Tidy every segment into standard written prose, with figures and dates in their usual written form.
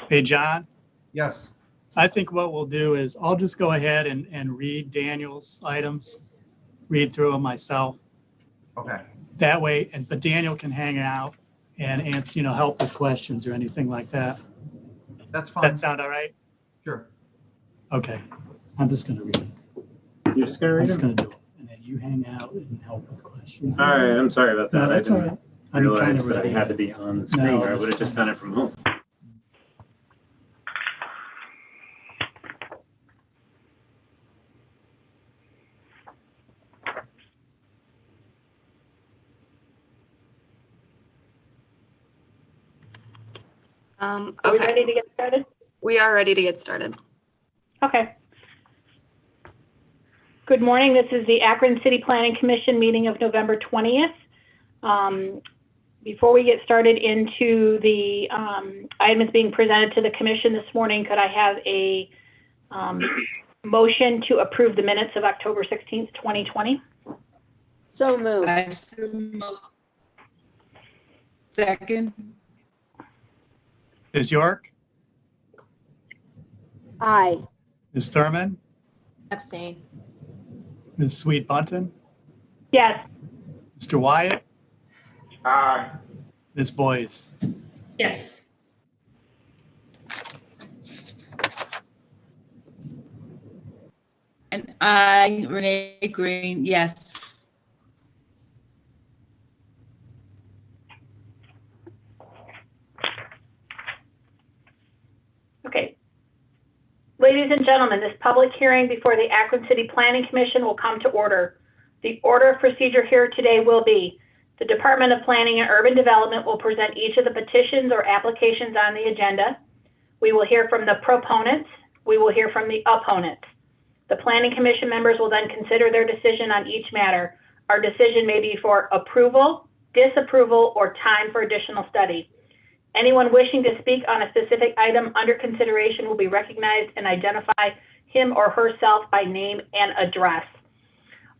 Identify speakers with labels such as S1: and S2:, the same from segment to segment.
S1: Hey, John,
S2: Yes.
S1: I think what we'll do is I'll just go ahead and read Daniel's items, read through them myself.
S2: Okay.
S1: That way, but Daniel can hang out and answer, help with questions or anything like that.
S2: That's
S1: Does
S2: fine.
S1: that sound all right?
S2: Sure.
S1: Okay. I'm just going to read it.
S3: You're just gonna
S1: I'm
S3: read
S1: just
S3: them?
S1: going to do it. And then you hang out and help with questions.
S3: All right, I'm sorry about that.
S1: No, that's
S3: I
S1: all
S3: didn't
S1: right. I'm kind
S3: realize
S1: of
S3: that I
S1: ready.
S3: had to be on the screen,
S1: No,
S3: or I
S1: just-
S3: would have just done it from home.
S4: Are we
S5: Okay,
S4: ready to get started?
S5: we are ready to get started.
S4: Okay. Good morning. This is the Akron City Planning Commission meeting of November 20th. Before we get started into the items being presented to the commission this morning, could I have a motion to approve the minutes of October 16th, 2020?
S6: So moved.
S7: I so move. Second.
S1: Ms. York,
S6: Aye.
S1: Ms. Thurman,
S6: Abstain.
S1: Ms. Sweet Bunton,
S4: Yes.
S1: Mr. Wyatt,
S2: Aye.
S1: Ms. Boyce.
S7: Yes. And I, Renee Green, yes.
S4: Okay. Ladies and gentlemen, this public hearing before the Akron City Planning Commission will come to order. The order of procedure here today will be the Department of Planning and Urban Development will present each of the petitions or applications on the agenda. We will hear from the proponents. We will hear from the opponents. The Planning Commission members will then consider their decision on each matter. Our decision may be for approval, disapproval, or time for additional study. Anyone wishing to speak on a specific item under consideration will be recognized and identify him or herself by name and address.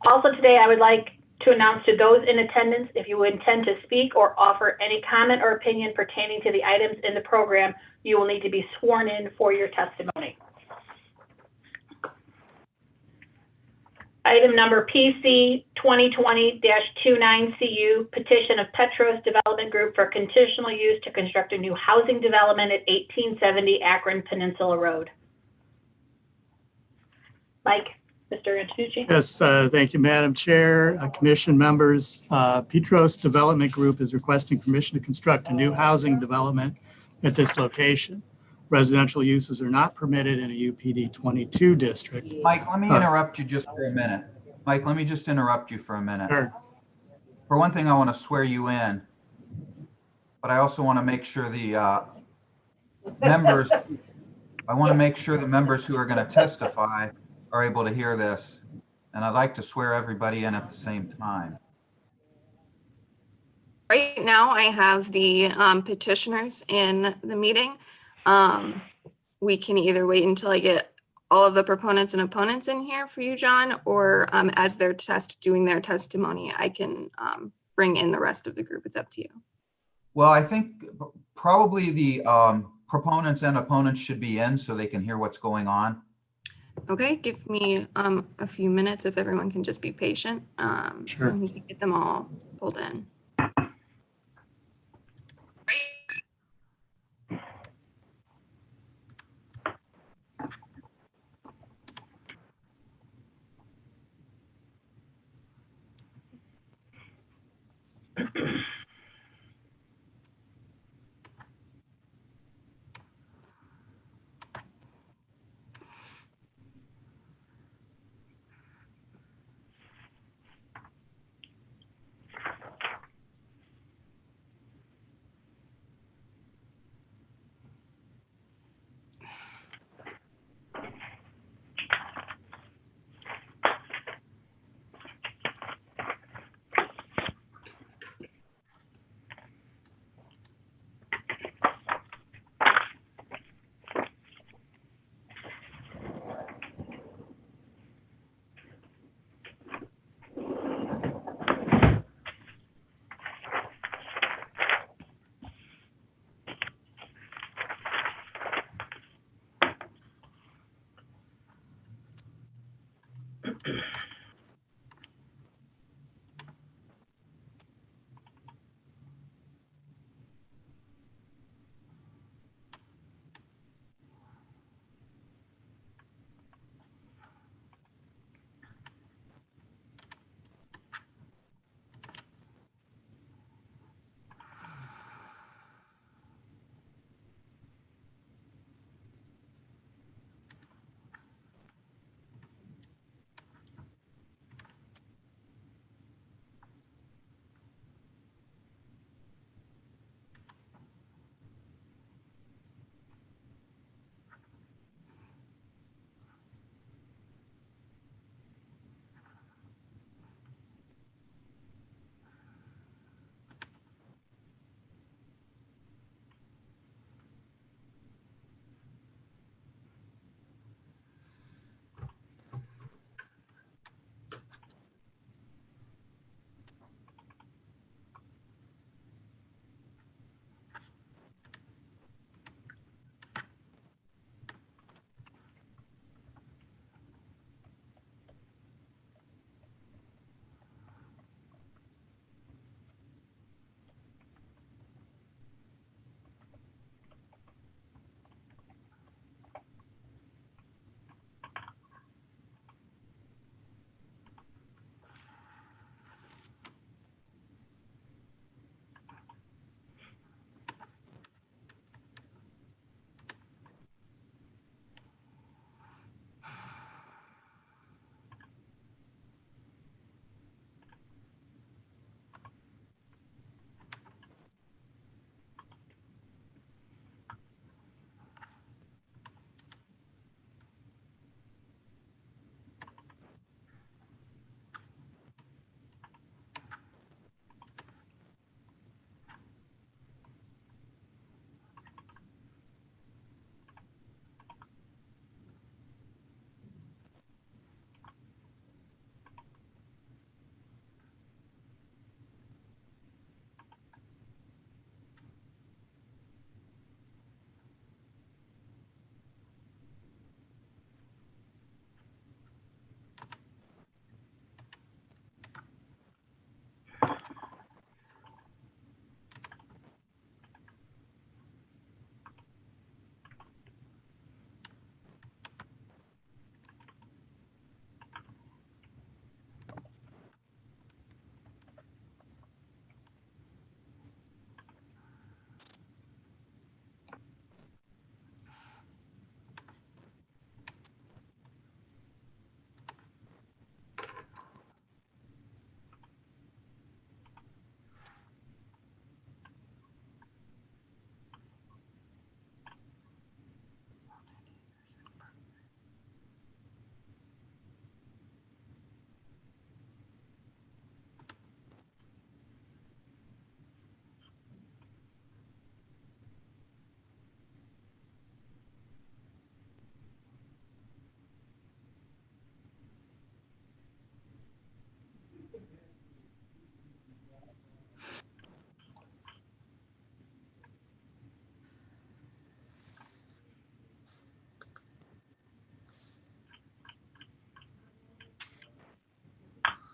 S4: Also today, I would like to announce to those in attendance, if you intend to speak or offer any comment or opinion pertaining to the items in the program, you will need to be sworn in for your testimony. Item number PC 2020-29CU, petition of Petros Development Group for conditional use to construct a new housing development at 1870 Akron Peninsula Road. Mike, Mr. Antonucci.
S1: Yes, thank you, Madam Chair, Commission members. Petros Development Group is requesting permission to construct a new housing development at this location. Residential uses are not permitted in a UPD 22 district.
S2: Mike, let me interrupt you just for a minute. Mike, let me just interrupt you for a minute.
S1: Sure.
S2: For one thing, I want to swear you in, but I also want to make sure the members, I want to make sure the members who are going to testify are able to hear this. And I'd like to swear everybody in at the same time.
S5: Right now, I have the petitioners in the meeting. We can either wait until I get all of the proponents and opponents in here for you, John, or as they're doing their testimony, I can bring in the rest of the group. It's up to you.
S2: Well, I think probably the proponents and opponents should be in so they can hear what's going on.
S5: Okay, give me a few minutes if everyone can just be patient.
S1: Sure.
S5: And we can get them all pulled in.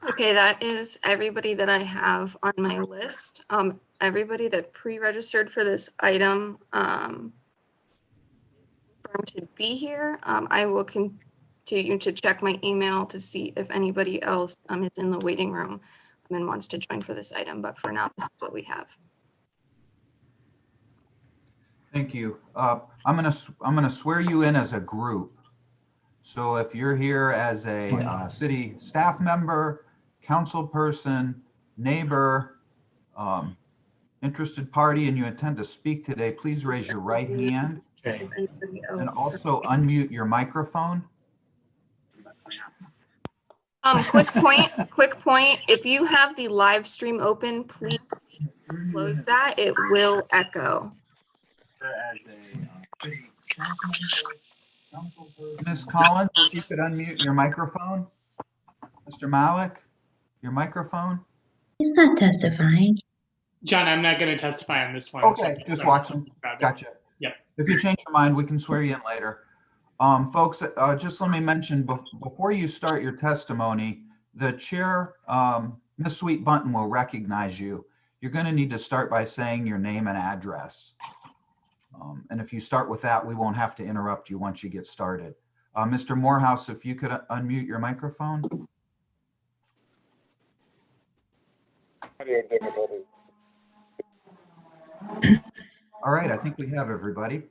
S5: Okay, that is everybody that I have on my list. Everybody that pre-registered for this item, confirmed to be here. I will continue to check my email to see if anybody else is in the waiting room and wants to join for this item, but for now, this is what we have.
S2: Thank you. I'm gonna swear you in as a group. So if you're here as a city staff member, council person, neighbor, interested party, and you intend to speak today, please raise your right hand
S1: Okay.
S2: and also unmute your microphone.
S5: Quick point. If you have the live stream open, please close that. It will echo.
S2: Ms. Collins, if you could unmute your microphone. Mr. Malik, your microphone.
S8: He's not testifying.
S9: John, I'm not going to testify on this one.
S2: Okay, just watching. Gotcha.
S9: Yep.
S2: If you change your mind, we can swear you in later. Folks, just let me mention, before you start your testimony, the chair, Ms. Sweet Bunton, will recognize you. You're going to need to start by saying your name and address. And if you start with that, we won't have to interrupt you once you get started. Mr. Morehouse, if you could unmute your microphone. All right, I think we have everybody.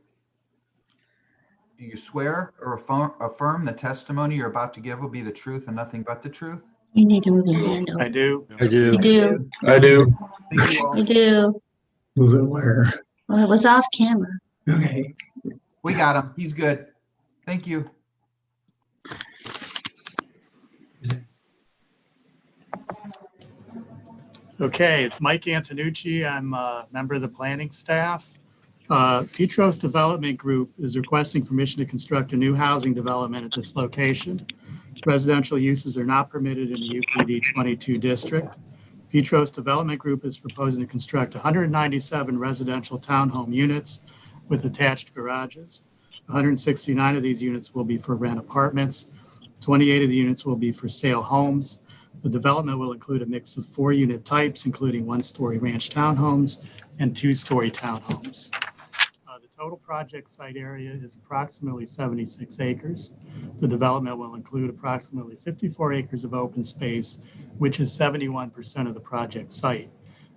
S2: Do you swear or affirm the testimony you're about to give will be the truth and nothing but the truth?
S8: You need to move your hand
S1: I
S8: over.
S1: do.
S10: I do.
S8: You do.
S10: I do.
S2: Thank you all.
S8: You do.
S10: Move it where?
S8: Well, it was off camera.
S10: Okay.
S2: We got him. He's good. Thank you.
S1: Okay, it's Mike Antonucci. I'm a member of the planning staff. Petros Development Group is requesting permission to construct a new housing development at this location. Residential uses are not permitted in the UPD 22 district. Petros Development Group is proposing to construct 197 residential townhome units with attached garages. 169 of these units will be for rent apartments. 28 of the units will be for sale homes. The development will include a mix of 4 unit types, including 1-story ranch townhomes and 2-story townhomes. The total project site area is approximately 76 acres. The development will include approximately 54 acres of open space, which is 71% of the project site.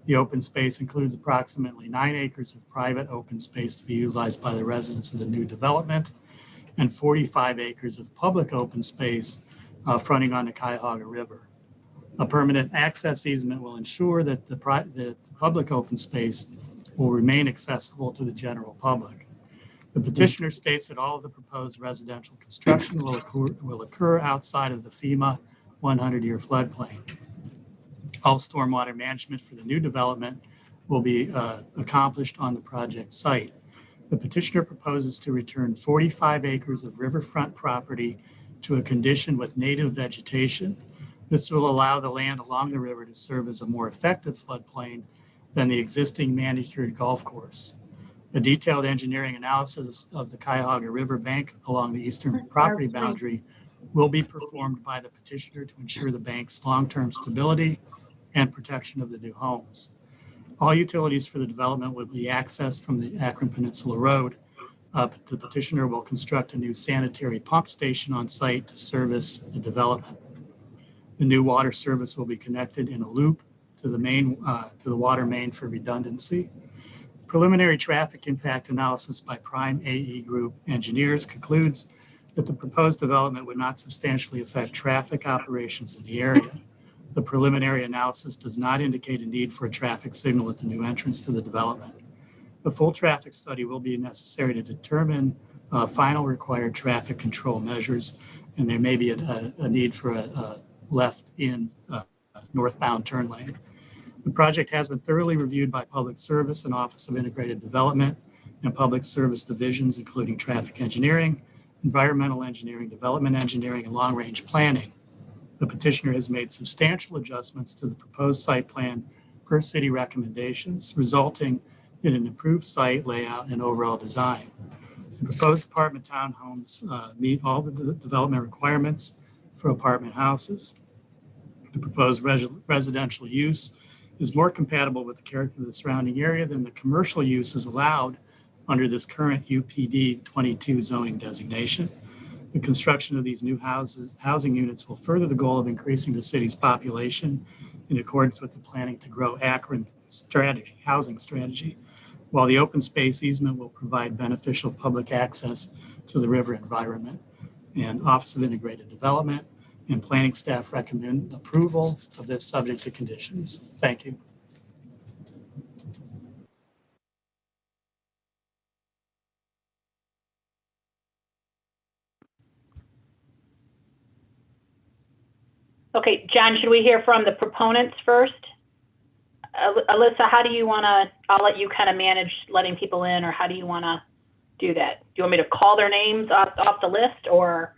S1: The open space includes approximately 9 acres of private open space to be utilized by the residents of the new development and 45 acres of public open space fronting on the Cuyahoga River. A permanent access easement will ensure that the public open space will remain accessible to the general public. The petitioner states that all of the proposed residential construction will occur outside of the FEMA 100-year floodplain. All stormwater management for the new development will be accomplished on the project site. The petitioner proposes to return 45 acres of riverfront property to a condition with native vegetation. This will allow the land along the river to serve as a more effective floodplain than the existing manicured golf course. A detailed engineering analysis of the Cuyahoga River bank along the eastern property boundary will be performed by the petitioner to ensure the bank's long-term stability and protection of the new homes. All utilities for the development will be accessed from the Akron Peninsula Road. The petitioner will construct a new sanitary pump station on site to service the development. The new water service will be connected in a loop to the water main for redundancy. Preliminary traffic impact analysis by Prime AE Group engineers concludes that the proposed development would not substantially affect traffic operations in the area. The preliminary analysis does not indicate a need for a traffic signal at the new entrance to the development. The full traffic study will be necessary to determine final required traffic control measures, and there may be a need for a left-in northbound turn lane. The project has been thoroughly reviewed by Public Service and Office of Integrated Development and Public Service divisions, including traffic engineering, environmental engineering, development engineering, and long-range planning. The petitioner has made substantial adjustments to the proposed site plan per city recommendations, resulting in an improved site layout and overall design. The proposed apartment townhomes meet all the development requirements for apartment houses. The proposed residential use is more compatible with the character of the surrounding area than the commercial uses allowed under this current UPD 22 zoning designation. The construction of these new housing units will further the goal of increasing the city's population in accordance with the Planning to Grow Akron housing strategy, while the open space easement will provide beneficial public access to the river environment. And Office of Integrated Development and planning staff recommend approval of this subject to conditions. Thank you.
S4: Okay, John, should we hear from the proponents first? Alyssa, how do you want to, I'll let you kind of manage letting people in, or how do you want to do that? Do you want me to call their names off the list, or?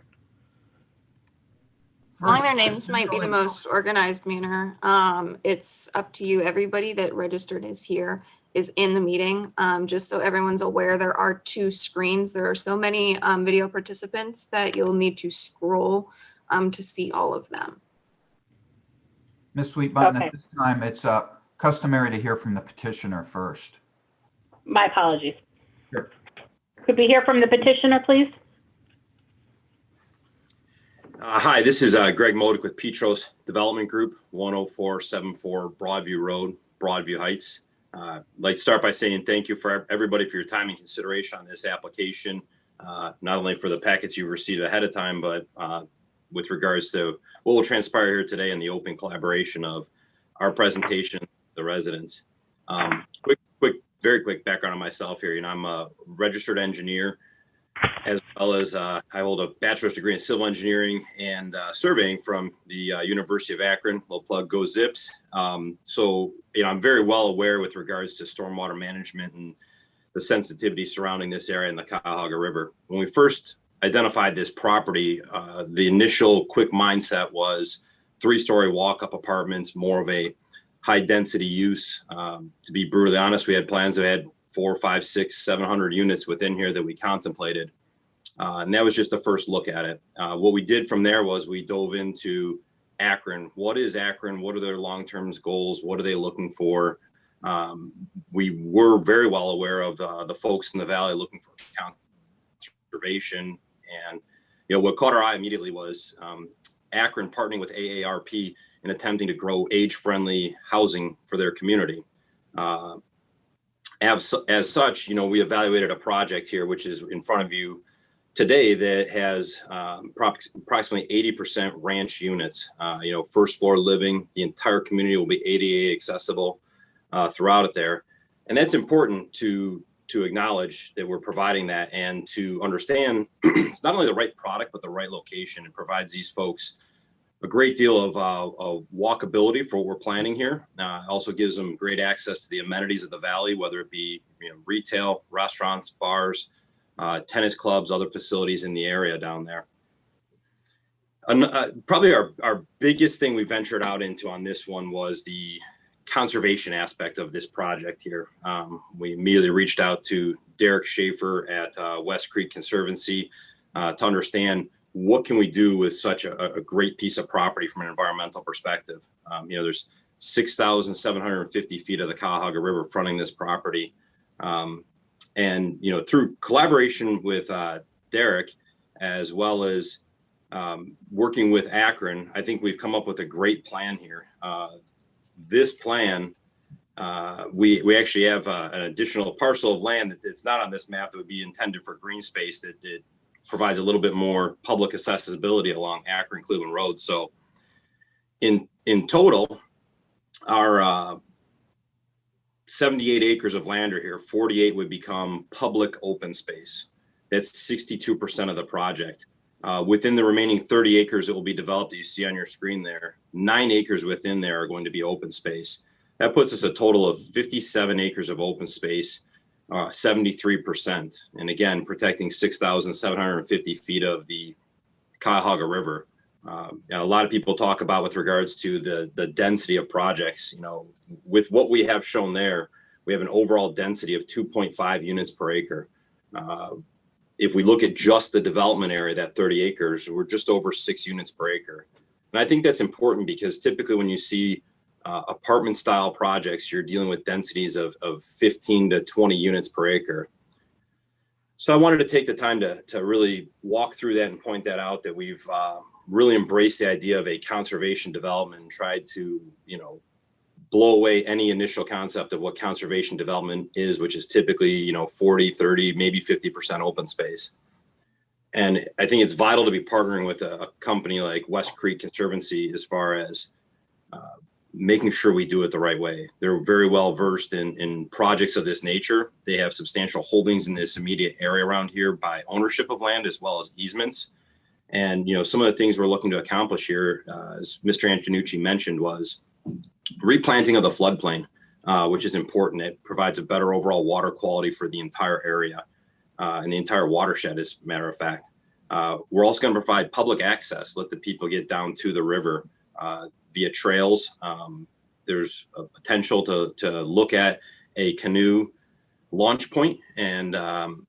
S5: Calling their names might be the most organized manner. It's up to you. Everybody that registered is here, is in the meeting. Just so everyone's aware, there are 2 screens. There are so many video participants that you'll need to scroll to see all of them.
S2: Ms. Sweetbutton,
S4: Okay.
S2: at this time, it's customary to hear from the petitioner first.
S4: My apologies.
S2: Sure.
S4: Could we hear from the petitioner, please?
S11: Hi, this is Greg Modick with Petros Development Group, 10474 Broadview Road, Broadview Heights. I'd like to start by saying thank you for everybody for your time and consideration on this application, not only for the packets you've received ahead of time, but with regards to what will transpire here today in the open collaboration of our presentation, the residents. Very quick background on myself here. I'm a registered engineer, as well as I hold a bachelor's degree in civil engineering and surveying from the University of Akron. Little plug, go Zips. So, I'm very well aware with regards to stormwater management and the sensitivity surrounding this area in the Cuyahoga River. When we first identified this property, the initial quick mindset was 3-story walk-up apartments, more of a high-density use. To be brutally honest, we had plans that had 400, 500, 600, 700 units within here that we contemplated. And that was just the first look at it. What we did from there was we dove into Akron. What is Akron? What are their long-term goals? What are they looking for? We were very well aware of the folks in the valley looking for conservation. And, what caught our eye immediately was Akron partnering with AARP in attempting to grow age-friendly housing for their community. As such, we evaluated a project here, which is in front of you today, that has approximately 80% ranch units. First floor living. The entire community will be ADA accessible throughout it there. And that's important to acknowledge that we're providing that, and to understand it's not only the right product, but the right location. It provides these folks a great deal of walkability for what we're planning here. Also gives them great access to the amenities of the valley, whether it be retail, restaurants, bars, tennis clubs, other facilities in the area down there. Probably our biggest thing we ventured out into on this one was the conservation aspect of this project here. We immediately reached out to Derek Schaefer at West Creek Conservancy to understand what can we do with such a great piece of property from an environmental perspective. There's 6,750 feet of the Cuyahoga River fronting this property. And through collaboration with Derek, as well as working with Akron, I think we've come up with a great plan here. This plan, we actually have an additional parcel of land that's not on this map that would be intended for green space that provides a little bit more public accessibility along Akron Cleveland Road. So in total, our 78 acres of land are here. 48 would become public open space. That's 62% of the project. Within the remaining 30 acres that will be developed, that you see on your screen there, 9 acres within there are going to be open space. That puts us a total of 57 acres of open space, 73%. And again, protecting 6,750 feet of the Cuyahoga River. A lot of people talk about with regards to the density of projects. With what we have shown there, we have an overall density of 2.5 units per acre. If we look at just the development area, that 30 acres, we're just over 6 units per acre. And I think that's important because typically when you see apartment style projects, you're dealing with densities of 15 to 20 units per acre. So I wanted to take the time to really walk through that and point that out, that we've really embraced the idea of a conservation development and tried to, blow away any initial concept of what conservation development is, which is typically, 40, 30, maybe 50% open space. And I think it's vital to be partnering with a company like West Creek Conservancy as far as making sure we do it the right way. They're very well versed in projects of this nature. They have substantial holdings in this immediate area around here by ownership of land as well as easements. And, some of the things we're looking to accomplish here, as Mr. Antonucci mentioned, was replanting of the floodplain, which is important. It provides a better overall water quality for the entire area and the entire watershed, as a matter of fact. We're also going to provide public access, let the people get down to the river via trails. There's a potential to look at a canoe launch point, and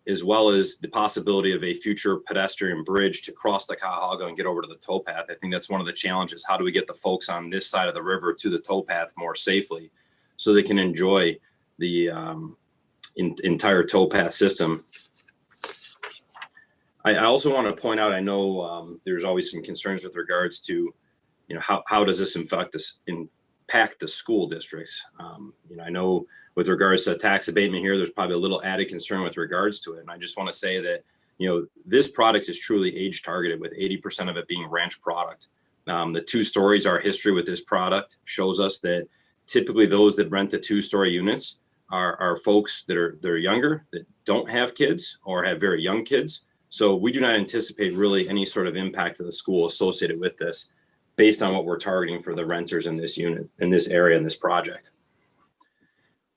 S11: as well as the possibility of a future pedestrian bridge to cross the Cuyahoga and get over to the towpath. I think that's one of the challenges. How do we get the folks on this side of the river to the towpath more safely so they can enjoy the entire towpath system? I also want to point out, I know there's always some concerns with regards to, how does this impact the school districts? I know with regards to tax abatement here, there's probably a little added concern with regards to it. And I just want to say that, this product is truly age targeted, with 80% of it being ranch product. The 2 stories, our history with this product shows us that typically those that rent the 2-story units are folks that are younger, that don't have kids or have very young kids. So we do not anticipate really any sort of impact to the school associated with this, based on what we're targeting for the renters in this unit, in this area, in this project.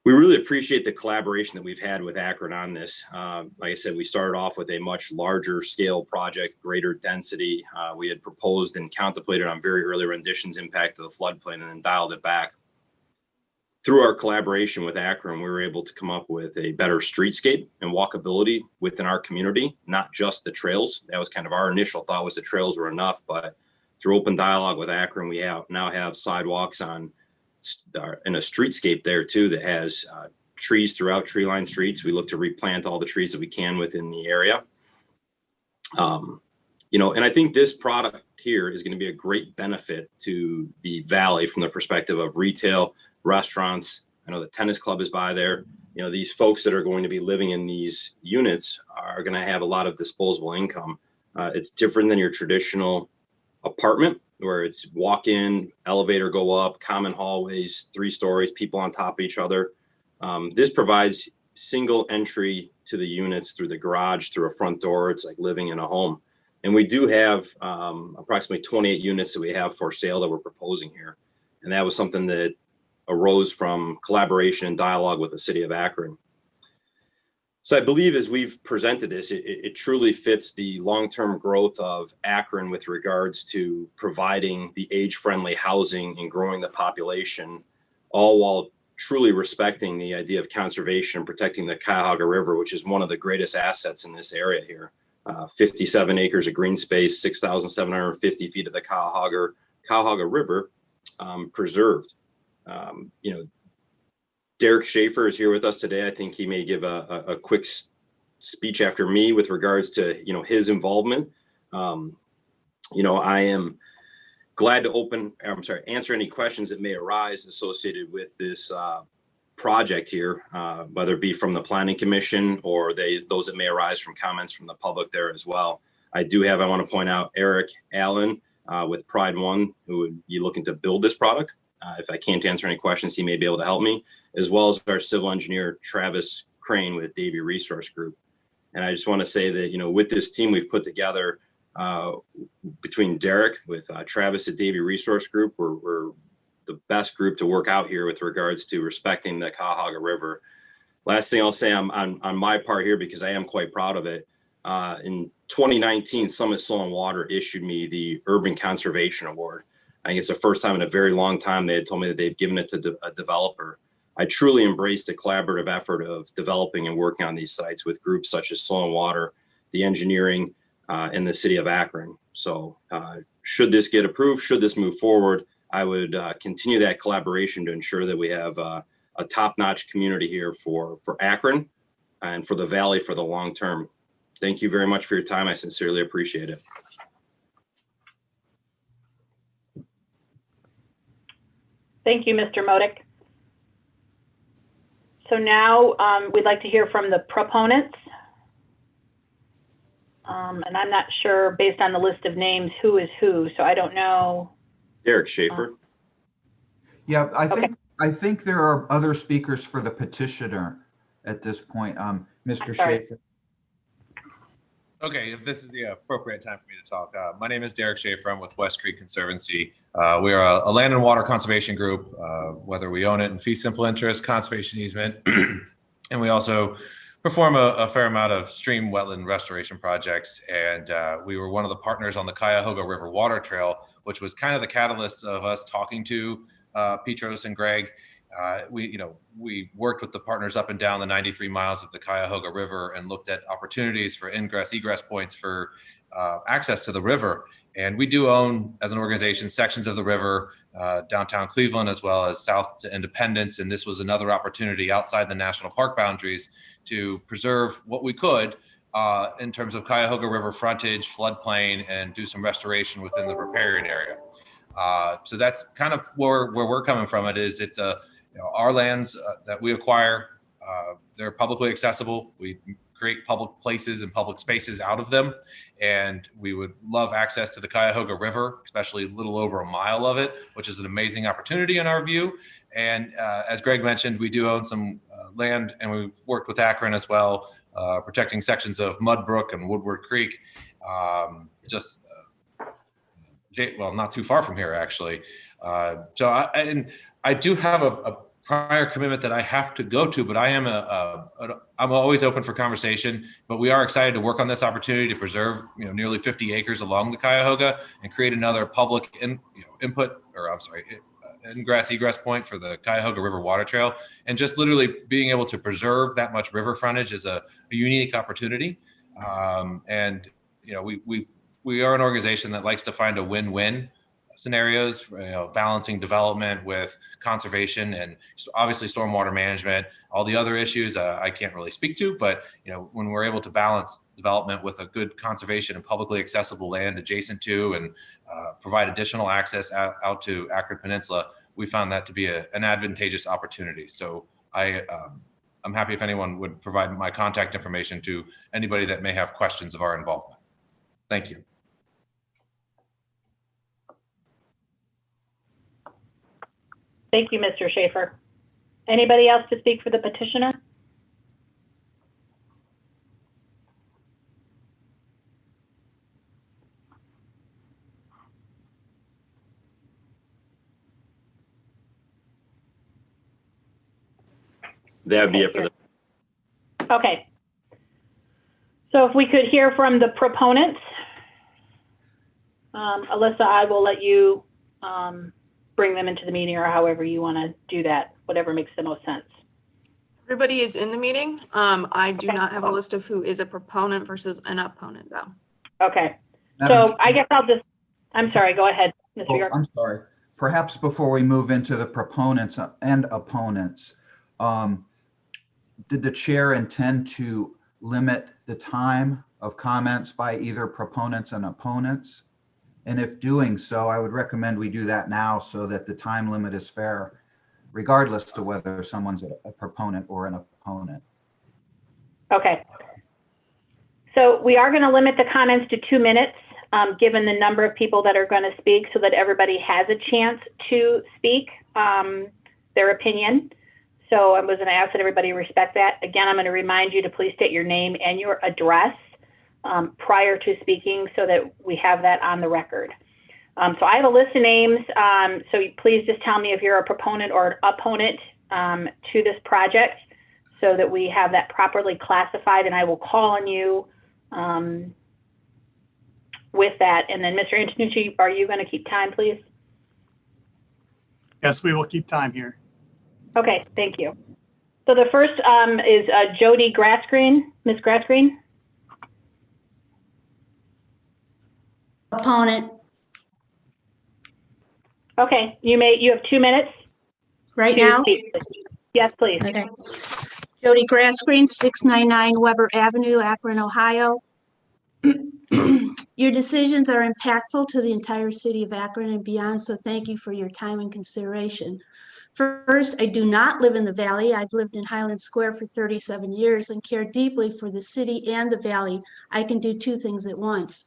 S11: We really appreciate the collaboration that we've had with Akron on this. Like I said, we started off with a much larger scale project, greater density. We had proposed and contemplated on very early renditions impact to the floodplain, and then dialed it back. Through our collaboration with Akron, we were able to come up with a better streetscape and walkability within our community, not just the trails. That was kind of our initial thought, was the trails were enough, but through open dialogue with Akron, we now have sidewalks on and a streetscape there too that has trees throughout tree-lined streets. We look to replant all the trees that we can within the area. And I think this product here is going to be a great benefit to the valley from the perspective of retail, restaurants. I know the tennis club is by there. These folks that are going to be living in these units are going to have a lot of disposable income. It's different than your traditional apartment, where it's walk in, elevator go up, common hallways, 3 stories, people on top of each other. This provides single entry to the units through the garage, through a front door. It's like living in a home. And we do have approximately 28 units that we have for sale that we're proposing here. And that was something that arose from collaboration and dialogue with the city of Akron. So I believe as we've presented this, it truly fits the long-term growth of Akron with regards to providing the age-friendly housing and growing the population, all while truly respecting the idea of conservation and protecting the Cuyahoga River, which is one of the greatest assets in this area here. 57 acres of green space, 6,750 feet of the Cuyahoga River preserved. Derek Schaefer is here with us today. I think he may give a quick speech after me with regards to, his involvement. I am glad to answer any questions that may arise associated with this project here, whether it be from the Planning Commission or those that may arise from comments from the public there as well. I want to point out Eric Allen with Pride One, who would be looking to build this product. If I can't answer any questions, he may be able to help me, as well as our civil engineer, Travis Crane with Davie Resource Group. And I just want to say that, with this team we've put together between Derek with Travis at Davie Resource Group, we're the best group to work out here with regards to respecting the Cuyahoga River. Last thing I'll say on my part here, because I am quite proud of it, In 2019, Summit Soil and Water issued me the Urban Conservation Award. I think it's the first time in a very long time they had told me that they've given it to a developer. I truly embraced the collaborative effort of developing and working on these sites with groups such as Soil and Water, the engineering, and the city of Akron. So should this get approved, should this move forward, I would continue that collaboration to ensure that we have a top-notch community here for Akron and for the Valley for the long term. Thank you very much for your time. I sincerely appreciate it.
S4: Thank you, Mr. Modick. So now we'd like to hear from the proponents. And I'm not sure, based on the list of names, who is who, so I don't know.
S11: Derek Schaefer.
S2: Yeah, I think there are other speakers for the petitioner at this point. Mr.
S4: Sorry.
S2: Schaefer.
S12: Okay, if this is the appropriate time for me to talk. My name is Derek Schaefer. I'm with West Creek Conservancy. We are a land and water conservation group, whether we own it in fee simple interest, conservation easement, and we also perform a fair amount of stream wetland restoration projects. And we were one of the partners on the Cuyahoga River Water Trail, which was kind of the catalyst of us talking to Petros and Greg. We worked with the partners up and down the 93 miles of the Cuyahoga River and looked at opportunities for ingress, egress points for access to the river. And we do own, as an organization, sections of the river, downtown Cleveland, as well as south to Independence. And this was another opportunity outside the national park boundaries to preserve what we could in terms of Cuyahoga River frontage, floodplain, and do some restoration within the riparian area. So that's kind of where we're coming from. It's our lands that we acquire, they're publicly accessible. We create public places and public spaces out of them. And we would love access to the Cuyahoga River, especially a little over a mile of it, which is an amazing opportunity in our view. And as Greg mentioned, we do own some land, and we've worked with Akron as well, protecting sections of Mudbrook and Woodward Creek, not too far from here, actually. I do have a prior commitment that I have to go to, but I'm always open for conversation. But we are excited to work on this opportunity to preserve, nearly 50 acres along the Cuyahoga and create another public ingress egress point for the Cuyahoga River Water Trail. And just literally being able to preserve that much river frontage is a unique opportunity. We are an organization that likes to find a win-win scenarios, balancing development with conservation and obviously stormwater management, all the other issues I can't really speak to, but when we're able to balance development with a good conservation and publicly accessible land adjacent to and provide additional access out to Akron Peninsula, we found that to be an advantageous opportunity. So I'm happy if anyone would provide my contact information to anybody that may have questions of our involvement. Thank you.
S4: Thank you, Mr. Schaefer. Anybody else to speak for the petitioner?
S11: That would be it for the.
S4: Okay. So if we could hear from the proponents. Alyssa, I will let you bring them into the meeting, or however you want to do that, whatever makes the most sense.
S5: Everybody is in the meeting. I do not have a list of who is a proponent versus an opponent, though.
S4: Okay. So I guess I'm sorry, go ahead, Mr. York.
S2: I'm sorry. Perhaps before we move into the proponents and opponents, did the chair intend to limit the time of comments by either proponents and opponents? And if doing so, I would recommend we do that now so that the time limit is fair, regardless to whether someone's a proponent or an opponent.
S4: Okay. So we are going to limit the comments to 2 minutes, given the number of people that are going to speak, so that everybody has a chance to speak their opinion. So I was going to ask that everybody respect that. Again, I'm going to remind you to please state your name and your address prior to speaking so that we have that on the record. So I have a list of names. So please just tell me if you're a proponent or an opponent to this project so that we have that properly classified, and I will call on you With that, and then Mr. Antonucci, are you going to keep time, please?
S1: Yes, we will keep time here.
S4: Okay, thank you. So the first is Jody Grassgreen. Ms. Grassgreen?
S8: Opponent,
S4: Okay, you have 2 minutes.
S8: right
S4: to
S8: now?
S4: speak, please. Yes, please.
S8: Okay. Jody Grassgreen, 699 Weber Avenue, Akron, Ohio. Your decisions are impactful to the entire city of Akron and beyond, so thank you for your time and consideration. First, I do not live in the valley. I've lived in Highland Square for 37 years and care deeply for the city and the valley. I can do two things at once.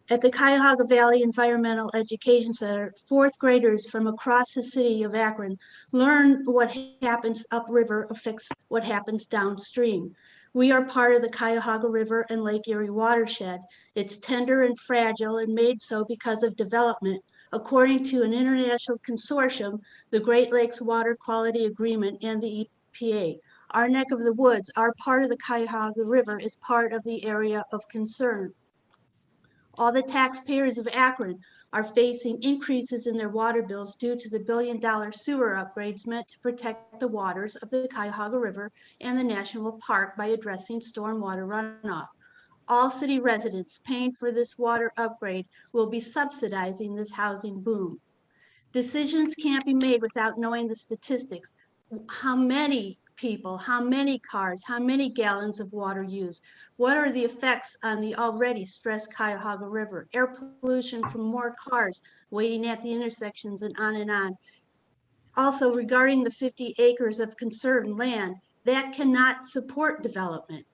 S8: At the Cuyahoga Valley Environmental Education Center, fourth graders from across the city of Akron learn what happens upriver affects what happens downstream. We are part of the Cuyahoga River and Lake Erie watershed. It's tender and fragile and made so because of development. According to an international consortium, the Great Lakes Water Quality Agreement and the EPA. Our neck of the woods, our part of the Cuyahoga River, is part of the area of concern. All the taxpayers of Akron are facing increases in their water bills due to the billion-dollar sewer upgrades meant to protect the waters of the Cuyahoga River and the National Park by addressing stormwater runoff. All city residents paying for this water upgrade will be subsidizing this housing boom. Decisions can't be made without knowing the statistics. How many people, how many cars, how many gallons of water used? What are the effects on the already stressed Cuyahoga River? Air pollution from more cars waiting at the intersections and on and on. Also, regarding the 50 acres of conserved land, that cannot support development.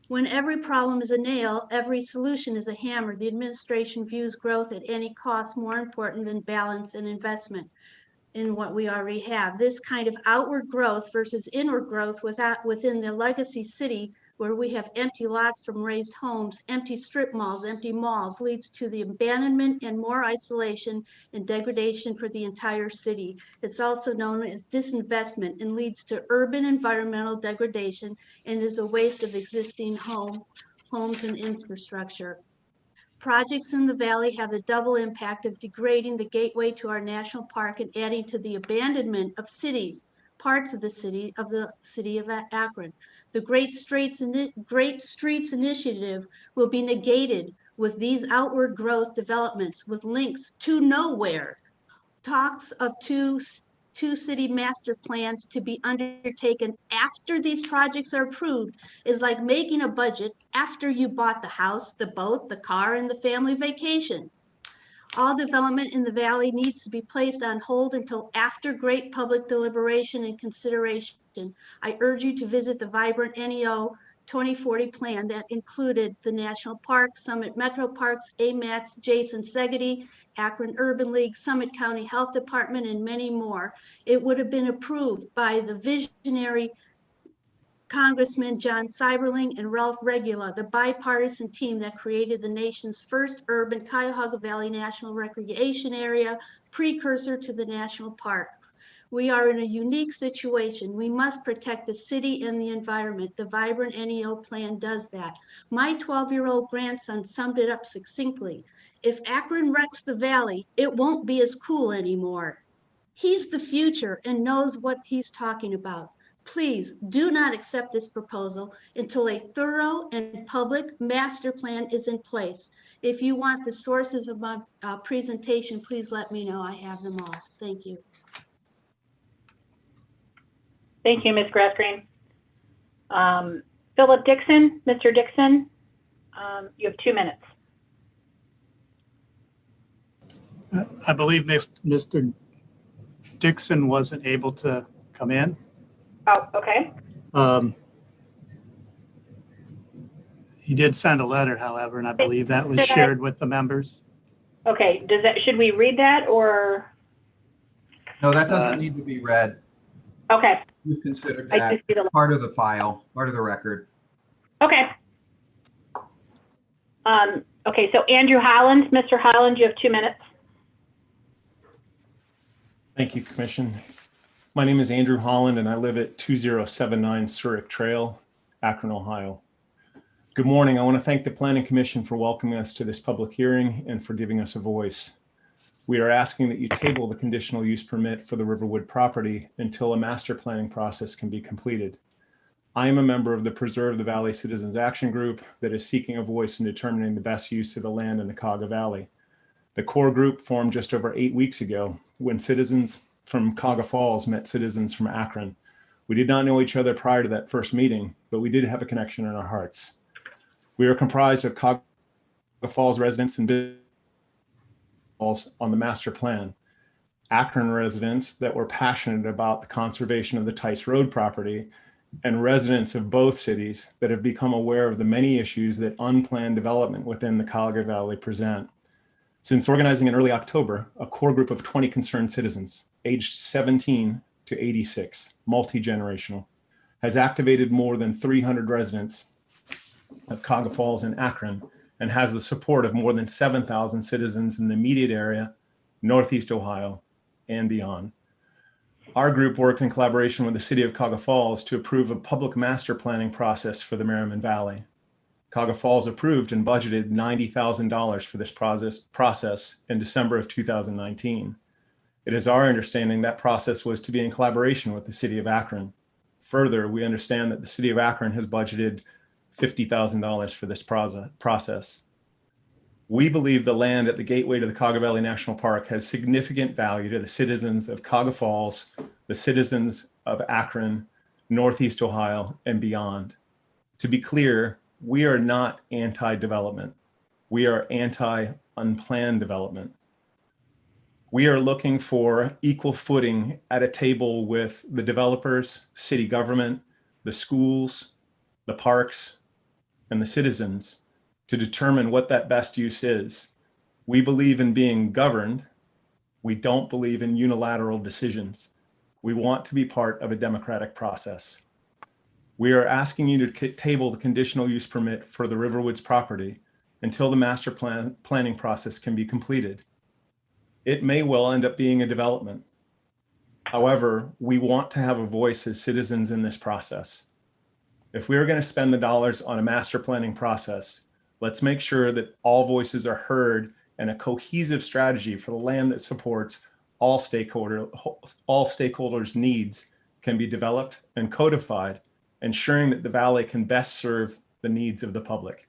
S8: When every problem is a nail, every solution is a hammer. The administration views growth at any cost more important than balance and investment in what we already have. This kind of outward growth versus inward growth within the legacy city, where we have empty lots from raised homes, empty strip malls, empty malls, leads to the abandonment and more isolation and degradation for the entire city. It's also known as disinvestment and leads to urban environmental degradation and is a waste of existing homes and infrastructure. Projects in the valley have the double impact of degrading the gateway to our national park and adding to the abandonment of parts of the city of Akron. The Great Streets Initiative will be negated with these outward growth developments with links to nowhere. Talks of two city master plans to be undertaken after these projects are approved is like making a budget after you bought the house, the boat, the car, and the family vacation. All development in the valley needs to be placed on hold until after great public deliberation and consideration. I urge you to visit the Vibrant NEO 2040 plan that included the National Park, Summit Metro Parks, AMAX, Jason Segedy, Akron Urban League, Summit County Health Department, and many more. It would have been approved by the visionary Congressman John Seiberling and Ralph Regula, the bipartisan team that created the nation's first urban Cuyahoga Valley National Recreation Area, precursor to the national park. We are in a unique situation. We must protect the city and the environment. The Vibrant NEO plan does that. My 12-year-old grandson summed it up succinctly. If Akron wrecks the valley, it won't be as cool anymore. He's the future and knows what he's talking about. Please do not accept this proposal until a thorough and public master plan is in place. If you want the sources of my presentation, please let me know. I have them all. Thank you.
S4: Thank you, Ms. Grassgreen. Philip Dixon, Mr. Dixon, you have 2 minutes.
S1: I believe Mr. Dixon wasn't able to come in.
S4: Oh, okay.
S1: He did send a letter, however, and I believe that was shared with the members.
S4: Okay, should we read that or?
S2: No, that doesn't need to be read.
S4: Okay.
S2: You've considered
S4: I
S2: that
S4: just see the-
S2: part of the file, part of the record.
S4: Okay. Okay, so Andrew Holland, Mr. Holland, you have 2 minutes.
S13: Thank you, Commission. My name is Andrew Holland, and I live at 2079 Zurich Trail, Akron, Ohio. Good morning. I want to thank the Planning Commission for welcoming us to this public hearing and for giving us a voice. We are asking that you table the conditional use permit for the Riverwood property until a master planning process can be completed. I am a member of the Preserve the Valley Citizens Action Group that is seeking a voice in determining the best use of the land in the Cauga Valley. The core group formed just over 8 weeks ago when citizens from Cauga Falls met citizens from Akron. We did not know each other prior to that first meeting, but we did have a connection in our hearts. We are comprised of Cauga Falls residents and business on the master plan, Akron residents that were passionate about the conservation of the Tice Road property, and residents of both cities that have become aware of the many issues that unplanned development within the Cauga Valley present. Since organizing in early October, a core group of 20 concerned citizens, aged 17 to 86, multi-generational, has activated more than 300 residents of Cauga Falls and Akron, and has the support of more than 7,000 citizens in the immediate area, Northeast Ohio, and beyond. Our group worked in collaboration with the City of Cauga Falls to approve a public master planning process for the Merriman Valley. Cauga Falls approved and budgeted $90,000 for this process in December of 2019. It is our understanding that process was to be in collaboration with the City of Akron. Further, we understand that the City of Akron has budgeted $50,000 for this process. We believe the land at the gateway to the Cauga Valley National Park has significant value to the citizens of Cauga Falls, the citizens of Akron, Northeast Ohio, and beyond. To be clear, we are not anti-development. We are anti-unplanned development. We are looking for equal footing at a table with the developers, city government, the schools, the parks, and the citizens to determine what that best use is. We believe in being governed. We don't believe in unilateral decisions. We want to be part of a democratic process. We are asking you to table the conditional use permit for the Riverwoods property until the master planning process can be completed. It may well end up being a development. However, we want to have a voice as citizens in this process. If we are going to spend the dollars on a master planning process, let's make sure that all voices are heard and a cohesive strategy for the land that supports all stakeholders' needs can be developed and codified, ensuring that the Valley can best serve the needs of the public.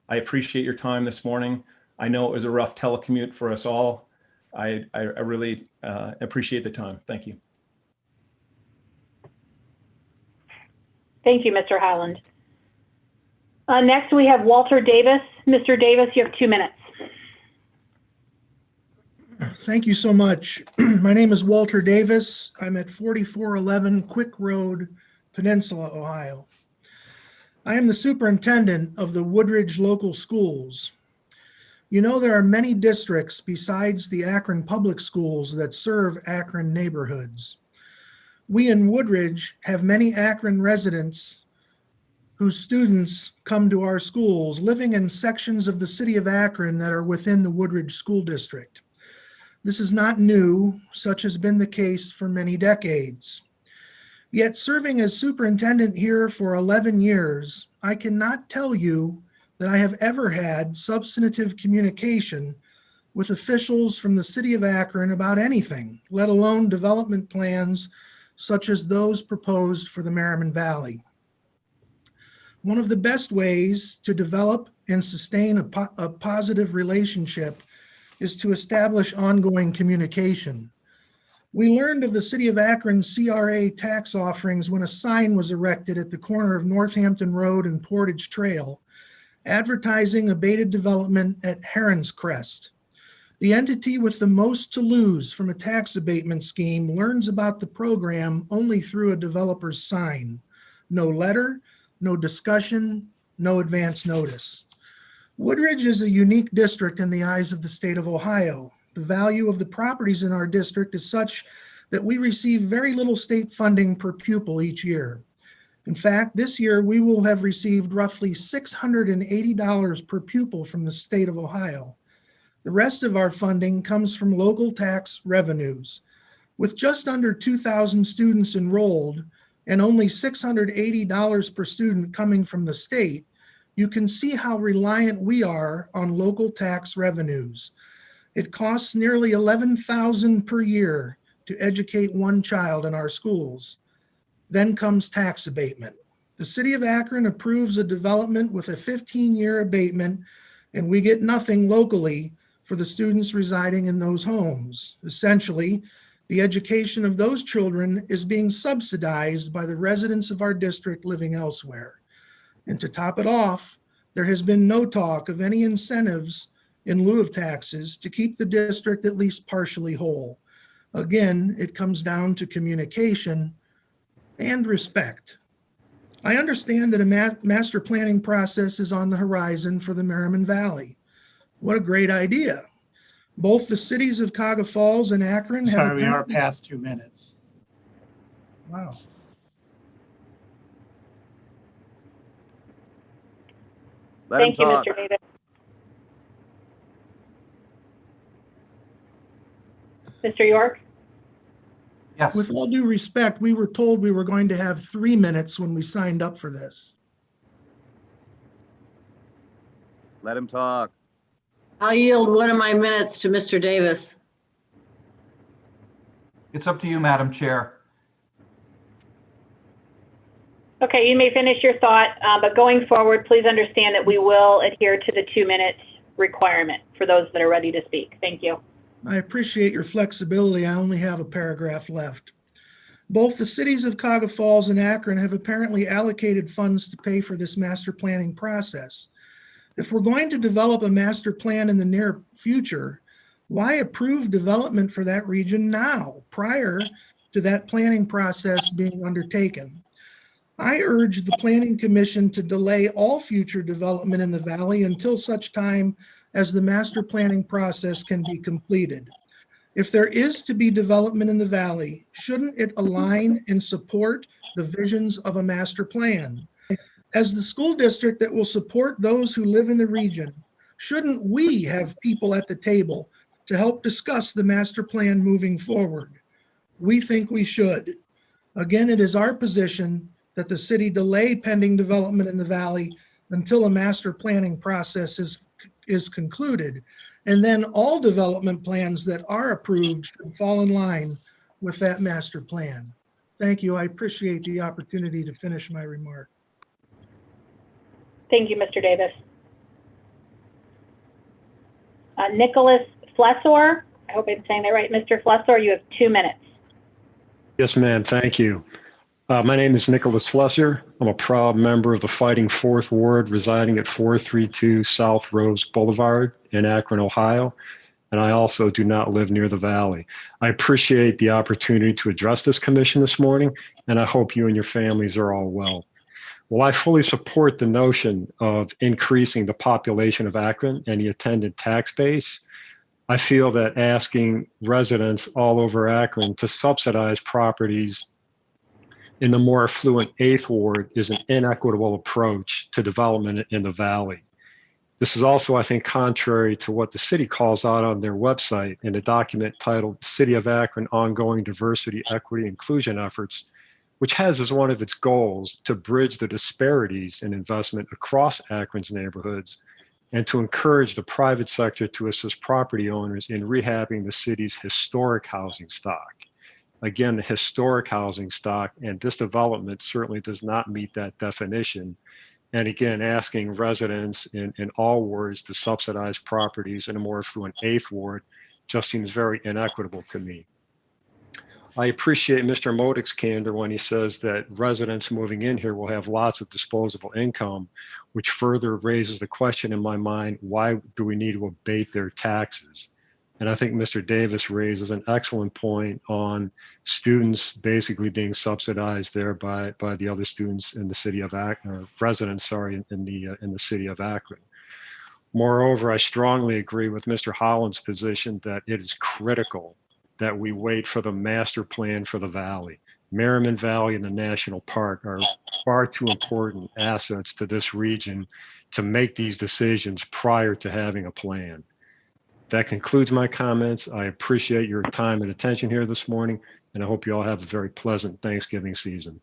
S13: I appreciate your time this morning. I know it was a rough telecommute for us all. I really appreciate the time. Thank you.
S4: Thank you, Mr. Highland. Next, we have Walter Davis. Mr. Davis, you have 2 minutes.
S14: Thank you so much. My name is Walter Davis. I'm at 4411 Quick Road, Peninsula, Ohio. I am the superintendent of the Woodridge Local Schools. You know, there are many districts besides the Akron Public Schools that serve Akron neighborhoods. We in Woodridge have many Akron residents whose students come to our schools living in sections of the city of Akron that are within the Woodridge School District. This is not new, such has been the case for many decades. Yet serving as superintendent here for 11 years, I cannot tell you that I have ever had substantive communication with officials from the city of Akron about anything, let alone development plans such as those proposed for the Merriman Valley. One of the best ways to develop and sustain a positive relationship is to establish ongoing communication. We learned of the City of Akron's CRA tax offerings when a sign was erected at the corner of Northampton Road and Portage Trail, advertising abated development at Heron's Crest. The entity with the most to lose from a tax abatement scheme learns about the program only through a developer's sign. No letter, no discussion, no advance notice. Woodridge is a unique district in the eyes of the state of Ohio. The value of the properties in our district is such that we receive very little state funding per pupil each year. In fact, this year we will have received roughly $680 per pupil from the state of Ohio. The rest of our funding comes from local tax revenues. With just under 2,000 students enrolled and only $680 per student coming from the state, you can see how reliant we are on local tax revenues. It costs nearly $11,000 per year to educate one child in our schools. Then comes tax abatement. The city of Akron approves a development with a 15-year abatement, and we get nothing locally for the students residing in those homes. Essentially, the education of those children is being subsidized by the residents of our district living elsewhere. And to top it off, there has been no talk of any incentives in lieu of taxes to keep the district at least partially whole. Again, it comes down to communication and respect. I understand that a master planning process is on the horizon for the Merriman Valley. What a great idea. Both the cities of Cuyahoga Falls and Akron have.
S1: Sorry, we are past 2 minutes.
S14: Wow.
S4: Thank you, Mr. Davis. Mr. York?
S2: Yes.
S14: With all due respect, we were told we were going to have 3 minutes when we signed up for this.
S15: Let him talk.
S6: I'll yield one of my minutes to Mr. Davis.
S2: It's up to you, Madam Chair.
S4: Okay, you may finish your thought, but going forward, please understand that we will adhere to the 2-minute requirement for those that are ready to speak. Thank you.
S14: I appreciate your flexibility. I only have a paragraph left. Both the cities of Cuyahoga Falls and Akron have apparently allocated funds to pay for this master planning process. If we're going to develop a master plan in the near future, why approve development for that region now, prior to that planning process being undertaken? I urge the Planning Commission to delay all future development in the valley until such time as the master planning process can be completed. If there is to be development in the valley, shouldn't it align and support the visions of a master plan? As the school district that will support those who live in the region, shouldn't we have people at the table to help discuss the master plan moving forward? We think we should. Again, it is our position that the city delay pending development in the valley until a master planning process is concluded. And then all development plans that are approved should fall in line with that master plan. Thank you. I appreciate the opportunity to finish my remark.
S4: Thank you, Mr. Davis. Nicholas Flessor, I hope I'm saying that right. Mr. Flessor, you have 2 minutes.
S16: Yes, ma'am. Thank you. My name is Nicholas Flesser. I'm a proud member of the Fighting Fourth Ward residing at 432 South Rose Boulevard in Akron, Ohio. And I also do not live near the valley. I appreciate the opportunity to address this commission this morning, and I hope you and your families are all well. While I fully support the notion of increasing the population of Akron and the attendant tax base, I feel that asking residents all over Akron to subsidize properties in the more affluent 8th Ward is an inequitable approach to development in the valley. This is also, I think, contrary to what the city calls out on their website in a document titled City of Akron Ongoing Diversity, Equity, Inclusion Efforts, which has as one of its goals to bridge the disparities in investment across Akron's neighborhoods and to encourage the private sector to assist property owners in rehabbing the city's historic housing stock. Again, the historic housing stock, and this development certainly does not meet that definition. And again, asking residents in all wards to subsidize properties in a more affluent 8th Ward just seems very inequitable to me. I appreciate Mr. Modic's candor when he says that residents moving in here will have lots of disposable income, which further raises the question in my mind, why do we need to abate their taxes? And I think Mr. Davis raises an excellent point on students basically being subsidized there by the other students in the city of Akron, or residents, sorry, in the city of Akron. Moreover, I strongly agree with Mr. Holland's position that it is critical that we wait for the master plan for the valley. Merriman Valley and the National Park are far too important assets to this region to make these decisions prior to having a plan. That concludes my comments. I appreciate your time and attention here this morning, and I hope you all have a very pleasant Thanksgiving season.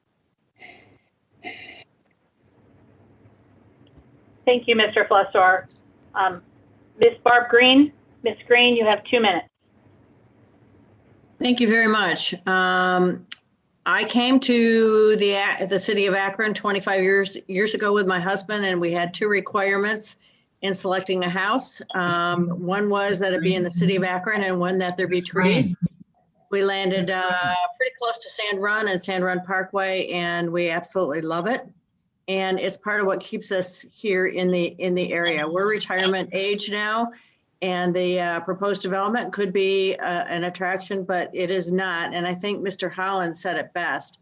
S4: Thank you, Mr. Flussar. Ms. Barb Green, Ms. Green, you have 2 minutes.
S6: Thank you very much. I came to the city of Akron 25 years ago with my husband, and we had 2 requirements in selecting a house. One was that it be in the city of Akron, and one that there be trees. We landed pretty close to Sand Run and Sand Run Parkway, and we absolutely love it. And it's part of what keeps us here in the area. We're retirement age now, and the proposed development could be an attraction, but it is not. And I think Mr. Holland said it best.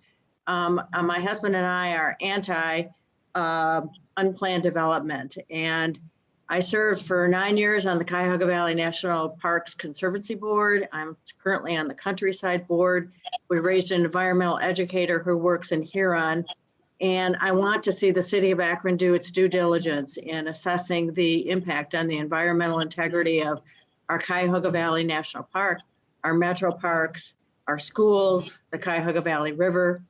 S6: My husband and I are anti unplanned development. And I served for 9 years on the Cuyahoga Valley National Parks Conservancy Board. I'm currently on the Countryside Board. We raised an environmental educator who works in Huron. And I want to see the city of Akron do its due diligence in assessing the impact on the environmental integrity of our Cuyahoga Valley National Park, our metro parks, our schools, the Cuyahoga Valley River.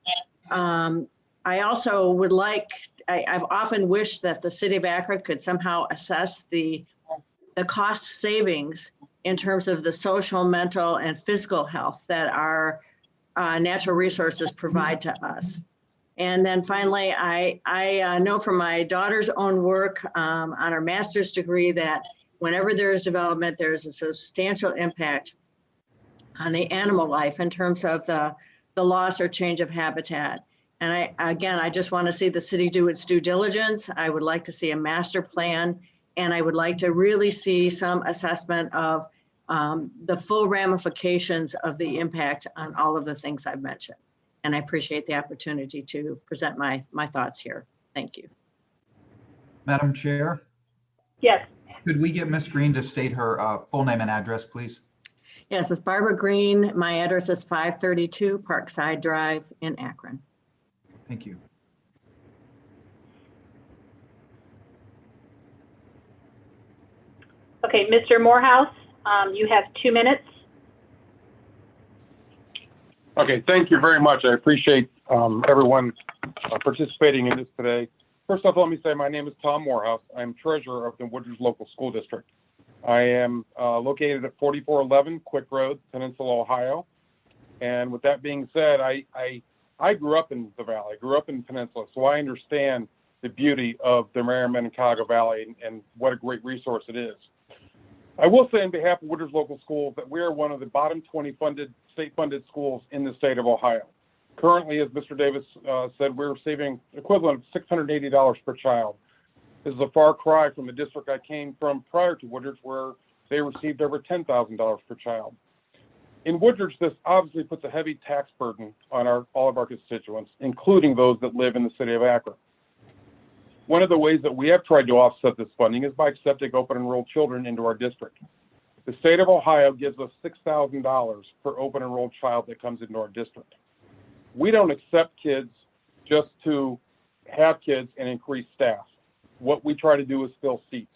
S6: I also would like, I've often wished that the city of Akron could somehow assess the cost savings in terms of the social, mental, and physical health that our natural resources provide to us. And then finally, I know from my daughter's own work on her master's degree that whenever there is development, there's a substantial impact on the animal life in terms of the loss or change of habitat. And I just want to see the city do its due diligence. I would like to see a master plan, and I would like to really see some assessment of the full ramifications of the impact on all of the things I've mentioned. And I appreciate the opportunity to present my thoughts here. Thank you.
S2: Madam Chair,
S4: Yes.
S2: could we get Ms. Green to state her full name and address, please?
S6: Yes, it's Barbara Green. My address is 532 Parkside Drive in Akron.
S2: Thank you.
S4: Okay, Mr. Morehouse, you have 2 minutes.
S17: Okay, thank you very much. I appreciate everyone participating in this today. First off, let me say my name is Tom Morehouse. I'm treasurer of the Woodridge Local School District. I am located at 4411 Quick Road, Peninsula, Ohio. And with that being said, I grew up in the Valley. I grew up in Peninsula, so I understand the beauty of the Merriman and Cuyahoga Valley and what a great resource it is. I will say on behalf of Woodridge Local Schools that we are one of the bottom 20 state-funded schools in the state of Ohio. Currently, as Mr. Davis said, we're receiving equivalent of $680 per child. This is a far cry from the district I came from prior to Woodridge, where they received over $10,000 per child. In Woodridge, this obviously puts a heavy tax burden on all of our constituents, including those that live in the city of Akron. One of the ways that we have tried to offset this funding is by accepting open enrolled children into our district. The state of Ohio gives us $6,000 per open enrolled child that comes into our district. We don't accept kids just to have kids and increase staff. What we try to do is fill seats.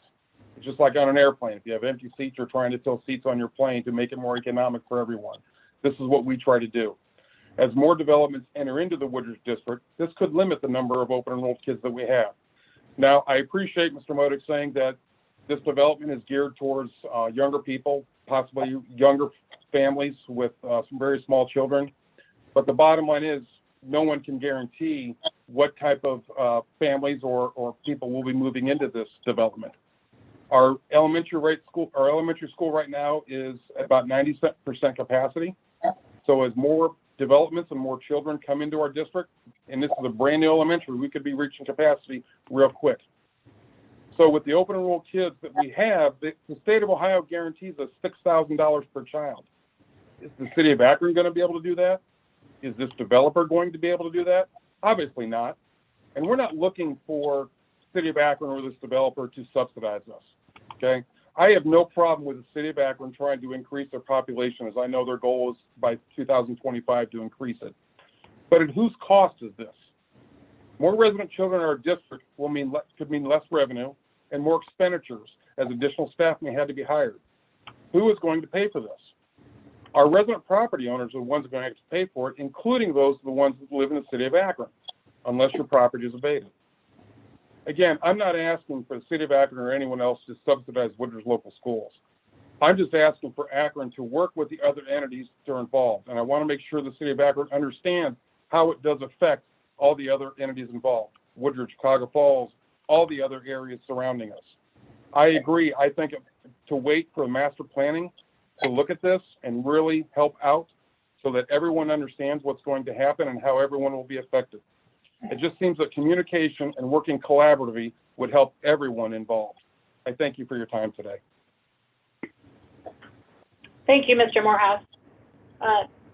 S17: It's just like on an airplane. If you have empty seats, you're trying to fill seats on your plane to make it more economic for everyone. This is what we try to do. As more developments enter into the Woodridge district, this could limit the number of open enrolled kids that we have. Now, I appreciate Mr. Modig saying that this development is geared towards younger people, possibly younger families with some very small children. But the bottom line is no one can guarantee what type of families or people will be moving into this development. Our elementary school right now is about 90% capacity. So as more developments and more children come into our district, and this is a brand new elementary, we could be reaching capacity real quick. So with the open enrolled kids that we have, the state of Ohio guarantees us $6,000 per child. Is the city of Akron going to be able to do that? Is this developer going to be able to do that? Obviously not. And we're not looking for city of Akron or this developer to subsidize us, okay? I have no problem with the city of Akron trying to increase their population, as I know their goal is by 2025 to increase it. But at whose cost is this? More resident children in our district could mean less revenue and more expenditures, as additional staff may have to be hired. Who is going to pay for this? Our resident property owners are the ones who are going to have to pay for it, including the ones that live in the city of Akron, unless your property is abated. Again, I'm not asking for the city of Akron or anyone else to subsidize Woodridge local schools. I'm just asking for Akron to work with the other entities that are involved. And I want to make sure the city of Akron understands how it does affect all the other entities involved, Woodridge, Cuyahoga Falls, all the other areas surrounding us. I agree. I think to wait for master planning to look at this and really help out so that everyone understands what's going to happen and how everyone will be affected. It just seems that communication and working collaboratively would help everyone involved. I thank you for your time today.
S4: Thank you, Mr. Morehouse.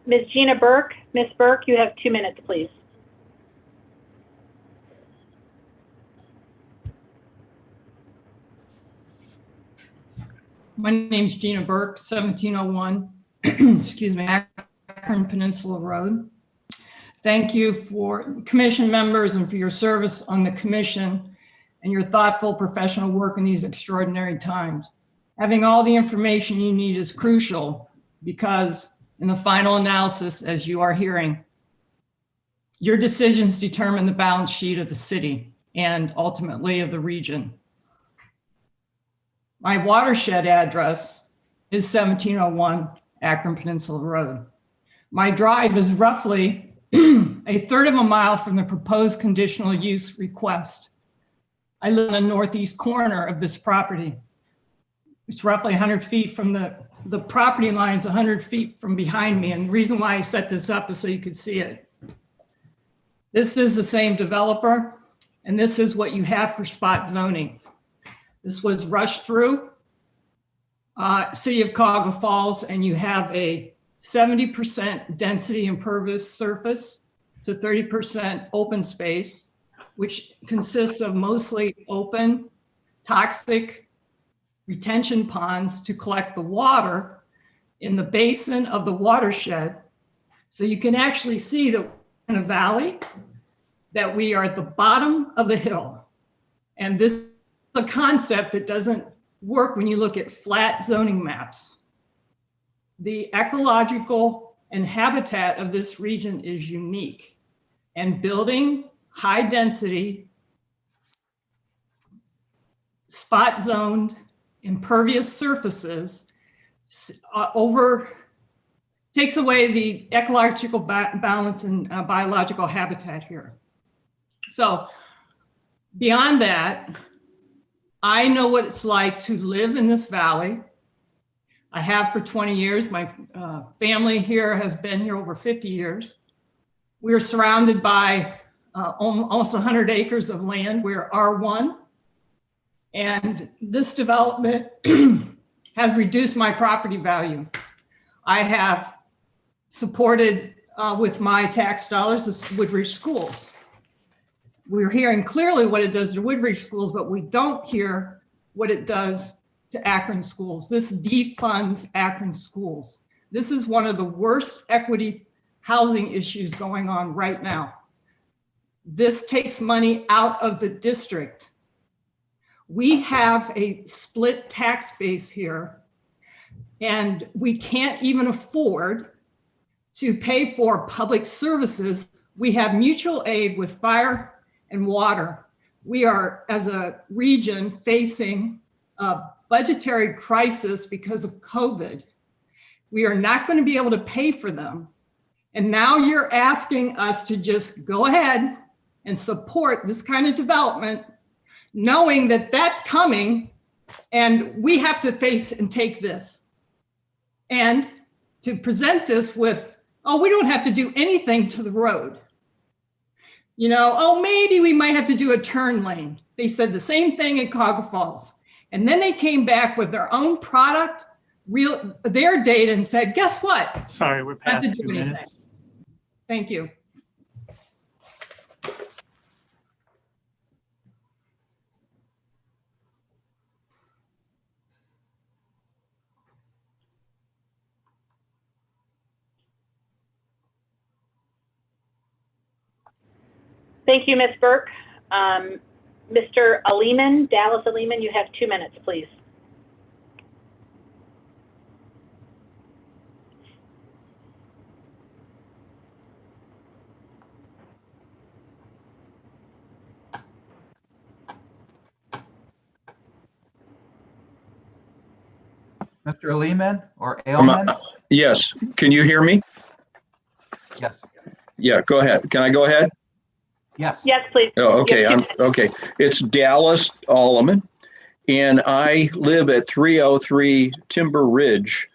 S4: Ms. Gina Burke. Ms. Burke, you have 2 minutes, please.
S18: My name's Gina Burke, 1701, excuse me, Akron Peninsula Road. Thank you for commission members and for your service on the commission and your thoughtful professional work in these extraordinary times. Having all the information you need is crucial because in the final analysis, as you are hearing, your decisions determine the balance sheet of the city and ultimately of the region. My watershed address is 1701 Akron Peninsula Road. My drive is roughly a third of a mile from the proposed conditional use request. I live in the northeast corner of this property. It's roughly 100 feet from the property lines, 100 feet from behind me. And the reason why I set this up is so you could see it. This is the same developer, and this is what you have for spot zoning. This was rushed through City of Cuyahoga Falls, and you have a 70% density impervious surface to 30% open space, which consists of mostly open, toxic retention ponds to collect the water in the basin of the watershed. So you can actually see that in a valley, that we are at the bottom of the hill. And this is a concept that doesn't work when you look at flat zoning maps. The ecological and habitat of this region is unique, and building high density, spot zoned, impervious surfaces takes away the ecological balance and biological habitat here. So beyond that, I know what it's like to live in this valley. I have for 20 years. My family here has been here over 50 years. We are surrounded by almost 100 acres of land. We're R1. And this development has reduced my property value. I have supported with my tax dollars the Woodridge schools. We're hearing clearly what it does to Woodridge schools, but we don't hear what it does to Akron schools. This defunds Akron schools. This is one of the worst equity housing issues going on right now. This takes money out of the district. We have a split tax base here, and we can't even afford to pay for public services. We have mutual aid with fire and water. We are, as a region, facing a budgetary crisis because of COVID. We are not going to be able to pay for them. And now you're asking us to just go ahead and support this kind of development, knowing that that's coming and we have to face and take this. And to present this with, oh, we don't have to do anything to the road. You know, oh, maybe we might have to do a turn lane. They said the same thing at Cuyahoga Falls. And then they came back with their own product, their data, and said, guess what?
S1: Sorry, we're
S18: Not to
S1: past
S18: do
S1: 2
S18: anything.
S1: minutes.
S18: Thank you.
S4: Thank you, Ms. Burke. Mr. Aliman, Dallas Aliman, you have 2 minutes, please.
S2: Mr. Lehman or Ailman?
S19: Yes, can you hear me?
S2: Yes.
S19: Yeah, go ahead. Can I go ahead?
S2: Yes.
S4: Yes, please.
S19: Oh, okay,
S4: Yes,
S19: okay. It's Dallas Alleman, and I live at 303 Timber Ridge,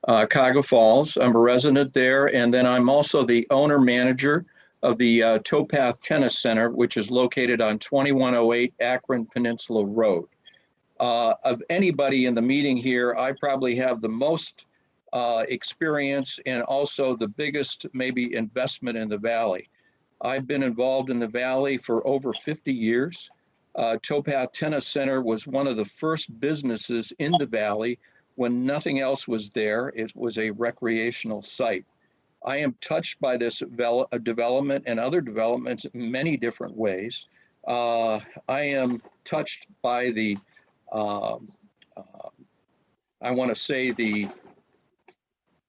S19: Cuyahoga Falls. I'm a resident there, and then I'm also the owner-manager of the Towpath Tennis Center, which is located on 2108 Akron Peninsula Road. Of anybody in the meeting here, I probably have the most experience and also the biggest maybe investment in the Valley. I've been involved in the Valley for over 50 years. Towpath Tennis Center was one of the first businesses in the Valley when nothing else was there. It was a recreational site. I am touched by this development and other developments in many different ways. I am touched by the, I want to say the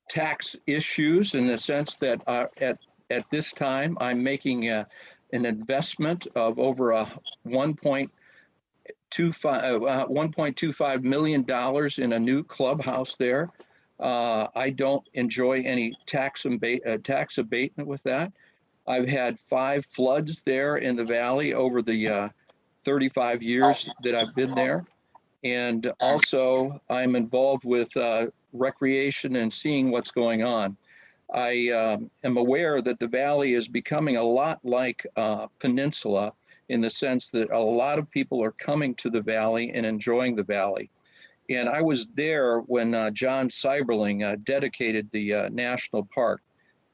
S19: tax issues in the sense that at this time, I'm making an investment of over $1.25 million in a new clubhouse there. I don't enjoy any tax abatement with that. I've had 5 floods there in the Valley over the 35 years that I've been there. And also I'm involved with recreation and seeing what's going on. I am aware that the Valley is becoming a lot like Peninsula in the sense that a lot of people are coming to the Valley and enjoying the Valley. And I was there when John Seiberling dedicated the national park.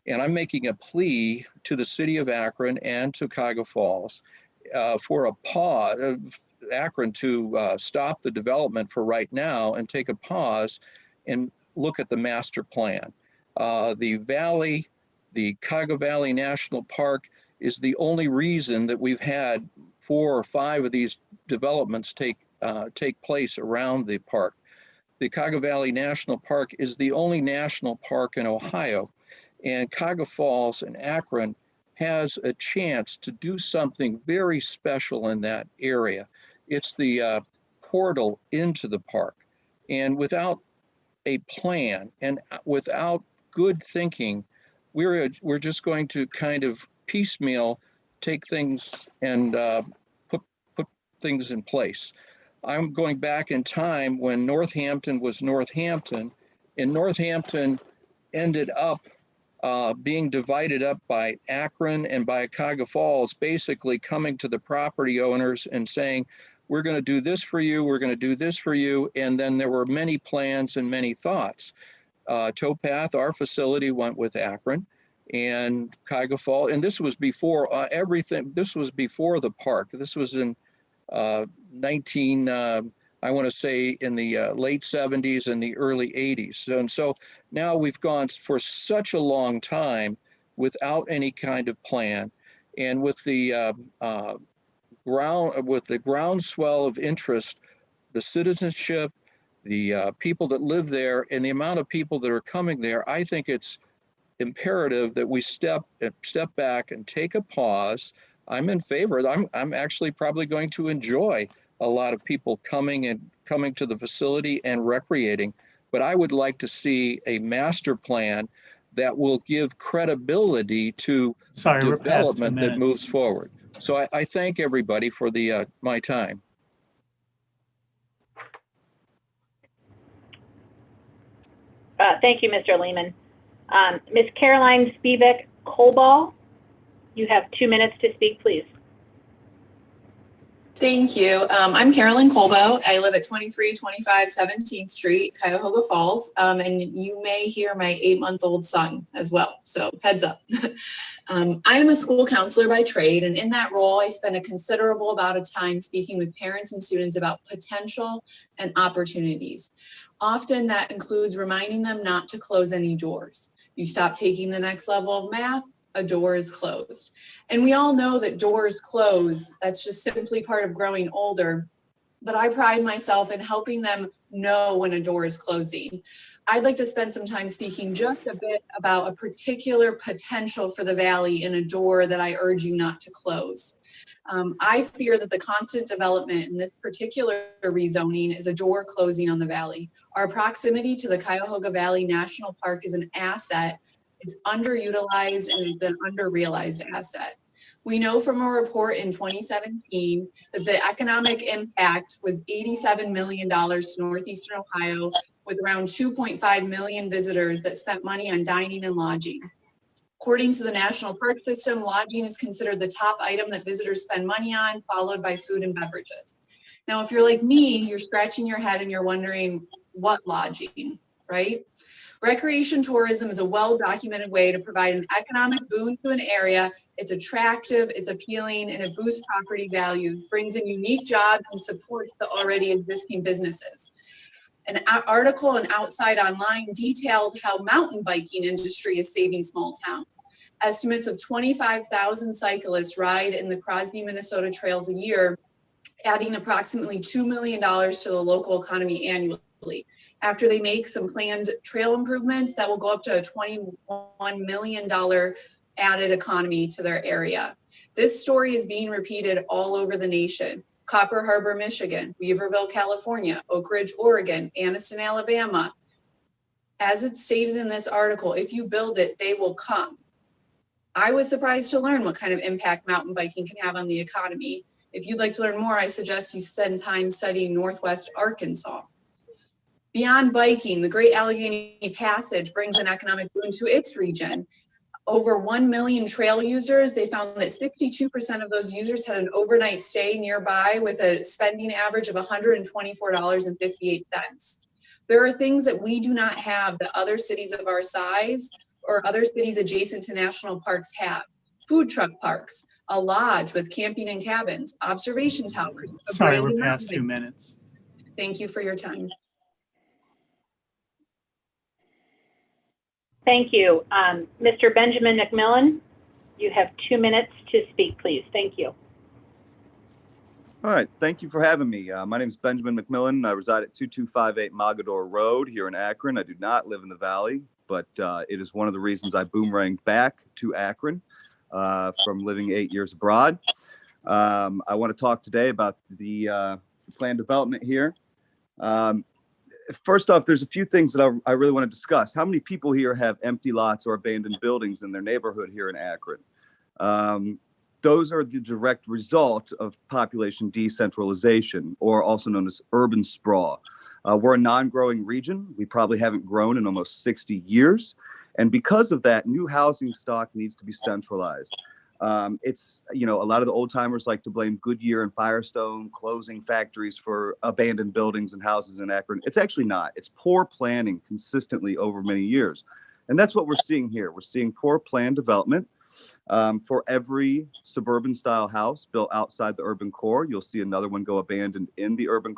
S19: And I'm making a plea to the city of Akron and to Cuyahoga Falls for a pause, Akron to stop the development for right now and take a pause and look at the master plan. The Valley, the Cuyahoga Valley National Park is the only reason that we've had 4 or 5 of these developments take place around the park. The Cuyahoga Valley National Park is the only national park in Ohio, and Cuyahoga Falls and Akron has a chance to do something very special in that area. It's the portal into the park, and without a plan and without good thinking, we're just going to kind of piecemeal take things and put things in place. I'm going back in time when Northampton was Northampton, and Northampton ended up being divided up by Akron and by Cuyahoga Falls, basically coming to the property owners and saying, we're going to do this for you, we're going to do this for you. And then there were many plans and many thoughts. Towpath, our facility, went with Akron and Cuyahoga Falls. And this was before everything, this was before the park. This was in I want to say in the late 70s and the early 80s. And so now we've gone for such a long time without any kind of plan. And with the groundswell of interest, the citizenship, the people that live there, and the amount of people that are coming there, I think it's imperative that we step back and take a pause. I'm in favor. I'm actually probably going to enjoy a lot of people coming to the facility and recreating, but I would like to see a master plan that will give credibility to development that moves forward. So I thank everybody for the my time.
S4: Thank you, Mr. Lehman. Ms. Caroline Spivak Colball, you have 2 minutes to speak, please.
S5: Thank you. I'm Carolyn Colbo. I live at 2325 17th Street, Cuyahoga Falls, and you may hear my 8-month-old son as well, so heads up. I am a school counselor by trade, and in that role, I spend a considerable amount of time speaking with parents and students about potential and opportunities. Often that includes reminding them not to close any doors. You stop taking the next level of math, a door is closed. And we all know that doors close. That's just simply part of growing older.
S20: but I pride myself in helping them know when a door is closing. I'd like to spend some time speaking just a bit about a particular potential for the Valley in a door that I urge you not to close. I fear that the constant development in this particular rezoning is a door closing on the Valley. Our proximity to the Cuyahoga Valley National Park is an asset. It's underutilized and it's an underrealized asset. We know from a report in 2017 that the economic impact was $87 million to Northeastern Ohio, with around 2.5 million visitors that spent money on dining and lodging. According to the National Park System, lodging is considered the top item that visitors spend money on, followed by food and beverages. Now, if you're like me, you're scratching your head and you're wondering, what lodging, right? Recreation tourism is a well-documented way to provide an economic boon to an area. It's attractive, it's appealing, and it boosts property value, brings in unique jobs, and supports the already existing businesses. An article in Outside Online detailed how mountain biking industry is saving small town. Estimates of 25,000 cyclists ride in the Crosby, Minnesota trails a year, adding approximately $2 million to the local economy annually. After they make some planned trail improvements, that will go up to a $21 million added economy to their area. This story is being repeated all over the nation. Copper Harbor, Michigan, Weaverville, California, Oak Ridge, Oregon, Anniston, Alabama. As it's stated in this article, if you build it, they will come. I was surprised to learn what kind of impact mountain biking can have on the economy. If you'd like to learn more, I suggest you spend time studying Northwest Arkansas. Beyond biking, the Great Allegheny Passage brings an economic boon to its region. Over 1 million trail users, they found that 62% of those users had an overnight stay nearby with a spending average of $124.58. There are things that we do not have that other cities of our size or other cities adjacent to national parks have. Food truck parks, a lodge with camping and cabins, observation towers.
S1: Sorry, we're past 2 minutes.
S20: Thank you for your time.
S4: Thank you. Mr. Benjamin McMillan, you have 2 minutes to speak, please. Thank you.
S15: All right. Thank you for having me. My name is Benjamin McMillan. I reside at 2258 Mogador Road here in Akron. I do not live in the Valley, but it is one of the reasons I boomeranged back to Akron from living 8 years abroad. I want to talk today about the planned development here. First off, there's a few things that I really want to discuss. How many people here have empty lots or abandoned buildings in their neighborhood here in Akron? Those are the direct result of population decentralization, or also known as urban sprawl. We're a non-growing region. We probably haven't grown in almost 60 years. And because of that, new housing stock needs to be centralized. It's, you know, a lot of the old timers like to blame Goodyear and Firestone closing factories for abandoned buildings and houses in Akron. It's actually not. It's poor planning consistently over many years. And that's what we're seeing here. We're seeing poor planned development. For every suburban style house built outside the urban core, you'll see another one go abandoned in the urban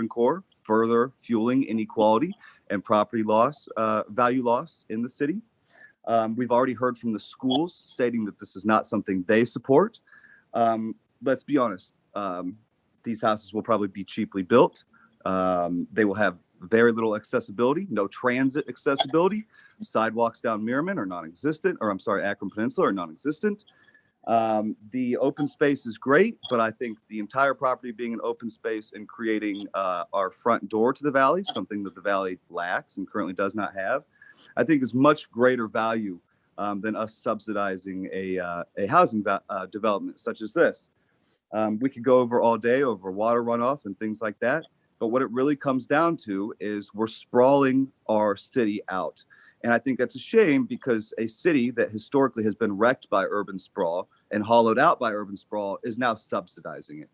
S15: core, further fueling inequality and property loss, value loss in the city. We've already heard from the schools stating that this is not something they support. Let's be honest, these houses will probably be cheaply built. They will have very little accessibility, no transit accessibility. Sidewalks down Merriman are non-existent, or I'm sorry, Akron Peninsula are non-existent. The open space is great, but I think the entire property being an open space and creating our front door to the Valley, something that the Valley lacks and currently does not have, I think is much greater value than us subsidizing a housing development such as this. We could go over all day over water runoff and things like that, but what it really comes down to is we're sprawling our city out. And I think that's a shame, because a city that historically has been wrecked by urban sprawl and hollowed out by urban sprawl is now subsidizing it.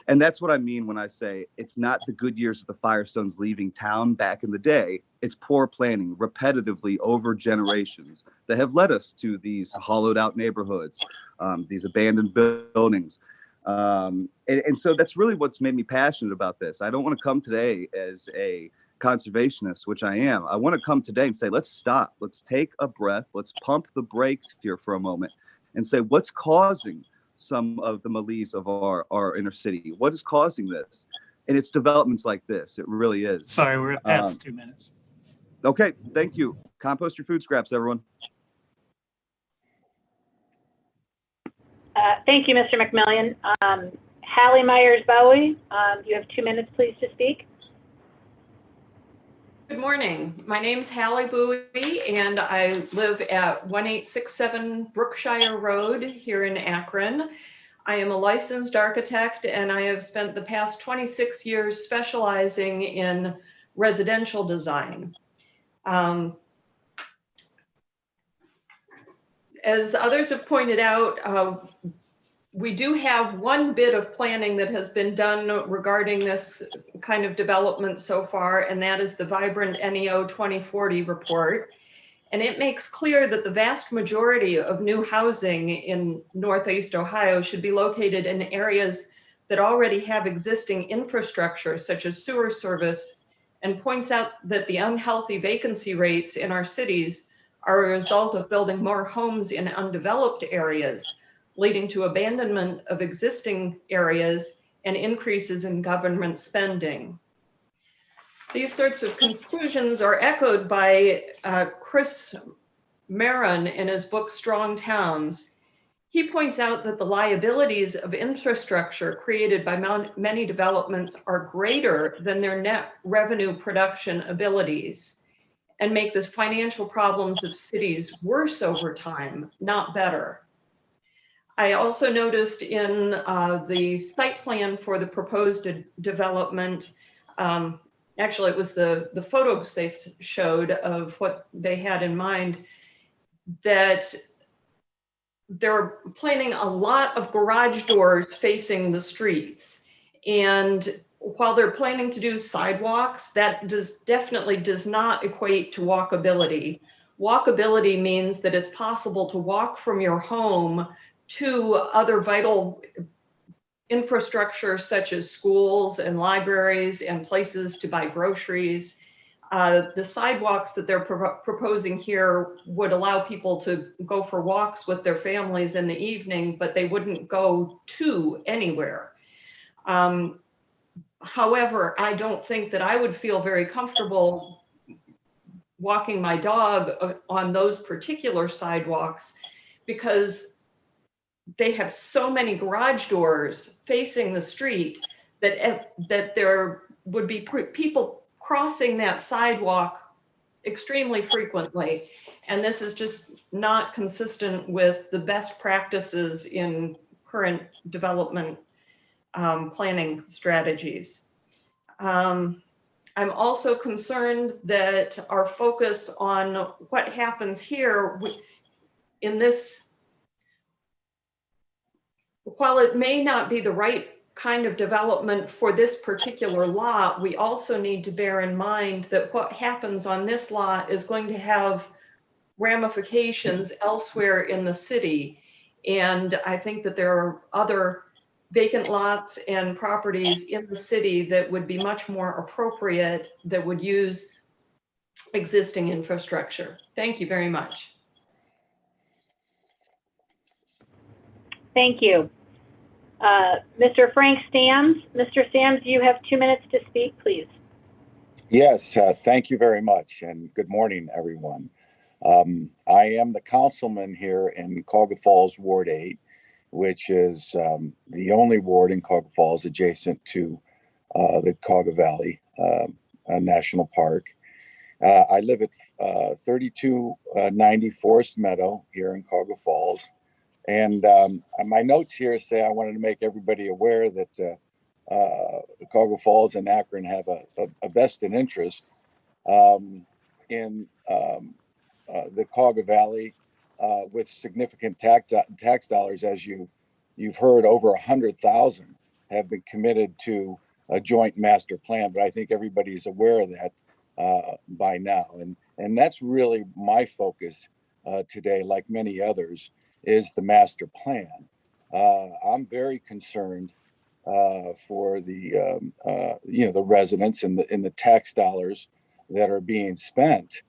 S15: And that's what I mean when I say it's not the Goodyears of the Firestones leaving town back in the day. It's poor planning repetitively over generations that have led us to these hollowed out neighborhoods, these abandoned buildings. And so that's really what's made me passionate about this. I don't want to come today as a conservationist, which I am. I want to come today and say, let's stop. Let's take a breath. Let's pump the brakes here for a moment and say, what's causing some of the malaise of our inner city? What is causing this? And it's developments like this. It really is.
S1: Sorry, we're at past 2 minutes.
S15: Okay, thank you. Compost your food scraps, everyone.
S4: Thank you, Mr. McMillian. Hallie Myers Bowie, you have 2 minutes, please, to speak.
S21: Good morning. My name's Hallie Bowie, and I live at 1867 Brookshire Road here in Akron. I am a licensed architect, and I have spent the past 26 years specializing in residential design. As others have pointed out, we do have one bit of planning that has been done regarding this kind of development so far, and that is the Vibrant NEO 2040 report. And it makes clear that the vast majority of new housing in Northeast Ohio should be located in areas that already have existing infrastructure, such as sewer service, and points out that the unhealthy vacancy rates in our cities are a result of building more homes in undeveloped areas, leading to abandonment of existing areas and increases in government spending. These sorts of conclusions are echoed by Chris Maron in his book, Strong Towns. He points out that the liabilities of infrastructure created by many developments are greater than their net revenue production abilities, and make the financial problems of cities worse over time, not better. I also noticed in the site plan for the proposed development, actually it was the photos they showed of what they had in mind, that they're planning a lot of garage doors facing the streets. And while they're planning to do sidewalks, that definitely does not equate to walkability. Walkability means that it's possible to walk from your home to other vital infrastructure such as schools and libraries and places to buy groceries. The sidewalks that they're proposing here would allow people to go for walks with their families in the evening, but they wouldn't go to anywhere. However, I don't think that I would feel very comfortable walking my dog on those particular sidewalks because they have so many garage doors facing the street that there would be people crossing that sidewalk extremely frequently. And this is just not consistent with the best practices in current development planning strategies. I'm also concerned that our focus on what happens here in this, while it may not be the right kind of development for this particular lot, we also need to bear in mind that what happens on this lot is going to have ramifications elsewhere in the city. And I think that there are other vacant lots and properties in the city that would be much more appropriate, that would use existing infrastructure. Thank you very much.
S4: Thank you. Mr. Frank Stams. Mr. Stams, you have 2 minutes to speak, please.
S22: Yes, thank you very much, and good morning, everyone. I am the councilman here in Cuyahoga Falls, Ward 8, which is the only ward in Cuyahoga Falls adjacent to the Cuyahoga Valley National Park. I live at 3290 Forest Meadow here in Cuyahoga Falls. And my notes here say I wanted to make everybody aware that Cuyahoga Falls and Akron have a vested interest in the Cuyahoga Valley with significant tax dollars. As you've heard, over 100,000 have been committed to a joint master plan, but I think everybody's aware of that by now. And that's really my focus today, like many others, is the master plan. I'm very concerned for the the residents and the tax dollars that are being spent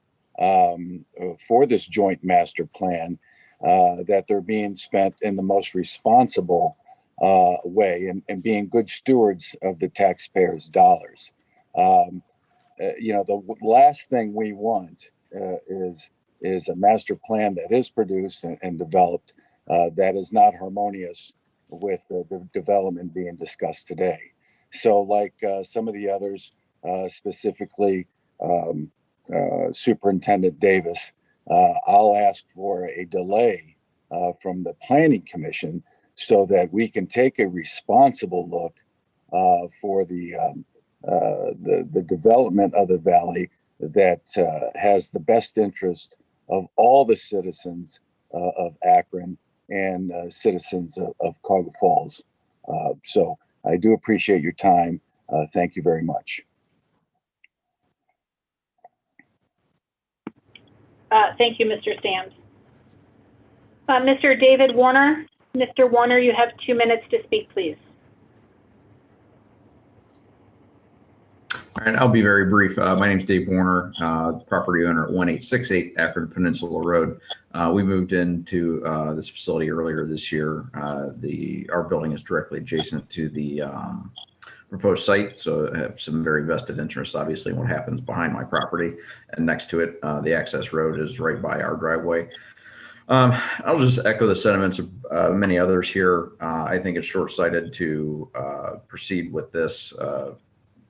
S22: for this joint master plan, that they're being spent in the most responsible way and being good stewards of the taxpayers' dollars. The last thing we want is a master plan that is produced and developed that is not harmonious with the development being discussed today. So like some of the others, specifically Superintendent Davis, I'll ask for a delay from the Planning Commission so that we can take a responsible look for the development of the valley that has the best interest of all the citizens of Akron and citizens of Cuyahoga Falls. So I do appreciate your time. Thank you very much.
S4: Thank you, Mr. Stams. Mr. David Warner. Mr. Warner, you have 2 minutes to speak, please.
S3: All right, I'll be very brief. My name is Dave Warner, property owner at 1868 Akron Peninsula Road. We moved into this facility earlier this year. Our building is directly adjacent to the proposed site, so I have some very vested interests, obviously, in what happens behind my property. And next to it, the access road is right by our driveway. I'll just echo the sentiments of many others here. I think it's short-sighted to proceed with this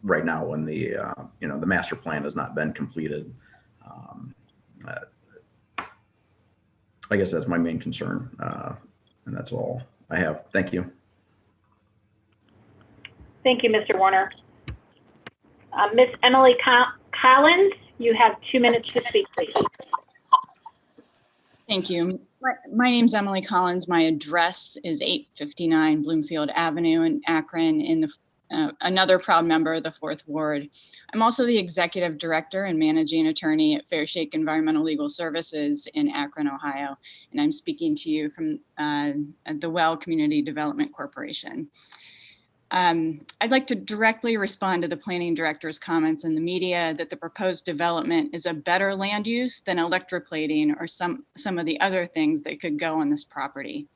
S3: right now when the master plan has not been completed. I guess that's my main concern, and that's all I have. Thank you.
S4: Thank you, Mr. Warner. Ms. Emily Collins, you have 2 minutes to speak, please.
S7: Thank you. My name's Emily Collins. My address is 859 Bloomfield Avenue in Akron, in another proud member of the 4th Ward. I'm also the executive director and managing attorney at Fair Shake Environmental Legal Services in Akron, Ohio. And I'm speaking to you from the Well Community Development Corporation. I'd like to directly respond to the planning director's comments in the media that the proposed development is a better land use than electroplating or some of the other things that could go on this property.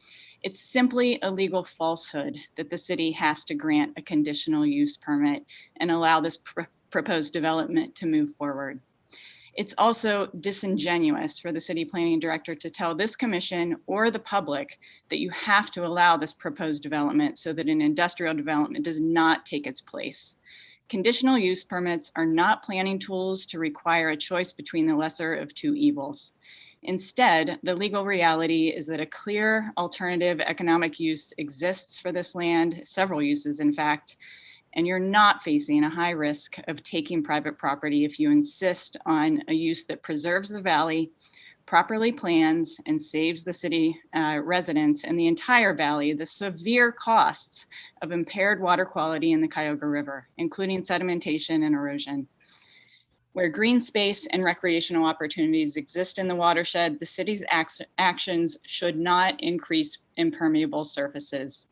S7: It's simply a legal falsehood that the city has to grant a conditional use permit and allow this proposed development to move forward. It's also disingenuous for the city planning director to tell this commission or the public that you have to allow this proposed development so that an industrial development does not take its place. Conditional use permits are not planning tools to require a choice between the lesser of two evils. Instead, the legal reality is that a clear alternative economic use exists for this land, several uses in fact, and you're not facing a high risk of taking private property if you insist on a use that preserves the valley, properly plans, and saves the city residents and the entire valley the severe costs of impaired water quality in the Cuyahoga River, including sedimentation and erosion. Where green space and recreational opportunities exist in the watershed, the city's actions should not increase impermeable surfaces.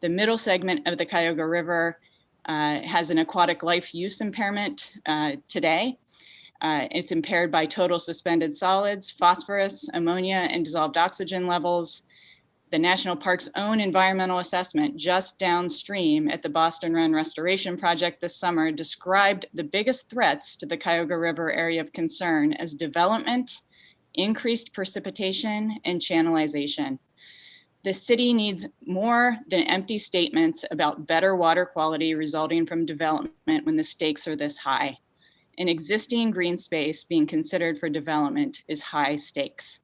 S7: The middle segment of the Cuyahoga River has an aquatic life use impairment today. It's impaired by total suspended solids, phosphorus, ammonia, and dissolved oxygen levels. The National Park's own environmental assessment just downstream at the Boston Run Restoration Project this summer described the biggest threats to the Cuyahoga River area of concern as development, increased precipitation, and channelization. The city needs more than empty statements about better water quality resulting from development when the stakes are this high. An existing green space being considered for development is high stakes.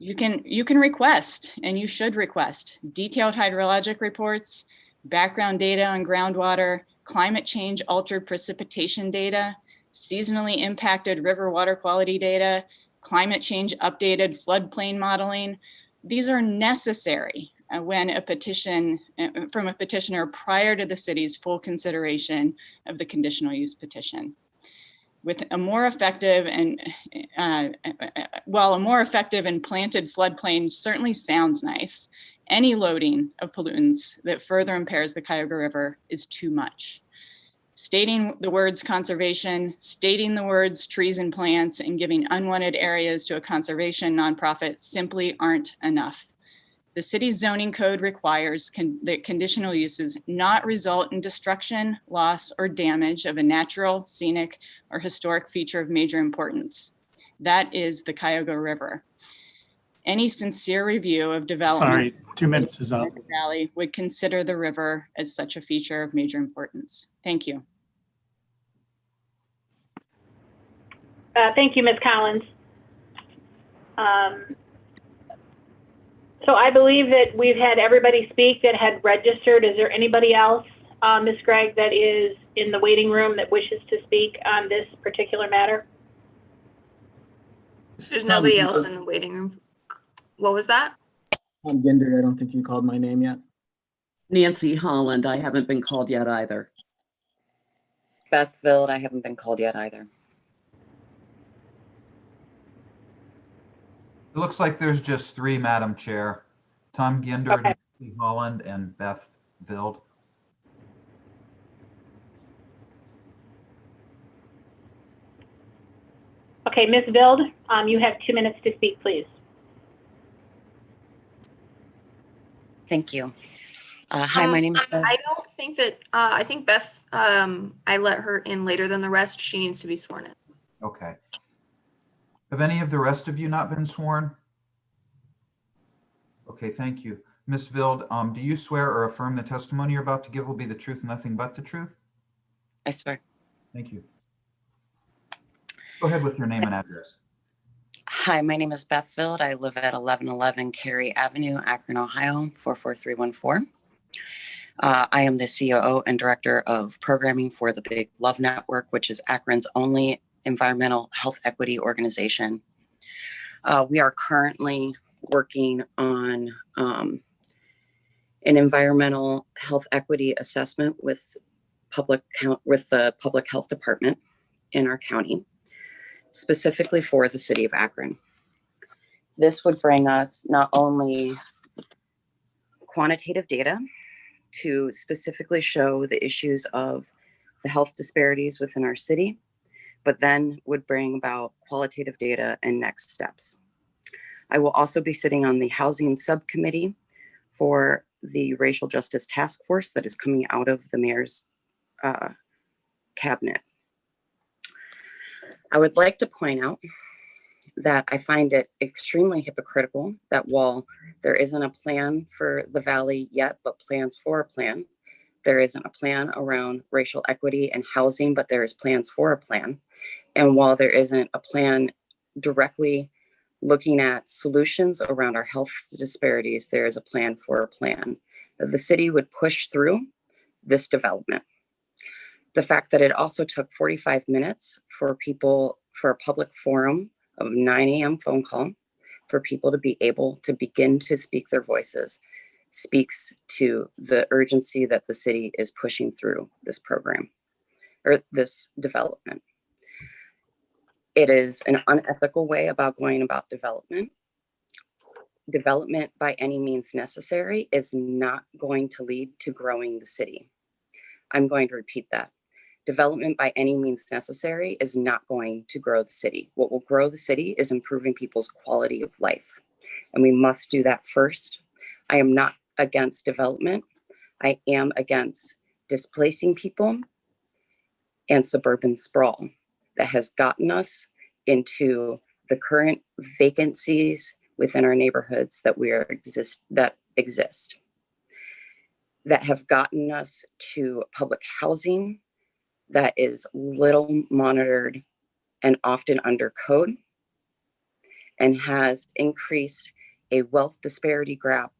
S7: You can request, and you should request, detailed hydrologic reports, background data on groundwater, climate change altered precipitation data, seasonally impacted river water quality data, climate change updated floodplain modeling. These are necessary when a petition from a petitioner prior to the city's full consideration of the conditional use petition. With a more effective and while a more effective and planted floodplain certainly sounds nice, any loading of pollutants that further impairs the Cuyahoga River is too much. Stating the words conservation, stating the words trees and plants, and giving unwanted areas to a conservation nonprofit simply aren't enough. The city's zoning code requires that conditional uses not result in destruction, loss, or damage of a natural, scenic, or historic feature of major importance. That is the Cuyahoga River. Any sincere review of development
S1: Sorry, 2 minutes is up.
S7: in the valley would consider the river as such a feature of major importance. Thank you.
S4: Thank you, Ms. Collins. So I believe that we've had everybody speak that had registered. Is there anybody else, Ms. Gregg, that is in the waiting room that wishes to speak on this particular matter?
S5: There's nobody else in the waiting room. What was that?
S9: Tom Ginder, I don't think you called my name yet.
S10: Nancy Holland, I haven't been called yet either.
S23: Beth Vild, I haven't been called yet either.
S2: It looks like there's just three, Madam Chair. Tom Ginder,
S4: Okay.
S2: Nancy Holland, and Beth Vild.
S4: Okay, Ms. Vild, you have 2 minutes to speak, please.
S23: Thank you. Hi, my name is Beth.
S5: I don't think that, I think Beth, I let her in later than the rest. She needs to be sworn in.
S2: Okay. Have any of the rest of you not been sworn? Okay, thank you. Ms. Vild, do you swear or affirm the testimony you're about to give will be the truth and nothing but the truth?
S23: I swear.
S2: Thank you. Go ahead with your name and address.
S23: Hi, my name is Beth Vild. I live at 1111 Cary Avenue, Akron, Ohio, 44314. I am the COO and Director of Programming for the Big Love Network, which is Akron's only environmental health equity organization. We are currently working on an environmental health equity assessment with the Public Health Department in our county, specifically for the city of Akron. This would bring us not only quantitative data to specifically show the issues of the health disparities within our city, but then would bring about qualitative data and next steps. I will also be sitting on the housing subcommittee for the racial justice task force that is coming out of the mayor's cabinet. I would like to point out that I find it extremely hypocritical that while there isn't a plan for the valley yet, but plans for a plan, there isn't a plan around racial equity and housing, but there is plans for a plan. And while there isn't a plan directly looking at solutions around our health disparities, there is a plan for a plan that the city would push through this development. The fact that it also took 45 minutes for people, for a public forum of 9 a.m. phone call, for people to be able to begin to speak their voices, speaks to the urgency that the city is pushing through this program or this development. It is an unethical way about going about development. Development by any means necessary is not going to lead to growing the city. I'm going to repeat that. Development by any means necessary is not going to grow the city. What will grow the city is improving people's quality of life. And we must do that first. I am not against development. I am against displacing people and suburban sprawl that has gotten us into the current vacancies within our neighborhoods that exist, that have gotten us to public housing that is little monitored and often under code, and has increased a wealth disparity gap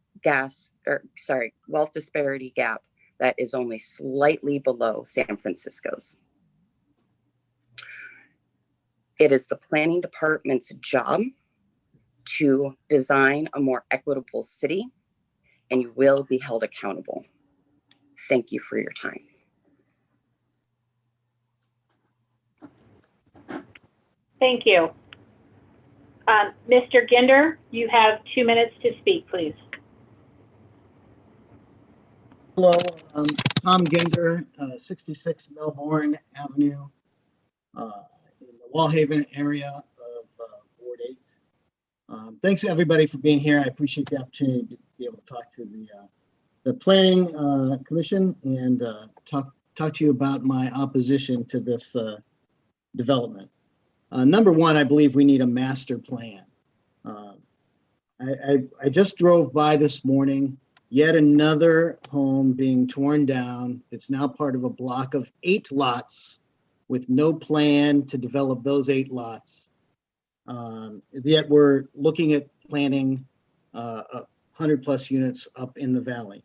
S23: that is only slightly below San Francisco's. It is the planning department's job to design a more equitable city, and you will be held accountable. Thank you for your time.
S4: Thank you. Mr. Ginder, you have 2 minutes to speak, please.
S9: Hello, Tom Ginder, 66 Melbourne Avenue, in the Wallhaven area of Ward 8. Thanks everybody for being here. I appreciate the opportunity be able to talk to the planning commission and talk to you about my opposition to this development. Number one, I believe we need a master plan. I just drove by this morning, yet another home being torn down. It's now part of a block of 8 lots with no plan to develop those 8 lots. Yet we're looking at planning 100+ units up in the valley.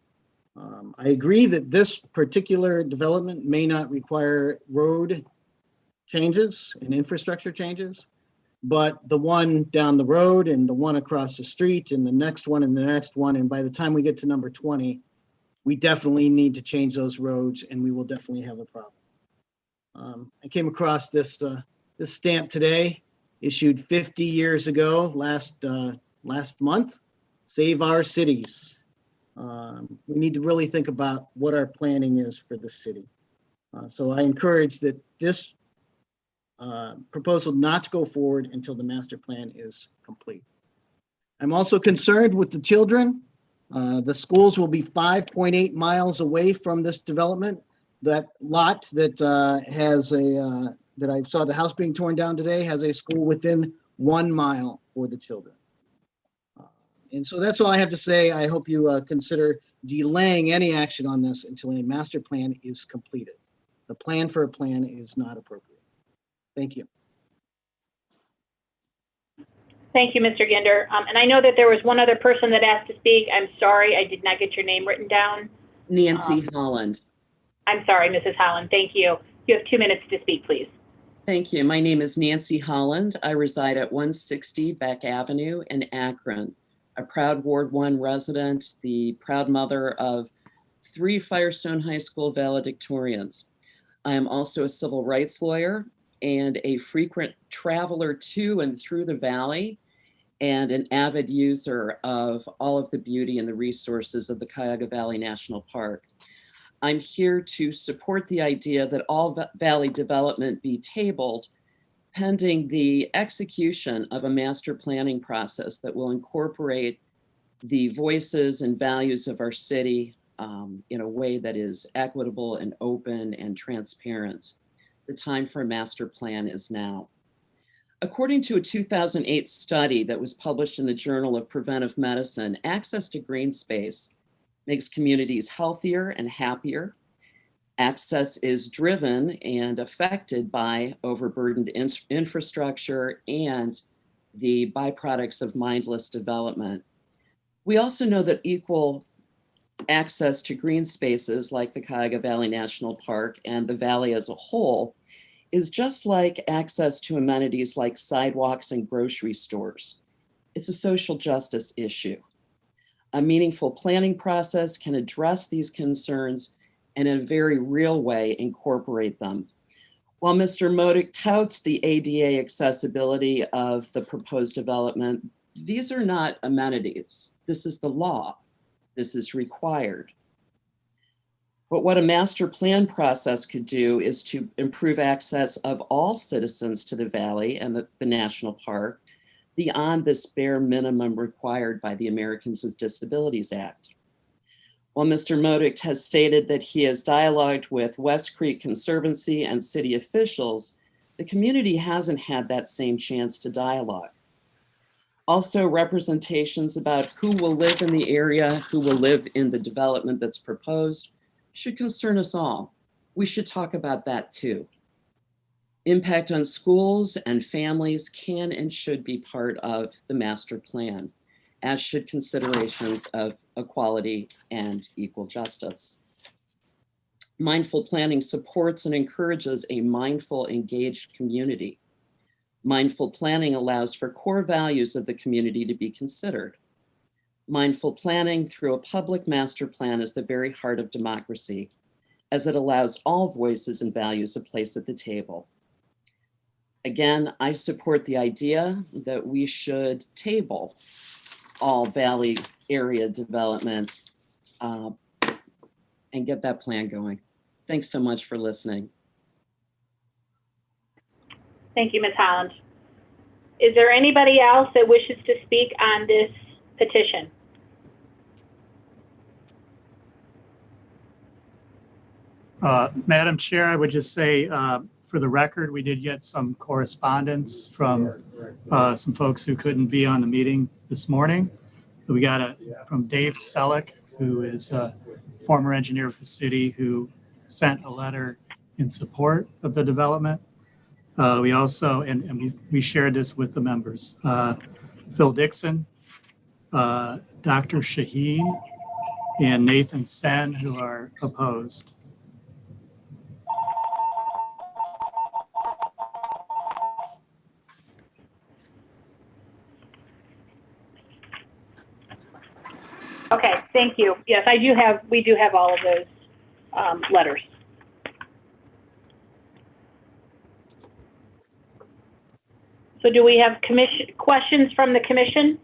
S9: I agree that this particular development may not require road changes and infrastructure changes, but the one down the road and the one across the street and the next one and the next one, and by the time we get to number 20, we definitely need to change those roads and we will definitely have a problem. I came across this stamp today, issued 50 years ago, last month, Save Our Cities. We need to really think about what our planning is for the city. So I encourage that this proposal not to go forward until the master plan is complete. I'm also concerned with the children. The schools will be 5.8 miles away from this development. That lot that that I saw the house being torn down today has a school within 1 mile for the children. And so that's all I have to say. I hope you consider delaying any action on this until a master plan is completed. The plan for a plan is not appropriate. Thank you.
S4: Thank you, Mr. Ginder. And I know that there was one other person that asked to speak. I'm sorry, I did not get your name written down.
S10: Nancy Holland.
S4: I'm sorry, Mrs. Holland. Thank you. You have 2 minutes to speak, please.
S10: Thank you. My name is Nancy Holland. I reside at 160 Beck Avenue in Akron. A proud Ward 1 resident, the proud mother of 3 Firestone High School valedictorians. I am also a civil rights lawyer and a frequent traveler to and through the valley, and an avid user of all of the beauty and the resources of the Cuyahoga Valley National Park. I'm here to support the idea that all valley development be tabled pending the execution of a master planning process that will incorporate the voices and values of our city in a way that is equitable and open and transparent. The time for a master plan is now. According to a 2008 study that was published in the Journal of Preventive Medicine, access to green space makes communities healthier and happier. Access is driven and affected by overburdened infrastructure and the byproducts of mindless development. We also know that equal access to green spaces like the Cuyahoga Valley National Park and the valley as a whole is just like access to amenities like sidewalks and grocery stores. It's a social justice issue. A meaningful planning process can address these concerns and in a very real way incorporate them. While Mr. Modig touts the ADA accessibility of the proposed development, these are not amenities. This is the law. This is required. But what a master plan process could do is to improve access of all citizens to the valley and the national park beyond this bare minimum required by the Americans with Disabilities Act. While Mr. Modig has stated that he has dialogued with West Creek Conservancy and city officials, the community hasn't had that same chance to dialogue. Also, representations about who will live in the area, who will live in the development that's proposed, should concern us all. We should talk about that too. Impact on schools and families can and should be part of the master plan, as should considerations of equality and equal justice. Mindful planning supports and encourages a mindful, engaged community. Mindful planning allows for core values of the community to be considered. Mindful planning through a public master plan is the very heart of democracy, as it allows all voices and values a place at the table. Again, I support the idea that we should table all valley area development and get that plan going. Thanks so much for listening.
S4: Thank you, Ms. Holland. Is there anybody else that wishes to speak on this petition?
S1: Madam Chair, I would just say, for the record, we did get some correspondence from some folks who couldn't be on the meeting this morning. We got from Dave Selleck, who is a former engineer with the city, who sent a letter in support of the development. We also, and we shared this with the members, Phil Dixon, Dr. Shaheen, and Nathan Sen, who are opposed.
S4: Okay, thank you. Yes, we do have all of those letters. So do we have questions from the commission?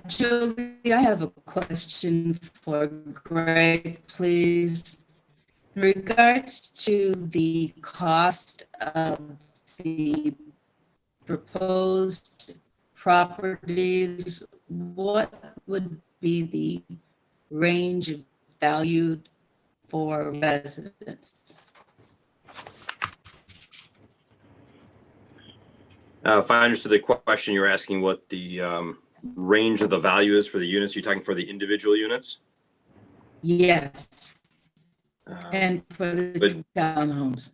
S8: Julie, I have a question for Greg, please. In regards to the cost of the proposed properties, what would be the range of value for residents?
S11: If I understood the question, you're asking what the range of the value is for the units. You're talking for the individual units?
S8: Yes. And for the townhomes.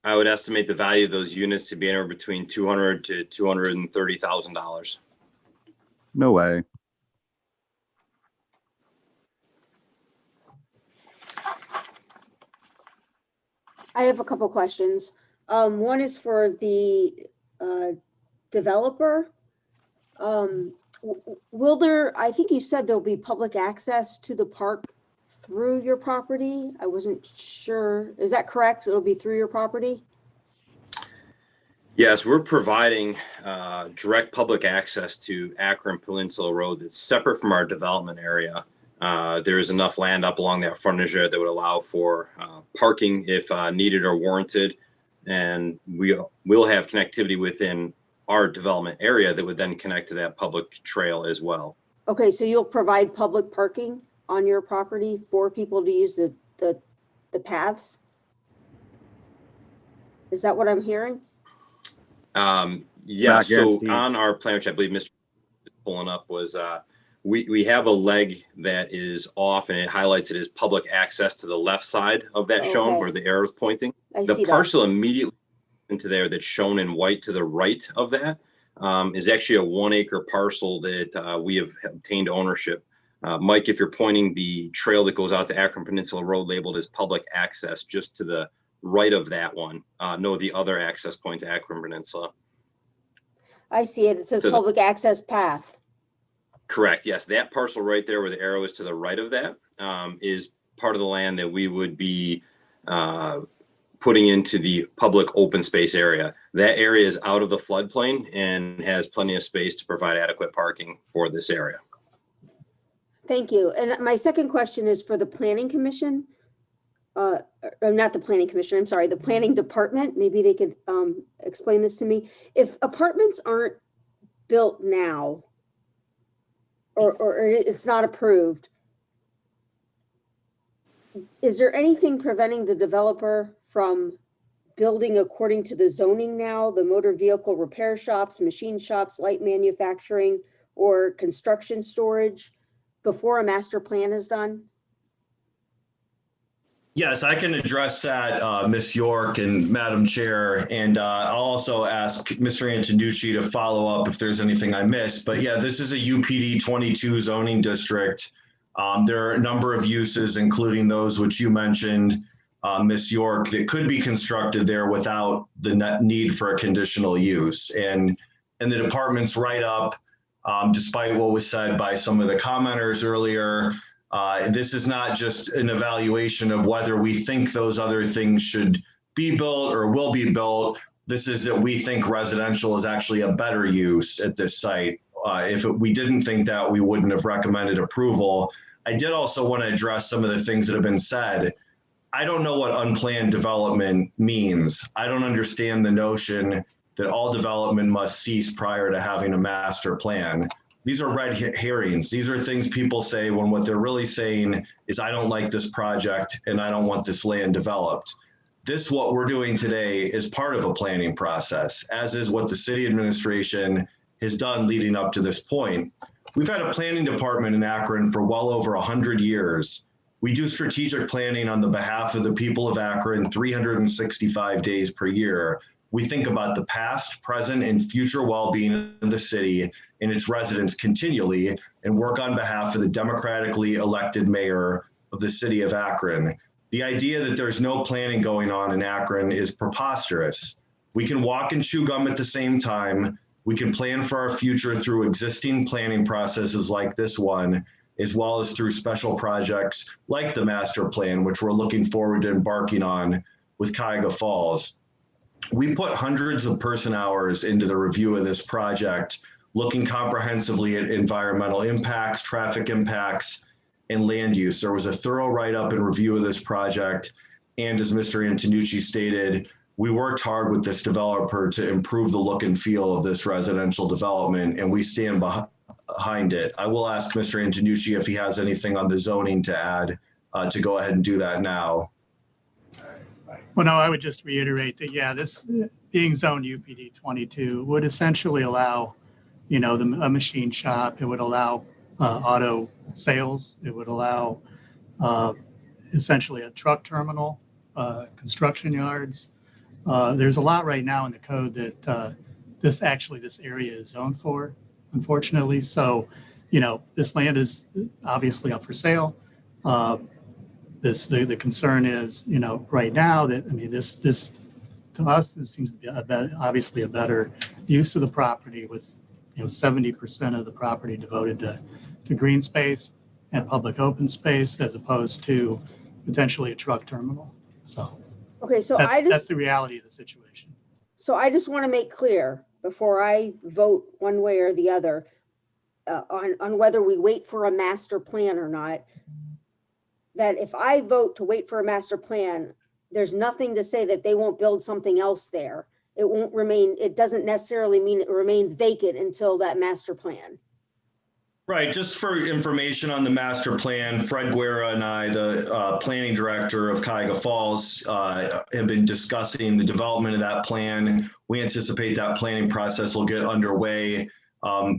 S11: I would estimate the value of those units to be anywhere between $200,000 to $230,000.
S15: No way.
S12: I have a couple questions. One is for the developer. Will there, I think you said there'll be public access to the park through your property? I wasn't sure. Is that correct? It'll be through your property?
S11: Yes, we're providing direct public access to Akron Peninsula Road that's separate from our development area. There is enough land up along that frontage area that would allow for parking if needed or warranted. And we will have connectivity within our development area that would then connect to that public trail as well.
S12: Okay, so you'll provide public parking on your property for people to use the paths? Is that what I'm hearing?
S11: Yeah, so on our plan, which I believe Mr. is pulling up, was we have a leg that is off and it highlights it as public access to the left side of that shown where the arrow is pointing. The parcel immediately into there that's shown in white to the right of that is actually a 1 acre parcel that we have obtained ownership. Mike, if you're pointing the trail that goes out to Akron Peninsula Road labeled as public access, just to the right of that one, no, the other access point to Akron Peninsula.
S12: I see it. It says public access path.
S11: Correct. Yes, that parcel right there where the arrow is to the right of that is part of the land that we would be putting into the public open space area. That area is out of the floodplain and has plenty of space to provide adequate parking for this area.
S12: Thank you. And my second question is for the Planning Commission. Not the Planning Commission, I'm sorry, the Planning Department. Maybe they could explain this to me. If apartments aren't built now, or it's not approved, is there anything preventing the developer from building according to the zoning now, the motor vehicle repair shops, machine shops, light manufacturing, or construction storage before a master plan is done?
S24: Yes, I can address that, Ms. York and Madam Chair, and I'll also ask Mr. Antonucci to follow up if there's anything I missed. But yeah, this is a UPD 22 zoning district. There are a number of uses, including those which you mentioned, Ms. York, that could be constructed there without the need for a conditional use. And the department's write-up, despite what was said by some of the commenters earlier, this is not just an evaluation of whether we think those other things should be built or will be built. This is that we think residential is actually a better use at this site. If we didn't think that, we wouldn't have recommended approval. I did also want to address some of the things that have been said. I don't know what unplanned development means. I don't understand the notion that all development must cease prior to having a master plan. these are red herrings. These are things people say when what they're really saying is, I don't like this project and I don't want this land developed. This, what we're doing today, is part of a planning process, as is what the city administration has done leading up to this point. We've had a planning department in Akron for well over 100 years. We do strategic planning on the behalf of the people of Akron 365 days per year. We think about the past, present, and future well-being of the city and its residents continually, and work on behalf of the democratically elected mayor of the city of Akron. The idea that there's no planning going on in Akron is preposterous. We can walk and chew gum at the same time. We can plan for our future through existing planning processes like this one, as well as through special projects like the master plan, which we're looking forward to embarking on with Cuyahoga Falls. We put hundreds of person hours into the review of this project, looking comprehensively at environmental impacts, traffic impacts, and land use. There was a thorough write-up and review of this project. And as Mr. Antonucci stated, we worked hard with this developer to improve the look and feel of this residential development, and we stand behind it. I will ask Mr. Antonucci if he has anything on the zoning to add, to go ahead and do that now.
S1: Well, no, I would just reiterate that, yeah, this being zoned UPD 22 would essentially allow, you know, a machine shop. It would allow auto sales. It would allow essentially a truck terminal, construction yards. There's a lot right now in the code that this area is zoned for, unfortunately. So, you know, this land is obviously up for sale. The concern is, you know, right now that, I mean, this to us, it seems to be obviously a better use of the property, with, you know, 70% of the property devoted to green space and public open space, as opposed to potentially a truck terminal. So,
S12: Okay, so
S1: that's the reality of the situation.
S12: So I just want to make clear before I vote one way or the other on whether we wait for a master plan or not, that if I vote to wait for a master plan, there's nothing to say that they won't build something else there. It won't remain, it doesn't necessarily mean it remains vacant until that master plan.
S24: Right, just for information on the master plan, Fred Guerra and I, the planning director of Cuyahoga Falls, have been discussing the development of that plan. We anticipate that planning process will get underway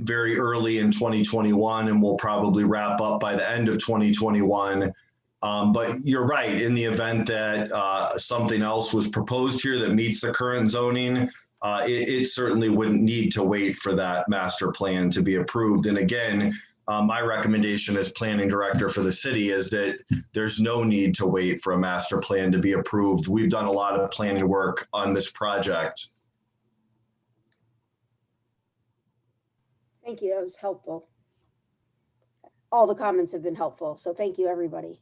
S24: very early in 2021, and we'll probably wrap up by the end of 2021. But you're right, in the event that something else was proposed here that meets the current zoning, it certainly wouldn't need to wait for that master plan to be approved. And again, my recommendation as planning director for the city is that there's no need to wait for a master plan to be approved. We've done a lot of planning work on this project.
S12: Thank you, that was helpful. All the comments have been helpful, so thank you, everybody.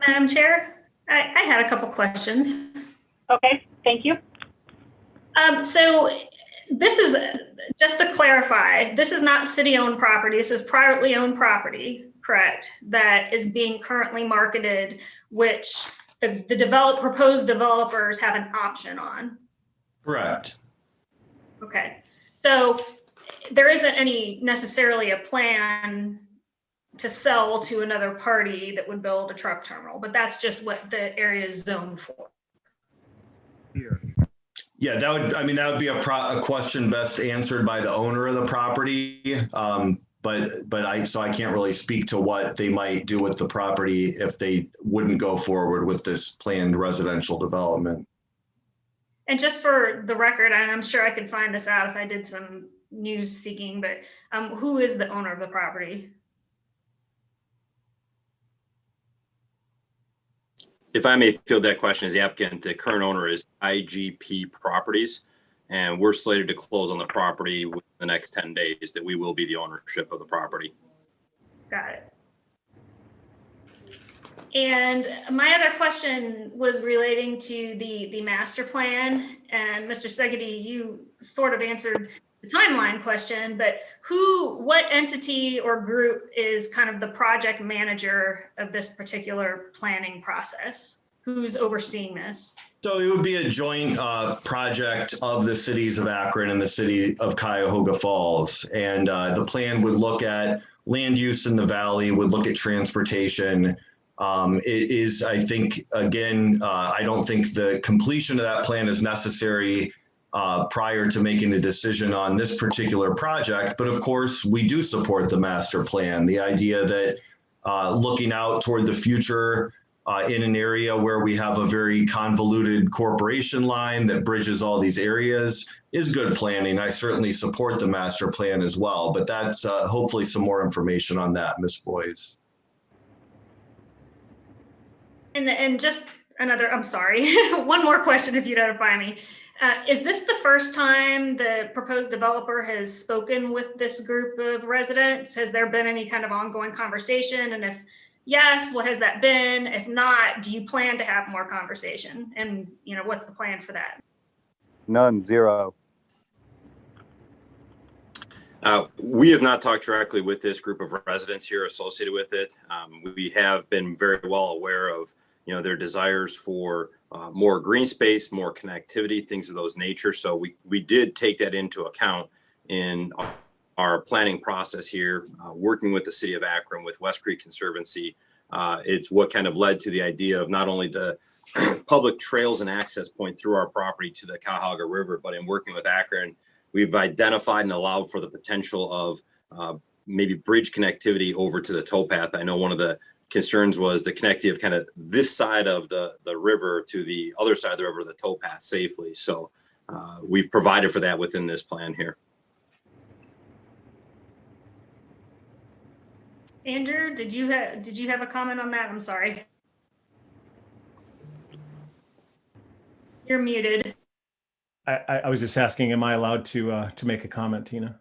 S6: Madam Chair, I had a couple questions.
S4: Okay, thank you.
S6: So this is, just to clarify, this is not city-owned property. This is privately owned property, correct? That is being currently marketed, which the proposed developers have an option on.
S24: Correct.
S6: Okay, so there isn't any necessarily a plan to sell to another party that would build a truck terminal, but that's just what the area is zoned for.
S24: Yeah, that would be a question best answered by the owner of the property. But I can't really speak to what they might do with the property if they wouldn't go forward with this planned residential development.
S6: And just for the record, and I'm sure I could find this out if I did some news seeking, but who is the owner of the property?
S11: If I may field that question as the applicant, the current owner is IGP Properties, and we're slated to close on the property within the next 10 days, that we will be the ownership of the property.
S6: Got it. And my other question was relating to the master plan, and Mr. Segedy, you sort of answered the timeline question, but what entity or group is kind of the project manager of this particular planning process? Who's overseeing this?
S24: So it would be a joint project of the cities of Akron and the city of Cuyahoga Falls. And the plan would look at land use in the valley, would look at transportation. It is, I think, again, I don't think the completion of that plan is necessary prior to making a decision on this particular project. But of course, we do support the master plan. The idea that looking out toward the future in an area where we have a very convoluted corporation line that bridges all these areas is good planning. I certainly support the master plan as well, but that's hopefully some more information on that, Ms. Boyes.
S6: And just another, I'm sorry, one more question if you notify me. Is this the first time the proposed developer has spoken with this group of residents? Has there been any kind of ongoing conversation? And if yes, what has that been? If not, do you plan to have more conversation? And what's the plan for that?
S15: None, zero.
S11: We have not talked directly with this group of residents here associated with it. We have been very well aware of their desires for more green space, more connectivity, things of those nature. So we did take that into account in our planning process here, working with the city of Akron, with West Creek Conservancy. It's what kind of led to the idea of not only the public trails and access point through our property to the Cuyahoga River, but in working with Akron, we've identified and allowed for the potential of maybe bridge connectivity over to the towpath. I know one of the concerns was the connectivity of kind of this side of the river to the other side of the river, the towpath safely. So we've provided for that within this plan here.
S6: Andrew, did you have a comment on that? I'm sorry. You're muted.
S13: I was just asking, am I allowed to make a comment, Tina?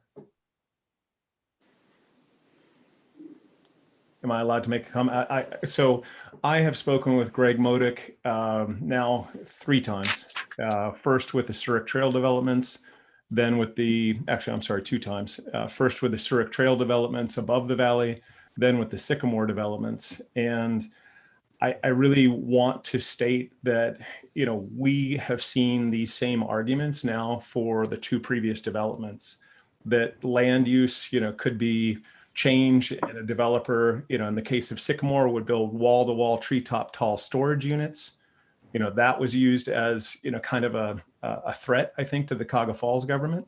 S13: Am I allowed to make a comment? So I have spoken with Greg Modick now 3 times. First with the Surik Trail developments, then with actually, I'm sorry, 2 times. First with the Surik Trail developments above the valley, then with the Sycamore developments. And I really want to state that, we have seen these same arguments now for the 2 previous developments, that land use, could be changed, and a developer, in the case of Sycamore, would build wall-to-wall treetop tall storage units. That was used as, kind of a threat, I think, to the Cuyahoga Falls government.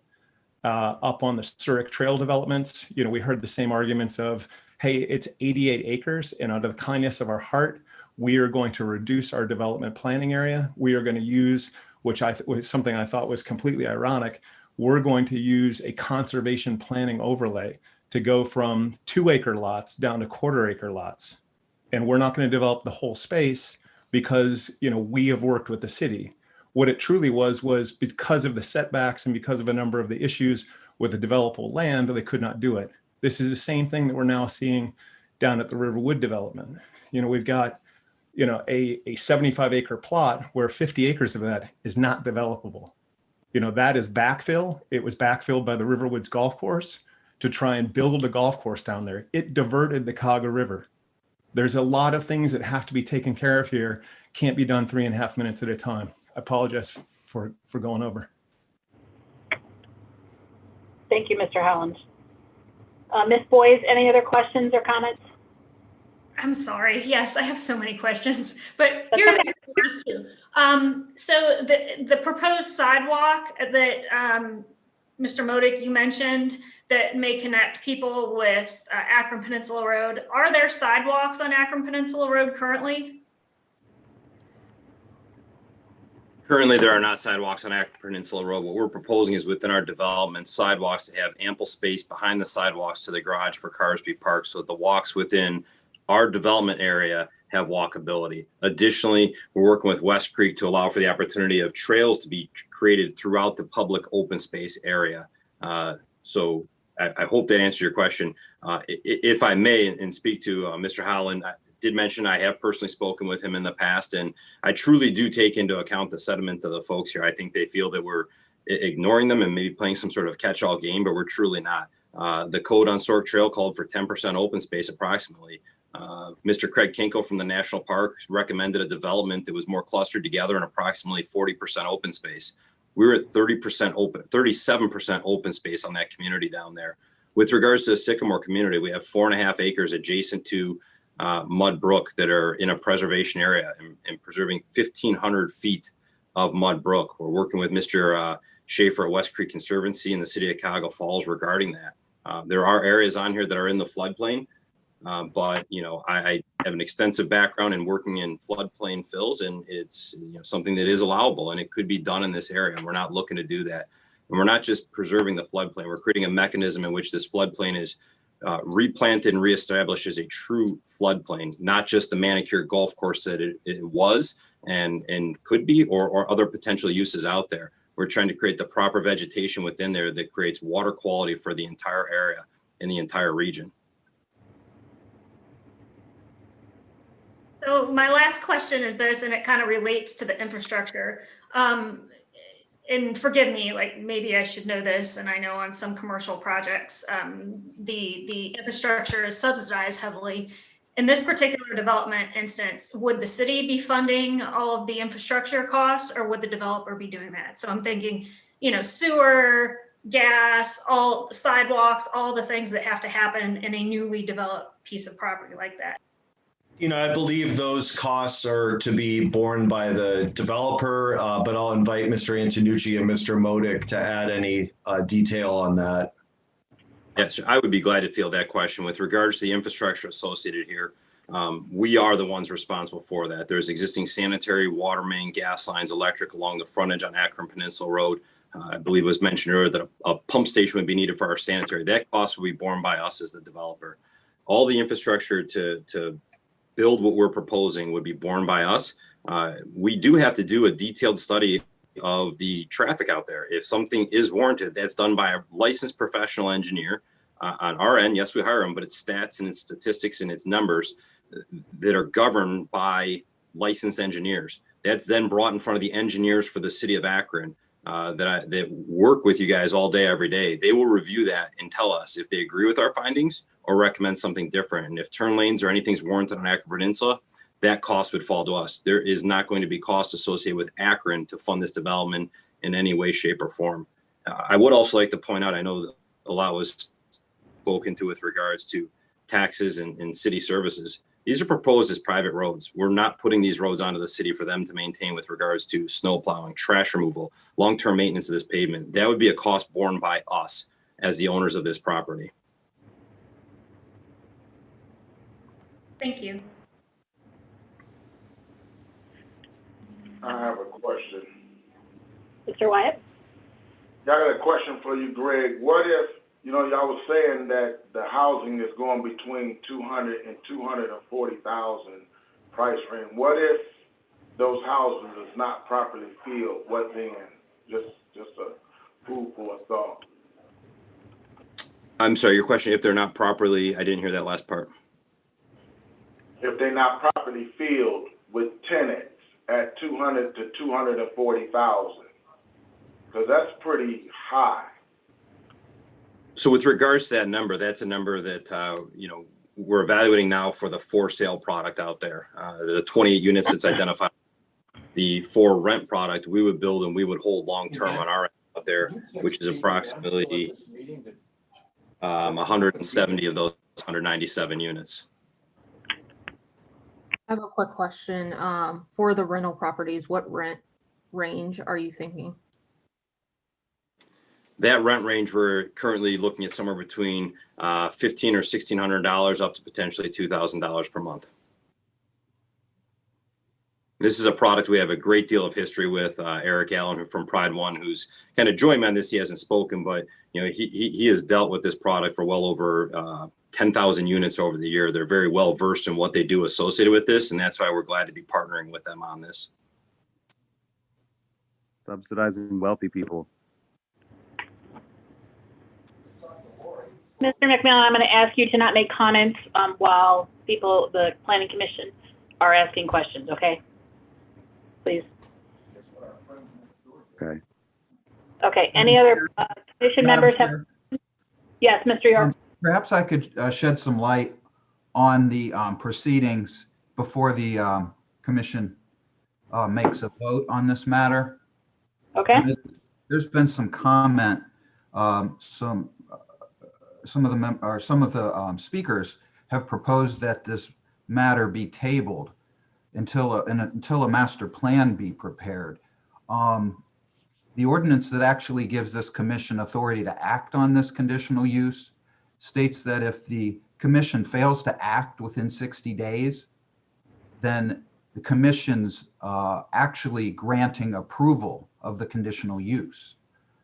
S13: Up on the Surik Trail developments, we heard the same arguments of, hey, it's 88 acres, and out of the kindness of our heart, we are going to reduce our development planning area. We are going to use, which was something I thought was completely ironic, we're going to use a conservation planning overlay to go from 2-acre lots down to 1/4-acre lots. And we're not going to develop the whole space because, we have worked with the city. What it truly was because of the setbacks and because of a number of the issues with the developable land, they could not do it. This is the same thing that we're now seeing down at the Riverwood development. We've got, a 75-acre plot where 50 acres of that is not developable. That is backfill. It was backfilled by the Riverwoods golf course to try and build a golf course down there. It diverted the Cuyahoga River. There's a lot of things that have to be taken care of here. Can't be done 3.5 minutes at a time. I apologize for going over.
S4: Thank you, Mr. Holland. Ms. Boyes, any other questions or comments?
S6: I'm sorry. Yes, I have so many questions, but here are the first 2. So the proposed sidewalk that Mr. Modick, you mentioned that may connect people with Akron Peninsula Road. Are there sidewalks on Akron Peninsula Road currently?
S11: Currently, there are not sidewalks on Akron Peninsula Road. What we're proposing is within our development, sidewalks to have ample space behind the sidewalks to the garage for cars to be parked, so the walks within our development area have walkability. Additionally, we're working with West Creek to allow for the opportunity of trails to be created throughout the public open space area. So I hope that answers your question. If I may, and speak to Mr. Holland, I did mention I have personally spoken with him in the past, and I truly do take into account the sentiment of the folks here. I think they feel that we're ignoring them and maybe playing some sort of catch-all game, but we're truly not. The code on Surik Trail called for 10% open space approximately. Mr. Craig Kinkle from the National Park recommended a development that was more clustered together and approximately 40% open space. We were at 37% open space on that community down there. With regards to the Sycamore community, we have 4.5 acres adjacent to Mud Brook that are in a preservation area and preserving 1,500 feet of Mud Brook. We're working with Mr. Schaefer at West Creek Conservancy in the city of Cuyahoga Falls regarding that. There are areas on here that are in the floodplain, but I have an extensive background in working in floodplain fills, and it's something that is allowable and it could be done in this area. And we're not looking to do that. And we're not just preserving the floodplain. We're creating a mechanism in which this floodplain is replanted and reestablished as a true floodplain, not just the manicured golf course that it was and could be, or other potential uses out there. We're trying to create the proper vegetation within there that creates water quality for the entire area and the entire region.
S6: So my last question is this, and it kind of relates to the infrastructure. And forgive me, like maybe I should know this, and I know on some commercial projects, the infrastructure is subsidized heavily. In this particular development instance, would the city be funding all of the infrastructure costs, or would the developer be doing that? So I'm thinking, sewer, gas, all the sidewalks, all the things that have to happen in a newly developed piece of property like that.
S24: I believe those costs are to be borne by the developer, but I'll invite Mr. Antonucci and Mr. Modic to add any detail on that.
S11: Yes, I would be glad to field that question. With regards to the infrastructure associated here, we are the ones responsible for that. There's existing sanitary, water main, gas lines, electric along the frontage on Akron Peninsula Road. I believe it was mentioned earlier that a pump station would be needed for our sanitary. That cost will be borne by us as the developer. All the infrastructure to build what we're proposing would be borne by us. We do have to do a detailed study of the traffic out there. If something is warranted, that's done by a licensed professional engineer. On our end, yes, we hire them, but it's stats and it's statistics and it's numbers that are governed by licensed engineers. That's then brought in front of the engineers for the city of Akron that work with you guys all day, every day. They will review that and tell us if they agree with our findings or recommend something different. And if turn lanes or anything's warranted on Akron Peninsula, that cost would fall to us. There is not going to be cost associated with Akron to fund this development in any way, shape, or form. I would also like to point out, I know that a lot was spoken to with regards to taxes and city services. These are proposed as private roads. We're not putting these roads onto the city for them to maintain with regards to snow plowing, trash removal, long-term maintenance of this pavement. That would be a cost borne by us as the owners of this property.
S6: Thank you.
S14: I have a question.
S4: Mr. Wyatt?
S14: I got a question for you, Greg. What if, y'all was saying that the housing is going between 200 and 240,000 price range. What if those houses is not properly filled? What then? Just a food for thought.
S11: I'm sorry, your question, if they're not properly, I didn't hear that last part.
S14: If they're not properly filled with tenants at 200 to 240,000, because that's pretty high.
S11: So with regards to that number, that's a number that, we're evaluating now for the for sale product out there. The 28 units that's identified. The for rent product we would build and we would hold long-term on our end out there, which is approximately 170 of those 197 units.
S16: I have a quick question. For the rental properties, what rent range are you thinking?
S11: That rent range, we're currently looking at somewhere between $1,500 or $1,600 up to potentially $2,000 per month. This is a product we have a great deal of history with. Eric Allen from Pride One, who's kind of joined me on this. He hasn't spoken, but he has dealt with this product for well over 10,000 units over the year. They're very well versed in what they do associated with this, and that's why we're glad to be partnering with them on this.
S15: Subsidizing wealthy people.
S4: Mr. McMillan, I'm going to ask you to not make comments while the Planning Commission are asking questions, okay? Please.
S15: Okay.
S4: Okay, any other commission members have? Yes, Mr. York.
S2: Perhaps I could shed some light on the proceedings before the commission makes a vote on this matter.
S4: Okay.
S2: And there's been some comment, some of the speakers have proposed that this matter be tabled until a master plan be prepared. The ordinance that actually gives this commission authority to act on this conditional use states that if the commission fails to act within 60 days, then the commission's actually granting approval of the conditional use.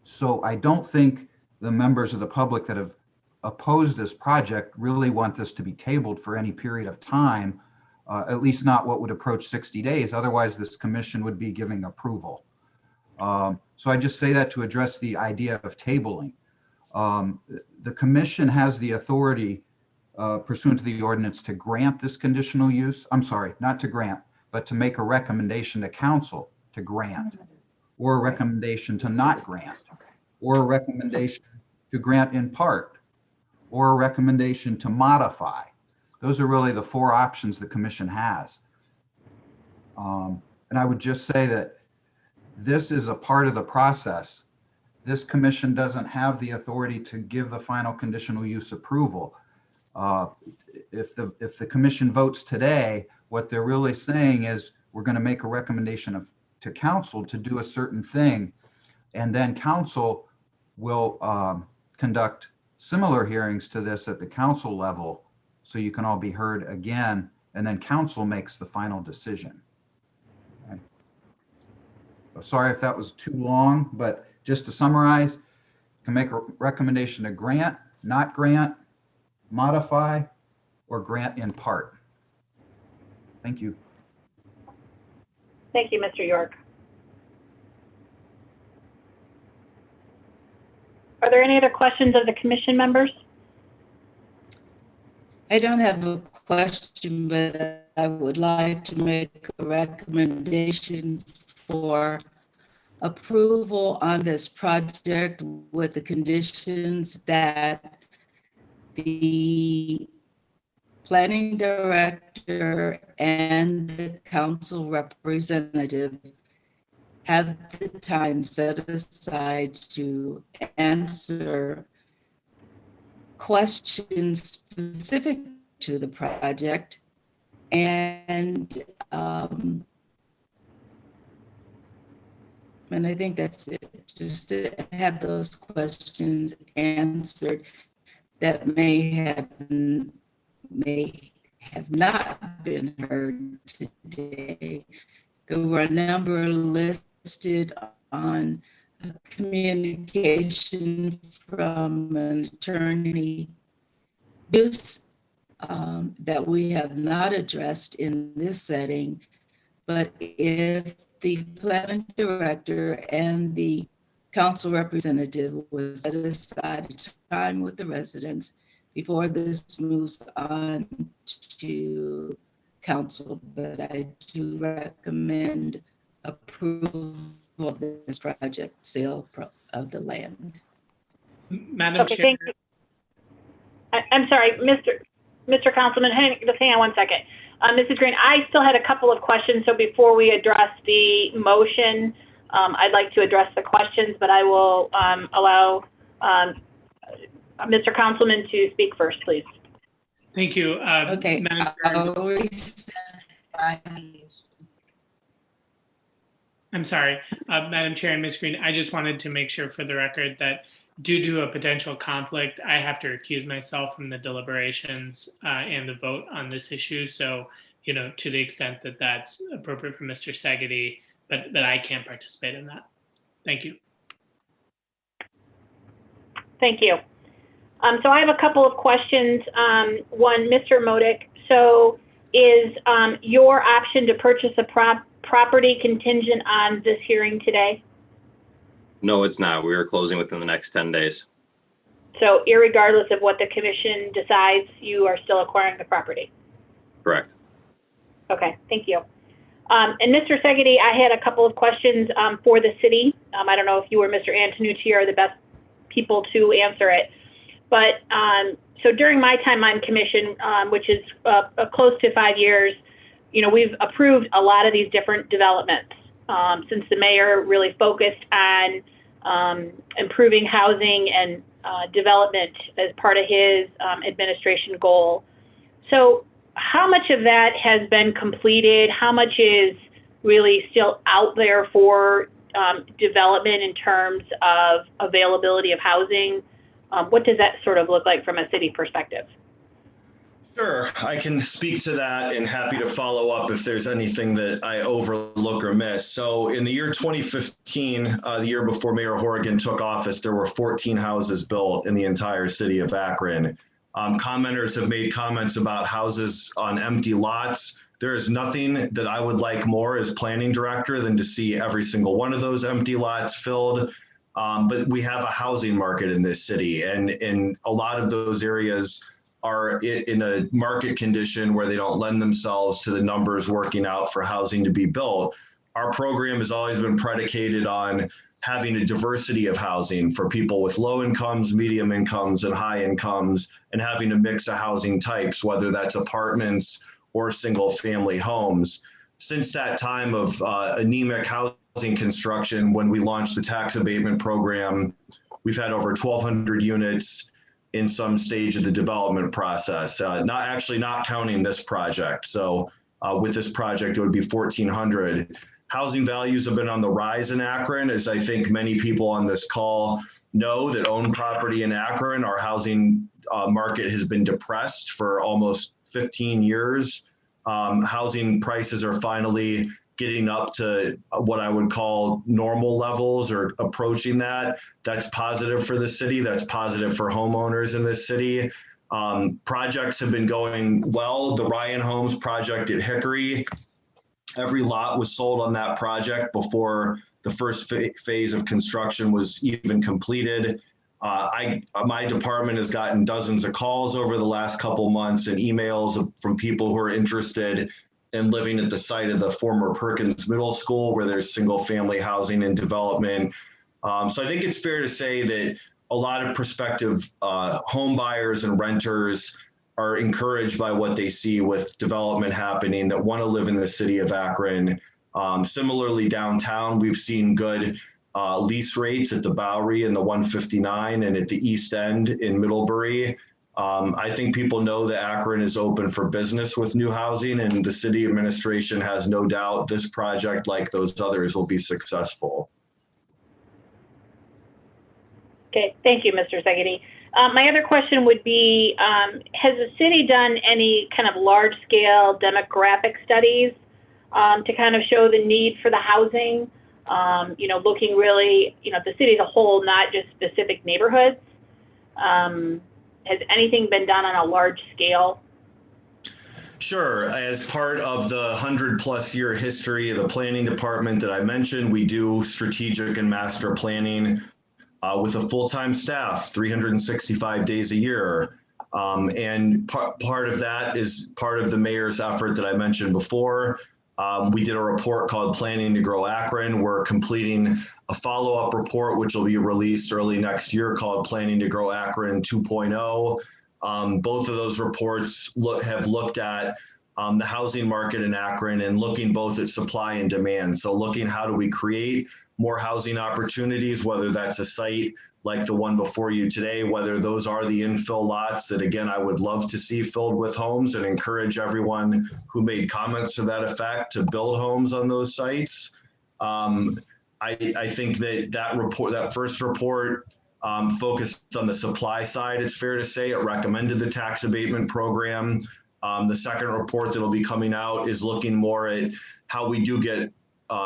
S2: So I don't think the members of the public that have opposed this project really want this to be tabled for any period of time, at least not what would approach 60 days. Otherwise, this commission would be giving approval. So I just say that to address the idea of tabling. The commission has the authority pursuant to the ordinance to grant this conditional use. I'm sorry, not to grant, but to make a recommendation to council to grant, or a recommendation to not grant, or a recommendation to grant in part, or a recommendation to modify. Those are really the four options the commission has. And I would just say that this is a part of the process. This commission doesn't have the authority to give the final conditional use approval. If the commission votes today, what they're really saying is we're going to make a recommendation to council to do a certain thing, and then council will conduct similar hearings to this at the council level, so you can all be heard again, and then council makes the final decision. Okay. So sorry if that was too long, but just to summarize, you can make a recommendation to grant, not grant, modify, or grant in part. Thank you.
S4: Thank you, Mr. York. Are there any other questions of the commission members?
S8: I don't have a question, but I would like to make a recommendation for approval on this project with the conditions that the planning director and the council representative have the time set aside to answer questions specific to the project, and I think that's it, just to have those questions answered that may have not been heard today. There were a number listed on a communication from an attorney that we have not addressed in this setting, but if the planning director and the council representative was set aside time with the residents before this moves on to council, but I do recommend approval of this project, sale of the land.
S17: Madam
S4: Okay,
S17: Chair.
S4: thank you. I'm sorry, Mr. Councilman, hang on one second. Mrs. Green, I still had a couple of questions, so before we address the motion, I'd like to address the questions, but I will allow Mr. Councilman to speak first, please.
S17: Thank you.
S8: Okay.
S17: I'm sorry, Madam Chair and Ms. Green, I just wanted to make sure for the record that due to a potential conflict, I have to recuse myself from the deliberations and the vote on this issue. So, you know, to the extent that that's appropriate for Mr. Segedy, but that I can't participate in that. Thank you.
S4: Thank you. So I have a couple of questions. One, Mr. Modik, so is your option to purchase a property contingent on this hearing today?
S11: No, it's not. We are closing within the next 10 days.
S4: So irregardless of what the commission decides, you are still acquiring the property?
S11: Correct.
S4: Okay, thank you. And Mr. Segedy, I had a couple of questions for the city. I don't know if you or Mr. Antonucci are the best people to answer it. But So during my time on commission, which is close to 5 years, we've approved a lot of these different developments since the mayor really focused on improving housing and development as part of his administration goal. So how much of that has been completed? How much is really still out there for development in terms of availability of housing? What does that sort of look like from a city perspective?
S24: Sure, I can speak to that and happy to follow up if there's anything that I overlook or miss. So in the year 2015, the year before Mayor Horrigan took office, there were 14 houses built in the entire city of Akron. Commenters have made comments about houses on empty lots. There is nothing that I would like more as planning director than to see every single one of those empty lots filled. But we have a housing market in this city, and in a lot of those areas are in a market condition where they don't lend themselves to the numbers working out for housing to be built. Our program has always been predicated on having a diversity of housing for people with low incomes, medium incomes, and high incomes, and having a mix of housing types, whether that's apartments or single family homes. Since that time of anemic housing construction, when we launched the tax abatement program, we've had over 1,200 units in some stage of the development process, not counting this project. So with this project, it would be 1,400. Housing values have been on the rise in Akron, as I think many people on this call know that own property in Akron. Our housing market has been depressed for almost 15 years. Housing prices are finally getting up to what I would call normal levels or approaching that. That's positive for the city. That's positive for homeowners in this city. Projects have been going well. The Ryan Homes project at Hickory, every lot was sold on that project before the first phase of construction was even completed. My department has gotten dozens of calls over the last couple months and emails from people who are interested in living at the site of the former Perkins Middle School, where there's single family housing and development. So I think it's fair to say that a lot of prospective home buyers and renters are encouraged by what they see with development happening that want to live in the city of Akron. Similarly, downtown, we've seen good lease rates at the Bowery and the 159 and at the East End in Middlebury. I think people know that Akron is open for business with new housing, and the city administration has no doubt this project, like those others, will be successful.
S4: Okay, thank you, Mr. Szegedy. My other question would be, has the city done any kind of large-scale demographic studies to kind of show the need for the housing? Looking really, the city as a whole, not just specific neighborhoods. Has anything been done on a large scale?
S24: Sure. As part of the 100+ year history of the planning department that I mentioned, we do strategic and master planning with a full-time staff, 365 days a year. And part of that is part of the mayor's effort that I mentioned before. We did a report called Planning to Grow Akron. We're completing a follow-up report, which will be released early next year, called Planning to Grow Akron 2.0. Both of those reports have looked at the housing market in Akron and looking both at supply and demand. So looking how do we create more housing opportunities, whether that's a site like the one before you today, whether those are the infill lots that, again, I would love to see filled with homes, and encourage everyone who made comments to that effect to build homes on those sites. I think that first report focused on the supply side. It's fair to say it recommended the tax abatement program. The second report that will be coming out is looking more at how we do get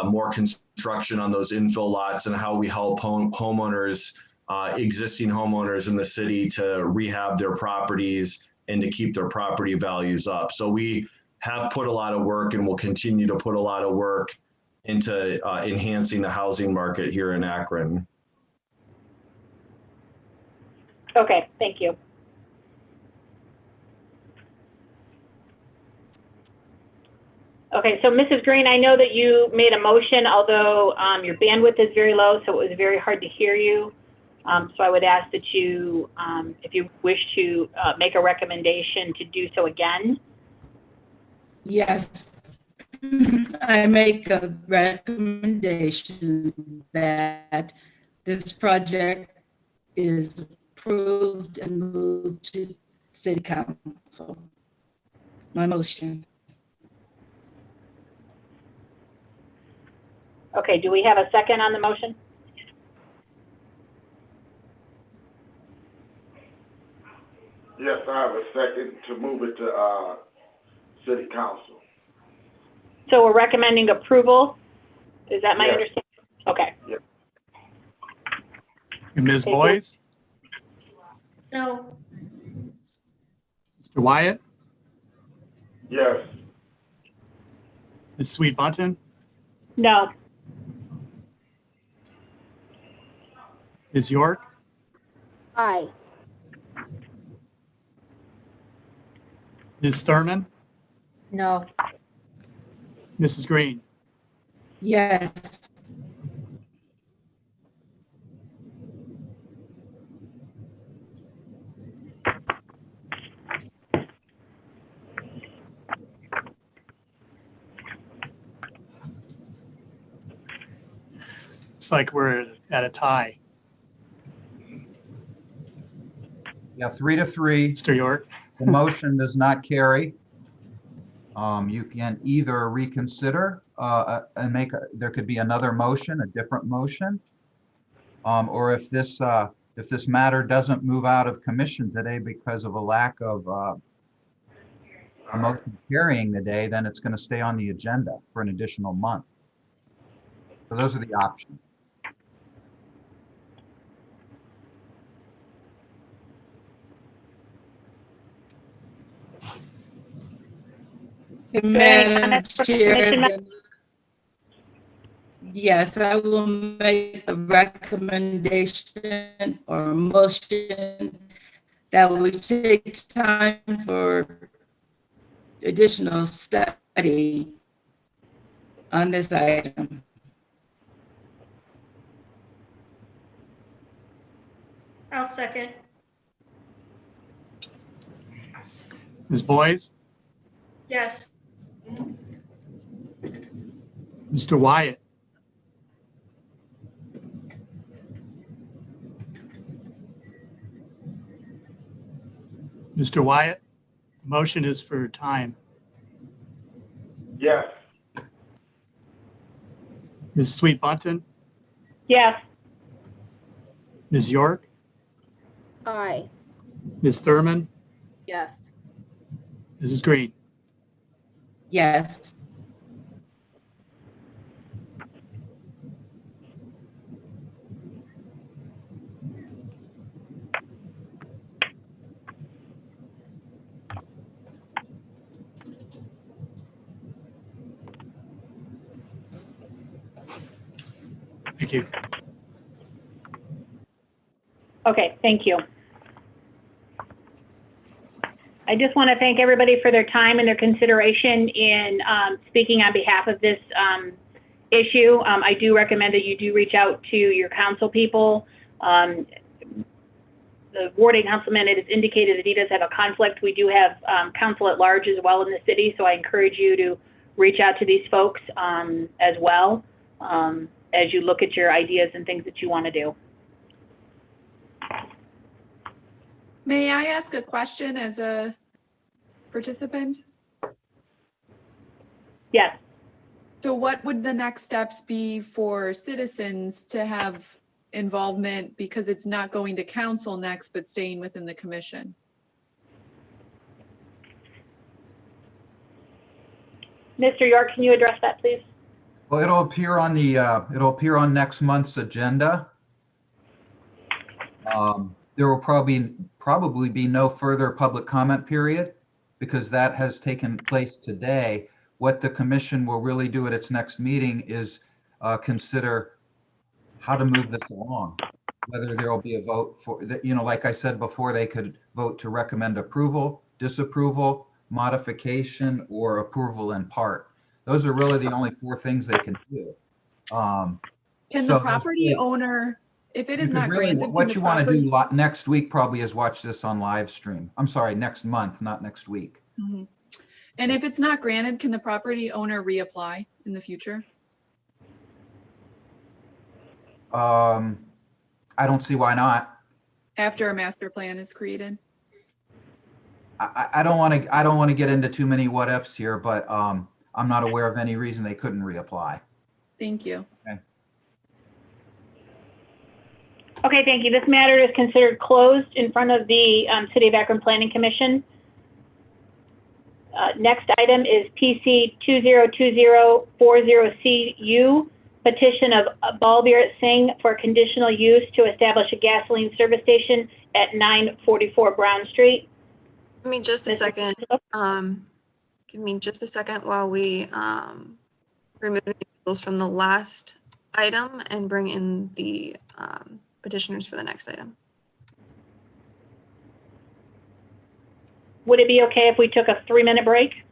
S24: more construction on those infill lots and how we help homeowners, existing homeowners in the city, to rehab their properties and to keep their property values up. So we have put a lot of work and will continue to put a lot of work into enhancing the housing market here in Akron.
S4: Okay, thank you. Okay, so Mrs. Green, I know that you made a motion, although your bandwidth is very low, so it was very hard to hear you. So I would ask that you, if you wish to make a recommendation, to do so again.
S8: Yes. I make a recommendation that this project is approved and moved to City Council. My motion.
S4: Okay, do we have a second on the motion?
S14: Yes, I have a second to move it to City Council.
S4: So we're recommending approval? Is that my
S14: Yes.
S4: understanding? Okay.
S14: Yes.
S1: And Ms. Boyce,
S6: No.
S1: Mr. Wyatt,
S14: Yes.
S1: Ms. Sweet Bunton,
S4: No.
S1: Ms. York,
S12: Aye.
S1: Ms. Thurman,
S16: No.
S1: Mrs. Green.
S8: Yes.
S1: It's like we're at a tie.
S2: Yeah, 3-3.
S1: Mr. York.
S2: The motion does not carry. You can either reconsider and there could be another motion, a different motion. Or if this matter doesn't move out of commission today because of a lack of a motion carrying the day, then it's going to stay on the agenda for an additional month. So those are the options.
S8: Madam Chair, yes, I will make a recommendation or a motion that we take time for additional study on this item.
S6: I'll second.
S1: Ms. Boyce,
S6: Yes.
S1: Mr. Wyatt, Mr. Wyatt, the motion is for time.
S14: Yes.
S1: Ms. Sweet Bunton,
S4: Yes.
S1: Ms. York,
S12: Aye.
S1: Ms. Thurman,
S16: Yes.
S1: Mrs. Green.
S8: Yes.
S1: Thank you.
S4: Okay, thank you. I just want to thank everybody for their time and their consideration in speaking on behalf of this issue. I do recommend that you do reach out to your council people. The warding councilman, it is indicated that he does have a conflict. We do have council at large as well in the city, so I encourage you to reach out to these folks as well as you look at your ideas and things that you want to do.
S18: May I ask a question as a participant?
S4: Yes.
S18: So what would the next steps be for citizens to have involvement, because it's not going to council next, but staying within the commission?
S4: Mr. York, can you address that, please?
S2: Well, it'll appear on next month's agenda. There will probably be no further public comment period because that has taken place today. What the commission will really do at its next meeting is consider how to move this along. Whether there will be a vote for, like I said before, they could vote to recommend approval, disapproval, modification, or approval in part. Those are really the only four things they can do.
S18: Can the property owner, If it
S2: You
S18: is
S2: could
S18: not
S2: really,
S18: granted, can
S2: what
S18: the
S2: you want to
S18: property-
S2: do next week probably is watch this on live stream. I'm sorry, next month, not next week.
S18: Mhm. And if it's not granted, can the property owner reapply in the future?
S2: I don't see why not.
S18: After a master plan is created?
S2: I don't want to get into too many what ifs here, but I'm not aware of any reason they couldn't reapply.
S18: Thank you.
S4: Okay, thank you. This matter is considered closed in front of the City of Akron Planning Commission. Next item is PC 202040CU, petition of Balbir Singh for conditional use to establish a gasoline service station at 944 Brown Street.
S5: Give me just a
S4: Mr.
S5: second. Give me just a second while we remove the individuals from the last item and bring in the petitioners for the next item.
S4: Would it be okay if we took a 3-minute break?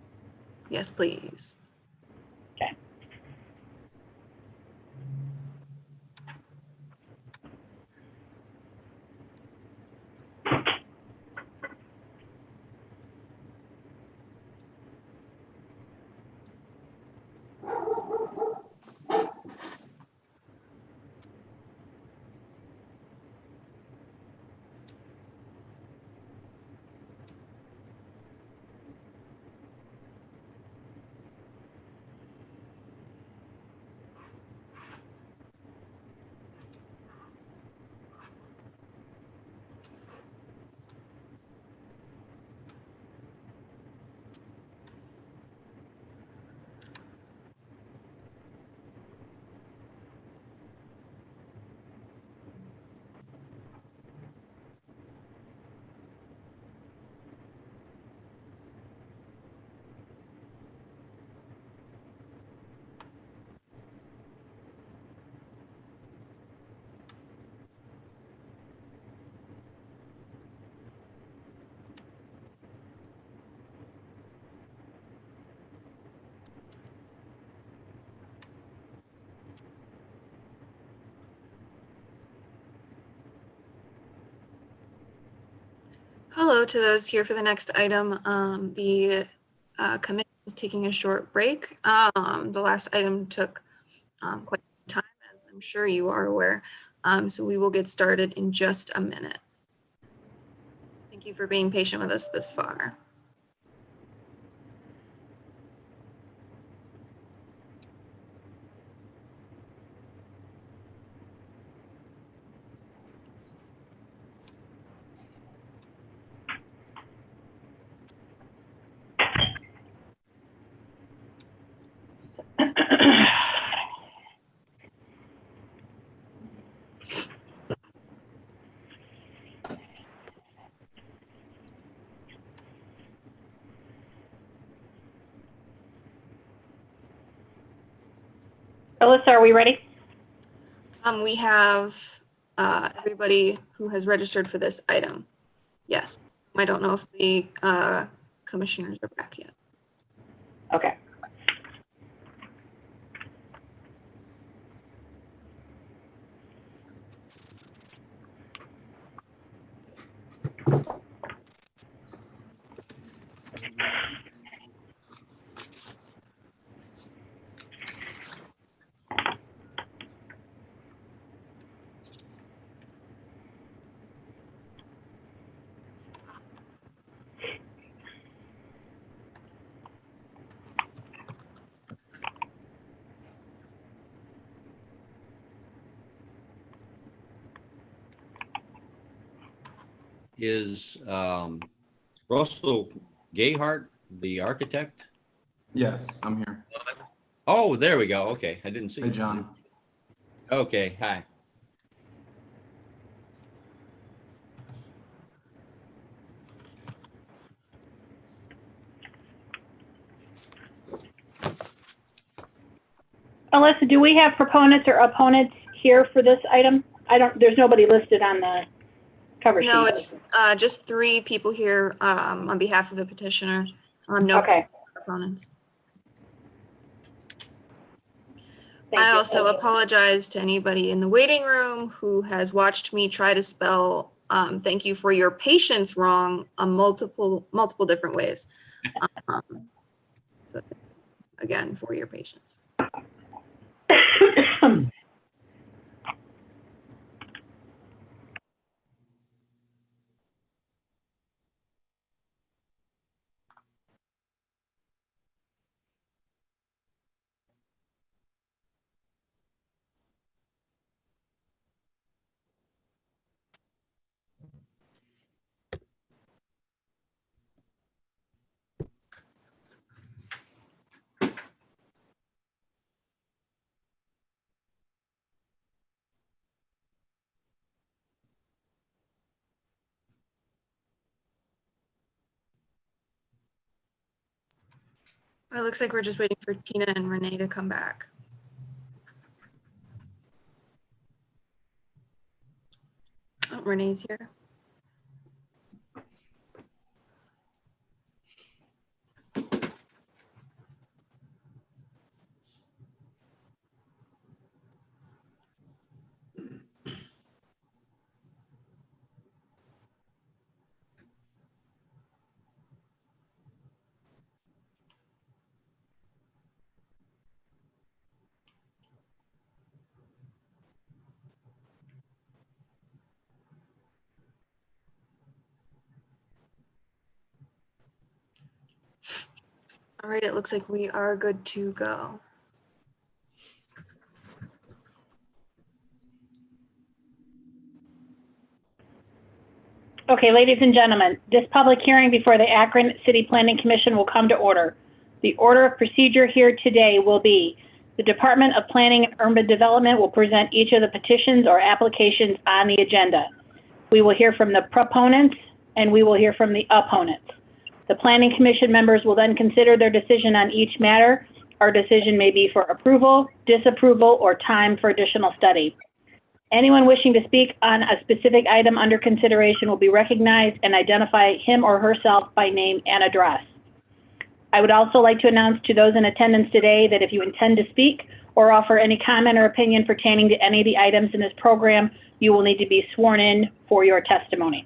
S5: Yes, please.
S4: Okay.
S5: Hello to those here for the next item. The commission is taking a short break. The last item took quite some time, as I'm sure you are aware. So we will get started in just a minute. Thank you for being patient with us this far.
S4: Alyssa, are we ready?
S5: We have everybody who has registered for this item. Yes. I don't know if the commissioners are back yet.
S4: Okay.
S19: Is Russell Gayhart the architect?
S20: Yes, I'm here.
S19: Oh, there we go. Okay, I didn't see.
S20: Hey, John.
S19: Okay, hi.
S4: Alyssa, do we have proponents or opponents here for this item? There's nobody listed on the cover sheet.
S5: No, it's just 3 people here on behalf of the petitioner. No
S4: Okay.
S5: opponents.
S4: Thank
S5: I
S4: you.
S5: also apologize to anybody in the waiting room who has watched me try to spell thank you for your patience wrong on multiple different ways. So again, for your patience. It looks like we're just waiting for Tina and Renee to come back. Oh, Renee's here. All right, it looks like we are good to go.
S4: Okay, ladies and gentlemen, this public hearing before the Akron City Planning Commission will come to order. The order of procedure here today will be the Department of Planning and Urban Development will present each of the petitions or applications on the agenda. We will hear from the proponents and we will hear from the opponents. The Planning Commission members will then consider their decision on each matter. Our decision may be for approval, disapproval, or time for additional study. Anyone wishing to speak on a specific item under consideration will be recognized and identify him or herself by name and address. I would also like to announce to those in attendance today that if you intend to speak or offer any comment or opinion pertaining to any of the items in this program, you will need to be sworn in for your testimony.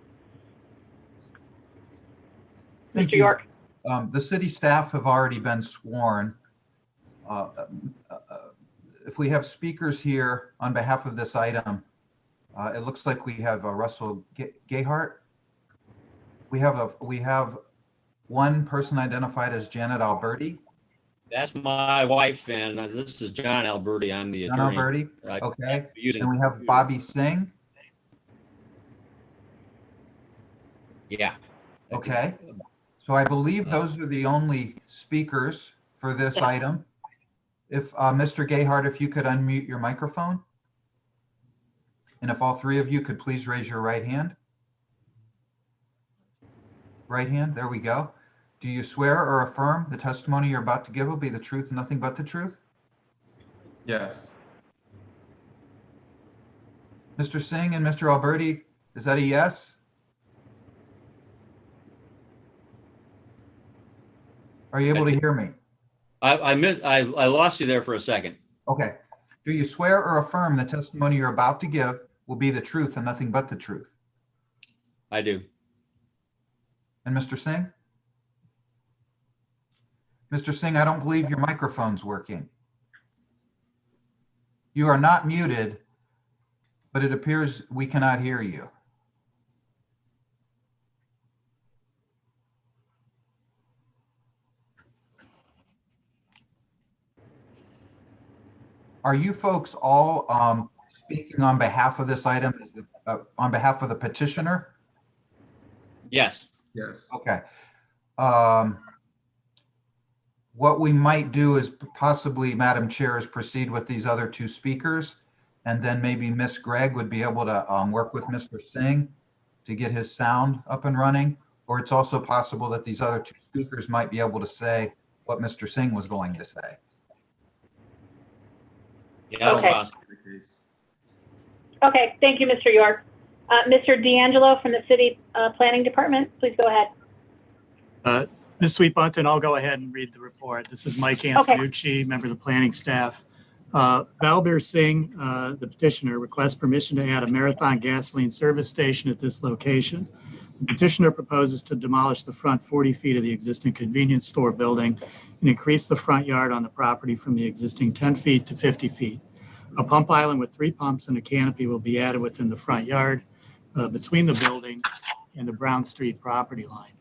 S2: Thank
S4: Mr.
S2: you.
S4: York.
S2: The city staff have already been sworn. If we have speakers here on behalf of this item, it looks like we have Russell Gayhart. We have one person identified as Janet Alberti.
S19: That's my wife, and this is John Alberti. I'm the
S2: John
S19: attorney.
S2: Alberti, okay.
S19: Using
S2: And we have Bobby Singh.
S19: Yeah.
S2: Okay. So I believe those are the only speakers for this item. If Mr. Gayhart, if you could unmute your microphone. And if all three of you could please raise your right hand. Right hand, there we go. Do you swear or affirm the testimony you're about to give will be the truth and nothing but the truth?
S20: Yes.
S2: Mr. Singh and Mr. Alberti, is that a yes? Are you able to hear me?
S19: I lost you there for a second.
S2: Okay. Do you swear or affirm the testimony you're about to give will be the truth and nothing but the truth?
S19: I do.
S2: And Mr. Singh? Mr. Singh, I don't believe your microphone's working. You are not muted, but it appears we cannot hear you. Are you folks all speaking on behalf of this item, on behalf of the petitioner?
S19: Yes.
S20: Yes.
S2: Okay. What we might do is possibly, Madam Chair, is proceed with these other two speakers, and then maybe Miss Gregg would be able to work with Mr. Singh to get his sound up and running. Or it's also possible that these other two speakers might be able to say what Mr. Singh was going to say.
S19: Yeah,
S4: Okay.
S19: possible.
S4: Okay, thank you, Mr. York. Mr. D'Angelo from the City Planning Department, please go ahead.
S1: Ms. Sweet Bunton, I'll go ahead and read the report. This is Mike Antonucci, member of the planning staff. Balbir Singh, the petitioner, requests permission to add a Marathon gasoline service station at this location. The petitioner proposes to demolish the front 40 feet of the existing convenience store building and increase the front yard on the property from the existing 10 feet to 50 feet. A pump island with 3 pumps and a canopy will be added within the front yard between the building and the Brown Street property line.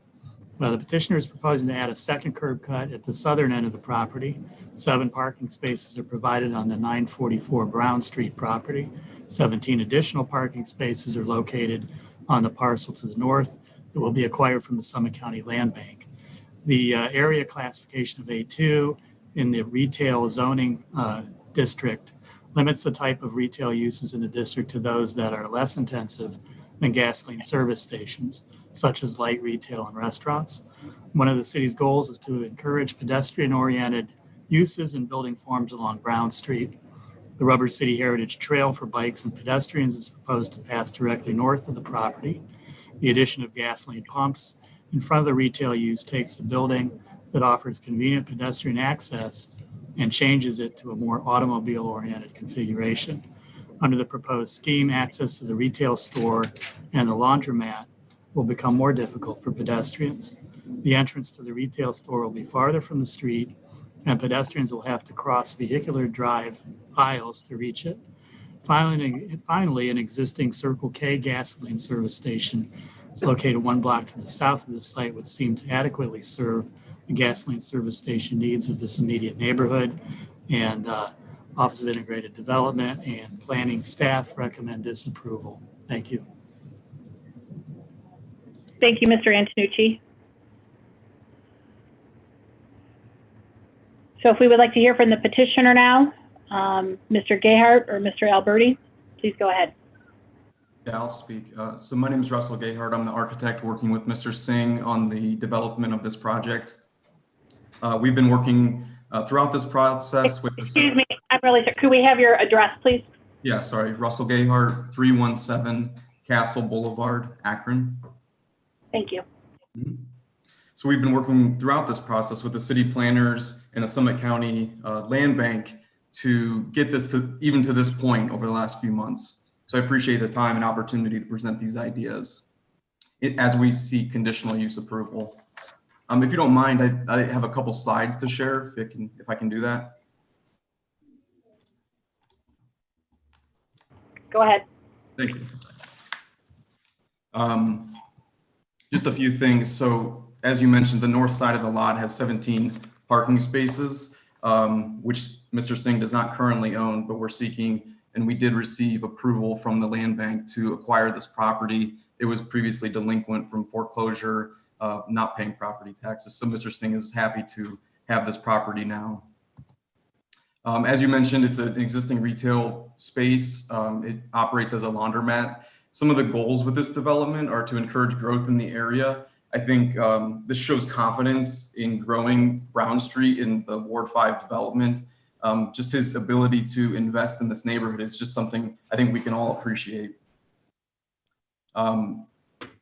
S1: The petitioner is proposing to add a second curb cut at the southern end of the property. 7 parking spaces are provided on the 944 Brown Street property. 17 additional parking spaces are located on the parcel to the north that will be acquired from the Summit County Land Bank. The area classification of A2 in the retail zoning district limits the type of retail uses in the district to those that are less intensive than gasoline service stations, such as light retail and restaurants. One of the city's goals is to encourage pedestrian-oriented uses and building forms along Brown Street. The Rubber City Heritage Trail for bikes and pedestrians is proposed to pass directly north of the property. The addition of gasoline pumps in front of the retail use takes the building that offers convenient pedestrian access and changes it to a more automobile-oriented configuration. Under the proposed scheme, access to the retail store and the laundromat will become more difficult for pedestrians. The entrance to the retail store will be farther from the street, and pedestrians will have to cross vehicular drive aisles to reach it. Finally, an existing Circle K gasoline service station is located 1 block to the south of the site, would seem to adequately serve the gasoline service station needs of this immediate neighborhood. And Office of Integrated Development and Planning staff recommend disapproval. Thank you.
S4: Thank you, Mr. Antonucci. So if we would like to hear from the petitioner now, Mr. Gayhart or Mr. Alberti, please go ahead.
S20: Yeah, I'll speak. So my name is Russell Gayhart. I'm the architect working with Mr. Singh on the development of this project. We've been working throughout this process with the—
S4: Excuse me, I'm really sorry. Could we have your address, please?
S20: Yeah, sorry. Russell Gayhart, 317 Castle Boulevard, Akron.
S4: Thank you.
S20: So we've been working throughout this process with the city planners and the Summit County Land Bank to get this to even to this point over the last few months. So I appreciate the time and opportunity to present these ideas as we seek conditional use approval. If you don't mind, I have a couple slides to share if I can do that.
S4: Go ahead.
S20: Thank you. Just a few things. So as you mentioned, the north side of the lot has 17 parking spaces, which Mr. Singh does not currently own, but we're seeking, and we did receive approval from the land bank to acquire this property. It was previously delinquent from foreclosure, not paying property taxes. So Mr. Singh is happy to have this property now. As you mentioned, it's an existing retail space. It operates as a laundromat. Some of the goals with this development are to encourage growth in the area. I think this shows confidence in growing Brown Street in the Ward 5 development. Just his ability to invest in this neighborhood is just something I think we can all appreciate.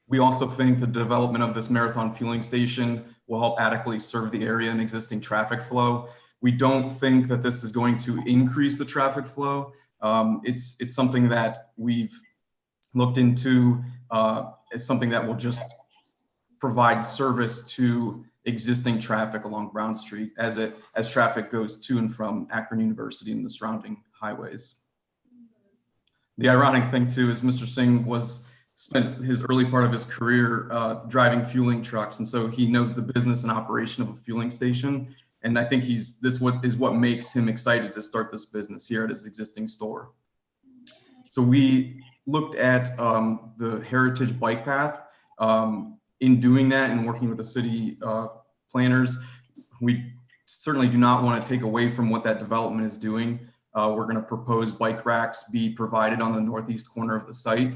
S20: We also think the development of this Marathon fueling station will help adequately serve the area and existing traffic flow. We don't think that this is going to increase the traffic flow. It's something that we've looked into as something that will just provide service to existing traffic along Brown Street as traffic goes to and from Akron University and the surrounding highways. The ironic thing too is Mr. Singh spent his early part of his career driving fueling trucks, and so he knows the business and operation of a fueling station. And I think this is what makes him excited to start this business here at his existing store. So we looked at the Heritage Bike Path. In doing that and working with the city planners, we certainly do not want to take away from what that development is doing. We're going to propose bike racks be provided on the northeast corner of the site.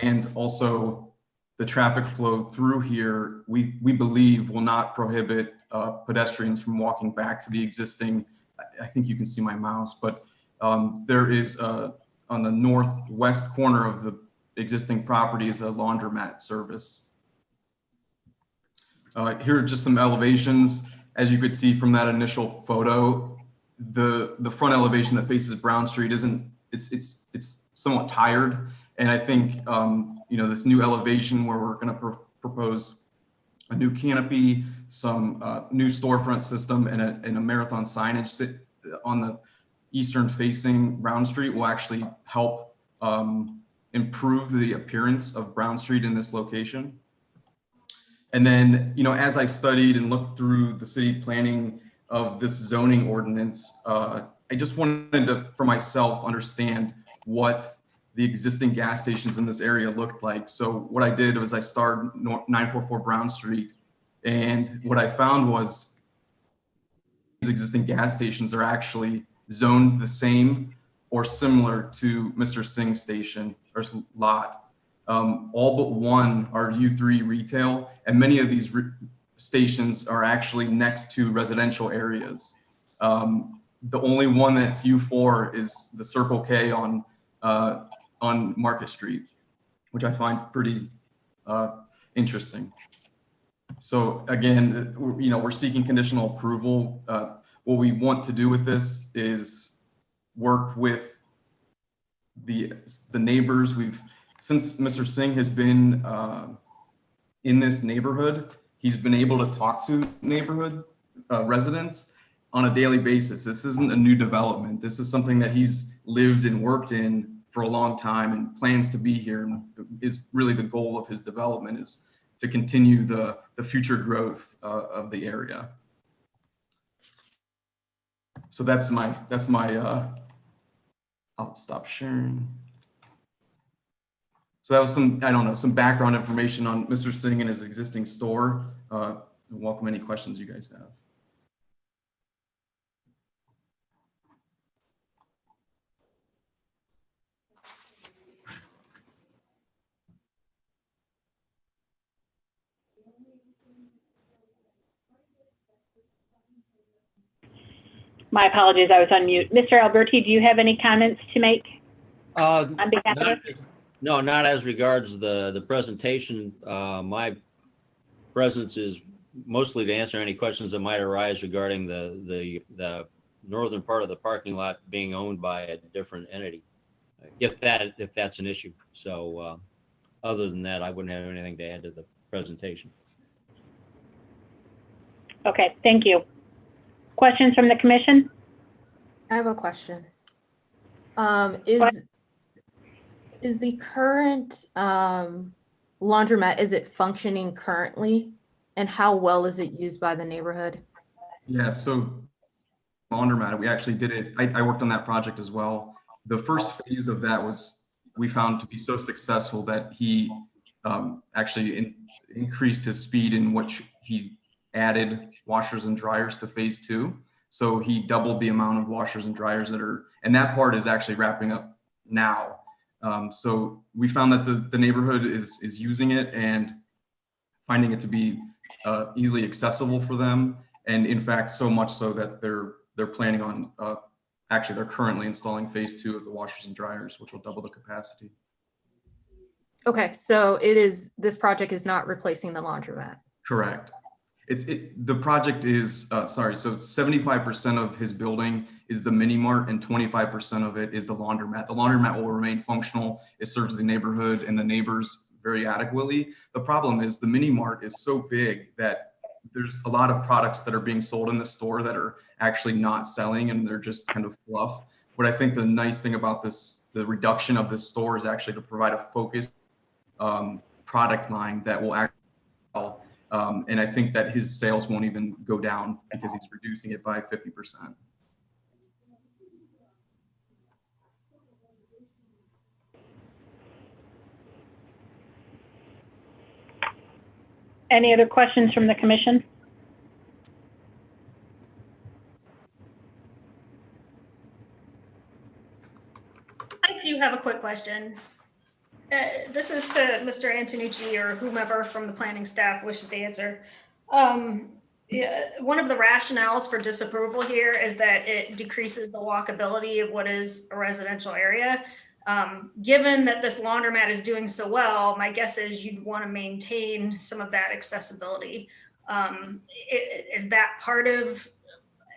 S20: And also the traffic flow through here, we believe will not prohibit pedestrians from walking back to the existing, I think you can see my mouse, but there is on the northwest corner of the existing property is a laundromat service. Here are just some elevations. As you could see from that initial photo, the front elevation that faces Brown Street isn't, it's somewhat tired. And I think, you know, this new elevation where we're going to propose a new canopy, some new storefront system, and a marathon signage on the eastern facing Brown Street will actually help improve the appearance of Brown Street in this location. And then, you know, as I studied and looked through the city planning of this zoning ordinance, I just wanted to, for myself, understand what the existing gas stations in this area looked like. So what I did was I started 944 Brown Street, and what I found was these existing gas stations are actually zoned the same or similar to Mr. Singh's station or lot. All but one are U3 retail, and many of these stations are actually next to residential areas. The only one that's U4 is the Circle K on Market Street, which I find pretty interesting. So again, you know, we're seeking conditional approval. What we want to do with this is work with the neighbors. Since Mr. Singh has been in this neighborhood, he's been able to talk to neighborhood residents on a daily basis. This isn't a new development. This is something that he's lived and worked in for a long time and plans to be here, and is really the goal of his development, is to continue the future growth of the area. So that's my I'll stop sharing. So that was some background information on Mr. Singh and his existing store. Welcome any questions you guys have.
S4: My apologies, I was on mute. Mr. Alberti, do you have any comments to make on behalf of us?
S19: No, not as regards the presentation. My presence is mostly to answer any questions that might arise regarding the northern part of the parking lot being owned by a different entity, if that's an issue. So other than that, I wouldn't have anything to add to the presentation.
S4: Okay, thank you. Questions from the commission?
S16: I have a question. Is the current laundromat, is it functioning currently? And how well is it used by the neighborhood?
S20: Yeah, so laundromat, we actually did it. I worked on that project as well. The first phase of that we found to be so successful that he actually increased his speed in which he added washers and dryers to phase 2. So he doubled the amount of washers and dryers and that part is actually wrapping up now. So we found that the neighborhood is using it and finding it to be easily accessible for them. And in fact, so much so that they're planning on, actually they're currently installing phase 2 of the washers and dryers, which will double the capacity.
S16: Okay, so this project is not replacing the laundromat.
S20: Correct. The project is, so 75% of his building is the mini mart and 25% of it is the laundromat. The laundromat will remain functional. It serves the neighborhood and the neighbors very adequately. The problem is the mini mart is so big that there's a lot of products that are being sold in the store that are actually not selling and they're just kind of fluff. But I think the nice thing about the reduction of this store is actually to provide a focused product line that will actually sell. And I think that his sales won't even go down because he's reducing it by 50%.
S4: Any other questions from the commission?
S6: I do have a quick question. This is to Mr. Antonucci or whomever from the planning staff wishes to answer. Yeah, one of the rationales for disapproval here is that it decreases the walkability of what is a residential area. Given that this laundromat is doing so well, my guess is you'd want to maintain some of that accessibility. Is that part of,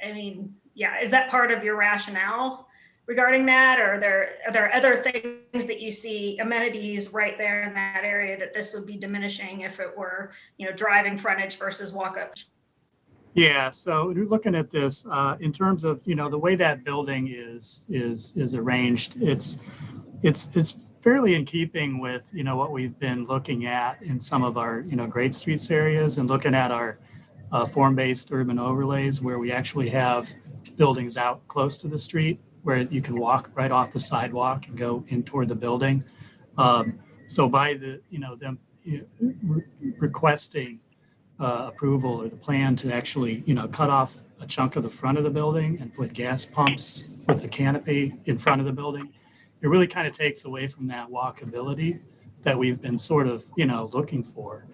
S6: I mean, yeah, is that part of your rationale regarding that? Or are there other things that you see, amenities right there in that area, that this would be diminishing if it were, driving frontage versus walk up?
S1: Yeah, so we're looking at this in terms of, the way that building is arranged. It's fairly in keeping with, what we've been looking at in some of our, Great Streets areas, and looking at our form-based urban overlays where we actually have buildings out close to the street where you can walk right off the sidewalk and go in toward the building. So by them requesting approval or the plan to actually, cut off a chunk of the front of the building and put gas pumps with a canopy in front of the building, it really kind of takes away from that walkability that we've been sort of, looking for.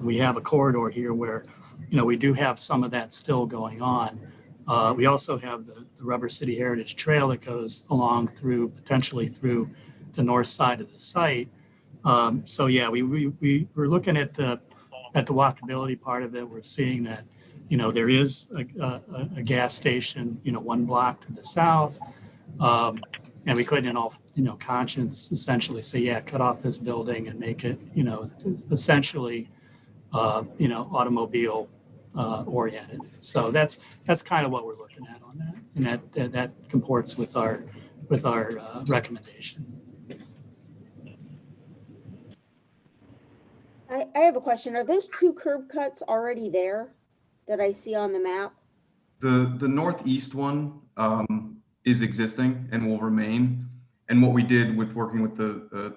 S1: We have a corridor here where, we do have some of that still going on. We also have the Rubber City Heritage Trail that goes along potentially through the north side of the site. So yeah, we're looking at the walkability part of it. We're seeing that, there is a gas station, 1 block to the south. And we couldn't in all, conscience essentially say, yeah, cut off this building and make it, essentially, automobile oriented. So that's kind of what we're looking at on that. And that comports with our recommendation.
S12: I have a question. Are those 2 curb cuts already there that I see on the map?
S20: The northeast one is existing and will remain. And what we did with working with the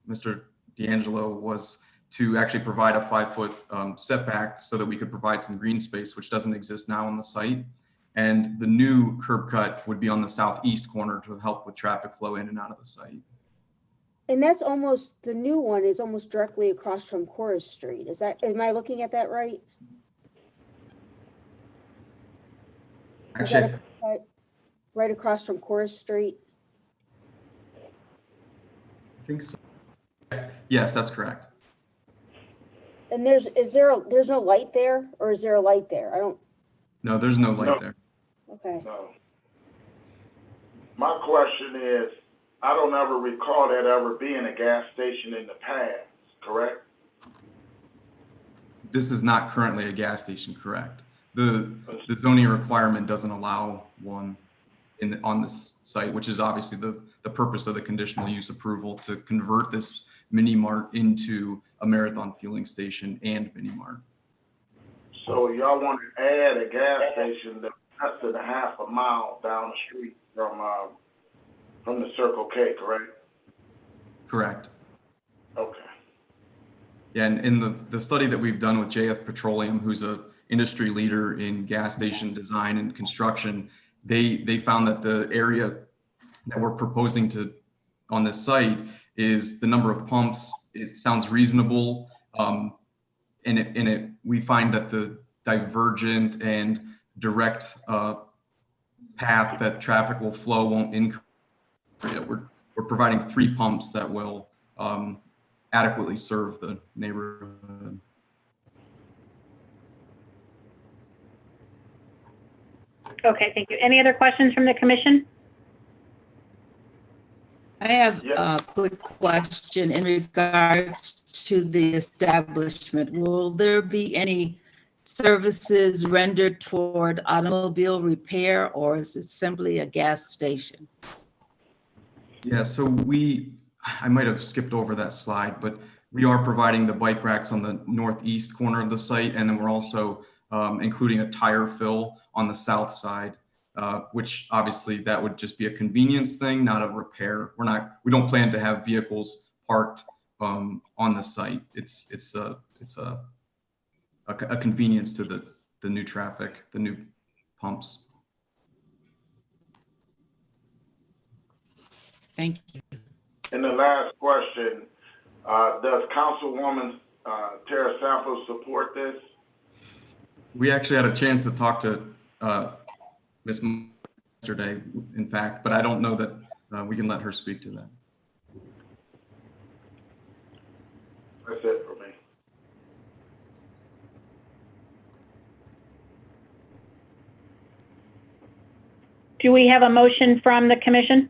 S20: Mr. D'Angelo was to actually provide a 5-foot setback so that we could provide some green space, which doesn't exist now on the site. And the new curb cut would be on the southeast corner to help with traffic flow in and out of the site.
S12: And the new one is almost directly across from Chorus Street. Am I looking at that right? Is that a curb cut right across from Chorus Street?
S20: I think so. Yes, that's correct.
S12: And there's no light there, or is there a light there?
S20: No, there's no light there.
S12: Okay.
S14: No. My question is, I don't ever recall that ever being a gas station in the past, correct?
S20: This is not currently a gas station, correct? The zoning requirement doesn't allow one on this site, which is obviously the purpose of the conditional use approval, to convert this mini mart into a Marathon fueling station and mini mart.
S14: So y'all want to add a gas station that's less than a half a mile down the street from the Circle K, correct?
S20: Correct.
S14: Okay.
S20: Yeah, and in the study that we've done with JF Petroleum, who's a industry leader in gas station design and construction, they found that the area that we're proposing on this site is the number of pumps. It sounds reasonable, we find that the divergent and direct path that traffic will flow won't increase. We're providing 3 pumps that will adequately serve the neighborhood.
S4: Okay, thank you. Any other questions from the commission?
S8: I have a quick question in regards to the establishment. Will there be any services rendered toward automobile repair, or is it simply a gas station?
S20: Yeah, so I might have skipped over that slide, but we are providing the bike racks on the northeast corner of the site, and then we're also including a tire fill on the south side, which obviously that would just be a convenience thing, not a repair. We don't plan to have vehicles parked on the site. It's a convenience to the new traffic, the new pumps.
S8: Thank you.
S14: And the last question, does Councilwoman Tara Sanford support this?
S20: We actually had a chance to talk to Ms. yesterday, in fact, but I don't know that we can let her speak to that.
S14: That's it for me.
S4: Do we have a motion from the commission?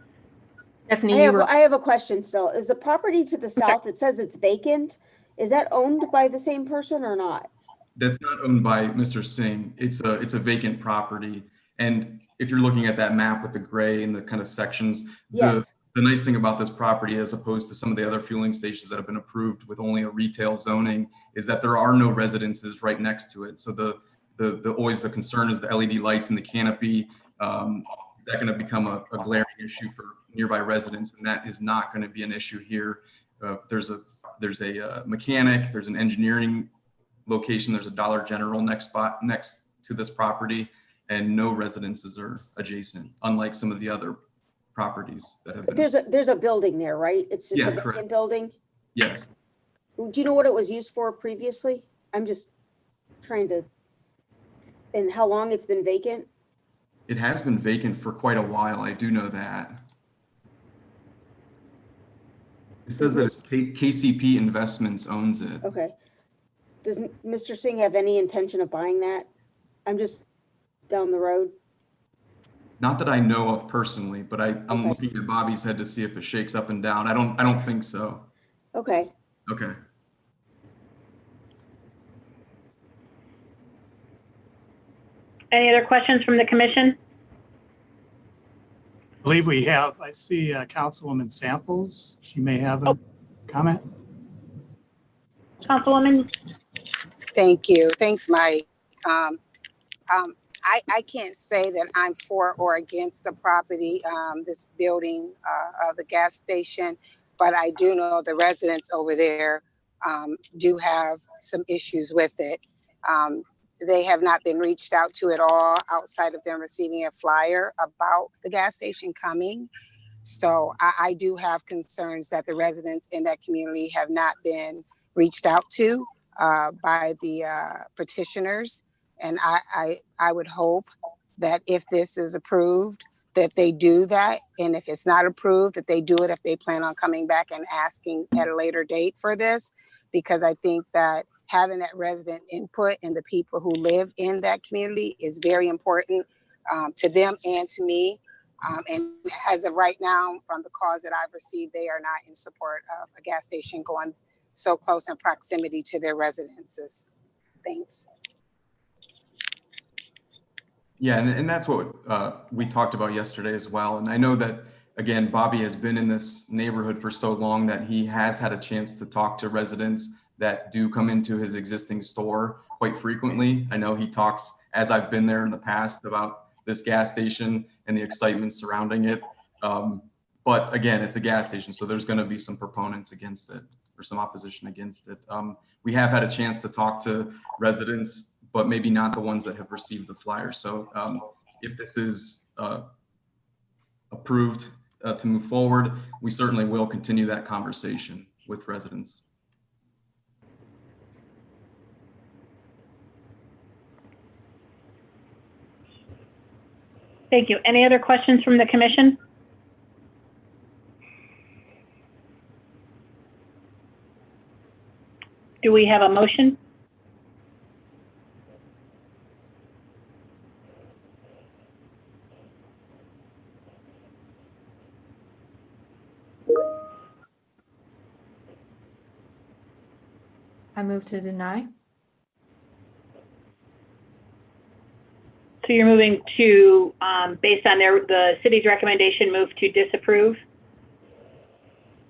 S16: Stephanie,
S12: I have a question still. Is the property to the south, it says it's vacant, is that owned by the same person or not?
S20: That's not owned by Mr. Singh. It's a vacant property. And if you're looking at that map with the gray and the kind of sections,
S12: Yes.
S20: the nice thing about this property, as opposed to some of the other fueling stations that have been approved with only a retail zoning, is that there are no residences right next to it. So always the concern is the LED lights and the canopy. Is that going to become a glaring issue for nearby residents? And that is not going to be an issue here. There's a mechanic, there's an engineering location, there's a Dollar General next to this property, and no residences are adjacent, unlike some of the other properties that have been.
S12: There's a building there, right? It's just a vacant
S20: correct.
S12: building?
S20: Yes.
S12: Do you know what it was used for previously? I'm just trying to, and how long it's been vacant?
S20: It has been vacant for quite a while. I do know that. It says that it's KCP Investments owns it.
S12: Okay. Does Mr. Singh have any intention of buying that? I'm just down the road.
S20: Not that I know of personally, but I'm looking at Bobby's head to see if it shakes up and down. I don't think so.
S12: Okay.
S20: Okay.
S4: Any other questions from the commission?
S1: I believe we have, I see Councilwoman Samples. She may have a comment.
S4: Councilwoman?
S3: Thank you. Thanks, Mike. I can't say that I'm for or against the property, this building, the gas station, but I do know the residents over there do have some issues with it. They have not been reached out to at all outside of them receiving a flyer about the gas station coming. So I do have concerns that the residents in that community have not been reached out to by the petitioners. And I would hope that if this is approved, that they do that. And if it's not approved, that they do it if they plan on coming back and asking at a later date for this. Because I think that having that resident input and the people who live in that community is very important to them and to me. And as of right now, from the calls that I've received, they are not in support of a gas station going so close in proximity to their residences. Thanks.
S20: Yeah, and that's what we talked about yesterday as well. And I know that, again, Bobby has been in this neighborhood for so long that he has had a chance to talk to residents that do come into his existing store quite frequently. I know he talks, as I've been there in the past, about this gas station and the excitement surrounding it. But again, it's a gas station, so there's going to be some proponents against it or some opposition against it. We have had a chance to talk to residents, but maybe not the ones that have received the flyer. So if this is approved to move forward, we certainly will continue that conversation with residents.
S4: Thank you. Any other questions from the commission? Do we have a motion?
S16: I move to deny.
S4: So you're moving to, based on the city's recommendation, move to disapprove?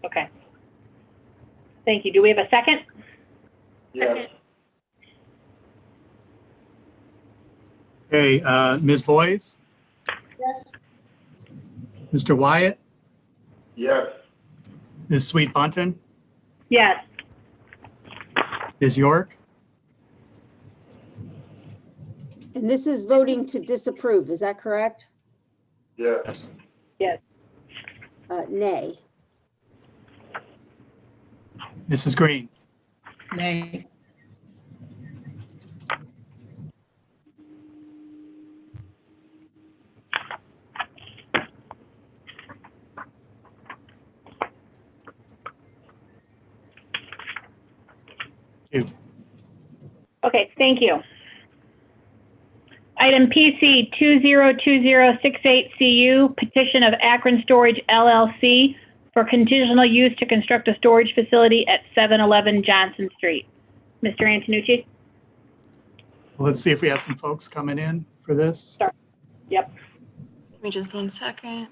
S4: Okay. Thank you. Do we have a second?
S14: Yes.
S1: Okay, Ms. Boyes,
S6: Yes.
S1: Mr. Wyatt,
S14: Yes.
S1: Ms. Sweet Bunton,
S4: Yes.
S1: Ms. York,
S12: And this is voting to disapprove, is that correct?
S14: Yes.
S4: Yes.
S12: Nay.
S1: Mrs. Green,
S8: Nay.
S4: Okay, thank you. Item PC 202068CU, petition of Akron Storage LLC for conditional use to construct a storage facility at 711 Johnson Street. Mr. Antonucci?
S1: Let's see if we have some folks coming in for this.
S4: Yep.
S5: Give me just 1 second.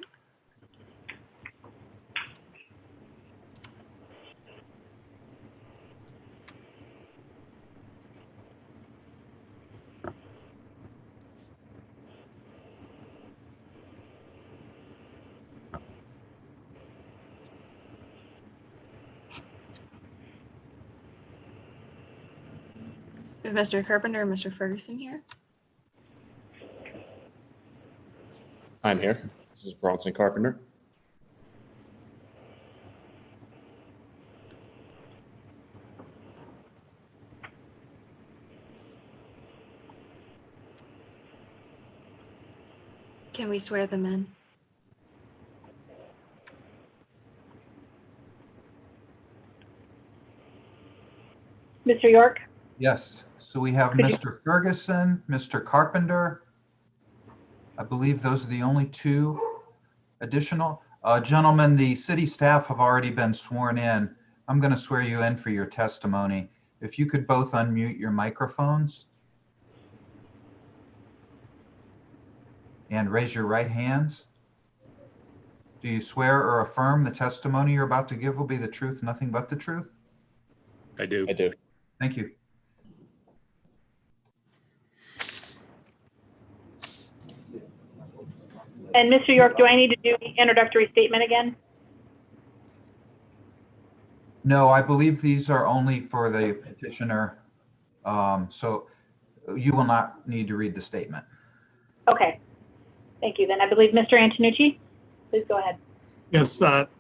S5: Is Mr. Carpenter or Mr. Ferguson here?
S7: I'm here. This is Bronson Carpenter.
S5: Can we swear them in?
S4: Mr. York?
S2: Yes, so we have Mr. Ferguson, Mr. Carpenter. I believe those are the only two additional. Gentlemen, the city staff have already been sworn in. I'm going to swear you in for your testimony. If you could both unmute your microphones and raise your right hands. Do you swear or affirm the testimony you're about to give will be the truth, nothing but the truth?
S7: I do. I do.
S2: Thank you.
S4: And Mr. York, do I need to do the introductory statement again?
S2: No, I believe these are only for the petitioner. So you will not need to read the statement.
S4: Okay. Thank you. Then I believe Mr. Antonucci, please go ahead.
S1: Yes, thank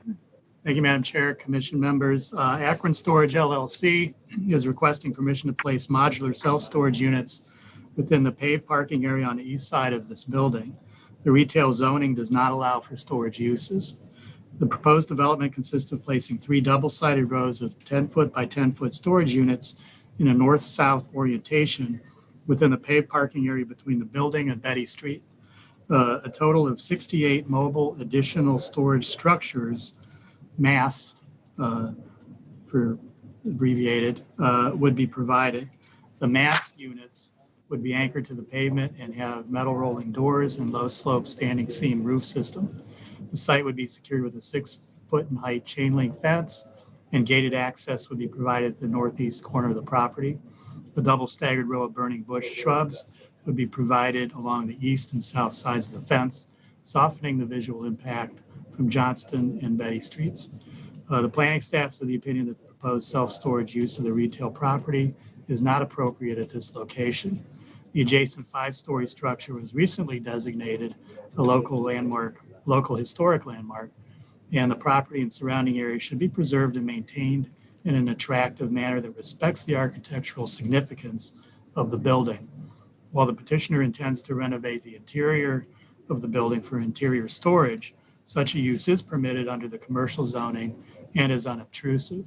S1: you, Madam Chair, Commission members. Akron Storage LLC is requesting permission to place modular self-storage units within the paved parking area on the east side of this building. The retail zoning does not allow for storage uses. The proposed development consists of placing 3 double-sided rows of 10-foot by 10-foot storage units in a north-south orientation within the paved parking area between the building and Betty Street. A total of 68 mobile additional storage structures, MASS for abbreviated, would be provided. The MASS units would be anchored to the pavement and have metal rolling doors and low slope standing seam roof system. The site would be secured with a 6-foot in height chain link fence, and gated access would be provided at the northeast corner of the property. A double staggered row of burning bush shrubs would be provided along the east and south sides of the fence, softening the visual impact from Johnston and Betty Streets. The planning staff is of the opinion that the proposed self-storage use of the retail property is not appropriate at this location. The adjacent 5-story structure was recently designated a local historic landmark, and the property and surrounding area should be preserved and maintained in an attractive manner that respects the architectural significance of the building. While the petitioner intends to renovate the interior of the building for interior storage, such a use is permitted under the commercial zoning and is unobtrusive.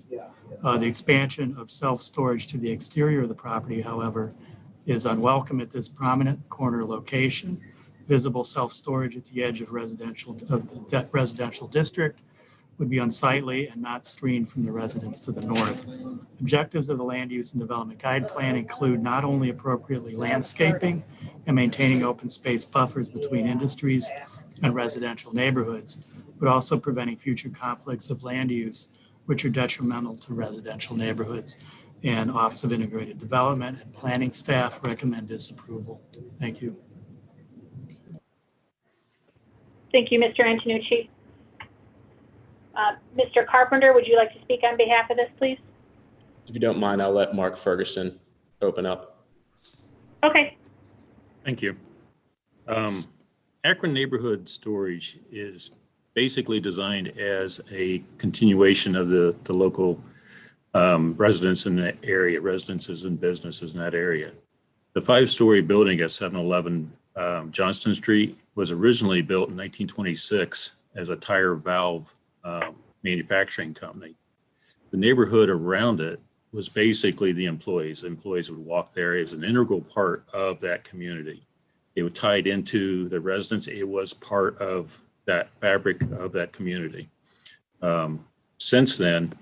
S1: The expansion of self-storage to the exterior of the property, however, is unwelcome at this prominent corner location. Visible self-storage at the edge of the residential district would be unsightly and not screened from the residents to the north. Objectives of the Land Use and Development Guide Plan include not only appropriately landscaping and maintaining open space buffers between industries and residential neighborhoods, but also preventing future conflicts of land use which are detrimental to residential neighborhoods. And Office of Integrated Development and Planning staff recommend disapproval. Thank you.
S4: Thank you, Mr. Antonucci. Mr. Carpenter, would you like to speak on behalf of this, please?
S7: If you don't mind, I'll let Mark Ferguson open up.
S4: Okay.
S21: Thank you. Akron Neighborhood Storage is basically designed as a continuation of the local residents in that area, residences and businesses in that area. The 5-story building at 711 Johnston Street was originally built in 1926 as a tire valve manufacturing company. The neighborhood around it was basically the employees. The employees would walk there. It was an integral part of that community. It tied into the residents. It was part of that fabric of that community. Since then,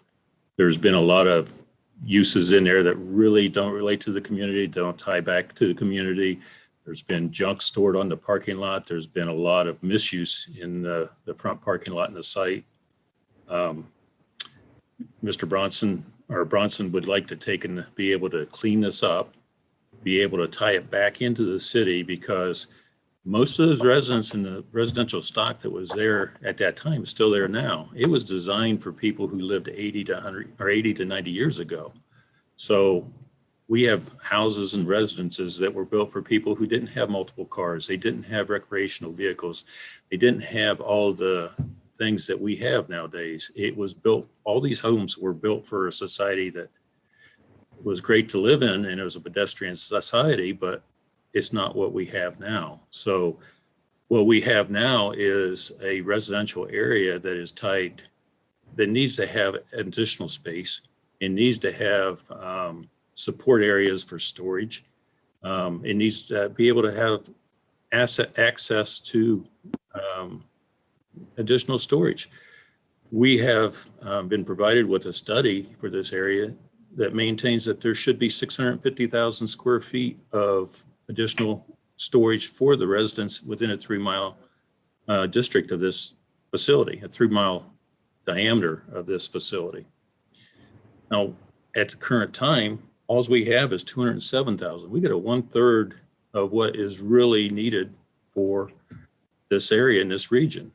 S21: there's been a lot of uses in there that really don't relate to the community, don't tie back to the community. There's been junk stored on the parking lot. There's been a lot of misuse in the front parking lot and the site. Mr. Bronson would like to take and be able to clean this up, be able to tie it back into the city, because most of those residents in the residential stock that was there at that time is still there now. It was designed for people who lived 80 to 100 or 80 to 90 years ago. So we have houses and residences that were built for people who didn't have multiple cars. They didn't have recreational vehicles. They didn't have all the things that we have nowadays. It was built, all these homes were built for a society that was great to live in, and it was a pedestrian society, but it's not what we have now. So what we have now is a residential area that is tied, that needs to have additional space. It needs to have support areas for storage. It needs to be able to have access to additional storage. We have been provided with a study for this area that maintains that there should be 650,000 square feet of additional storage for the residents within a 3-mile district of this facility, a 3-mile diameter of this facility. Now, at the current time, all we have is 207,000. We get a 1/3 of what is really needed for this area in this region.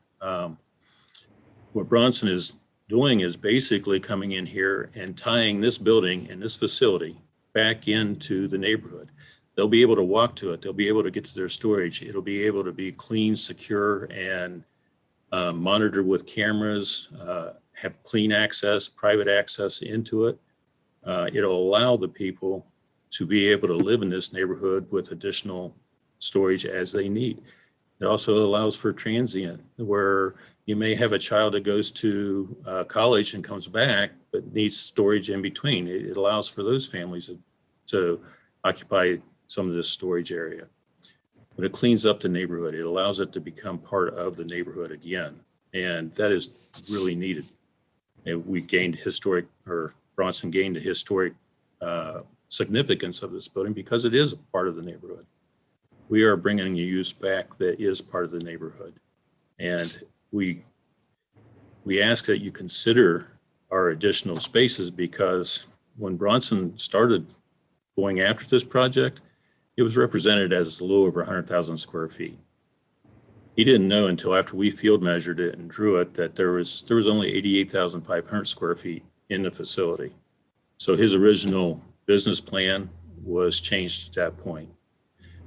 S21: What Bronson is doing is basically coming in here and tying this building and this facility back into the neighborhood. They'll be able to walk to it. They'll be able to get to their storage. It'll be able to be clean, secure, and monitored with cameras, have clean access, private access into it. It'll allow the people to be able to live in this neighborhood with additional storage as they need. It also allows for transient, where you may have a child that goes to college and comes back, but needs storage in between. It allows for those families to occupy some of this storage area. But it cleans up the neighborhood. It allows it to become part of the neighborhood again. And that is really needed. And we gained Bronson gained the historic significance of this building because it is a part of the neighborhood. We are bringing a use back that is part of the neighborhood. And we ask that you consider our additional spaces, because when Bronson started going after this project, it was represented as a little over 100,000 square feet. He didn't know until after we field measured it and drew it that there was only 88,500 square feet in the facility. So his original business plan was changed at that point.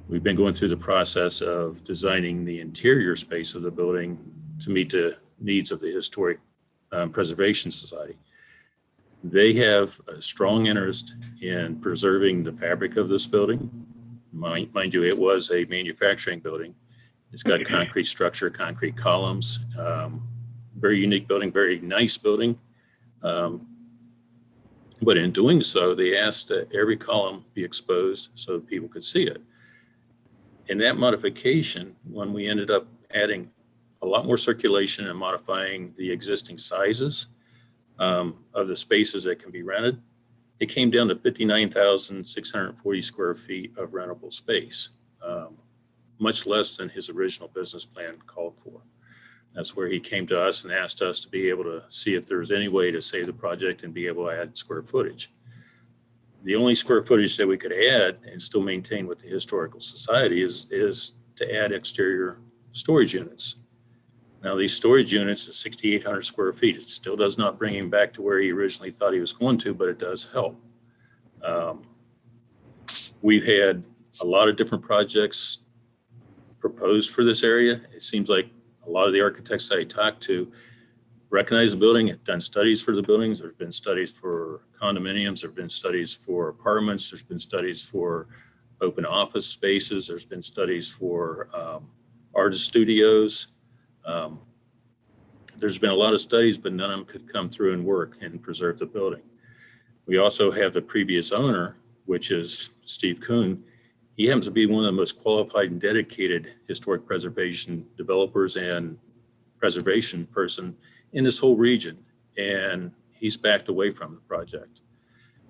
S21: We've been going through the process of designing the interior space of the building to meet the needs of the Historic Preservation Society. They have a strong interest in preserving the fabric of this building. Mind you, it was a manufacturing building. It's got concrete structure, concrete columns, very unique building, very nice building. But in doing so, they asked that every column be exposed so that people could see it. In that modification, when we ended up adding a lot more circulation and modifying the existing sizes of the spaces that can be rented, it came down to 59,640 square feet of rentable space, much less than his original business plan called for. That's where he came to us and asked us to be able to see if there's any way to save the project and be able to add square footage. The only square footage that we could add and still maintain with the Historical Society is to add exterior storage units. Now, these storage units is 6,800 square feet. It still does not bring him back to where he originally thought he was going to, but it does help. We've had a lot of different projects proposed for this area. It seems like a lot of the architects I talked to recognize the building, have done studies for the buildings. There's been studies for condominiums. There've been studies for apartments. There's been studies for open office spaces. There's been studies for artist studios. There's been a lot of studies, but none of them could come through and work and preserve the building. We also have the previous owner, which is Steve Kuhn. He happens to be one of the most qualified and dedicated historic preservation developers and preservation person in this whole region. And he's backed away from the project.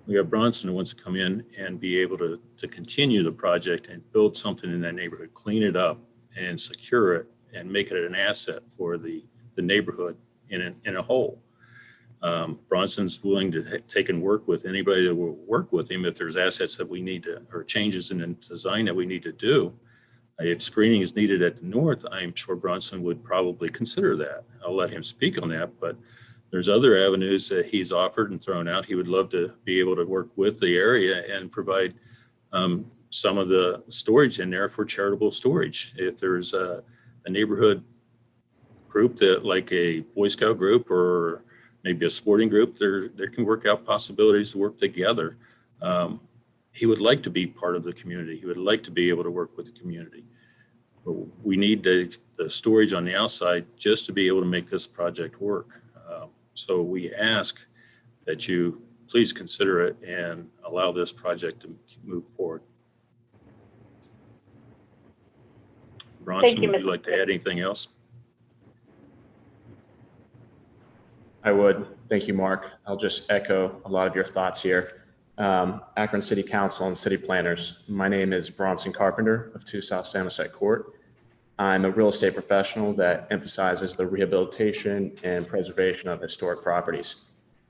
S21: We have Bronson who wants to come in and be able to continue the project and build something in that neighborhood, clean it up and secure it and make it an asset for the neighborhood in a whole. Bronson's willing to take and work with anybody that will work with him if there's assets that we need to, or changes in the design that we need to do. If screening is needed at the north, I'm sure Bronson would probably consider that. I'll let him speak on that, but there's other avenues that he's offered and thrown out. He would love to be able to work with the area and provide some of the storage in there for charitable storage. If there's a neighborhood group that, like a Boy Scout group or maybe a sporting group, there can work out possibilities to work together. He would like to be part of the community. He would like to be able to work with the community. But we need the storage on the outside just to be able to make this project work. So we ask that you please consider it and allow this project to move forward. Bronson, would you like to add anything else?
S7: I would. Thank you, Mark. I'll just echo a lot of your thoughts here. Akron City Council and city planners. My name is Bronson Carpenter of 2 South Samoset Court. I'm a real estate professional that emphasizes the rehabilitation and preservation of historic properties.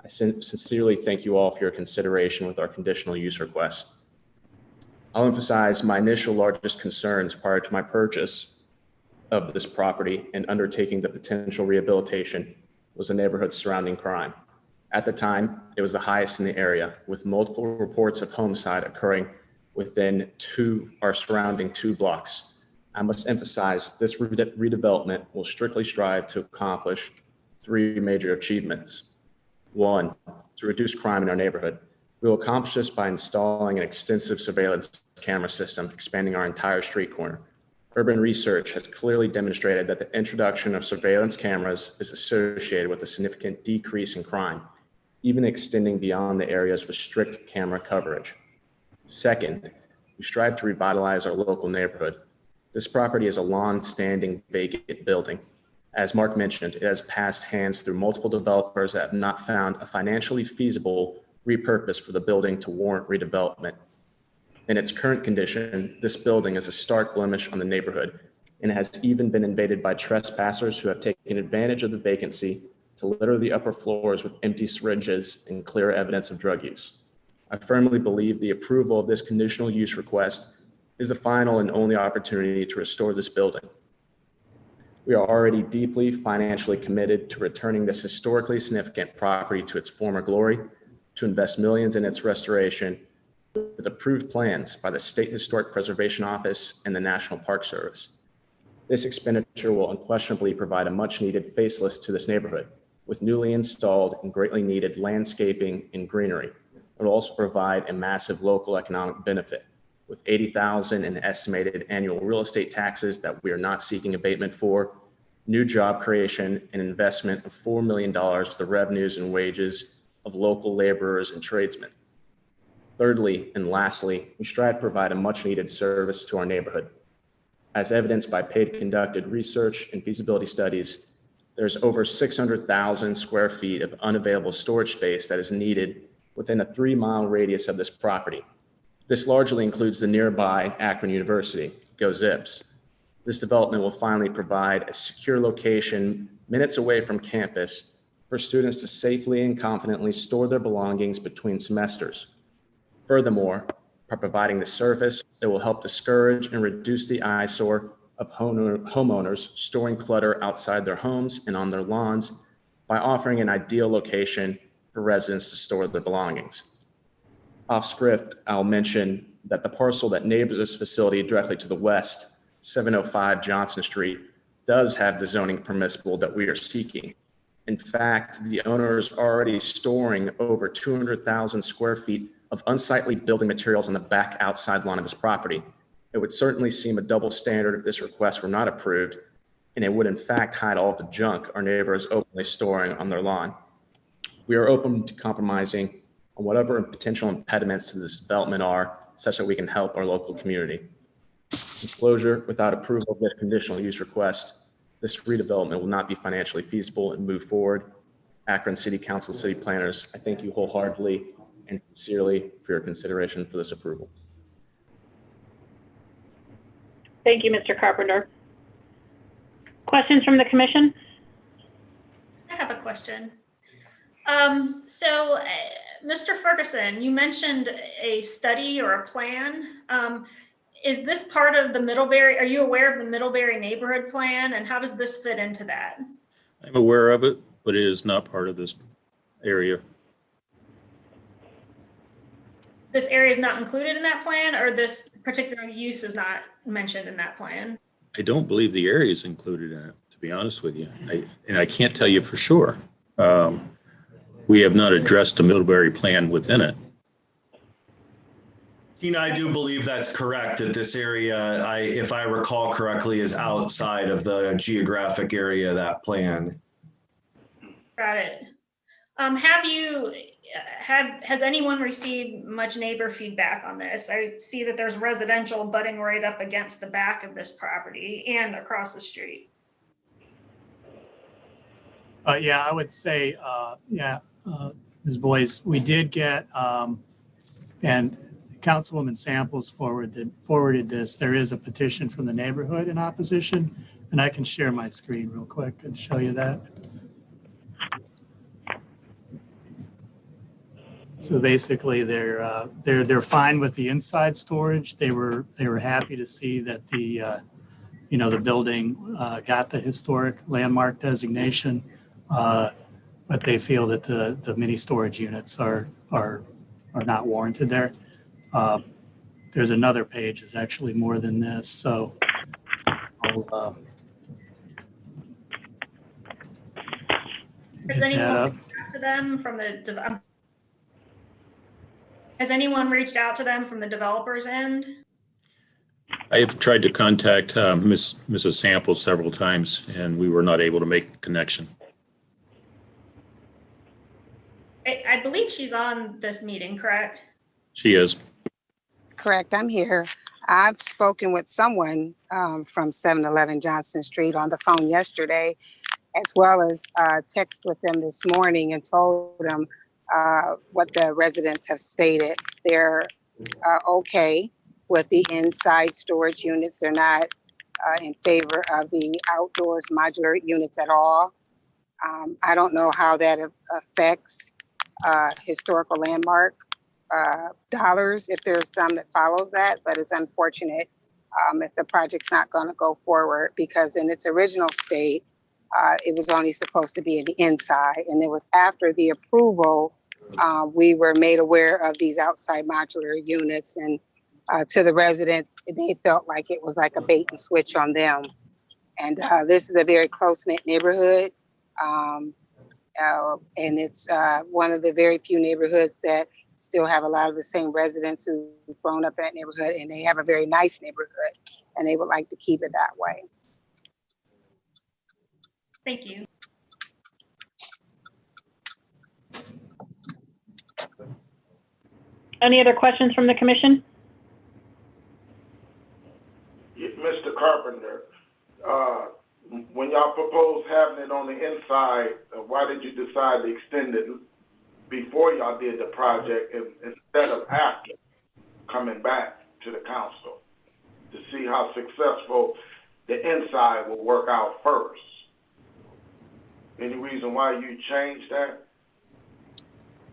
S7: I sincerely thank you all for your consideration with our conditional use request. I'll emphasize my initial largest concerns prior to my purchase of this property and undertaking the potential rehabilitation was the neighborhood surrounding crime. At the time, it was the highest in the area, with multiple reports of homicide occurring within our surrounding 2 blocks. I must emphasize this redevelopment will strictly strive to accomplish 3 major achievements. 1, to reduce crime in our neighborhood. We will accomplish this by installing an extensive surveillance camera system, expanding our entire street corner. Urban research has clearly demonstrated that the introduction of surveillance cameras is associated with a significant decrease in crime, even extending beyond the areas with strict camera coverage. 2nd, we strive to revitalize our local neighborhood. This property is a long-standing vacant building. As Mark mentioned, it has passed hands through multiple developers that have not found a financially feasible repurpose for the building to warrant redevelopment. In its current condition, this building is a stark blemish on the neighborhood and has even been invaded by trespassers who have taken advantage of the vacancy to litter the upper floors with empty syringes and clear evidence of drug use. I firmly believe the approval of this conditional use request is the final and only opportunity to restore this building. We are already deeply financially committed to returning this historically significant property to its former glory, to invest millions in its restoration with approved plans by the State Historic Preservation Office and the National Park Service. This expenditure will unquestionably provide a much needed facelift to this neighborhood with newly installed and greatly needed landscaping and greenery. It will also provide a massive local economic benefit with $80,000 in estimated annual real estate taxes that we are not seeking abatement for, new job creation and investment of $4 million to the revenues and wages of local laborers and tradesmen. Thirdly, and lastly, we strive to provide a much needed service to our neighborhood. As evidenced by paid conducted research and feasibility studies, there's over 600,000 square feet of unavailable storage space that is needed within a 3-mile radius of this property. This largely includes the nearby Akron University. Go Zips. This development will finally provide a secure location minutes away from campus for students to safely and confidently store their belongings between semesters. Furthermore, by providing the service, it will help discourage and reduce the eyesore of homeowners storing clutter outside their homes and on their lawns by offering an ideal location for residents to store their belongings. Off script, I'll mention that the parcel that neighbors this facility directly to the west, 705 Johnson Street, does have the zoning permissible that we are seeking. In fact, the owner is already storing over 200,000 square feet of unsightly building materials on the back outside lawn of his property. It would certainly seem a double standard if this request were not approved, and it would in fact hide all of the junk our neighbor is openly storing on their lawn. We are open to compromising on whatever potential impediments to this development are such that we can help our local community. Disclosure, without approval of this conditional use request, this redevelopment will not be financially feasible and move forward. Akron City Council, city planners, I thank you wholeheartedly and sincerely for your consideration for this approval.
S4: Thank you, Mr. Carpenter. Questions from the commission?
S6: I have a question. Mr. Ferguson, you mentioned a study or a plan. Is this part of the Middlebury? Are you aware of the Middlebury neighborhood plan, and how does this fit into that?
S21: I'm aware of it, but it is not part of this area.
S6: This area is not included in that plan, or this particular use is not mentioned in that plan?
S21: I don't believe the area is included in it, to be honest with you. I can't tell you for sure. We have not addressed the Middlebury plan within it.
S24: Tina, I do believe that's correct, that this area, if I recall correctly, is outside of the geographic area of that plan.
S6: Got it. Has anyone received much neighbor feedback on this? I see that there's residential butting right up against the back of this property and across the street.
S1: Yeah, I would say, Ms. Boyce, we did get, and Councilwoman Samples forwarded this. There is a petition from the neighborhood in opposition, and I can share my screen real quick and show you that. So basically, they're fine with the inside storage. They were happy to see that the building got the historic landmark designation, but they feel that the mini storage units are not warranted there. There's another page, it's actually more than this. So I'll
S6: Has anyone reached out to them from the Has anyone reached out to them from the developer's end?
S21: I have tried to contact Mrs. Samples several times, and we were not able to make a connection.
S6: I believe she's on this meeting, correct?
S21: She is.
S3: Correct, I'm here. I've spoken with someone from 711 Johnson Street on the phone yesterday, as well as text with them this morning and told them what the residents have stated. They're okay with the inside storage units. They're not in favor of the outdoors modular units at all. I don't know how that affects historical landmark dollars, if there's some that follows that, but it's unfortunate if the project's not going to go forward, because in its original state, it was only supposed to be in the inside, and it was after the approval we were made aware of these outside modular units, and to the residents, they felt like it was like a bait and switch on them. And this is a very close-knit neighborhood, and it's one of the very few neighborhoods that still have a lot of the same residents who've grown up in that neighborhood, and they have a very nice neighborhood, and they would like to keep it that way.
S6: Thank you.
S4: Any other questions from the commission?
S14: Mr. Carpenter, when y'all proposed having it on the inside, why did you decide to extend it before y'all did the project instead of after coming back to the council to see how successful the inside will work out first? Any reason why you changed that?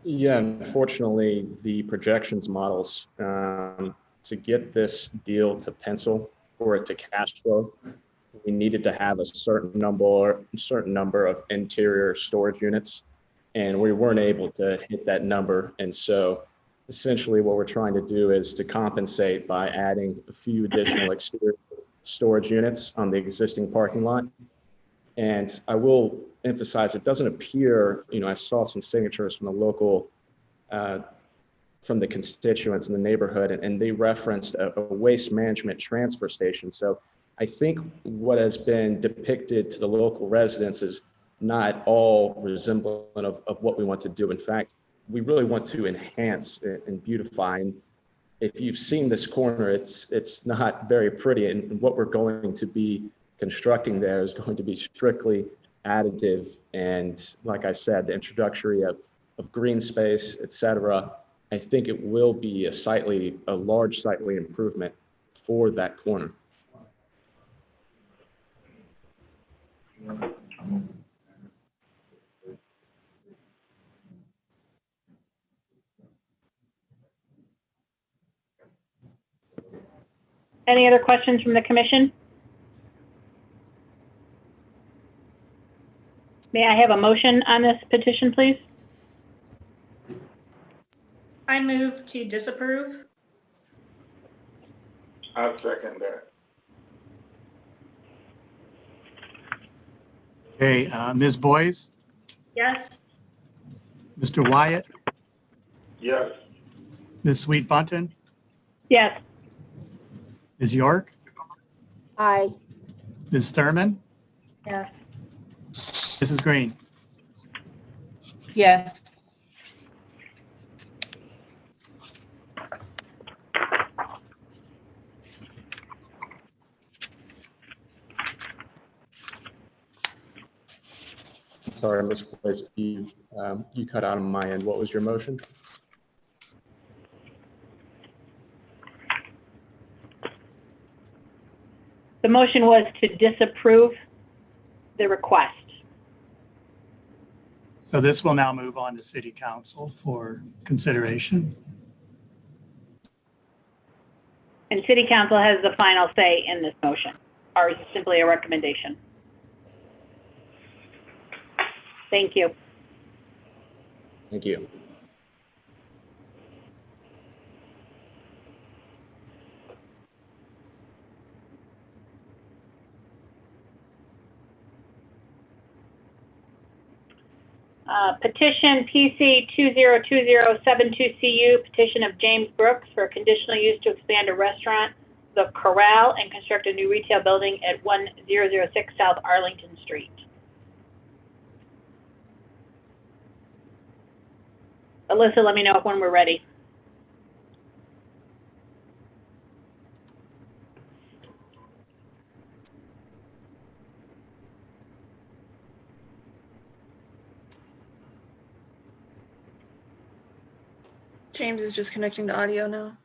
S7: Yeah, unfortunately, the projections models to get this deal to pencil, for it to cash flow, we needed to have a certain number of interior storage units, and we weren't able to hit that number. And so essentially what we're trying to do is to compensate by adding a few additional exterior storage units on the existing parking lot. And I will emphasize, it doesn't appear, I saw some signatures from the local, from the constituents in the neighborhood, and they referenced a waste management transfer station. So I think what has been depicted to the local residents is not all resemblant of what we want to do. In fact, we really want to enhance and beautify. And if you've seen this corner, it's not very pretty. And what we're going to be constructing there is going to be strictly additive. And like I said, the introductory of green space, et cetera, I think it will be a large sightly improvement for that corner.
S4: Any other questions from the commission? May I have a motion on this petition, please?
S6: I move to disapprove.
S14: I second that.
S1: Okay, Ms. Boyce,
S6: Yes.
S1: Mr. Wyatt,
S14: Yes.
S1: Ms. Sweet Bunton,
S4: Yes.
S1: Ms. York,
S12: Aye.
S1: Ms. Thurman,
S16: Yes.
S1: Mrs. Green.
S8: Yes.
S7: Sorry, Ms. Boyce, you cut out on my end. What was your motion?
S4: The motion was to disapprove the request.
S1: So this will now move on to City Council for consideration.
S4: And City Council has the final say in this motion. Ours is simply a recommendation. Thank you.
S7: Thank you.
S4: Petition PC 202072CU, petition of James Brooks for conditional use to expand a restaurant, The Corral, and construct a new retail building at 1006 South Arlington Street. Alyssa, let me know when we're ready.
S5: James is just connecting to audio now.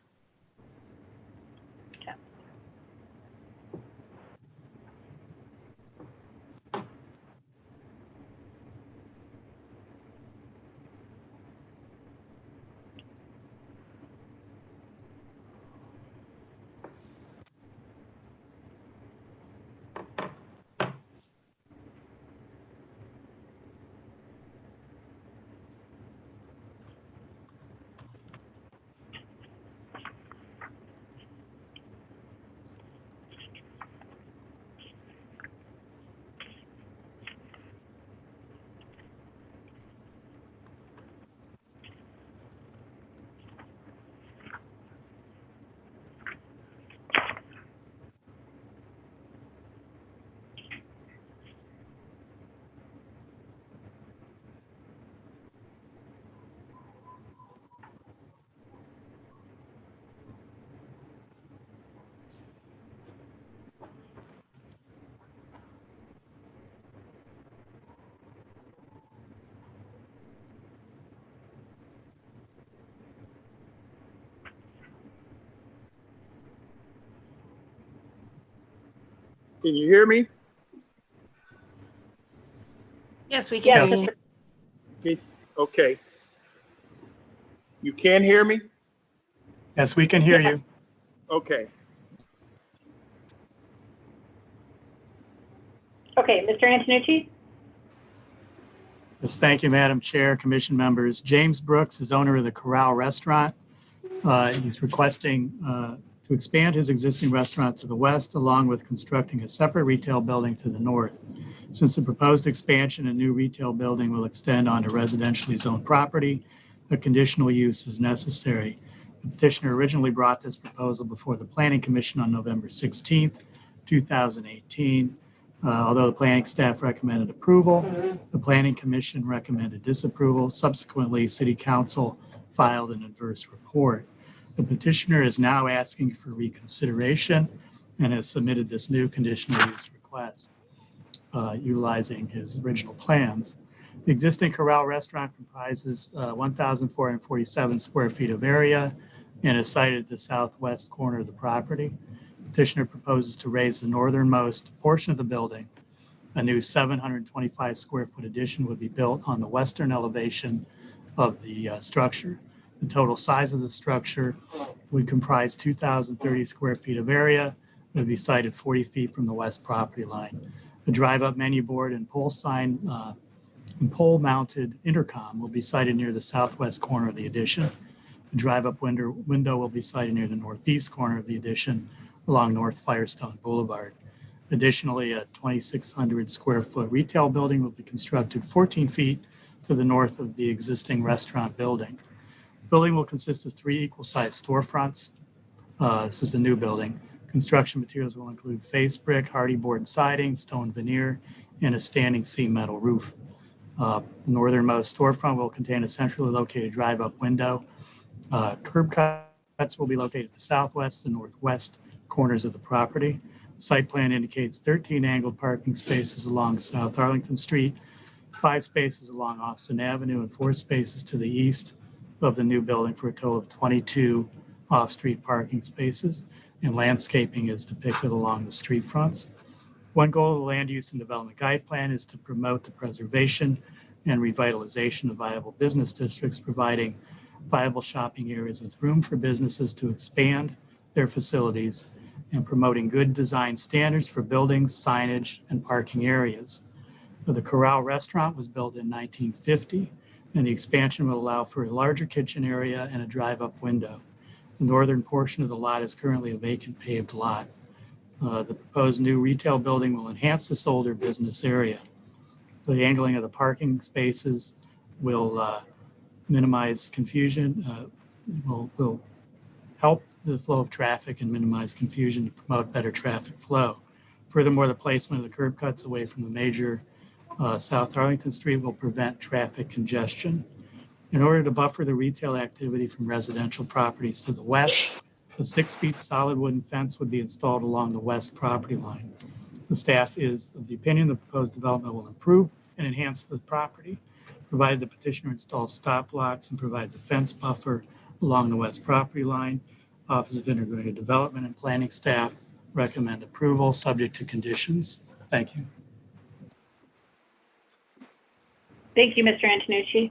S9: Can you hear me?
S5: Yes, we can hear you.
S9: Okay. You can hear me?
S1: Yes, we can hear you.
S9: Okay.
S4: Okay, Mr. Antonucci?
S1: Yes, thank you, Madam Chair, Commission members. James Brooks is owner of the Corral Restaurant. He's requesting to expand his existing restaurant to the west, along with constructing a separate retail building to the north. Since the proposed expansion and new retail building will extend onto residentially zoned property, a conditional use is necessary. The petitioner originally brought this proposal before the Planning Commission on November 16th, 2018. Although the planning staff recommended approval, the Planning Commission recommended disapproval. Subsequently, City Council filed an adverse report. The petitioner is now asking for reconsideration and has submitted this new conditional use request utilizing his original plans. The existing Corral restaurant comprises 1,447 square feet of area and is sited at the southwest corner of the property. Petitioner proposes to raise the northernmost portion of the building. A new 725 square foot addition would be built on the western elevation of the structure. The total size of the structure would comprise 2,030 square feet of area. It would be sited 40 feet from the west property line. The drive-up menu board and pole sign and pole-mounted intercom will be sited near the southwest corner of the addition. The drive-up window will be sited near the northeast corner of the addition along North Firestone Boulevard. Additionally, a 2,600 square foot retail building will be constructed 14 feet to the north of the existing restaurant building. The building will consist of 3 equal-sized storefronts. This is the new building. Construction materials will include face brick, hardy board siding, stone veneer, and a standing seam metal roof. The northernmost storefront will contain a centrally located drive-up window. Curb cuts will be located at the southwest and northwest corners of the property. Site plan indicates 13 angled parking spaces along South Arlington Street, 5 spaces along Austin Avenue, and 4 spaces to the east of the new building for a total of 22 off-street parking spaces, and landscaping is depicted along the street fronts. One goal of the Land Use and Development Guide Plan is to promote the preservation and revitalization of viable business districts, providing viable shopping areas with room for businesses to expand their facilities and promoting good design standards for buildings, signage, and parking areas. The Corral restaurant was built in 1950, and the expansion will allow for a larger kitchen area and a drive-up window. The northern portion of the lot is currently a vacant paved lot. The proposed new retail building will enhance this older business area. The angling of the parking spaces will minimize confusion, will help the flow of traffic and minimize confusion to promote better traffic flow. Furthermore, the placement of the curb cuts away from the major South Arlington Street will prevent traffic congestion. In order to buffer the retail activity from residential properties to the west, a 6 feet solid wooden fence would be installed along the west property line. The staff is of the opinion the proposed development will improve and enhance the property, provided the petitioner installs stop blocks and provides a fence buffer along the west property line. Office of Integrated Development and Planning staff recommend approval subject to conditions. Thank you.
S4: Thank you, Mr. Antonucci.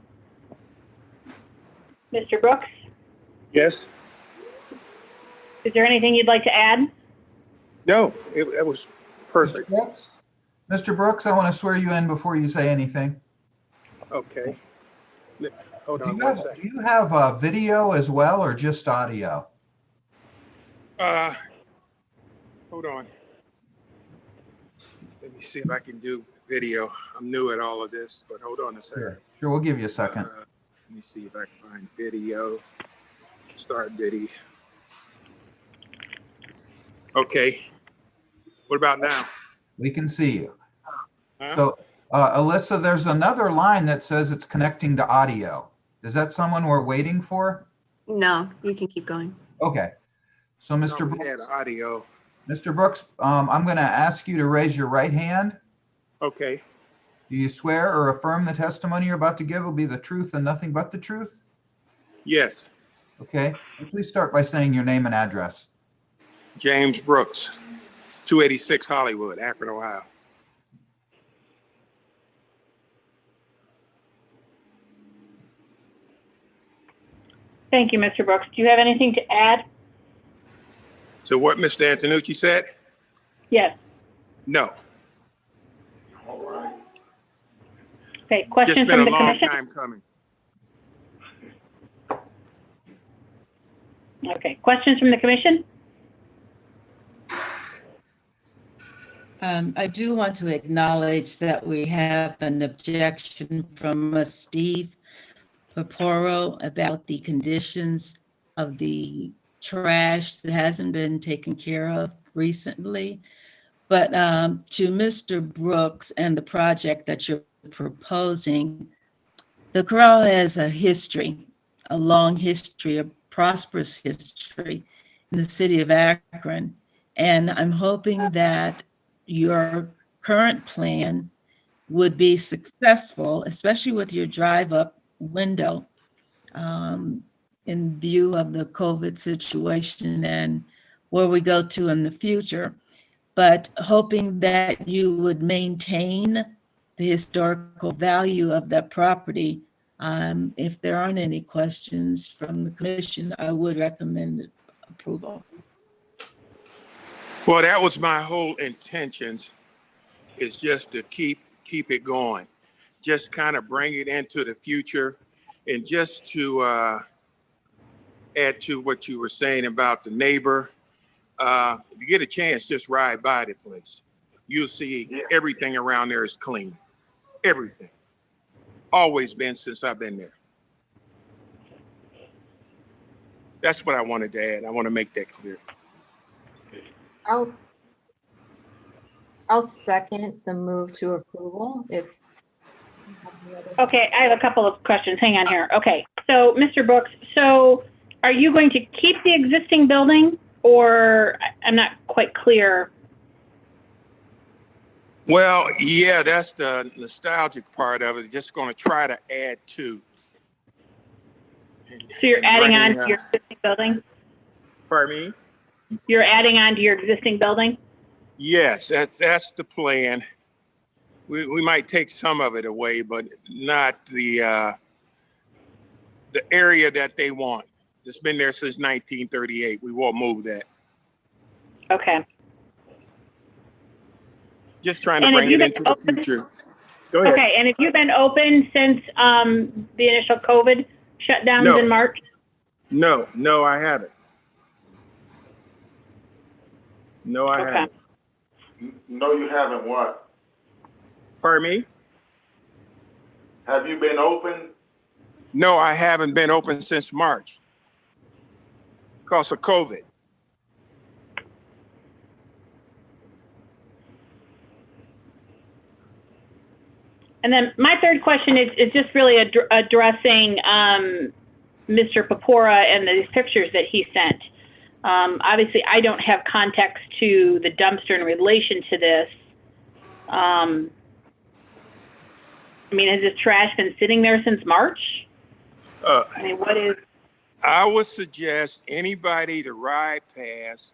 S4: Mr. Brooks,
S9: Yes?
S4: is there anything you'd like to add?
S9: No, it was perfect.
S2: Mr. Brooks, I want to swear you in before you say anything.
S9: Okay. Hold
S2: Do
S9: on
S2: you
S9: one
S2: have,
S9: second.
S2: do you have video as well or just audio?
S9: Hold on. Let me see if I can do video. I'm new at all of this, but hold on a second.
S2: Sure, we'll give you a second.
S9: Let me see if I can find video. Start video. Okay. What about now?
S2: We can see you.
S9: Huh?
S2: So, Alyssa, there's another line that says it's connecting to audio. Is that someone we're waiting for?
S5: No, you can keep going.
S2: Okay. So, Mr.
S9: No, we had
S2: Brooks,
S9: audio.
S2: Mr. Brooks, I'm going to ask you to raise your right hand.
S9: Okay.
S2: Do you swear or affirm the testimony you're about to give will be the truth and nothing but the truth?
S9: Yes.
S2: Okay. And please start by saying your name and address.
S9: James Brooks, 286 Hollywood, Akron, Ohio.
S4: Thank you, Mr. Brooks. Do you have anything to add?
S9: So what Mr. Antonucci said?
S4: Yes.
S9: No.
S4: Okay,
S9: Just
S4: questions
S9: been
S4: from
S9: a
S4: the
S9: long
S4: commission?
S9: time coming.
S4: Okay, questions from the commission?
S8: I do want to acknowledge that we have an objection from Steve Paporo about the conditions of the trash that hasn't been taken care of recently. But to Mr. Brooks and the project that you're proposing, the Corral has a history, a long history of prosperous history in the city of Akron. And I'm hoping that your current plan would be successful, especially with your drive-up window, in view of the COVID situation and where we go to in the future. But hoping that you would maintain the historical value of that property. If there aren't any questions from the commission, I would recommend approval.
S9: Well, that was my whole intentions, is just to keep it going, just kind of bring it into the future, and just to add to what you were saying about the neighbor. If you get a chance, just ride by the place. You'll see everything around there is clean. Everything. Always been since I've been there. That's what I wanted to add. I want to make that clear.
S16: I'll second the move to approval if.
S4: Okay, I have a couple of questions. Hang on here. Okay, so Mr. Brooks, so are you going to keep the existing building, or I'm not quite clear?
S9: Well, yeah, that's the nostalgic part of it. Just going to try to add to.
S4: So you're adding on to your existing building?
S9: Pardon me?
S4: You're adding on to your existing building?
S9: Yes, that's the plan. We might take some of it away, but not the area that they want. It's been there since 1938. We won't move that.
S4: Okay.
S9: Just trying to bring it into the future. Go ahead.
S4: Okay, and have you been open since the initial COVID shutdowns in March?
S9: No, I haven't. No, I haven't.
S14: No, you haven't what?
S9: Pardon me?
S14: Have you been open?
S9: No, I haven't been open since March because of COVID.
S4: And then my third question is just really addressing Mr. Pepora and these pictures that he sent. Obviously, I don't have context to the dumpster in relation to this. I mean, has this trash been sitting there since March? I mean, what is?
S9: I would suggest anybody to ride past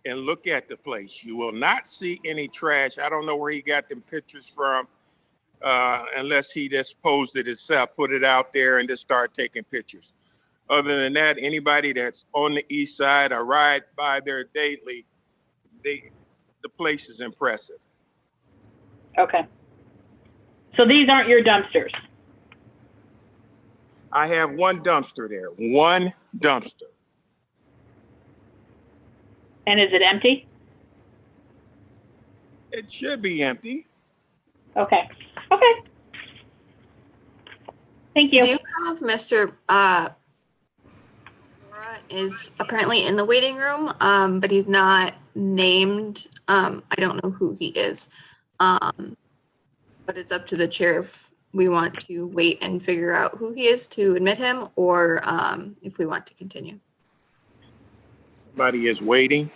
S9: and look at the place. You will not see any trash. I don't know where he got them pictures from, unless he just posed it himself, put it out there and just start taking pictures. Other than that, anybody that's on the east side or ride by there daily, the place is impressive.
S4: Okay. So these aren't your dumpsters?
S9: I have one dumpster there, one dumpster.
S4: And is it empty?
S9: It should be empty.
S4: Okay. Okay. Thank you.
S5: We do have Mr. Pepora is apparently in the waiting room, but he's not named. I don't know who he is. But it's up to the chair if we want to wait and figure out who he is to admit him, or if we want to continue.
S9: Somebody is waiting.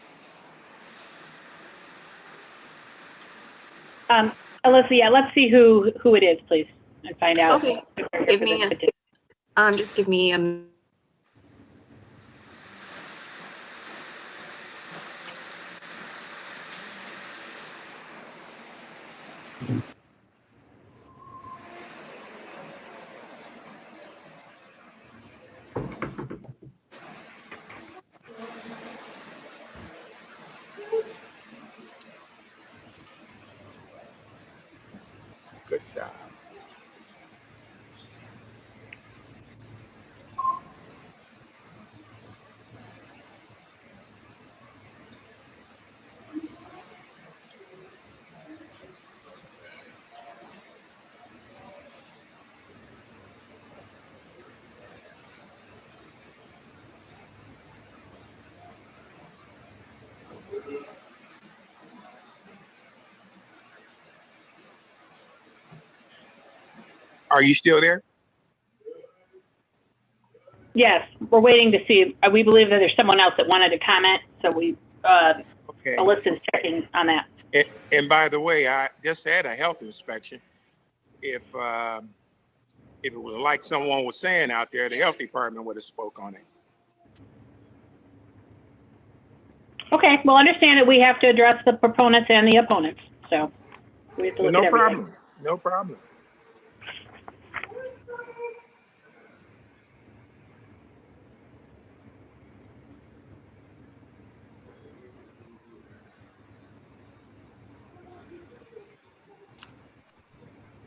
S4: Alyssa, yeah, let's see who it is, please, and find out.
S5: Okay, give me just give me a.
S9: Good job. Are you still there?
S4: Yes, we're waiting to see. We believe that there's someone else that wanted to comment, so we,
S9: Okay.
S4: Alyssa's checking on that.
S9: And by the way, I just had a health inspection. If it was like someone was saying out there, the health department would have spoke on it.
S4: Okay, well, understand that we have to address the proponents and the opponents, so we have to look at
S9: No
S4: everything.
S9: problem. No problem.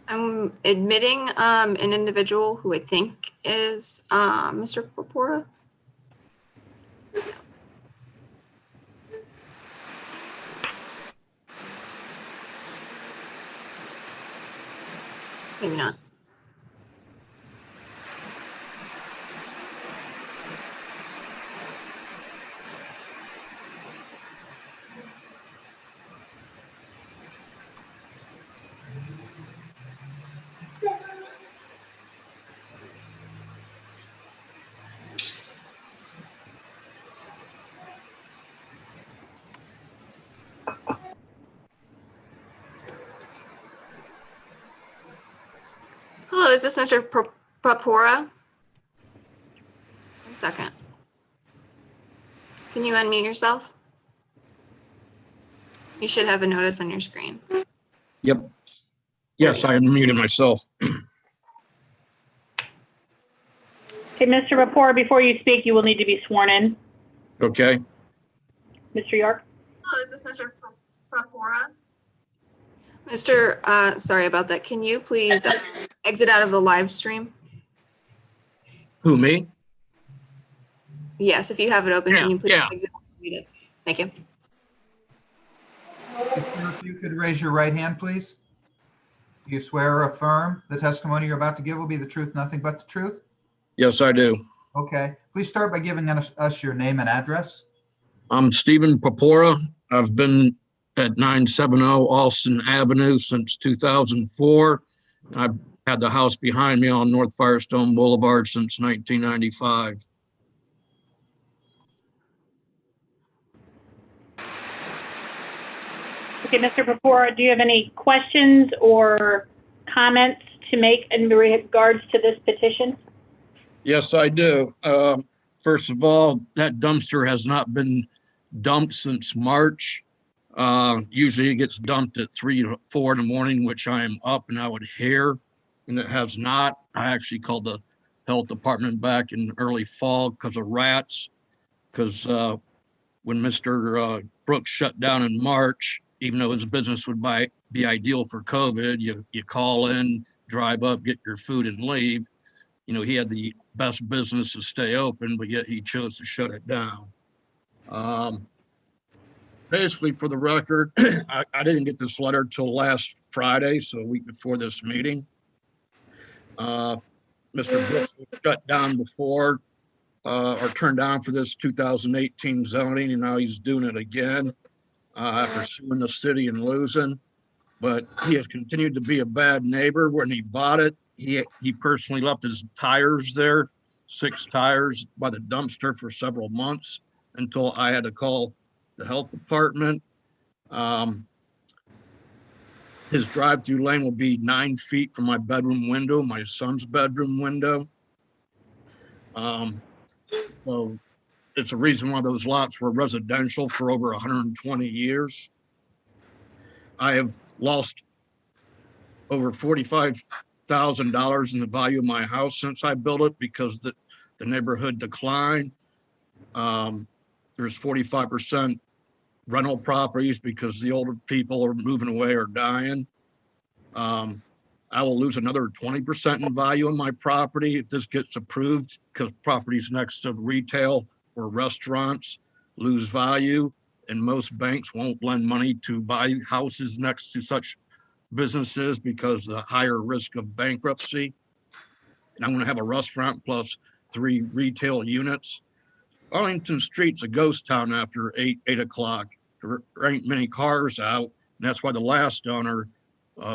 S5: I'm admitting an individual who I think is Mr. Purpura. Maybe not. Hello, is this Mr. Purpura? 1 second. Can you unmute yourself? You should have a notice on your screen.
S10: Yep. Yes, I unmuted myself.
S4: Okay, Mr. Rapport, before you speak, you will need to be sworn in.
S10: Okay.
S4: Mr. York?
S5: Hello, is this Mr. Purpura? Mr. Sorry about that. Can you please exit out of the live stream?
S10: Who, me?
S5: Yes, if you have it open, can you please
S10: yeah.
S5: exit out and read it? Thank you.
S2: If you could raise your right hand, please. Do you swear or affirm the testimony you're about to give will be the truth, nothing but the truth?
S10: Yes, I do.
S2: Okay. Please start by giving us your name and address.
S10: I'm Stephen Purpura. I've been at 970 Alston Avenue since 2004. I've had the house behind me on North Firestone Boulevard since 1995.
S4: Okay, Mr. Purpura, do you have any questions or comments to make in regards to this petition?
S10: Yes, I do. First of all, that dumpster has not been dumped since March. Usually it gets dumped at 3 or 4 in the morning, which I am up and I would hear, and it has not. I actually called the health department back in early fall because of rats. Because when Mr. Brooks shut down in March, even though his business would be ideal for COVID, you call in, drive up, get your food and leave. You know, he had the best business to stay open, but yet he chose to shut it down. Basically, for the record, I didn't get this letter till last Friday, so a week before this meeting. Mr. Brooks was shut down before or turned down for this 2018 zoning, and now he's doing it again after suing the city and losing. But he has continued to be a bad neighbor. When he bought it, he personally left his tires there, 6 tires by the dumpster for several months until I had to call the health department. His drive-through lane will be 9 feet from my bedroom window, my son's bedroom window. So it's a reason why those lots were residential for over 120 years. I have lost over $45,000 in the value of my house since I built it because the neighborhood declined. There's 45% rental properties because the older people are moving away or dying. I will lose another 20% in value in my property if this gets approved, because properties next to retail or restaurants lose value, and most banks won't lend money to buy houses next to such businesses because of the higher risk of bankruptcy. And I'm going to have a restaurant plus 3 retail units. Arlington Street's a ghost town after 8 o'clock. There ain't many cars out, and that's why the last owner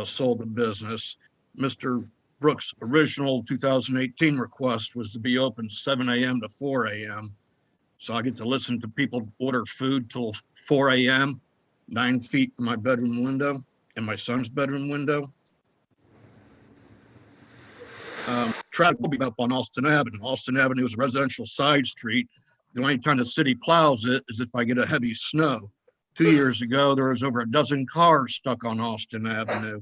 S10: sold the business. Mr. Brooks' original 2018 request was to be open 7 a.m. to 4 a.m. So I get to listen to people order food till 4 a.m., 9 feet from my bedroom window and my son's bedroom window. Traffic will be up on Austin Avenue. Austin Avenue is a residential side street. The only time the city plows it is if I get a heavy snow. 2 years ago, there was over a dozen cars stuck on Austin Avenue.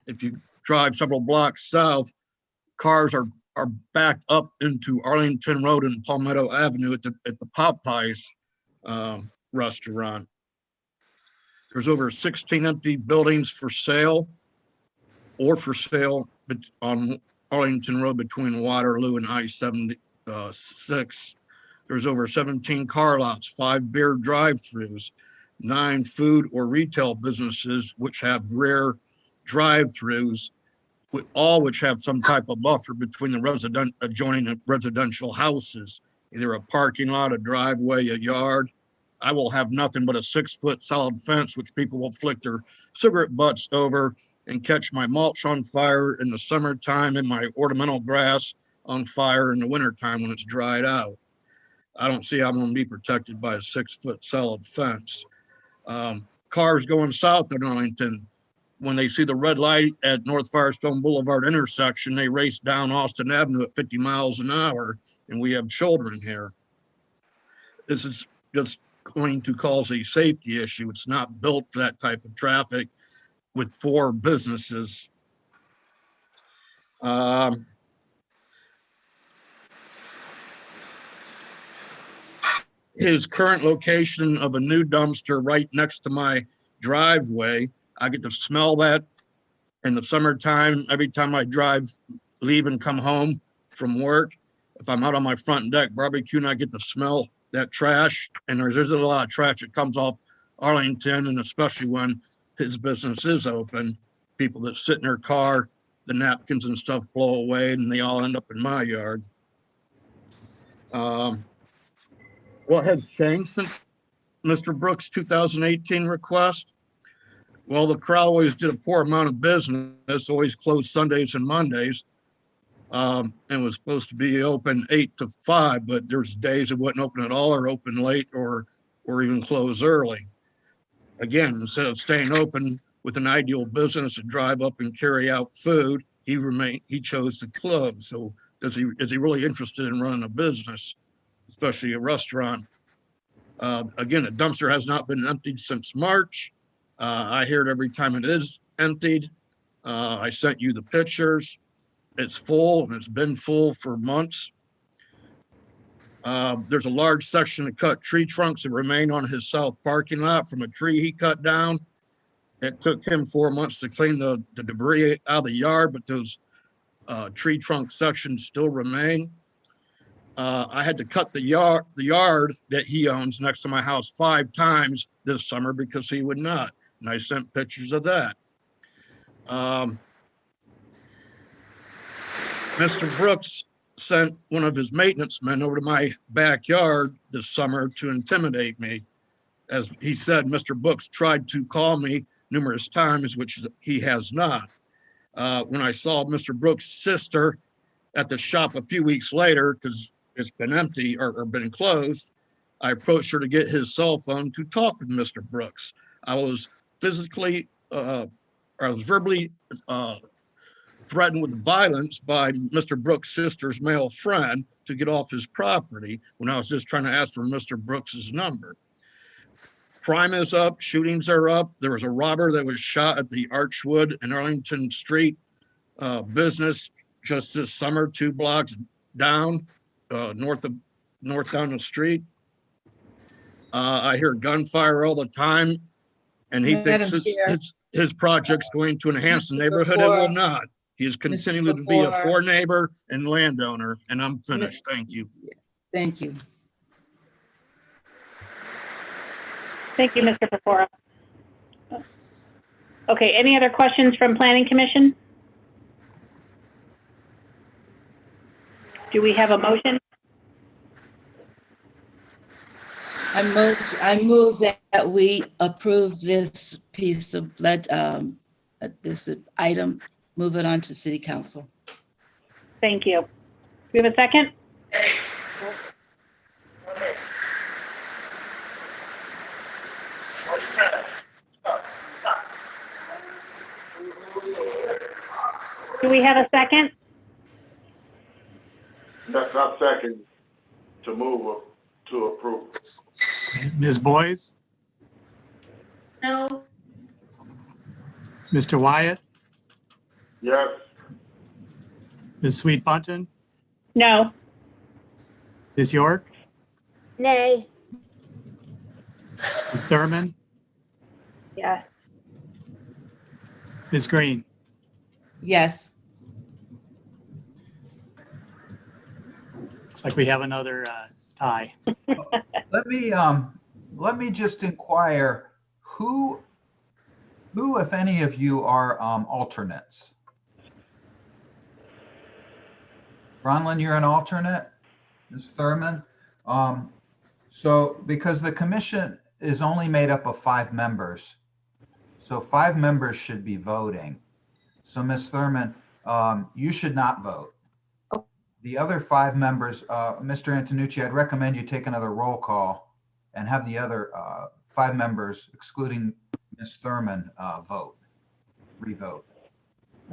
S10: If you drive several blocks south, cars are backed up into Arlington Road and Palmetto Avenue at the Popeyes restaurant. There's over 16 empty buildings for sale on Arlington Road between Waterloo and I-76. There's over 17 car lots, 5 beer drive-throughs, 9 food or retail businesses which have rare drive-throughs, all which have some type of buffer between the adjoining residential houses, either a parking lot, a driveway, a yard. I will have nothing but a 6-foot solid fence, which people will flick their cigarette butts over and catch my mulch on fire in the summertime and my ornamental grass on fire in the wintertime when it's dried out. I don't see how I'm going to be protected by a 6-foot solid fence. Cars going south in Arlington, when they see the red light at North Firestone Boulevard intersection, they race down Austin Avenue at 50 miles an hour, and we have children here. This is just going to cause a safety issue. It's not built for that type of traffic with 4 businesses. His current location of a new dumpster right next to my driveway, I get to smell that in the summertime. Every time I leave and come home from work, if I'm out on my front deck barbecuing, I get to smell that trash. And there's a lot of trash that comes off Arlington, and especially when his business is open, people that sit in their car, the napkins and stuff blow away and they all end up in my yard. What has changed since Mr. Brooks' 2018 request? Well, the crowd always did a poor amount of business, always closed Sundays and Mondays, and was supposed to be open 8 to 5, but there's days it wasn't open at all or open late or even close early. Again, instead of staying open with an ideal business to drive up and carry out food, he chose to close. So is he really interested in running a business, especially a restaurant? Again, the dumpster has not been emptied since March. I hear it every time it is emptied. I sent you the pictures. It's full, and it's been full for months. There's a large section of cut tree trunks that remain on his south parking lot from a tree he cut down. It took him 4 months to clean the debris out of the yard, but those tree trunk sections still remain. I had to cut the yard that he owns next to my house 5 times this summer because he would not. And I sent pictures of that. Mr. Brooks sent one of his maintenance men over to my backyard this summer to intimidate me. As he said, Mr. Brooks tried to call me numerous times, which he has not. When I saw Mr. Brooks' sister at the shop a few weeks later, because it's been empty or been closed, I approached her to get his cell phone to talk with Mr. Brooks. I was verbally threatened with violence by Mr. Brooks' sister's male friend to get off his property when I was just trying to ask for Mr. Brooks's number. Crime is up, shootings are up. There was a robber that was shot at the Archwood and Arlington Street business just this summer, 2 blocks down, north down the street. I hear gunfire all the time, and he thinks his project's going to enhance the neighborhood. It will not. He is continuing to be a poor neighbor and landowner, and I'm finished. Thank you.
S8: Thank you.
S4: Thank you, Mr. Purpura. Okay, any other questions from Planning Commission? Do we have a motion?
S8: I move that we approve this piece of this item, move it on to City Council.
S4: Thank you. Do we have a second? Do we have a second?
S14: That's not second to move to approve.
S1: Ms. Boyce,
S6: No.
S1: Mr. Wyatt,
S14: Yes.
S1: Ms. Sweet Bunton,
S4: No.
S1: Ms. York,
S12: Nay.
S1: Ms. Thurman,
S16: Yes.
S1: Ms. Green.
S8: Yes.
S1: Looks like we have another tie.
S2: Let me just inquire, who, if any of you are alternates? Bronlyn, you're an alternate? Ms. Thurman? So because the commission is only made up of 5 members, so 5 members should be voting. So Ms. Thurman, you should not vote. The other 5 members, Mr. Antonucci, I'd recommend you take another roll call and have the other 5 members, excluding Ms. Thurman, re-vote.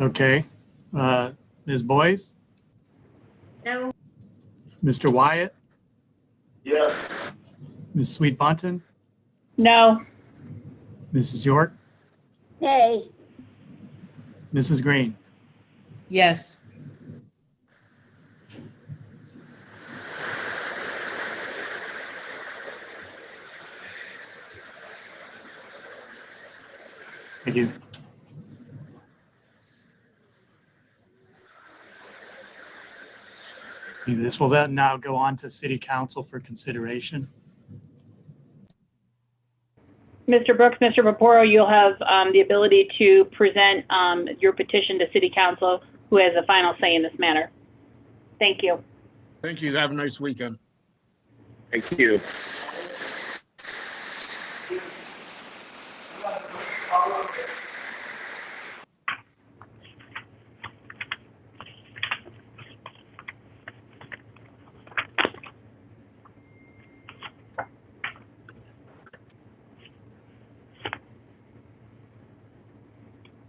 S1: Okay. Ms. Boyce,
S6: No.
S1: Mr. Wyatt,
S14: Yes.
S1: Ms. Sweet Bunton,
S4: No.
S1: Mrs. York,
S12: Nay.
S1: Mrs. Green.
S8: Yes.
S1: Thank you. This will then now go on to City Council for consideration.
S4: Mr. Brooks, Mr. Vaporo, you'll have the ability to present your petition to City Council, who has the final say in this matter. Thank you.
S10: Thank you. Have a nice weekend.
S9: Thank you.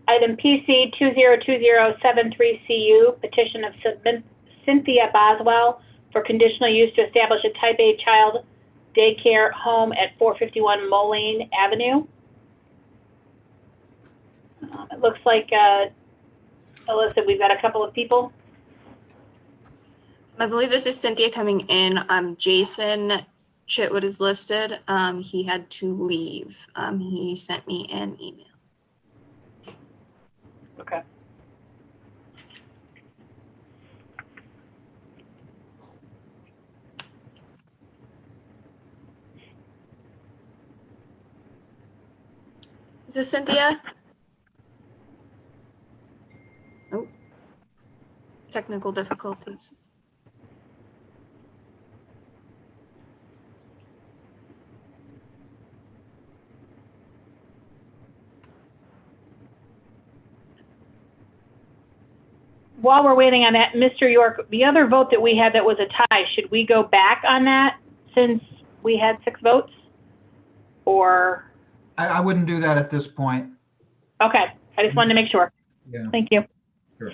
S4: Item PC 202073CU, petition of Cynthia Boswell for conditional use to establish a type A child daycare home at 451 Moline Avenue. It looks like, Alyssa, we've got a couple of people.
S5: I believe this is Cynthia coming in. Jason Chitwood is listed. He had to leave. He sent me an email.
S4: Okay.
S5: Is this Cynthia? Oh, technical difficulties.
S4: While we're waiting on that, Mr. York, the other vote that we had that was a tie, should we go back on that since we had 6 votes? Or,
S2: I wouldn't do that at this point.
S4: okay, I just wanted to make sure.
S2: Yeah.
S4: Thank you.
S2: Sure.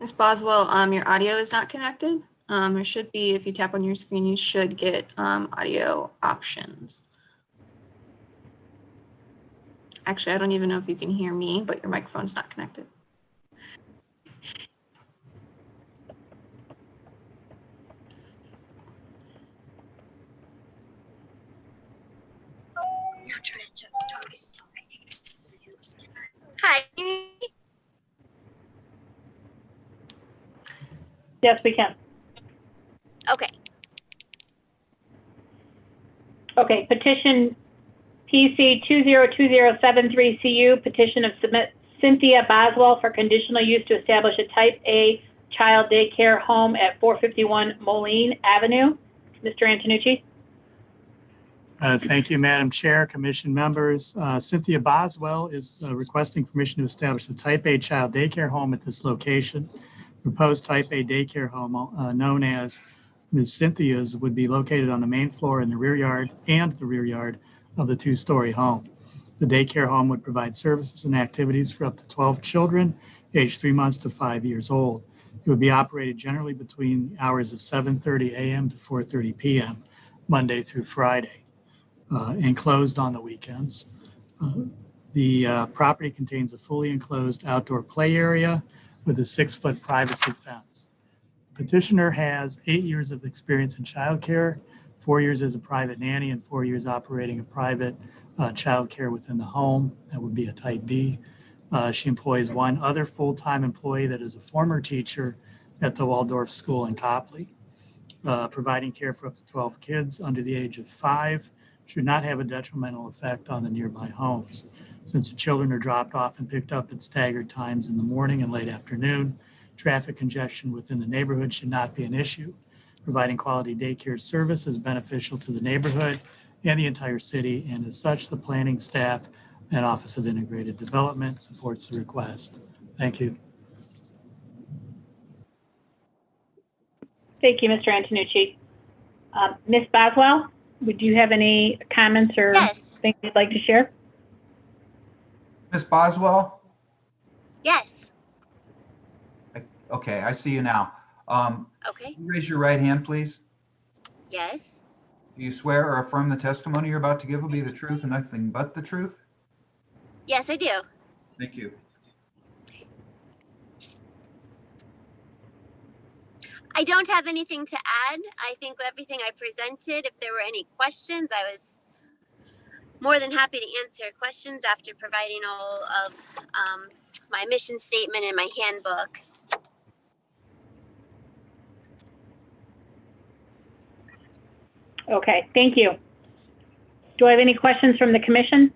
S5: Ms. Boswell, your audio is not connected. There should be, if you tap on your screen, you should get audio options. Actually, I don't even know if you can hear me, but your microphone's not connected.
S13: Hi.
S4: Yes, we can.
S13: Okay.
S4: Okay, petition PC 202073CU, petition of Cynthia Boswell for conditional use to establish a type A child daycare home at 451 Moline Avenue. Mr. Antonucci?
S1: Thank you, Madam Chair, Commission members. Cynthia Boswell is requesting permission to establish a type A child daycare home at this location. Proposed type A daycare home, known as Ms. Cynthia's, would be located on the main floor in the rear yard of the two-story home. The daycare home would provide services and activities for up to 12 children aged 3 months to 5 years old. It would be operated generally between hours of 7:30 a.m. to 4:30 p.m., Monday through Friday, and closed on the weekends. The property contains a fully enclosed outdoor play area with a 6-foot privacy fence. Petitioner has 8 years of experience in childcare, 4 years as a private nanny, and 4 years operating a private childcare within the home. That would be a type B. She employs one other full-time employee that is a former teacher at the Waldorf School in Copley. Providing care for up to 12 kids under the age of 5 should not have a detrimental effect on the nearby homes. Since the children are dropped off and picked up at staggered times in the morning and late afternoon, traffic congestion within the neighborhood should not be an issue. Providing quality daycare service is beneficial to the neighborhood and the entire city, and as such, the planning staff and Office of Integrated Development supports the request. Thank you.
S4: Thank you, Mr. Antonucci. Ms. Boswell, would you have any comments or things you'd like to share?
S2: Ms. Boswell?
S13: Yes.
S2: Okay, I see you now.
S13: Okay.
S2: Can you raise your right hand, please?
S13: Yes.
S2: Do you swear or affirm the testimony you're about to give will be the truth and nothing but the truth?
S13: Yes, I do.
S2: Thank you.
S13: I don't have anything to add. I think everything I presented, if there were any questions, I was more than happy to answer questions after providing all of my mission statement and my handbook.
S4: Okay, thank you. Do I have any questions from the commission?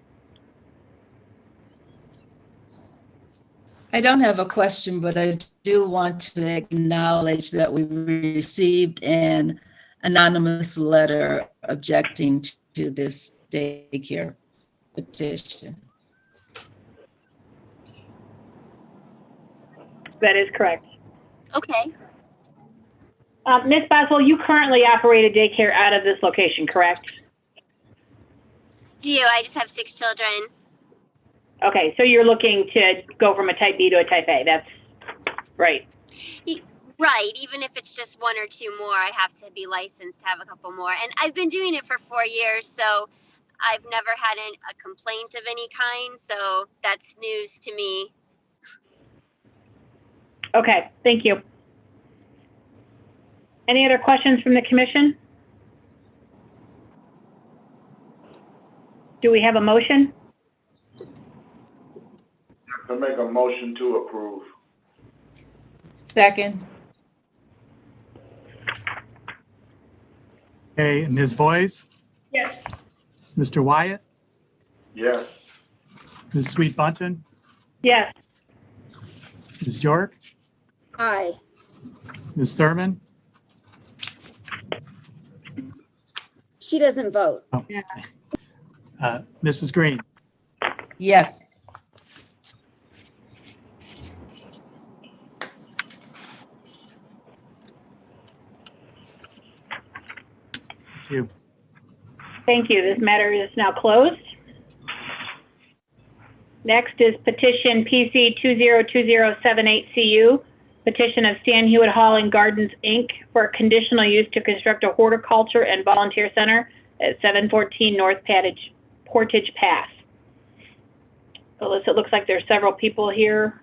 S8: I don't have a question, but I do want to acknowledge that we received an anonymous letter objecting to this daycare petition.
S4: That is correct.
S13: Okay.
S4: Ms. Boswell, you currently operate a daycare out of this location, correct?
S13: Do you? I just have 6 children.
S4: Okay, so you're looking to go from a type B to a type A. That's right.
S13: Right. Even if it's just 1 or 2 more, I have to be licensed to have a couple more. And I've been doing it for 4 years, so I've never had a complaint of any kind. So that's news to me.
S4: Okay, thank you. Any other questions from the commission? Do we have a motion?
S14: To make a motion to approve.
S8: Second.
S1: Okay, Ms. Boyce,
S6: Yes.
S1: Mr. Wyatt,
S14: Yes.
S1: Ms. Sweet Bunton,
S4: Yes.
S1: Ms. York,
S12: Aye.
S1: Ms. Thurman.
S12: She doesn't vote.
S1: Mrs. Green.
S8: Yes.
S1: Thank you.
S4: Thank you. This matter is now closed. Next is petition PC 202078CU, petition of Stan Hewitt Hall and Gardens, Inc. for conditional use to construct a horticulture and volunteer center at 714 North Portage Path. Alyssa, it looks like there's several people here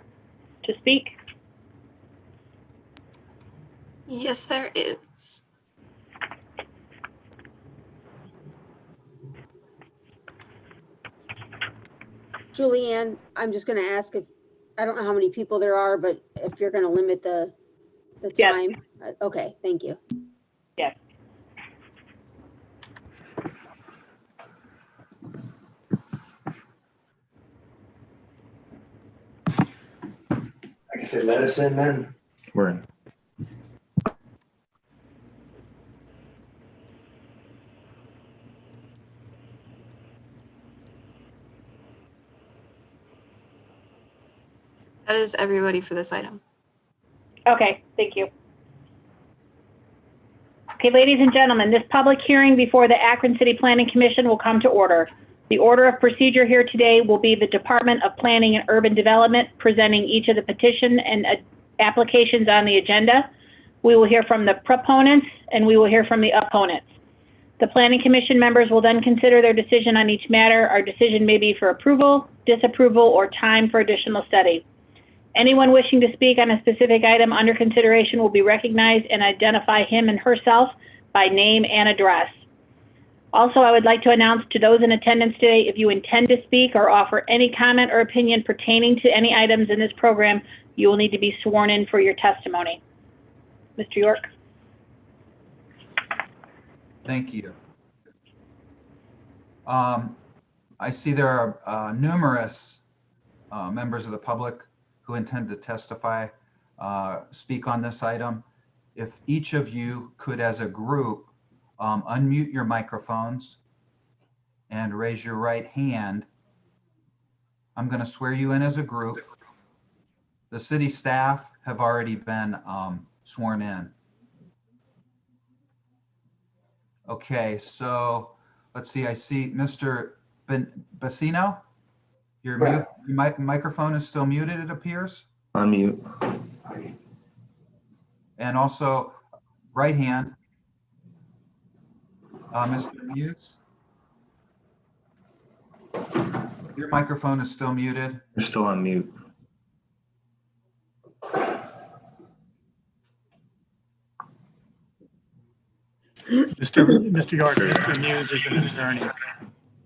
S4: to speak.
S5: Yes, there is.
S12: Julianne, I'm just going to ask if, I don't know how many people there are, but if you're going to limit the
S4: Yes.
S12: time. Okay, thank you.
S4: Yes.
S15: I can say let us in then.
S7: We're in.
S5: That is everybody for this item.
S4: Okay, thank you. Okay, ladies and gentlemen, this public hearing before the Akron City Planning Commission will come to order. The order of procedure here today will be the Department of Planning and Urban Development presenting each of the petition and applications on the agenda. We will hear from the proponents and we will hear from the opponents. The Planning Commission members will then consider their decision on each matter. Our decision may be for approval, disapproval, or time for additional study. Anyone wishing to speak on a specific item under consideration will be recognized and identify him and herself by name and address. Also, I would like to announce to those in attendance today, if you intend to speak or offer any comment or opinion pertaining to any items in this program, you will need to be sworn in for your testimony. Mr. York.
S2: Thank you. I see there are numerous members of the public who intend to testify, speak on this item. If each of you could, as a group, unmute your microphones and raise your right hand. I'm going to swear you in as a group. The city staff have already been sworn in. Okay, so let's see. I see Mr. Bassino. Your microphone is still muted, it appears.
S11: Unmute.
S2: And also right hand. Mr. Muse. Your microphone is still muted.
S11: You're still on mute.
S1: Mr. York, Mr. Muse is an attorney.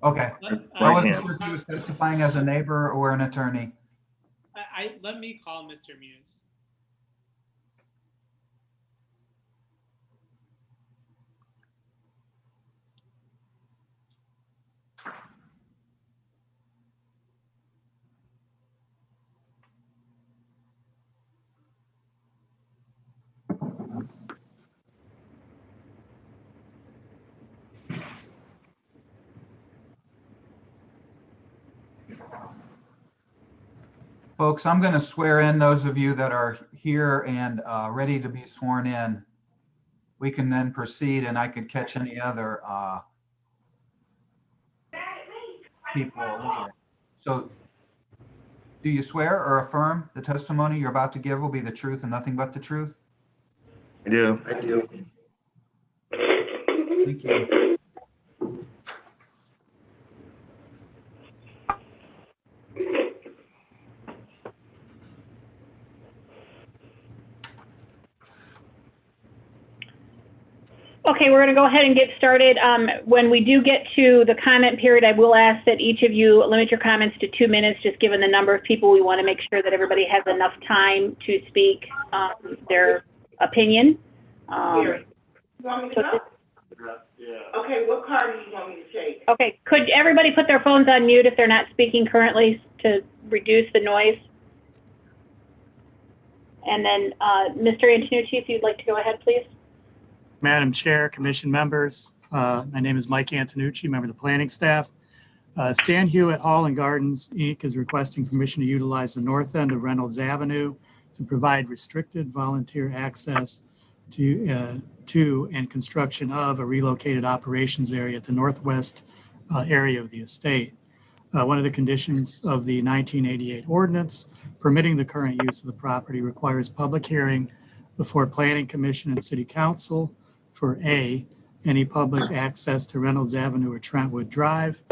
S2: Okay. I wasn't sure if he was testifying as a neighbor or an attorney.
S17: Let me call Mr. Muse.
S2: Folks, I'm going to swear in those of you that are here and ready to be sworn in. We can then proceed and I could catch any other people later. So do you swear or affirm the testimony you're about to give will be the truth and nothing but the truth?
S11: I do. I do.
S2: Thank you.
S4: Okay, we're going to go ahead and get started. When we do get to the comment period, I will ask that each of you limit your comments to 2 minutes, just given the number of people. We want to make sure that everybody has enough time to speak their opinion.
S22: You want me to go? Okay, what card do you want me to take?
S4: Okay, could everybody put their phones on mute if they're not speaking currently to reduce the noise? And then Mr. Antonucci, if you'd like to go ahead, please.
S1: Madam Chair, Commission members, my name is Mike Antonucci, member of the planning staff. Stan Hewitt Hall and Gardens, Inc. is requesting permission to utilize the north end of Reynolds Avenue to provide restricted volunteer access to and construction of a relocated operations area at the northwest area of the estate. One of the conditions of the 1988 ordinance permitting the current use of the property requires public hearing before Planning Commission and City Council for A, any public access to Reynolds Avenue or Trentwood Drive,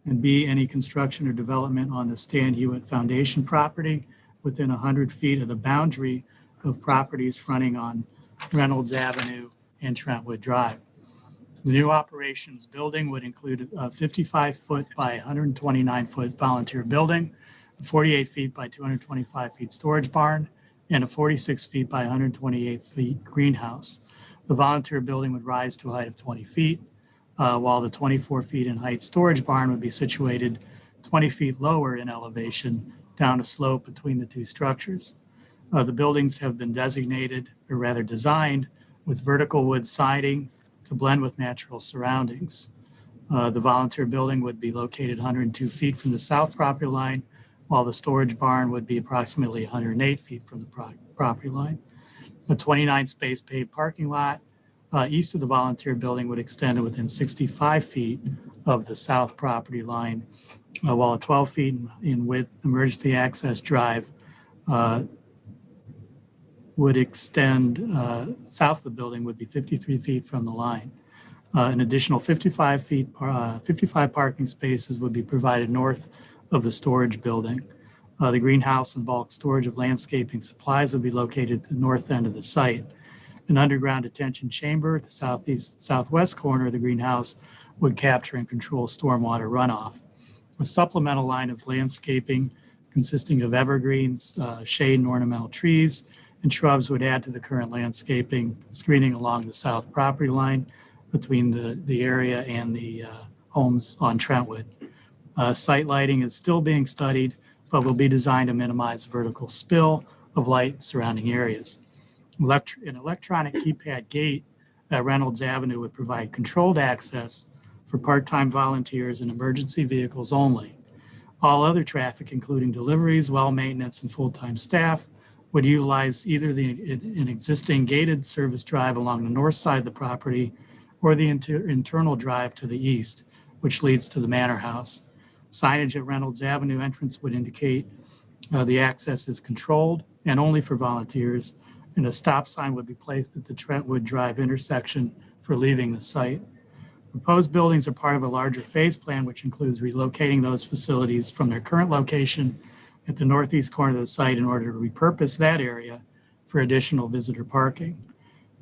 S1: and B, any construction or development on the Stan Hewitt Foundation property within 100 feet of the boundary of properties fronting on Reynolds Avenue and Trentwood Drive. The new operations building would include a 55-foot by 129-foot volunteer building, a 48 feet by 225 feet storage barn, and a 46 feet by 128 feet greenhouse. The volunteer building would rise to a height of 20 feet, while the 24 feet in height storage barn would be situated 20 feet lower in elevation down a slope between the two structures. The buildings have been designated, or rather designed, with vertical wood siding to blend with natural surroundings. The volunteer building would be located 102 feet from the south property line, while the storage barn would be approximately 108 feet from the property line. A 29-space paved parking lot east of the volunteer building would extend to within 65 feet of the south property line, while a 12 feet in width emergency access drive would extend south of the building would be 53 feet from the line. An additional 55 parking spaces would be provided north of the storage building. The greenhouse and bulk storage of landscaping supplies would be located at the north end of the site. An underground detention chamber at the southwest corner of the greenhouse would capture and control stormwater runoff. A supplemental line of landscaping consisting of evergreens, shade and ornamental trees, and shrubs would add to the current landscaping screening along the south property line between the area and the homes on Trentwood. Site lighting is still being studied, but will be designed to minimize vertical spill of light in surrounding areas. An electronic keypad gate at Reynolds Avenue would provide controlled access for part-time volunteers and emergency vehicles only. All other traffic, including deliveries, well maintenance, and full-time staff, would utilize either an existing gated service drive along the north side of the property or the internal drive to the east, which leads to the Manor House. Signage at Reynolds Avenue entrance would indicate the access is controlled and only for volunteers, and a stop sign would be placed at the Trentwood Drive intersection for leaving the site. Proposed buildings are part of a larger phase plan, which includes relocating those facilities from their current location at the northeast corner of the site in order to repurpose that area for additional visitor parking.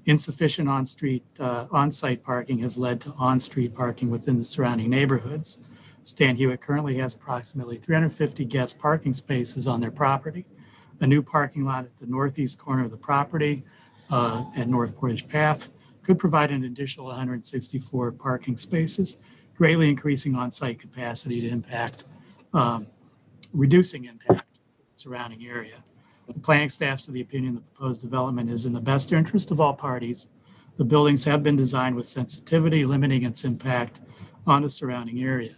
S1: Insufficient on-site parking has led to on-street parking within the surrounding neighborhoods. Stan Hewitt currently has approximately 350 guest parking spaces on their property. A new parking lot at the northeast corner of the property at North Portage Path could provide an additional 164 parking spaces, greatly increasing on-site capacity to reducing impact to the surrounding area. The planning staff's of the opinion the proposed development is in the best interest of all parties. The buildings have been designed with sensitivity, limiting its impact on the surrounding area.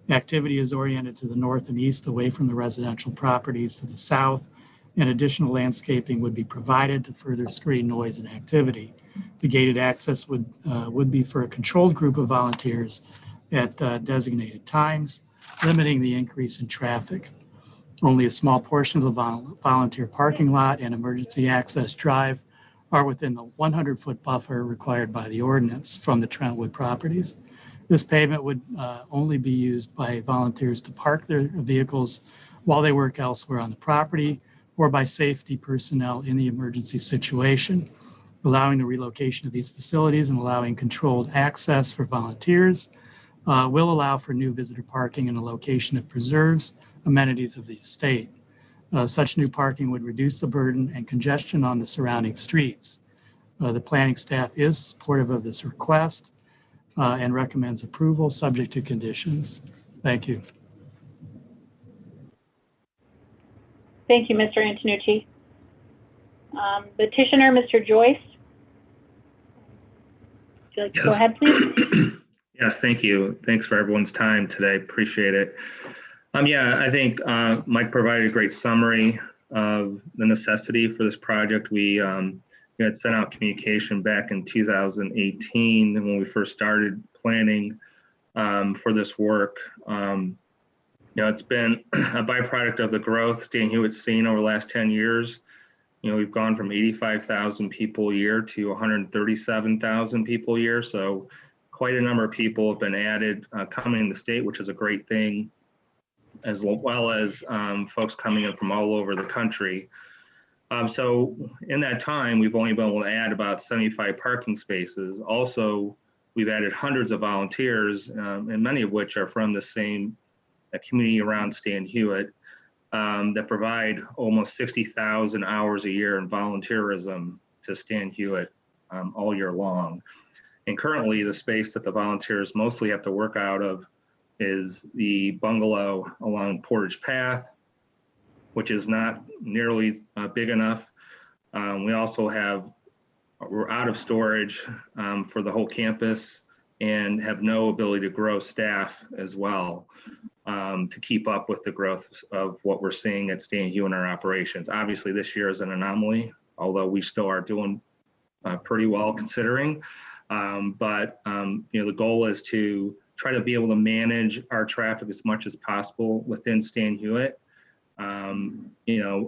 S1: The activity is oriented to the north and east, away from the residential properties to the south, and additional landscaping would be provided to further screen noise and activity. The gated access would be for a controlled group of volunteers at designated times, limiting the increase in traffic. Only a small portion of the volunteer parking lot and emergency access drive are within the 100-foot buffer required by the ordinance from the Trentwood properties. This pavement would only be used by volunteers to park their vehicles while they work elsewhere on the property, or by safety personnel in the emergency situation. Allowing the relocation of these facilities and allowing controlled access for volunteers will allow for new visitor parking in a location that preserves amenities of the estate. Such new parking would reduce the burden and congestion on the surrounding streets. The planning staff is supportive of this request and recommends approval subject to conditions. Thank you.
S4: Thank you, Mr. Antonucci. Petitioner, Mr. Joyce. Would you like to go ahead, please?
S11: Yes, thank you. Thanks for everyone's time today. Appreciate it. Yeah, I think Mike provided a great summary of the necessity for this project. We had sent out communication back in 2018 when we first started planning for this work. It's been a byproduct of the growth Stan Hewitt's seen over the last 10 years. We've gone from 85,000 people a year to 137,000 people a year. So quite a number of people have been added coming to the state, which is a great thing, as well as folks coming in from all over the country. So in that time, we've only been able to add about 75 parking spaces. Also, we've added hundreds of volunteers, and many of which are from the same community around Stan Hewitt, that provide almost 60,000 hours a year in volunteerism to Stan Hewitt all year long. And currently, the space that the volunteers mostly have to work out of is the bungalow along Portage Path, which is not nearly big enough. We also we're out of storage for the whole campus and have no ability to grow staff as well. to keep up with the growth of what we're seeing at Stan Hugh in our operations. Obviously, this year is an anomaly, although we still are doing pretty well considering. The goal is to try to be able to manage our traffic as much as possible within Stan Hewitt. A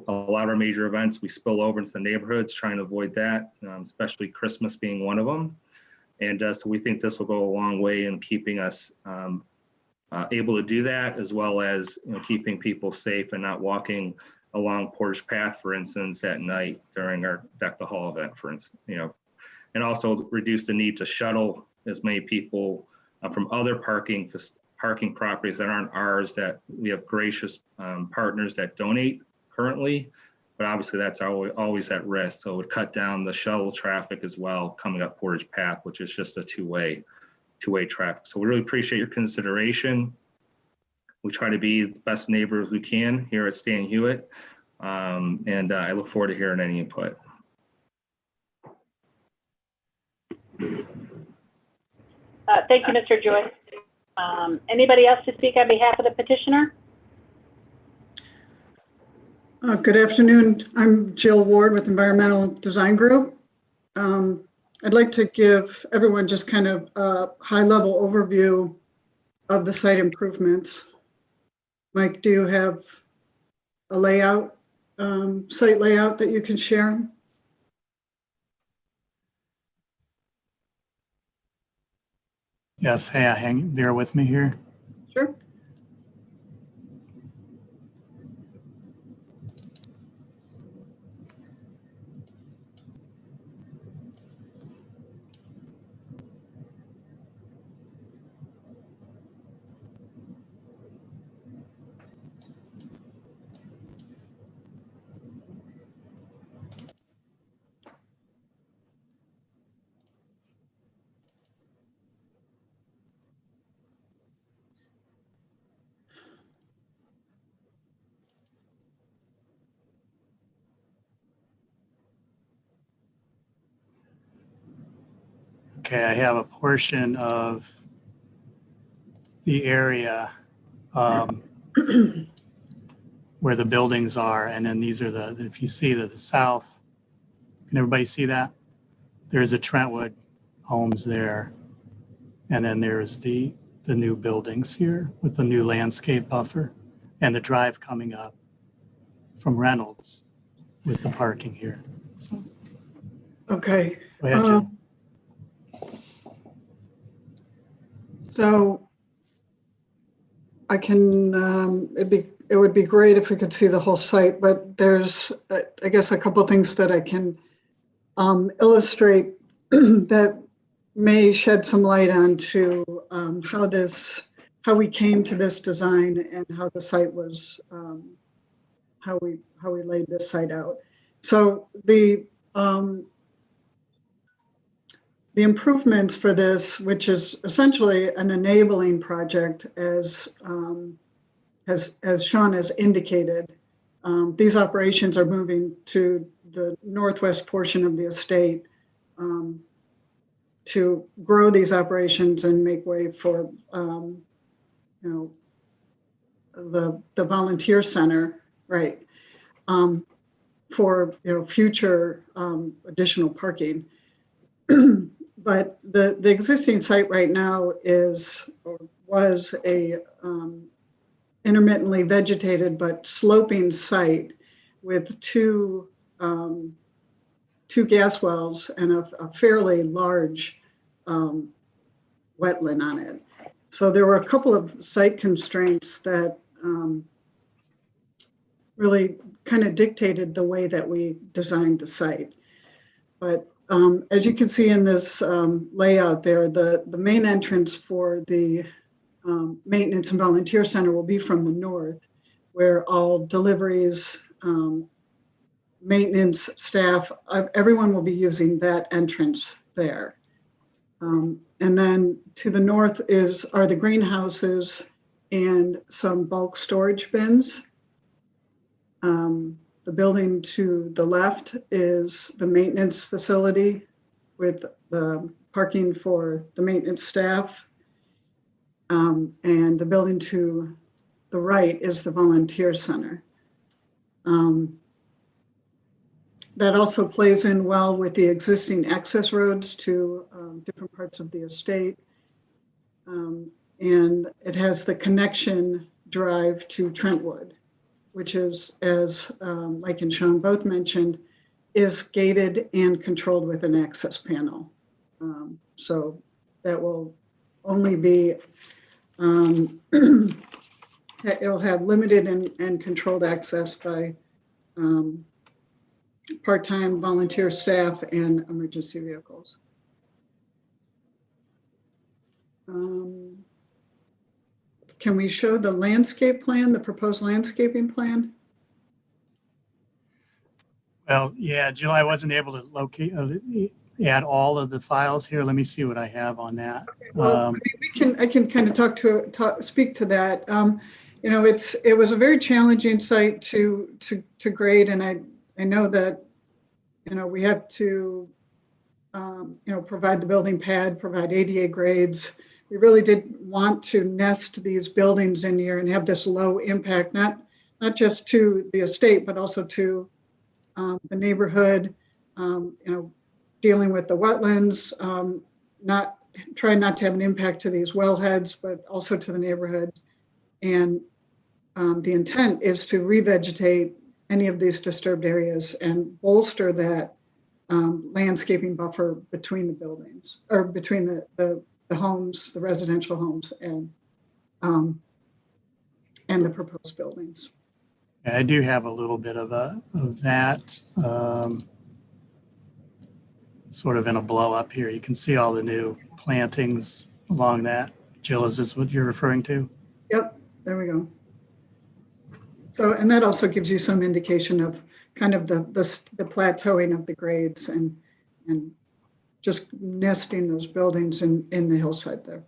S11: lot of our major events, we spill over into the neighborhoods, trying to avoid that, especially Christmas being one of them. And so we think this will go a long way in keeping us able to do that, as well as keeping people safe and not walking along Portage Path, for instance, at night during our Deck the Hall event, for instance, and also reduce the need to shuttle as many people from other parking properties that aren't ours, that we have gracious partners that donate currently, but obviously that's always at risk. So it would cut down the shuttle traffic as well coming up Portage Path, which is just a two-way traffic. So we really appreciate your consideration. We try to be the best neighbors we can here at Stan Hewitt. And I look forward to hearing any input.
S4: Thank you, Mr. Joyce. Anybody else to speak on behalf of the petitioner?
S18: Good afternoon. I'm Jill Ward with Environmental Design Group. I'd like to give everyone just kind of a high-level overview of the site improvements. Mike, do you have a layout, site layout that you can share?
S1: Yes, hang there with me here.
S18: Sure.
S1: Okay, I have a portion of the area where the buildings are, and then these are if you see to the south, can everybody see that? There's a Trentwood Homes there, and then there's the new buildings here with the new landscape buffer and the drive coming up from Reynolds with the parking here. So,
S18: okay.
S1: Go ahead, Jill.
S18: So I can, it would be great if we could see the whole site, but there's, I guess, a couple of things that I can illustrate that may shed some light onto how we came to this design and how the site was, how we laid this site out. So the improvements for this, which is essentially an enabling project, as Sean has indicated, these operations are moving to the northwest portion of the estate to grow these operations and make way for, the volunteer center, right? For future additional parking. But the existing site right now was a intermittently vegetated but sloping site with two gas wells and a fairly large wetland on it. So there were a couple of site constraints that really kind of dictated the way that we designed the site. But as you can see in this layout there, the main entrance for the Maintenance and Volunteer Center will be from the north, where all deliveries, maintenance staff, everyone will be using that entrance there. And then to the north are the greenhouses and some bulk storage bins. The building to the left is the maintenance facility with the parking for the maintenance staff. And the building to the right is the volunteer center. That also plays in well with the existing access roads to different parts of the estate. And it has the connection drive to Trentwood, which is, as Mike and Sean both mentioned, is gated and controlled with an access panel. So that will only be, it'll have limited and controlled access by part-time volunteer staff and emergency vehicles. Can we show the landscape plan, the proposed landscaping plan?
S1: Well, yeah, Jill, I wasn't able to locate, add all of the files here. Let me see what I have on that.
S18: Well, I can kind of speak to that. You know, it was a very challenging site to grade, and I know that, you know, we have to, you know, provide the building pad, provide ADA grades. We really did want to nest these buildings in here and have this low impact, not just to the estate, but also to the neighborhood, you know, dealing with the wetlands, trying not to have an impact to these wellheads, but also to the neighborhood. And the intent is to revegetate any of these disturbed areas and bolster that landscaping buffer between the buildings, or between the homes, the residential homes, and the proposed buildings.
S1: I do have a little bit of that sort of in a blow up here. You can see all the new plantings along that. Jill, is this what you're referring to?
S18: Yep, there we go. So, and that also gives you some indication of kind of the plateauing of the grades and just nesting those buildings in the hillside there.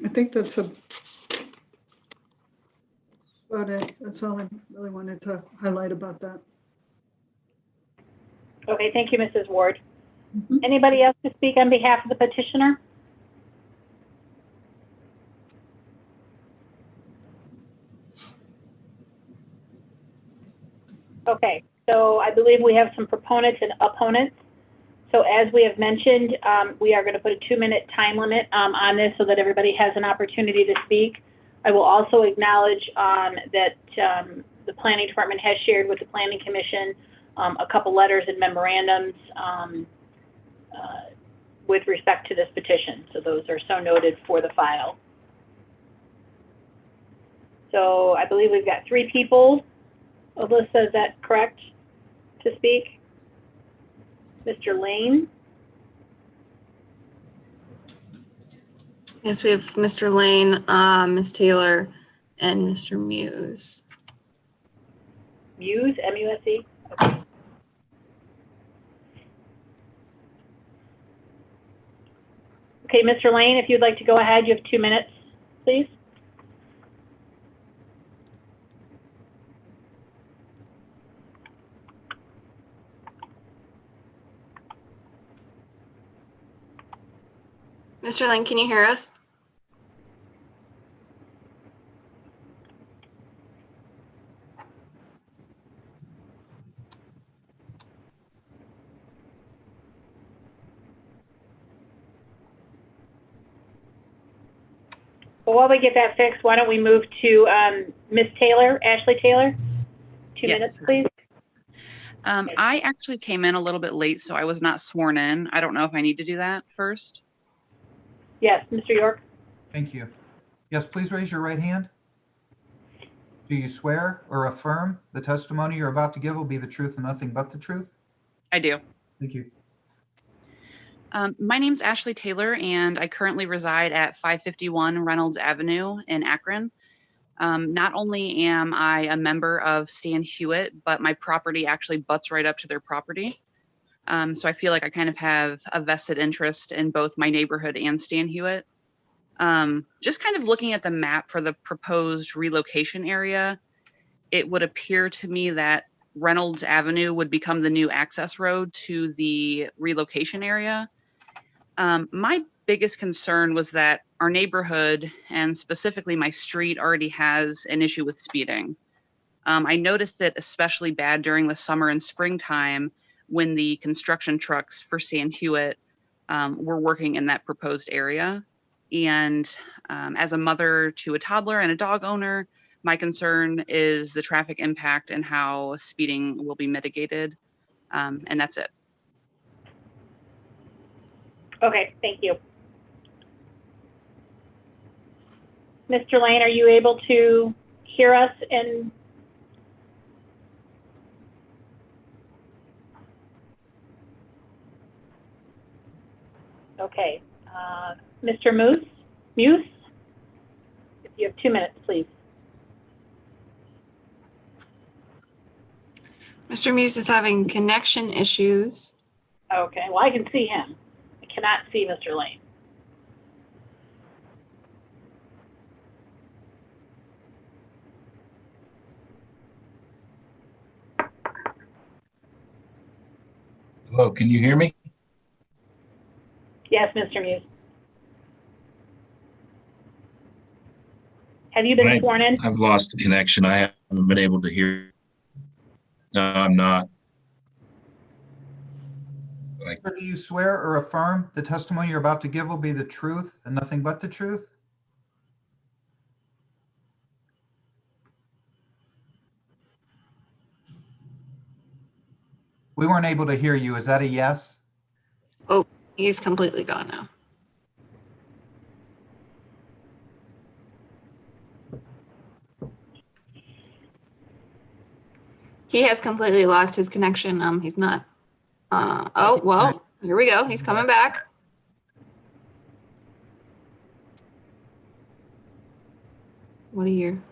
S18: I think that's about it. That's all I really wanted to highlight about that.
S4: Okay, thank you, Mrs. Ward. Anybody else to speak on behalf of the petitioner? Okay, so I believe we have some proponents and opponents. So as we have mentioned, we are going to put a 2-minute time limit on this so that everybody has an opportunity to speak. I will also acknowledge that the planning department has shared with the planning commission a couple letters and memorandums with respect to this petition. So those are so noted for the file. So I believe we've got 3 people. Alyssa, is that correct, to speak? Mr. Lane?
S5: Yes, we have Mr. Lane, Ms. Taylor, and Mr. Muse.
S4: Muse, M-U-S-E? Okay. Okay, Mr. Lane, if you'd like to go ahead, you have 2 minutes, please.
S5: Mr. Lane, can you hear us?
S4: Well, while we get that fixed, why don't we move to Ms. Taylor, Ashley Taylor? 2 minutes, please.
S19: I actually came in a little bit late, so I was not sworn in. I don't know if I need to do that first.
S4: Yes, Mr. York.
S2: Thank you. Yes, please raise your right hand. Do you swear or affirm the testimony you're about to give will be the truth and nothing but the truth?
S19: I do.
S2: Thank you.
S19: My name's Ashley Taylor, and I currently reside at 551 Reynolds Avenue in Akron. Not only am I a member of Stan Hewitt, but my property actually butts right up to their property. So I feel like I kind of have a vested interest in both my neighborhood and Stan Hewitt. Just kind of looking at the map for the proposed relocation area, it would appear to me that Reynolds Avenue would become the new access road to the relocation area. My biggest concern was that our neighborhood, and specifically my street, already has an issue with speeding. I noticed it especially bad during the summer and springtime when the construction trucks for Stan Hewitt were working in that proposed area. And as a mother to a toddler and a dog owner, my concern is the traffic impact and how speeding will be mitigated. And that's it.
S4: Okay, thank you. Mr. Lane, are you able to hear us? And okay, Mr. Muse, if you have 2 minutes, please.
S5: Mr. Muse is having connection issues.
S4: Okay, well, I can see him. I cannot see Mr. Lane.
S20: Hello, can you hear me?
S4: Yes, Mr. Muse. Have you been sworn in?
S20: I've lost the connection. I haven't been able to hear. No, I'm not.
S2: Do you swear or affirm the testimony you're about to give will be the truth and nothing but the truth? We weren't able to hear you. Is that a yes?
S5: Oh, he's completely gone now. He has completely lost his connection. He's not. Oh, well, here we go. He's coming back. What a year.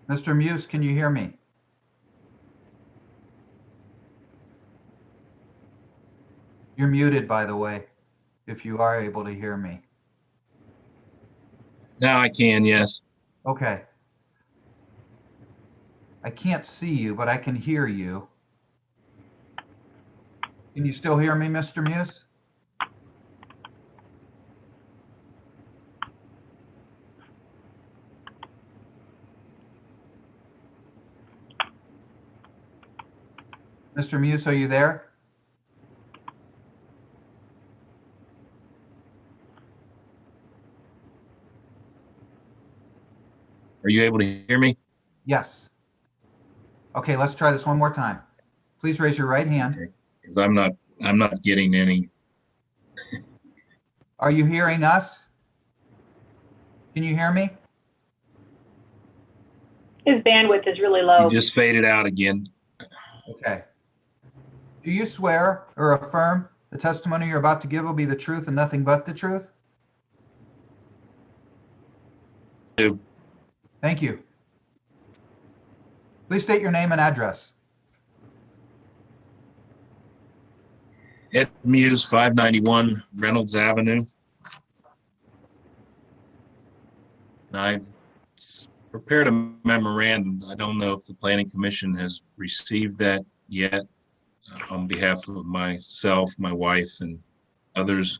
S2: Mr. Muse, can you hear me? You're muted, by the way, if you are able to hear me.
S20: Now I can, yes.
S2: Okay. I can't see you, but I can hear you. Can you still hear me, Mr. Muse? Mr. Muse, are you there?
S20: Are you able to hear me?
S2: Yes. Okay, let's try this one more time. Please raise your right hand.
S20: Because I'm not getting any.
S2: Are you hearing us? Can you hear me?
S4: His bandwidth is really low.
S20: You just faded out again.
S2: Okay. Do you swear or affirm the testimony you're about to give will be the truth and nothing but the truth?
S20: Do.
S2: Thank you. Please state your name and address.
S20: Ed Muse, 591 Reynolds Avenue. And I've prepared a memorandum. I don't know if the Planning Commission has received that yet. On behalf of myself, my wife, and others,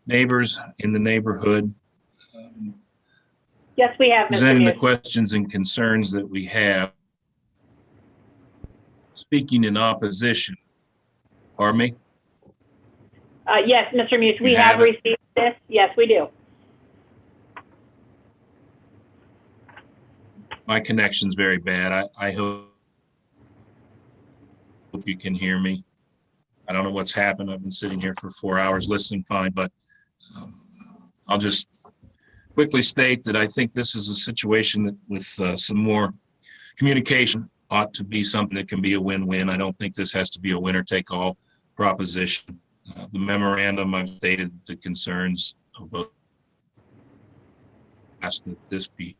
S20: neighbors in the neighborhood.
S4: Yes, we have, Mr.
S20: Presenting the
S4: Muse.
S20: questions and concerns that we have. Speaking in opposition. Pardon me?
S4: Yes, Mr. Muse, we
S20: You
S4: have
S20: have it?
S4: received this. Yes, we do.
S20: My connection's very bad. I hope you can hear me. I don't know what's happened. I've been sitting here for 4 hours listening fine, but I'll just quickly state that I think this is a situation that with some more communication ought to be something that can be a win-win. I don't think this has to be a winner-take-all proposition. The memorandum, I've stated the concerns of both. Ask that this be.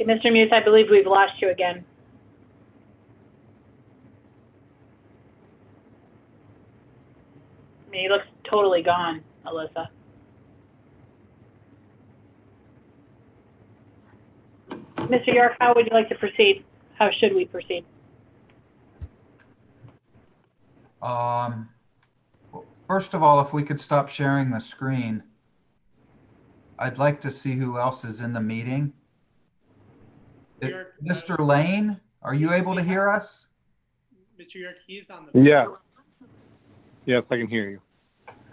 S4: Mr. Muse, I believe we've lost you again. I mean, he looks totally gone, Alyssa. Mr. York, how would you like to proceed? How should we proceed?
S2: First of all, if we could stop sharing the screen, I'd like to see who else is in the meeting. Mr. Lane, are you able to hear us?
S17: Mr. York, he's on the.
S3: Yeah. Yes, I can hear you.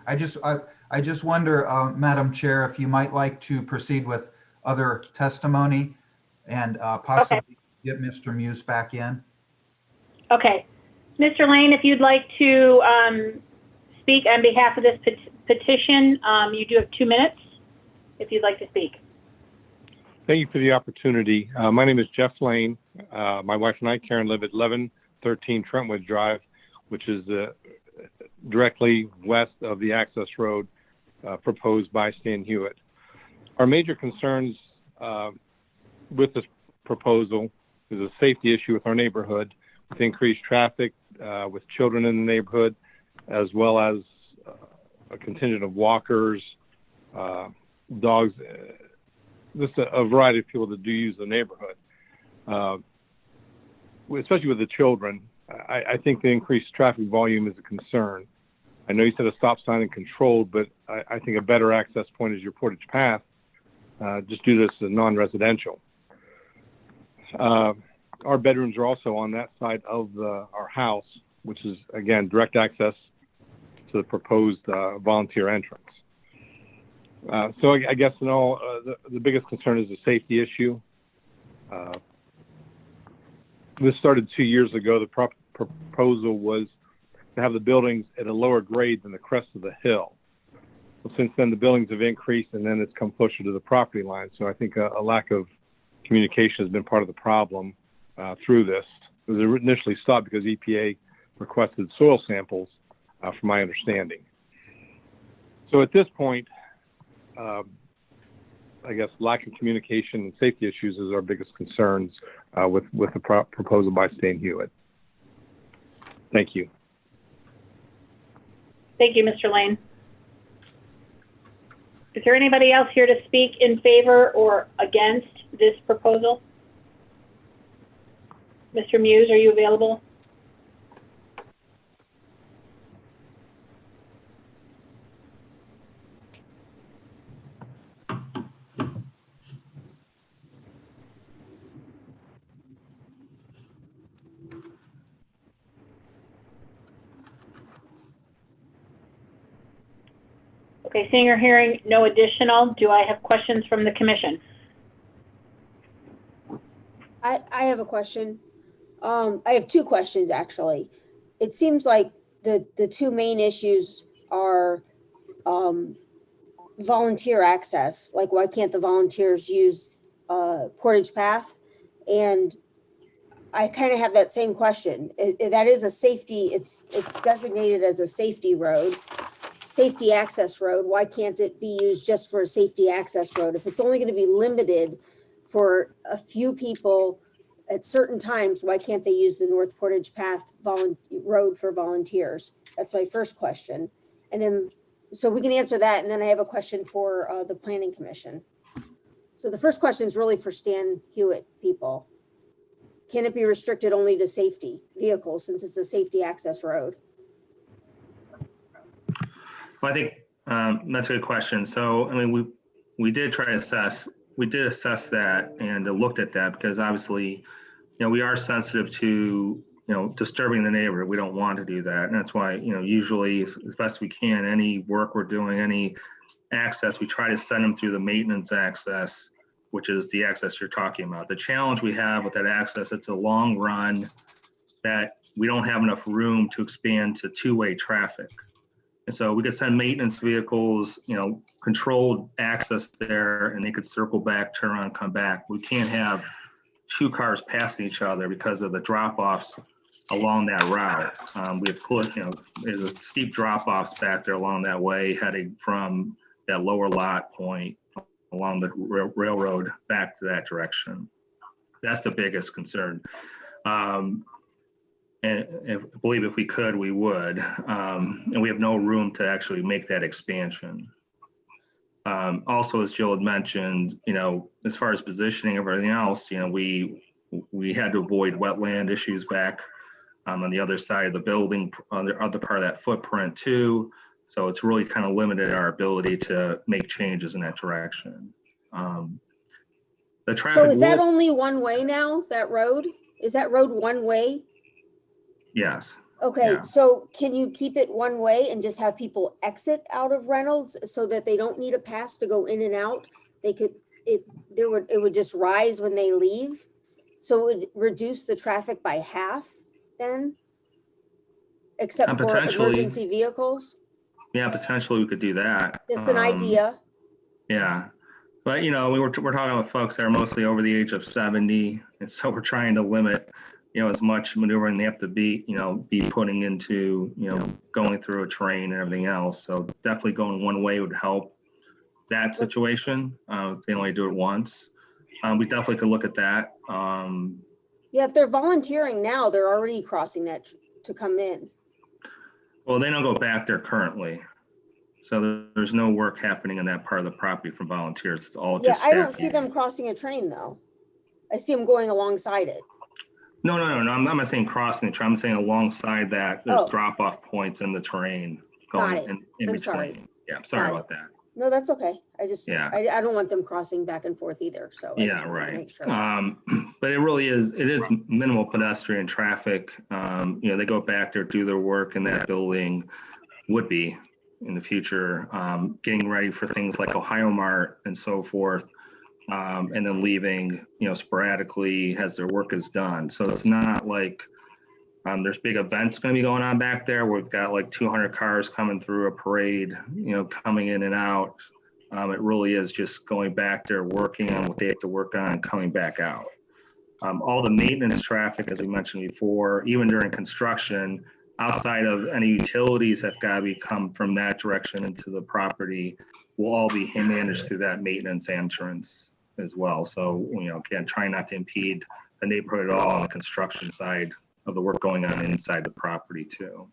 S2: I just wonder, Madam Chair, if you might like to proceed with other testimony and possibly get Mr. Muse back in.
S4: Okay. Mr. Lane, if you'd like to speak on behalf of this petition, you do have 2 minutes if you'd like to speak.
S3: Thank you for the opportunity. My name is Jeff Lane. My wife and I, Karen, live at 1113 Trentwood Drive, which is directly west of the access road proposed by Stan Hewitt. Our major concerns with this proposal is a safety issue with our neighborhood, with increased traffic, with children in the neighborhood, as well as a contingent of walkers, dogs, just a variety of people that do use the neighborhood. Especially with the children, I think the increased traffic volume is a concern. I know you said a stop sign and controlled, but I think a better access point is your Portage Path, just due to this as non-residential. Our bedrooms are also on that side of our house, which is, again, direct access to the proposed volunteer entrance. So I guess in all, the biggest concern is the safety issue. This started 2 years ago. The proposal was to have the buildings at a lower grade than the crest of the hill. Well, since then, the buildings have increased, and then it's come closer to the property line. So I think a lack of communication has been part of the problem through this. It was initially stopped because EPA requested soil samples, from my understanding. So at this point, I guess lack of communication and safety issues is our biggest concerns with the proposal by Stan Hewitt. Thank you.
S4: Thank you, Mr. Lane. Is there anybody else here to speak in favor or against this proposal? Mr. Muse, are you available? Okay, seeing or hearing no additional, do I have questions from the commission?
S12: I have a question. I have 2 questions, actually. It seems like the 2 main issues are volunteer access. Like, why can't the volunteers use Portage Path? And I kind of have that same question. That is a safety, it's designated as a safety road, safety access road. Why can't it be used just for a safety access road? If it's only going to be limited for a few people at certain times, why can't they use the North Portage Path road for volunteers? That's my first question. And then, so we can answer that. And then I have a question for the Planning Commission. So the first question is really for Stan Hewitt people. Can it be restricted only to safety vehicles since it's a safety access road?
S11: Well, I think that's a good question. So, I mean, we did try to assess that and looked at that because obviously, we are sensitive to, disturbing the neighborhood. We don't want to do that. And that's why, usually as best we can, any work we're doing, any access, we try to send them through the maintenance access, which is the access you're talking about. The challenge we have with that access, it's a long run that we don't have enough room to expand to 2-way traffic. And so we could send maintenance vehicles, controlled access there, and they could circle back, turn around, come back. We can't have 2 cars passing each other because of the drop-offs along that route. We have put, there's a steep drop-offs back there along that way, heading from that lower lot point along the railroad back to that direction. That's the biggest concern. And I believe if we could, we would. And we have no room to actually make that expansion. Also, as Jill had mentioned, as far as positioning of everything else, we had to avoid wetland issues back on the other side of the building, on the other part of that footprint too. So it's really kind of limited our ability to make changes in that direction. The traffic.
S12: So is that only one way now, that road? Is that road one way?
S11: Yes.
S12: Okay,
S11: Yeah.
S12: so can you keep it one way and just have people exit out of Reynolds so that they don't need a pass to go in and out? It would just rise when they leave. So it would reduce the traffic by half then? Except for
S11: Potentially.
S12: emergency vehicles?
S11: Yeah, potentially we could do that.
S12: Just an idea.
S11: Yeah. But, we're talking with folks that are mostly over the age of 70. And so we're trying to limit, as much maneuvering they have to be putting into, going through a terrain and everything else. So definitely going one way would help that situation. If they only do it once. We definitely could look at that.
S12: Yeah, if they're volunteering now, they're already crossing that to come in.
S11: Well, they don't go back there currently. So there's no work happening in that part of the property from volunteers. It's all
S12: Yeah,
S11: just
S12: I don't
S11: staff.
S12: see them crossing a train though. I see them going alongside it.
S11: No. I'm not saying crossing the train. I'm saying alongside that, there's
S12: Oh.
S11: drop-off points in the terrain
S12: Got
S11: going
S12: it.
S11: in
S12: I'm
S11: between.
S12: sorry.
S11: Yeah, sorry
S12: Got
S11: about that.
S12: No, that's okay. I just,
S11: Yeah.
S12: I don't want them crossing back and forth either, so. I just
S11: Yeah,
S12: wanted to
S11: right.
S12: make sure.
S11: But it is minimal pedestrian traffic. They go back there, do their work in that building, would be in the future, getting ready for things like Ohio Mart and so forth. And then leaving, sporadically as their work is done. So it's not like there's big events going to be going on back there. We've got like 200 cars coming through a parade, coming in and out. It really is just going back there, working on what they have to work on and coming back out. All the maintenance traffic, as we mentioned before, even during construction, outside of any utilities that got to come from that direction into the property, will all be managed through that maintenance entrance as well. So, again, trying not to impede the neighborhood at all on the construction side of the work going on inside the property too.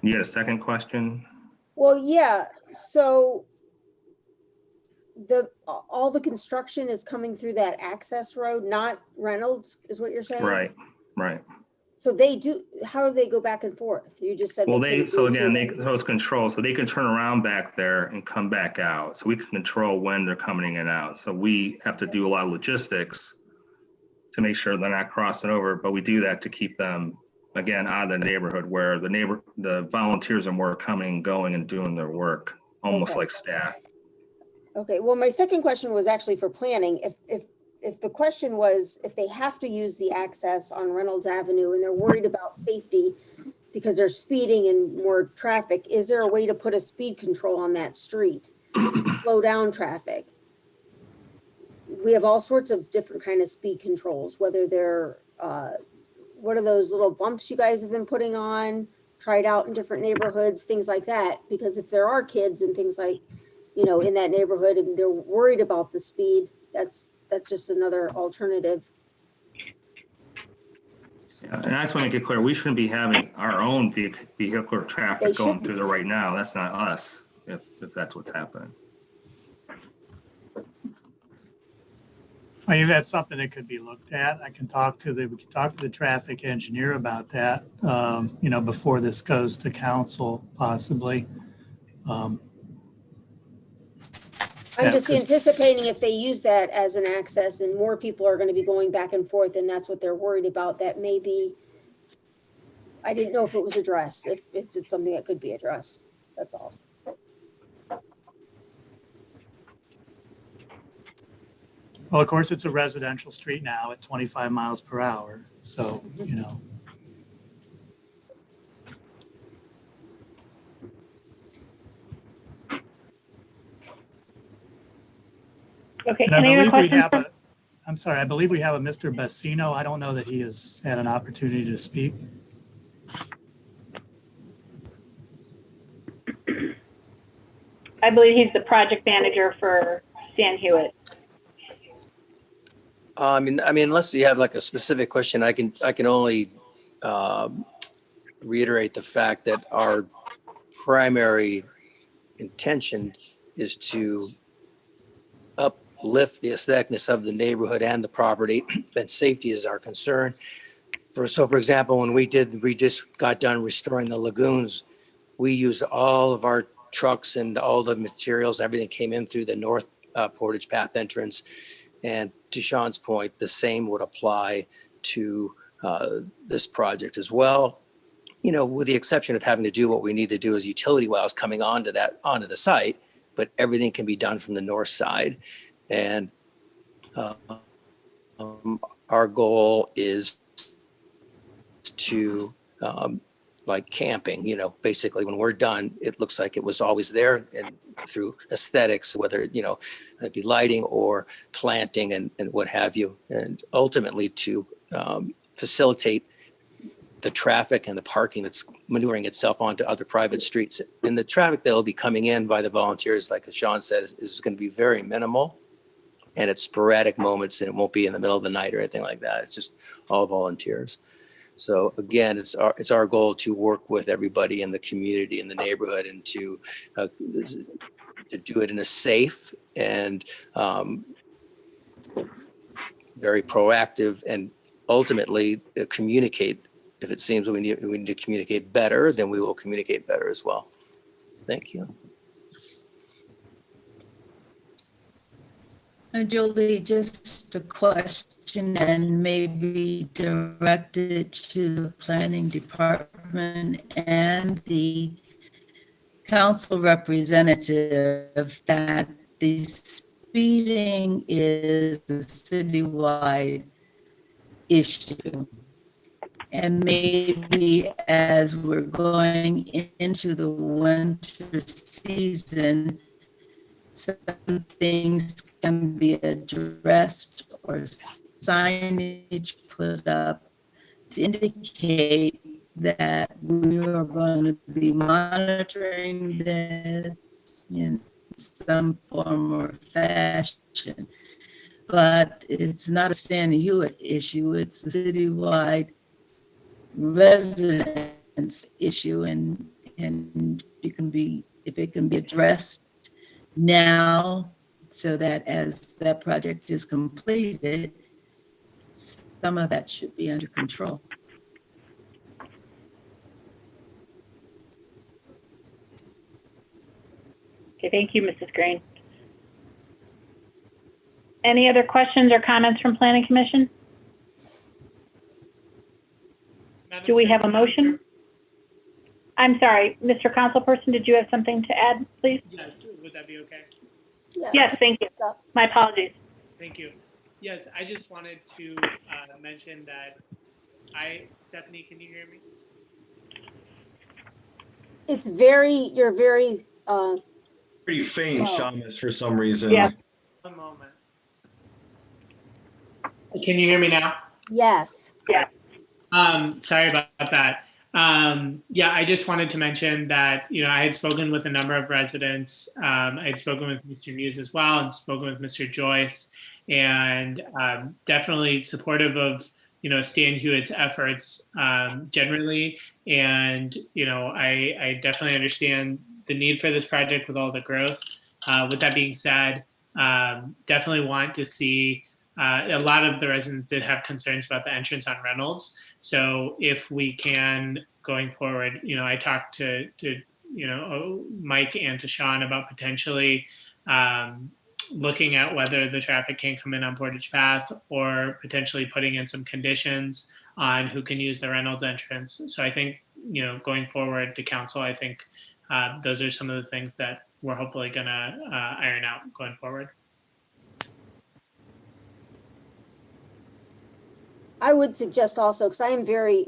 S11: You had a second question?
S12: Well, yeah, so all the construction is coming through that access road, not Reynolds, is what you're saying?
S11: Right.
S12: So how do they go back and forth? You just said.
S11: Well,
S12: couldn't
S11: so
S12: do
S11: again,
S12: two.
S11: those controls, so they can turn around back there and come back out. So we can control when they're coming in and out. So we have to do a lot of logistics to make sure they're not crossing over, but we do that to keep them, again, out of the neighborhood where the volunteers are more coming, going and doing their work, almost
S12: Okay.
S11: like staff.
S12: Okay, well, my second question was actually for planning. If the question was, if they have to use the access on Reynolds Avenue and they're worried about safety because they're speeding and more traffic, is there a way to put a speed control on that street? Slow down traffic? We have all sorts of different kind of speed controls, whether they're, what are those little bumps you guys have been putting on, tried out in different neighborhoods, things like that. Because if there are kids and things like, in that neighborhood and they're worried about the speed, that's just another alternative.
S11: Yeah, and I just want to make it clear, we shouldn't be having our own vehicular traffic going through there right now. That's not us, if that's what's happening.
S1: I think that's something that could be looked at. We can talk to the traffic engineer about that, before this goes to council possibly.
S12: I'm just anticipating if they use that as an access and more people are going to be going back and forth and that's what they're worried about, that maybe, I didn't know if it was addressed, if it's something that could be addressed, that's all.
S1: Well, of course, it's a residential street now at 25 miles per hour. So,
S4: Okay,
S1: And I
S4: any other
S1: believe we
S4: questions?
S1: have I believe we have a Mr. Bassino. I don't know that he has had an opportunity to speak.
S4: I believe he's the project manager for Stan Hewitt.
S16: I mean, unless you have like a specific question, I can only reiterate the fact that our primary intention is to uplift the aestheticness of the neighborhood and the property, and safety is our concern. For example, when we just got done restoring the lagoons, we used all of our trucks and all the materials, everything came in through the north Portage Path entrance. And to Sean's point, the same would apply to this project as well. You know, with the exception of having to do what we need to do as utility wells coming onto the site, but everything can be done from the north side. And our goal is to like camping, you know, basically when we're done, it looks like it was always there, and through aesthetics, whether, you know, it'd be lighting or planting and what have you, and ultimately to facilitate the traffic and the parking that's maneuvering itself onto other private streets. And the traffic that will be coming in by the volunteers, like Sean said, is going to be very minimal, and it's sporadic moments, and it won't be in the middle of the night or anything like that. It's just all volunteers. So again, it's our goal to work with everybody in the community, in the neighborhood, and to do it in a safe and very proactive, and ultimately communicate. If it seems we need to communicate better, then we will communicate better as well. Thank you.
S8: Julie, just a question, and maybe directed to the planning department and the council representative, that the speeding is a citywide issue. And maybe as we're going into the winter season, some things can be addressed or signage put up to indicate that we are going to be monitoring this in some form or fashion. But it's not a Stanley Hewitt issue, it's a citywide residence issue, and if it can be addressed now, so that as that project is completed, some of that should be under control.
S4: Okay, thank you, Mrs. Green. Any other questions or comments from Planning Commission? Do we have a motion? I'm sorry, Mr. Councilperson, did you have something to add, please?
S17: Yes, would that be okay?
S4: Yes, thank you. My apologies.
S17: Thank you. Yes, I just wanted to mention that Stephanie, can you hear me?
S12: You're very,
S15: Pretty faint, Shamus, for some reason.
S4: Yeah.
S17: One moment. Can you hear me now?
S12: yes.
S4: Yeah.
S17: Sorry about that. Yeah, I just wanted to mention that, you know, I had spoken with a number of residents. I had spoken with Mr. Muse as well, and spoken with Mr. Joyce, and definitely supportive of, you know, Stan Hewitt's efforts generally. And, you know, I definitely understand the need for this project with all the growth. With that being said, definitely want to see, a lot of the residents did have concerns about the entrance on Reynolds. So if we can, going forward, you know, I talked to you know, Mike and to Sean about potentially looking at whether the traffic can come in on Portage Path, or potentially putting in some conditions on who can use the Reynolds entrance. So I think, you know, going forward to council, I think those are some of the things that we're hopefully gonna iron out going forward.
S12: I would suggest also, because I am very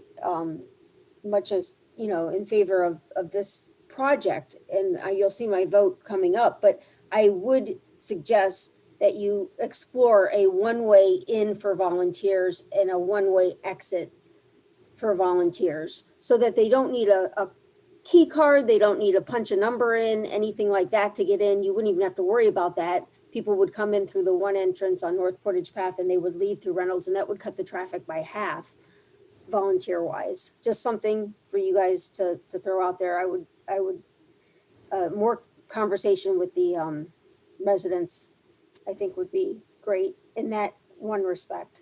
S12: much as, you know, in favor of this project, and you'll see my vote coming up, but I would suggest that you explore a one-way in for volunteers and a one-way exit for volunteers, so that they don't need a key card, they don't need to punch a number in, anything like that to get in. You wouldn't even have to worry about that. people would come in through the one entrance on North Portage Path and they would leave through Reynolds, and that would cut the traffic by half volunteer wise. Just something for you guys to throw out there. I would more conversation with the residents, I think would be great in that one respect.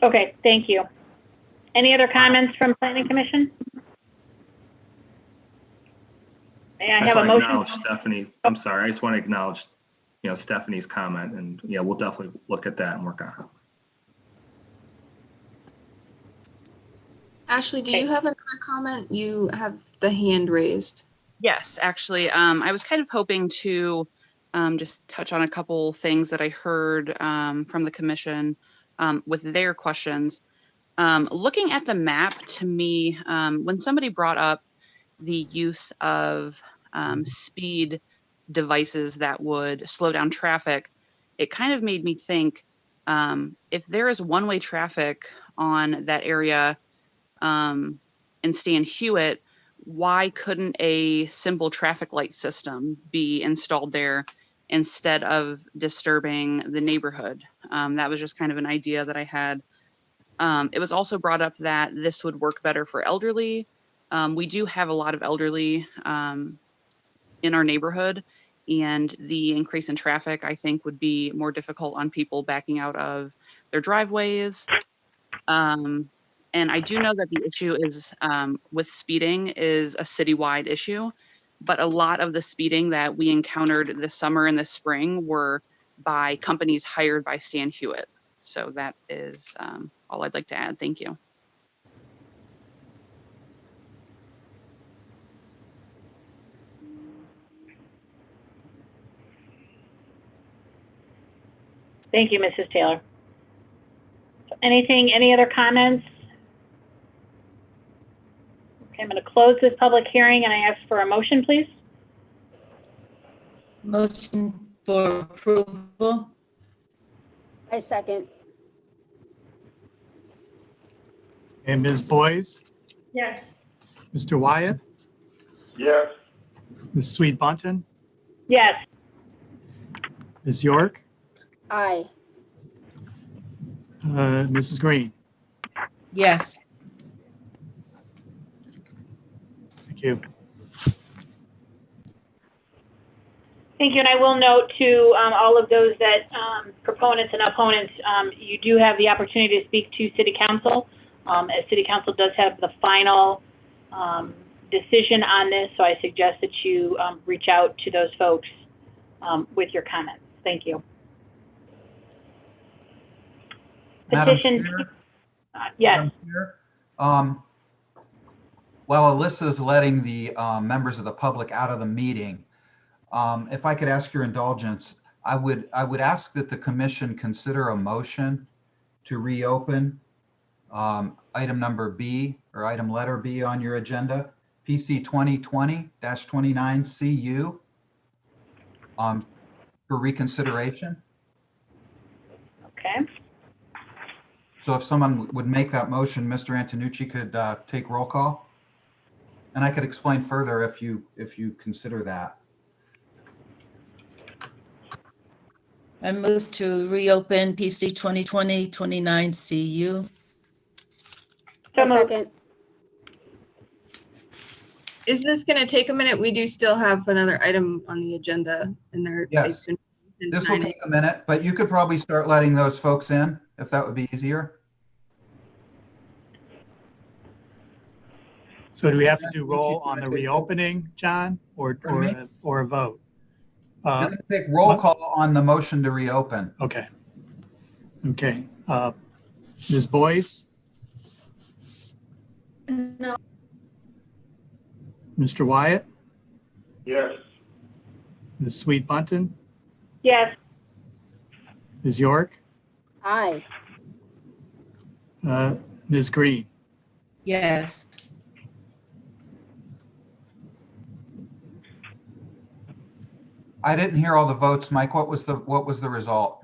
S4: Okay, thank you. Any other comments from Planning Commission? May I have a motion?
S11: acknowledge Stephanie. I'm sorry. I just want to acknowledge, Stephanie's comment, and we'll definitely look at that and work on it.
S5: Ashley, do you have another comment? You have the hand raised.
S19: Yes, actually, I was kind of hoping to just touch on a couple things that I heard from the commission with their questions. Looking at the map, to me, when somebody brought up the use of speed devices that would slow down traffic, it kind of made me think, if there is one-way traffic on that area in Stan Hewitt, why couldn't a simple traffic light system be installed there instead of disturbing the neighborhood? That was just kind of an idea that I had. It was also brought up that this would work better for elderly. We do have a lot of elderly in our neighborhood, and the increase in traffic, I think, would be more difficult on people backing out of their driveways. And I do know that the issue is with speeding is a citywide issue, but a lot of the speeding that we encountered this summer and this spring were by companies hired by Stan Hewitt. So that is all I'd like to add. Thank you.
S4: Thank you, Mrs. Taylor. Any other comments? Okay, I'm going to close this public hearing and I ask for a motion, please.
S8: Motion for approval.
S12: I second.
S1: And Ms. Boyes,
S6: Yes.
S1: Mr. Wyatt,
S14: Yes.
S1: Ms. Sweet Bunton,
S4: Yes.
S1: Ms. York,
S12: Aye.
S1: Mrs. Green.
S8: Yes.
S1: Thank you.
S4: Thank you, and I will note to all of those that proponents and opponents, you do have the opportunity to speak to City Council, as City Council does have the final decision on this, so I suggest that you reach out to those folks with your comments. Thank you.
S2: Madam
S4: Petition,
S2: Chair?
S4: yes.
S2: Madam Chair, while Alyssa's letting the members of the public out of the meeting, if I could ask your indulgence, I would ask that the commission consider a motion to reopen item number B, or item letter B on your agenda, PC 2020-29 CU, for reconsideration.
S4: Okay.
S2: So if someone would make that motion, Mr. Antonucci could take roll call. And I could explain further if you consider that.
S8: I move to reopen PC 2020-29 CU.
S12: I second.
S5: Is this going to take a minute? We do still have another item on the agenda and there.
S2: Yes. This will take a minute, but you could probably start letting those folks in if that would be easier.
S1: So do we have to do roll on the reopening, John, or a vote?
S2: You're going to take roll call on the motion to reopen.
S1: Okay. Okay. Ms. Boyes,
S6: No.
S1: Mr. Wyatt,
S14: Yes.
S1: Ms. Sweet Bunton,
S4: Yes.
S1: Ms. York,
S12: Aye.
S1: Ms. Green.
S8: Yes.
S2: I didn't hear all the votes, Mike. What was the result?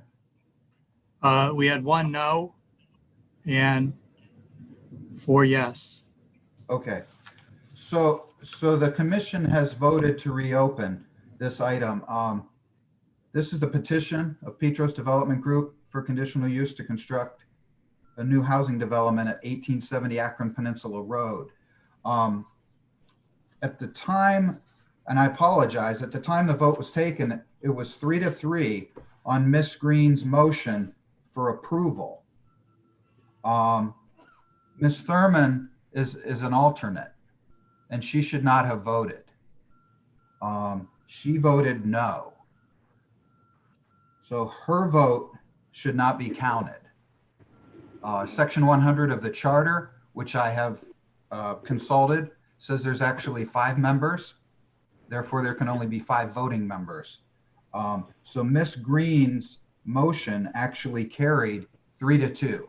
S1: We had 1 no and 4 yes.
S2: Okay. So the commission has voted to reopen this item. This is the petition of Petros Development Group for conditional use to construct a new housing development at 1870 Akron Peninsula Road. At the time, and I apologize, at the time the vote was taken, it was 3-3 on Miss Green's motion for approval. Ms. Thurman is an alternate, and she should not have voted. She voted no. So her vote should not be counted. Section 100 of the charter, which I have consulted, says there's actually 5 members. Therefore, there can only be 5 voting members. So Ms. Green's motion actually carried 3-2.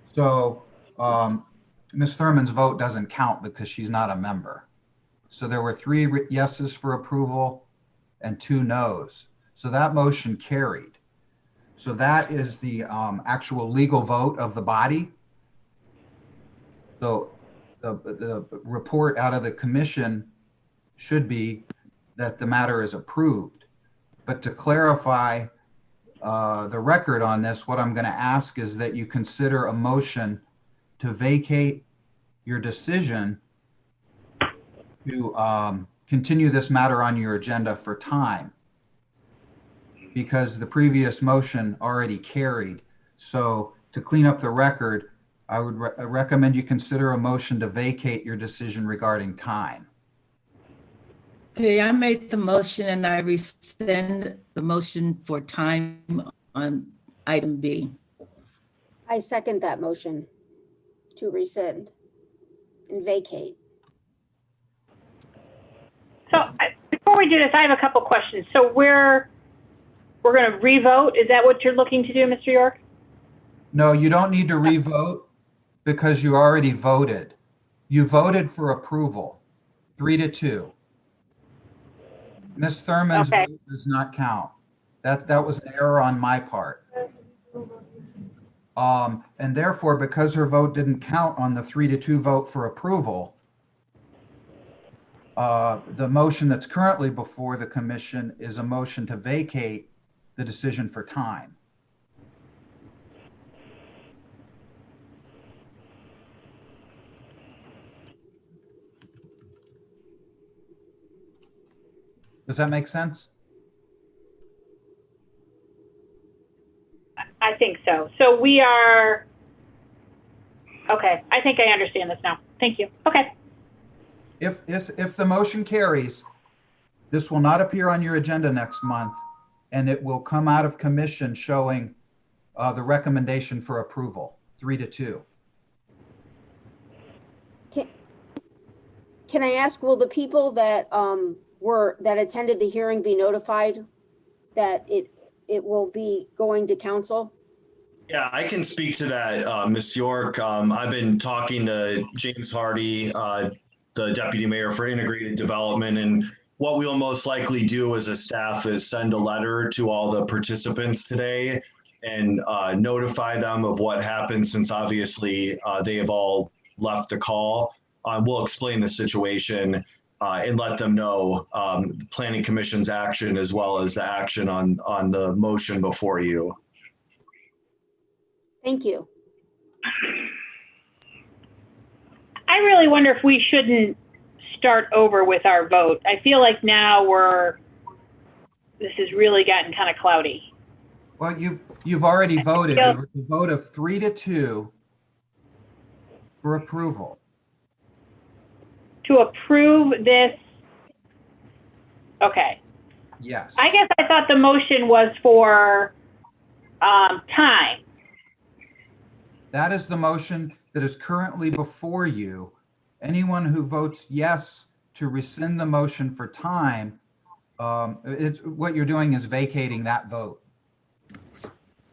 S2: So Ms. Thurman's vote doesn't count because she's not a member. So there were 3 yeses for approval and 2 noes. So that motion carried. So that is the actual legal vote of the body. So the report out of the commission should be that the matter is approved. But to clarify the record on this, what I'm going to ask is that you consider a motion to vacate your decision to continue this matter on your agenda for time, because the previous motion already carried. So to clean up the record, I would recommend you consider a motion to vacate your decision regarding time.
S8: Okay, I made the motion and I rescind the motion for time on item B.
S12: I second that motion to rescind and vacate.
S4: So before we do this, I have a couple questions. So we're going to revote. Is that what you're looking to do, Mr. York?
S2: No, you don't need to revote because you already voted. You voted for approval, 3-2. Ms. Thurman's vote does not count. That was an error on my part. And therefore, because her vote didn't count on the 3-2 vote for approval, the motion that's currently before the commission is a motion to vacate the decision for time. Does that make sense?
S4: I think so. So we are, okay, I think I understand this now. Thank you. Okay.
S2: If the motion carries, this will not appear on your agenda next month, and it will come out of commission showing the recommendation for approval, 3-2.
S12: Can I ask, will the people that that attended the hearing be notified that it will be going to council?
S10: Yeah, I can speak to that, Ms. York. I've been talking to James Hardy, the Deputy Mayor for Integrated Development, and what we'll most likely do as a staff is send a letter to all the participants today and notify them of what happened, since obviously they have all left the call. We'll explain the situation and let them know the Planning Commission's action as well as the action on the motion before you.
S12: Thank you.
S4: I really wonder if we shouldn't start over with our vote. I feel like now this has really gotten kind of cloudy.
S2: Well, you've already voted. It was a vote of 3-2 for approval.
S4: To approve this, okay.
S2: Yes.
S4: I guess I thought the motion was for time.
S2: That is the motion that is currently before you. Anyone who votes yes to rescind the motion for time, it's what you're doing is vacating that vote.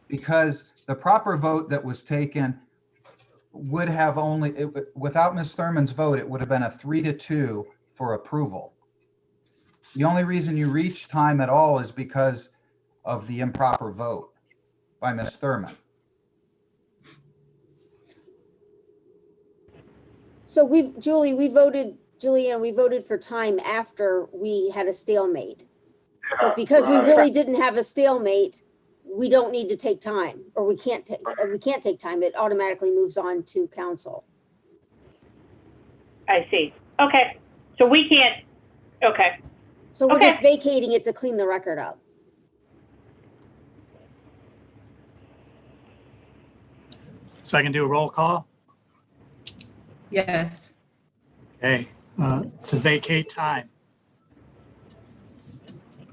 S2: Because the proper vote that was taken would have without Ms. Thurman's vote, it would have been a 3-2 for approval. The only reason you reach time at all is because of the improper vote by Ms. Thurman.
S12: So Julianne, we voted for time after we had a stalemate. But because we really didn't have a stalemate, we don't need to take time, or we can't take time. It automatically moves on to council.
S4: I see. Okay. So we can't, okay.
S12: So we're just vacating it to clean the record up.
S1: So I can do a roll call?
S8: Yes.
S1: Okay, to vacate time.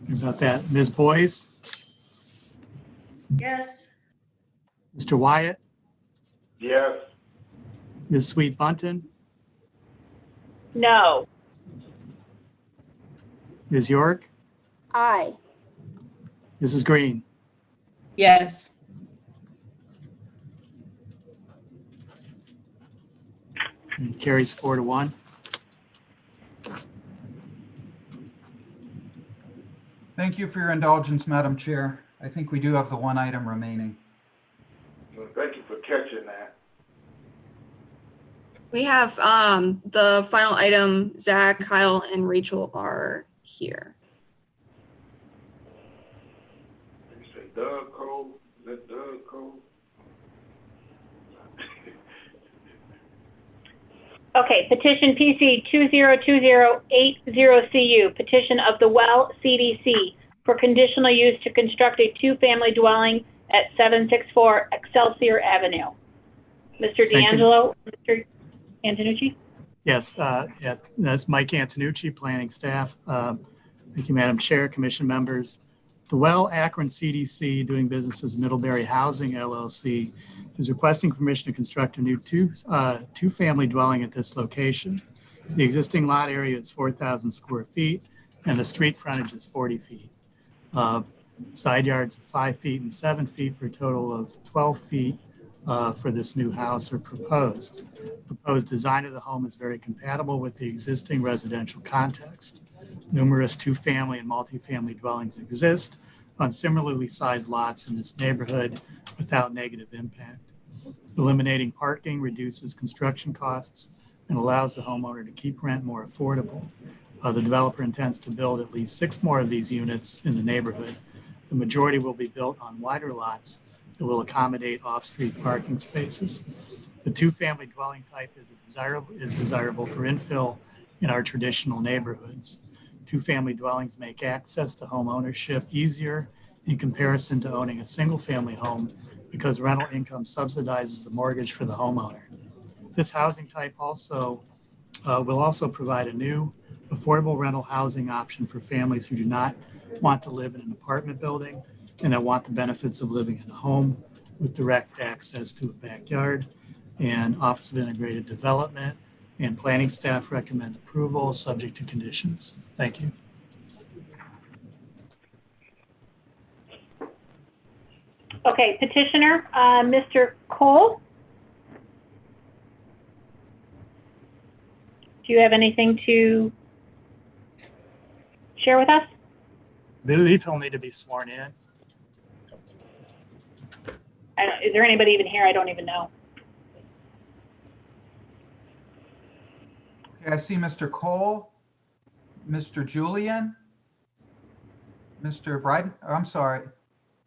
S1: What about that? Ms. Boyce,
S6: Yes.
S1: Mr. Wyatt,
S14: Yes.
S1: Ms. Sweet Bunton,
S4: No.
S1: Ms. York,
S12: Aye.
S1: Mrs. Green.
S8: Yes.
S1: And carries 4-1.
S2: Thank you for your indulgence, Madam Chair. I think we do have the one item remaining.
S14: Well, thank you for catching that.
S5: We have the final item. Zach, Kyle, and Rachel are here.
S14: You say Doug Cole? Is that Doug Cole?
S4: Okay, petition PC 202080CU, petition of the Well CDC for conditional use to construct a two-family dwelling at 764 Excelsior Avenue. Mr.
S1: Thank you.
S4: D'Angelo, Mr. Antonucci?
S1: Yes, yeah, that's Mike Antonucci, planning staff. Thank you, Madam Chair, commission members. The Well Akron CDC, doing business as Middlebury Housing LLC, is requesting permission to construct a new two-family dwelling at this location. The existing lot area is 4,000 square feet, and the street frontage is 40 feet. Side yards of 5 feet and 7 feet for a total of 12 feet for this new house are proposed. Proposed design of the home is very compatible with the existing residential context. Numerous two-family and multifamily dwellings exist on similarly sized lots in this neighborhood without negative impact. Eliminating parking reduces construction costs and allows the homeowner to keep rent more affordable. The developer intends to build at least 6 more of these units in the neighborhood. The majority will be built on wider lots that will accommodate off-street parking spaces. The two-family dwelling type is desirable for infill in our traditional neighborhoods. Two-family dwellings make access to home ownership easier in comparison to owning a single-family home because rental income subsidizes the mortgage for the homeowner. This housing type will also provide a new affordable rental housing option for families who do not want to live in an apartment building and that want the benefits of living in a home with direct access to a backyard. And Office of Integrated Development and planning staff recommend approval subject to conditions. Thank you.
S4: Okay, petitioner, Mr. Cole? Do you have anything to share with us?
S1: I believe he'll need to be sworn in.
S4: Is there anybody even here? I don't even know.
S2: Okay, I see Mr. Cole, Mr. Julian, Mr. Bryden, I'm sorry,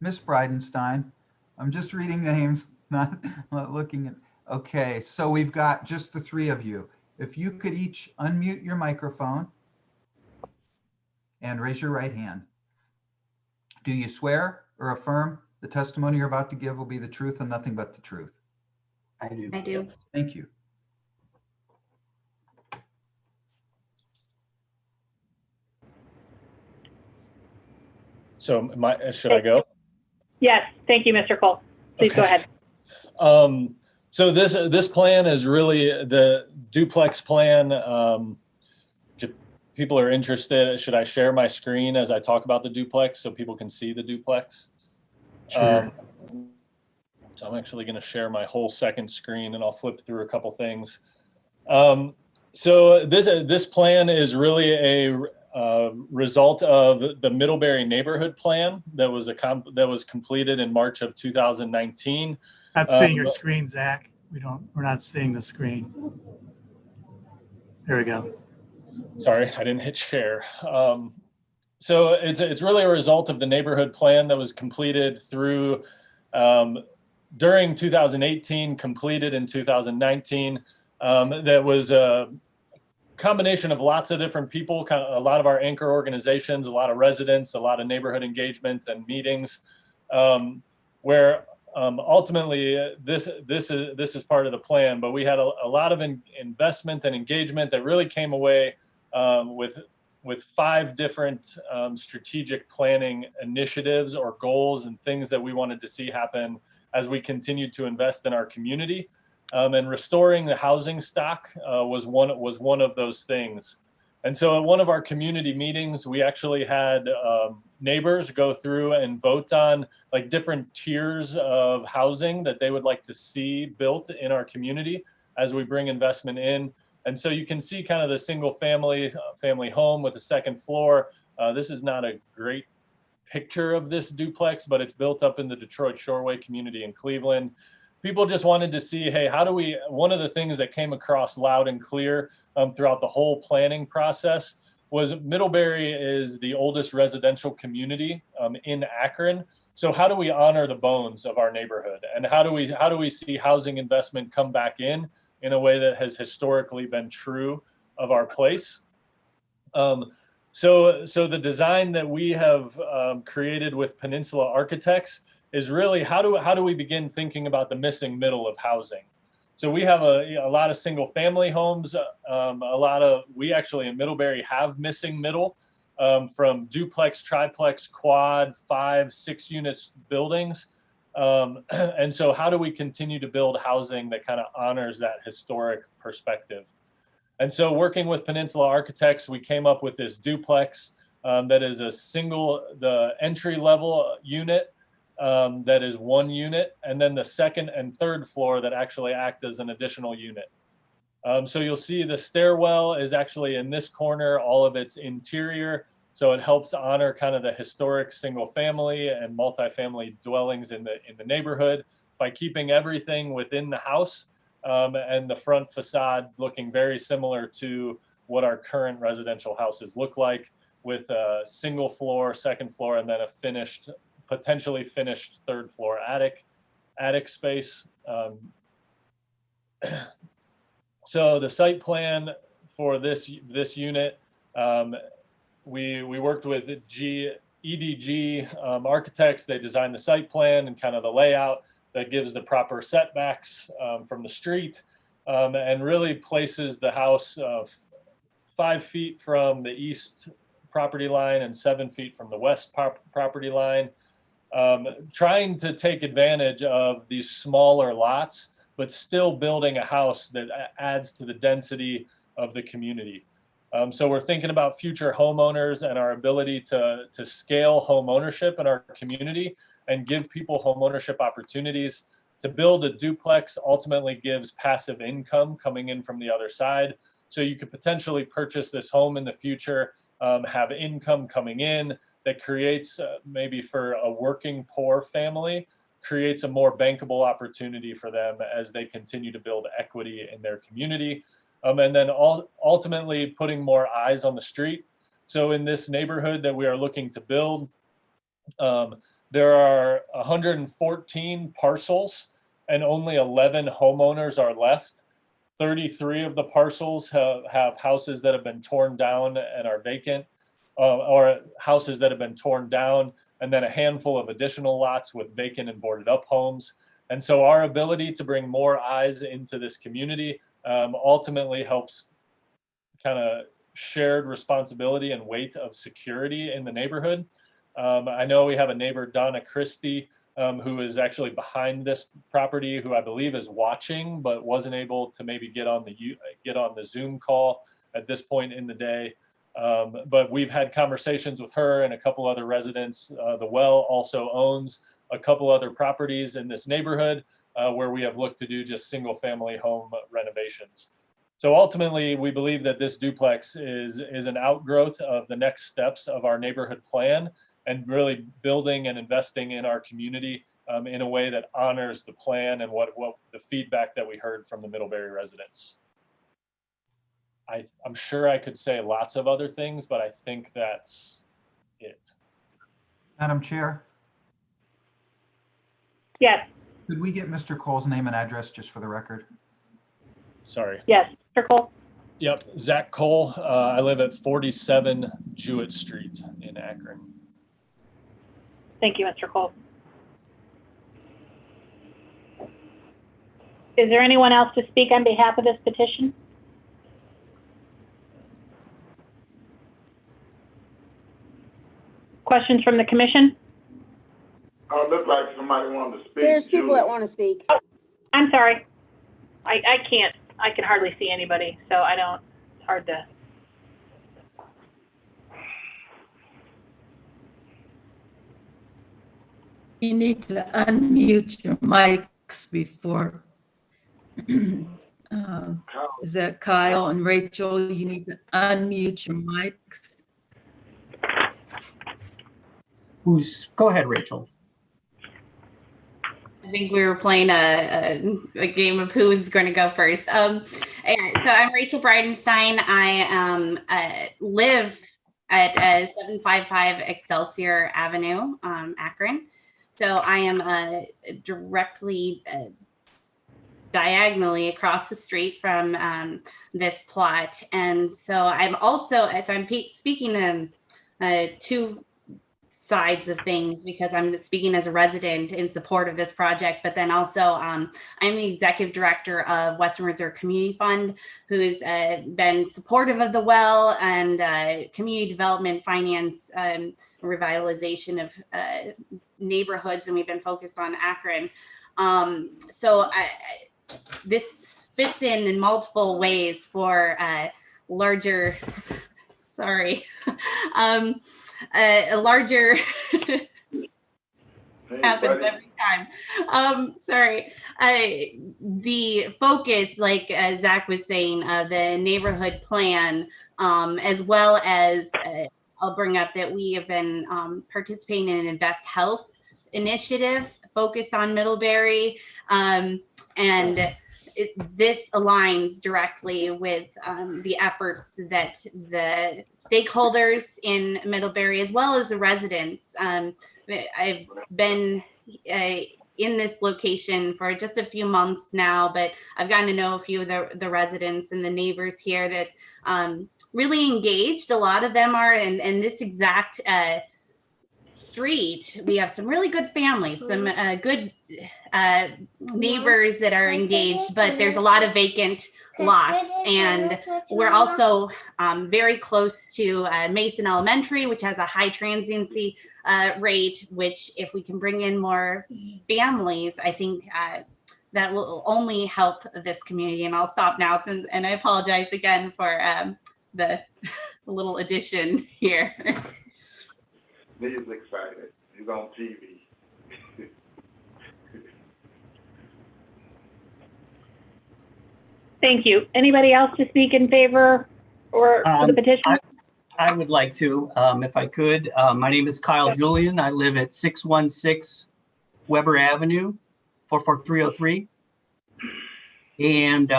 S2: Miss Bridenstine. I'm just reading names, not looking at, okay, so we've got just the 3 of you. If you could each unmute your microphone and raise your right hand. Do you swear or affirm the testimony you're about to give will be the truth and nothing but the truth?
S9: I do.
S13: I do.
S2: Thank you.
S9: So should I go?
S4: Yes, thank you, Mr. Cole. Please go ahead.
S9: So this plan is really the duplex plan. People are interested. Should I share my screen as I talk about the duplex so people can see the duplex?
S1: Sure.
S9: So I'm actually going to share my whole second screen and I'll flip through a couple things. So this plan is really a result of the Middlebury Neighborhood Plan that was completed in March of 2019.
S1: Not seeing your screen, Zach. We're not seeing the screen. There we go.
S9: Sorry, I didn't hit share. So it's really a result of the neighborhood plan that was completed through during 2018, completed in 2019. That was a combination of lots of different people, kind of a lot of our anchor organizations, a lot of residents, a lot of neighborhood engagement and meetings, where ultimately this is part of the plan. But we had a lot of investment and engagement that really came away with 5 different strategic planning initiatives or goals and things that we wanted to see happen as we continued to invest in our community. And restoring the housing stock was one of those things. And so at one of our community meetings, we actually had neighbors go through and vote on like different tiers of housing that they would like to see built in our community as we bring investment in. And so you can see kind of the single family home with a second floor. This is not a great picture of this duplex, but it's built up in the Detroit Shoreway community in Cleveland. People just wanted to see, hey, one of the things that came across loud and clear throughout the whole planning process was Middlebury is the oldest residential community in Akron. So how do we honor the bones of our neighborhood? And how do we see housing investment come back in a way that has historically been true of our place? So the design that we have created with Peninsula Architects is really how do we begin thinking about the missing middle of housing? So we have a lot of single family homes. We actually in Middlebury have missing middle from duplex, triplex, quad, 5, 6 units buildings. And so how do we continue to build housing that kind of honors that historic perspective? And so working with Peninsula Architects, we came up with this duplex that is the entry level unit that is 1 unit, and then the second and third floor that actually act as an additional unit. So you'll see the stairwell is actually in this corner, all of its interior. So it helps honor kind of the historic single family and multifamily dwellings in the neighborhood by keeping everything within the house and the front facade looking very similar to what our current residential houses look like, with a single floor, second floor, and then a potentially finished third floor attic space. So the site plan for this unit, we worked with EDG architects. They designed the site plan and kind of the layout that gives the proper setbacks from the street and really places the house 5 feet from the east property line and 7 feet from the west property line. Trying to take advantage of these smaller lots, but still building a house that adds to the density of the community. So we're thinking about future homeowners and our ability to scale home ownership in our community and give people home ownership opportunities. To build a duplex ultimately gives passive income coming in from the other side. So you could potentially purchase this home in the future, have income coming in that creates maybe for a working poor family, creates a more bankable opportunity for them as they continue to build equity in their community. And then ultimately putting more eyes on the street. So in this neighborhood that we are looking to build, there are 114 parcels and only 11 homeowners are left. 33 of the parcels have houses that have been torn down and are vacant, or houses that have been torn down, and then a handful of additional lots with vacant and boarded up homes. And so our ability to bring more eyes into this community ultimately helps kind of shared responsibility and weight of security in the neighborhood. I know we have a neighbor, Donna Christie, who is actually behind this property, who I believe is watching, but wasn't able to maybe get on the Zoom call at this point in the day. But we've had conversations with her and a couple other residents. The Well also owns a couple other properties in this neighborhood where we have looked to do just single family home renovations. So ultimately, we believe that this duplex is an outgrowth of the next steps of our neighborhood plan and really building and investing in our community in a way that honors the plan and what the feedback that we heard from the Middlebury residents. I'm sure I could say lots of other things, but I think that's it.
S2: Madam Chair,
S4: Yes,
S2: could we get Mr. Cole's name and address just for the record?
S9: Sorry.
S4: yes, Mr. Cole.
S9: Yep, Zach Cole. I live at 47 Jewett Street in Akron.
S4: Thank you, Mr. Cole. Is there anyone else to speak on behalf of this petition? Questions from the commission?
S14: Oh, it looked like somebody wanted to speak.
S12: There's people
S14: Julie.
S12: that want to speak.
S4: Oh, I'm sorry. I can't, I can hardly see anybody, so I don't, it's hard to.
S8: You need to unmute your mics before. Is that Kyle and Rachel? You need to unmute your mics.
S7: Go ahead, Rachel.
S21: I think we were playing a game of who's going to go first. And so I'm Rachel Bridenstine. I live at 755 Excelsior Avenue, Akron. So I am directly diagonally across the street from this plot. And so I'm also, I'm speaking two sides of things because I'm speaking as a resident in support of this project, but then also I'm the executive director of Western Reserve Community Fund, who's been supportive of the well and community development, finance, revitalization of neighborhoods, and we've been focused on Akron. So this fits in multiple ways for larger, sorry, a larger happens every time. Sorry. The focus, like Zach was saying, the neighborhood plan, as well as I'll bring up that we have been participating in an Invest Health initiative focused on Middlebury, and this aligns directly with the efforts that the stakeholders in Middlebury, as well as the residents. I've been in this location for just a few months now, but I've gotten to know a few of the residents and the neighbors here that really engaged. A lot of them are in this exact street. We have some really good families, some good neighbors that are engaged, but there's a lot of vacant lots. And we're also very close to Mason Elementary, which has a high transiency rate, which if we can bring in more families, I think that will only help this community. And I'll stop now, and I apologize again for the little addition here.
S14: He's excited. He's on TV.
S4: Thank you. Anybody else to speak in favor or for the petition?
S7: I would like to, if I could. My name is Kyle Julian. I live at 616 Weber Avenue, 44303. And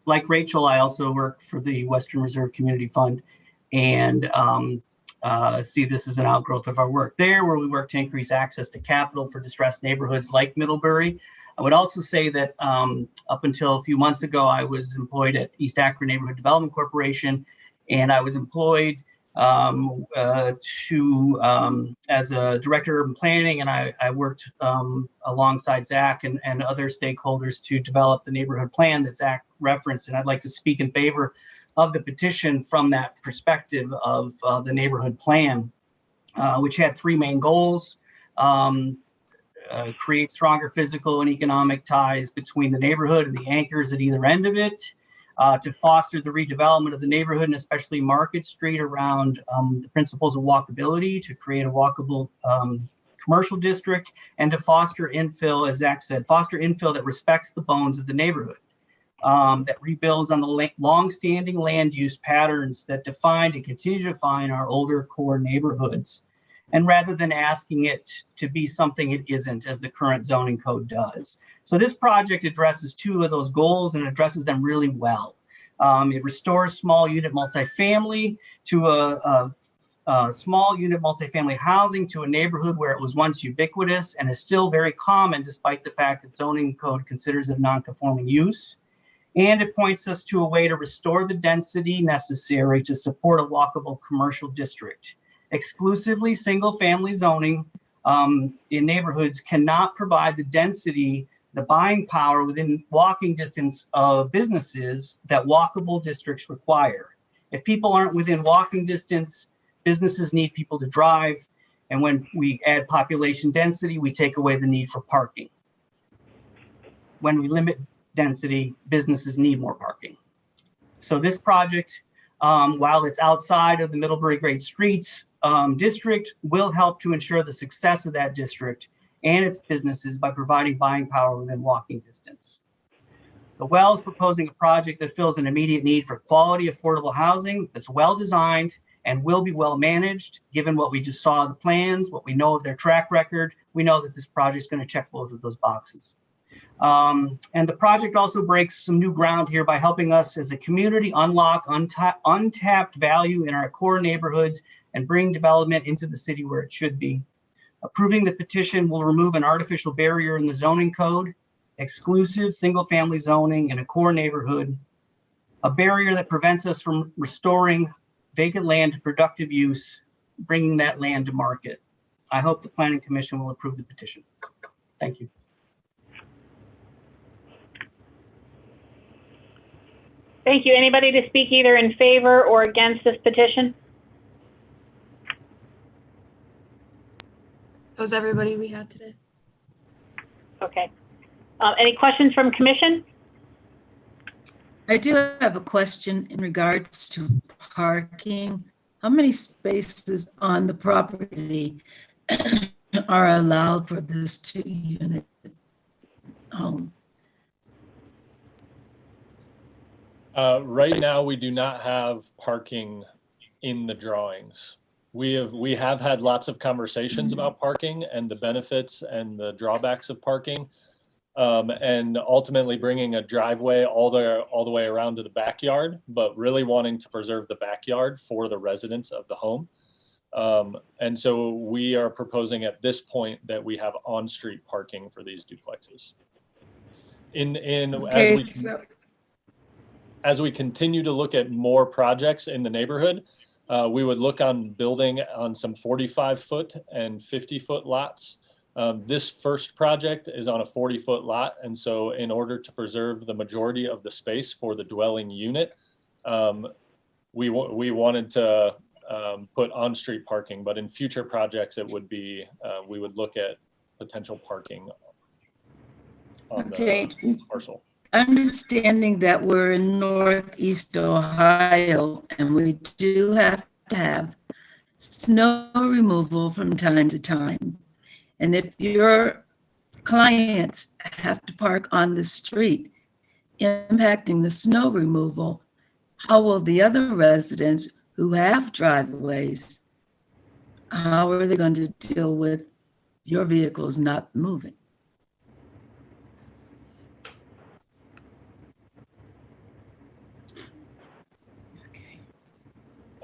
S7: like Rachel, I also work for the Western Reserve Community Fund, and see this as an outgrowth of our work there, where we work to increase access to capital for distressed neighborhoods like Middlebury. I would also say that up until a few months ago, I was employed at East Akron Neighborhood Development Corporation, and I was employed as a director of urban planning, and I worked alongside Zach and other stakeholders to develop the neighborhood plan that Zach referenced. And I'd like to speak in favor of the petition from that perspective of the neighborhood plan, which had three main goals: create stronger physical and economic ties between the neighborhood and the anchors at either end of it, to foster the redevelopment of the neighborhood and especially Market Street around the principles of walkability, to create a walkable commercial district, and to foster infill, as Zach said, foster infill that respects the bones of the neighborhood. That rebuilds on the long-standing land use patterns that define and continue to define our older core neighborhoods. And rather than asking it to be something it isn't, as the current zoning code does. So this project addresses two of those goals and addresses them really well. It restores small unit multifamily to a small unit multifamily housing to a neighborhood where it was once ubiquitous and is still very common despite the fact that zoning code considers it non-conforming use. And it points us to a way to restore the density necessary to support a walkable commercial district. Exclusively single-family zoning in neighborhoods cannot provide the density, the buying power within walking distance of businesses that walkable districts require. If people aren't within walking distance, businesses need people to drive. And when we add population density, we take away the need for parking. When we limit density, businesses need more parking. So this project, while it's outside of the Middlebury Great Streets district, will help to ensure the success of that district and its businesses by providing buying power within walking distance. The Well is proposing a project that fills an immediate need for quality, affordable housing that's well designed and will be well managed. Given what we just saw of the plans, what we know of their track record, we know that this project is going to check both of those boxes. And the project also breaks some new ground here by helping us as a community unlock untapped value in our core neighborhoods and bring development into the city where it should be. Approving the petition will remove an artificial barrier in the zoning code, exclusive single-family zoning in a core neighborhood, a barrier that prevents us from restoring vacant land to productive use, bringing that land to market. I hope the Planning Commission will approve the petition. Thank you.
S4: Thank you. Anybody to speak either in favor or against this petition?
S5: That was everybody we had today.
S4: Okay. Any questions from commission?
S8: I do have a question in regards to parking. How many spaces on the property are allowed for this 2-unit home?
S9: Right now, we do not have parking in the drawings. We have had lots of conversations about parking and the benefits and the drawbacks of parking, and ultimately bringing a driveway all the way around to the backyard, but really wanting to preserve the backyard for the residents of the home. And so we are proposing at this point that we have on-street parking for these duplexes. As we continue to look at more projects in the neighborhood, we would look on building on some 45-foot and 50-foot lots. This first project is on a 40-foot lot. And so in order to preserve the majority of the space for the dwelling unit, we wanted to put on-street parking, but in future projects, it would be, we would look at potential parking on the parcel.
S8: Understanding that we're in Northeast Ohio and we do have to have snow removal from time to time. And if your clients have to park on the street, impacting the snow removal, how will the other residents who have driveways, how are they going to deal with your vehicles not moving?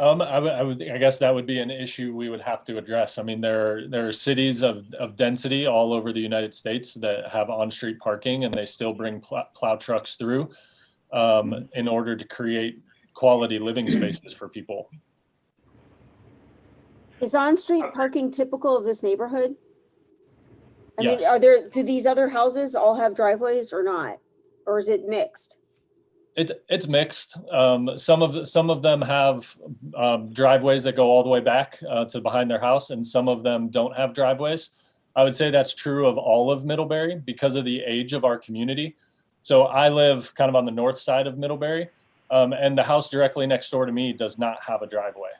S9: I guess that would be an issue we would have to address. I mean, there are cities of density all over the United States that have on-street parking, and they still bring plow trucks through in order to create quality living spaces for people.
S12: Is on-street parking typical of this neighborhood? I
S9: Yes.
S12: mean, do these other houses all have driveways or not? Or is it mixed?
S9: It's mixed. Some of them have driveways that go all the way back to behind their house, and some of them don't have driveways. I would say that's true of all of Middlebury because of the age of our community. So I live kind of on the north side of Middlebury, and the house directly next door to me does not have a driveway.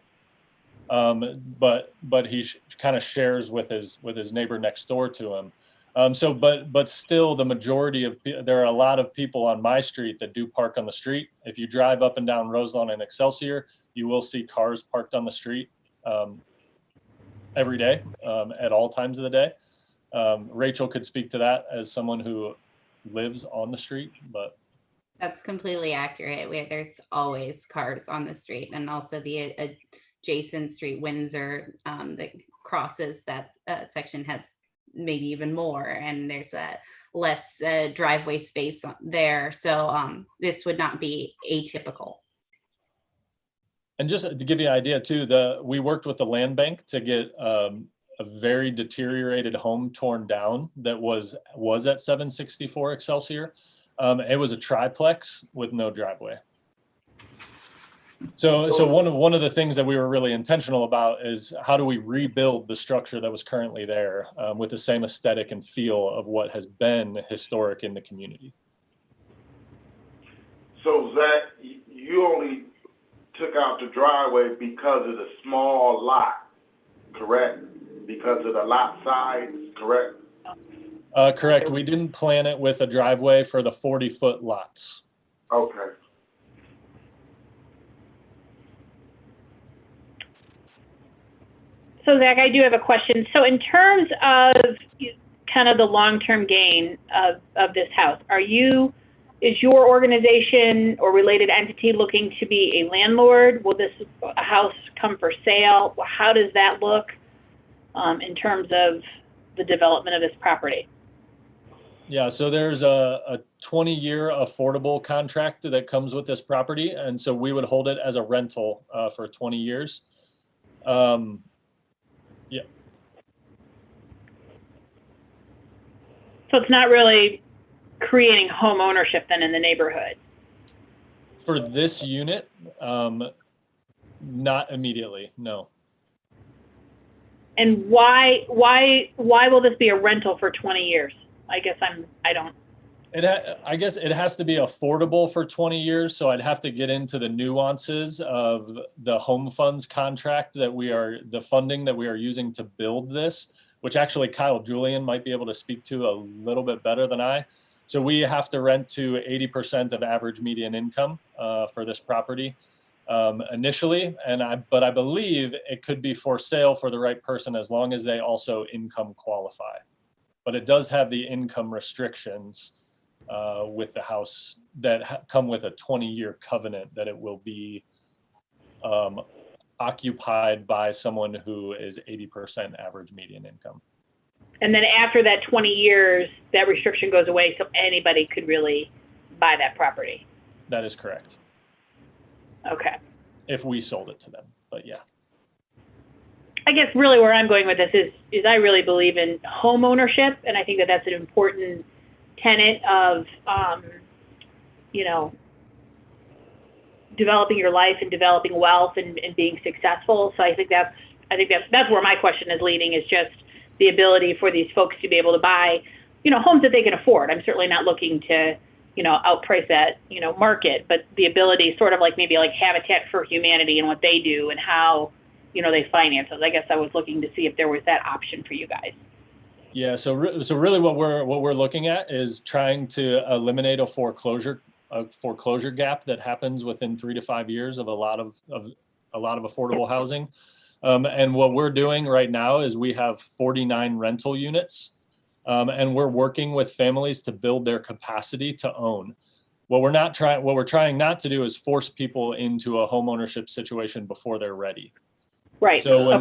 S9: But he kind of shares with his neighbor next door to him. But still, the majority of there are a lot of people on my street that do park on the street. If you drive up and down Roselawn and Excelsior, you will see cars parked on the street every day, at all times of the day. Rachel could speak to that as someone who lives on the street, but
S21: That's completely accurate. There's always cars on the street, and also the adjacent street, Windsor, that crosses that section has maybe even more, and there's less driveway space there. So this would not be atypical.
S9: And just to give you an idea too, we worked with the land bank to get a very deteriorated home torn down that was at 764 Excelsior. It was a triplex with no driveway. So one of the things that we were really intentional about is how do we rebuild the structure that was currently there with the same aesthetic and feel of what has been historic in the community.
S14: So Zach, you only took out the driveway because of the small lot, correct? Because of the lot size, correct?
S9: Correct. We didn't plan it with a driveway for the 40-foot lots.
S14: Okay.
S4: So Zach, I do have a question. So in terms of kind of the long-term gain of this house, is your organization or related entity looking to be a landlord? Will this house come for sale? How does that look in terms of the development of this property?
S9: Yeah, so there's a 20-year affordable contract that comes with this property, and so we would hold it as a rental for 20 years. Yeah.
S4: So it's not really creating home ownership then in the neighborhood?
S9: For this unit, not immediately, no.
S4: And why will this be a rental for 20 years? I guess I don't.
S9: I guess it has to be affordable for 20 years. So I'd have to get into the nuances of the home funds contract the funding that we are using to build this, which actually Kyle Julian might be able to speak to a little bit better than I. So we have to rent to 80% of average median income for this property initially. But I believe it could be for sale for the right person as long as they also income qualify. But it does have the income restrictions with the house that come with a 20-year covenant that it will be occupied by someone who is 80% average median income.
S4: And then after that 20 years, that restriction goes away, so anybody could really buy that property.
S9: That is correct.
S4: Okay.
S9: If we sold it to them, but yeah.
S4: I guess really where I'm going with this is I really believe in home ownership, and I think that that's an important tenet of, developing your life and developing wealth and being successful. So I think that's where my question is leading, is just the ability for these folks to be able to buy, homes that they can afford. I'm certainly not looking to, outprice that, market, but the ability, sort of like maybe like Habitat for Humanity and what they do and how, they finance it. I guess I was looking to see if there was that option for you guys.
S9: Yeah. So really what we're looking at is trying to eliminate a foreclosure gap that happens within 3 to 5 years of a lot of affordable housing. And what we're doing right now is we have 49 rental units, and we're working with families to build their capacity to own. What we're trying not to do is force people into a home ownership situation before they're ready.
S4: Right.
S9: So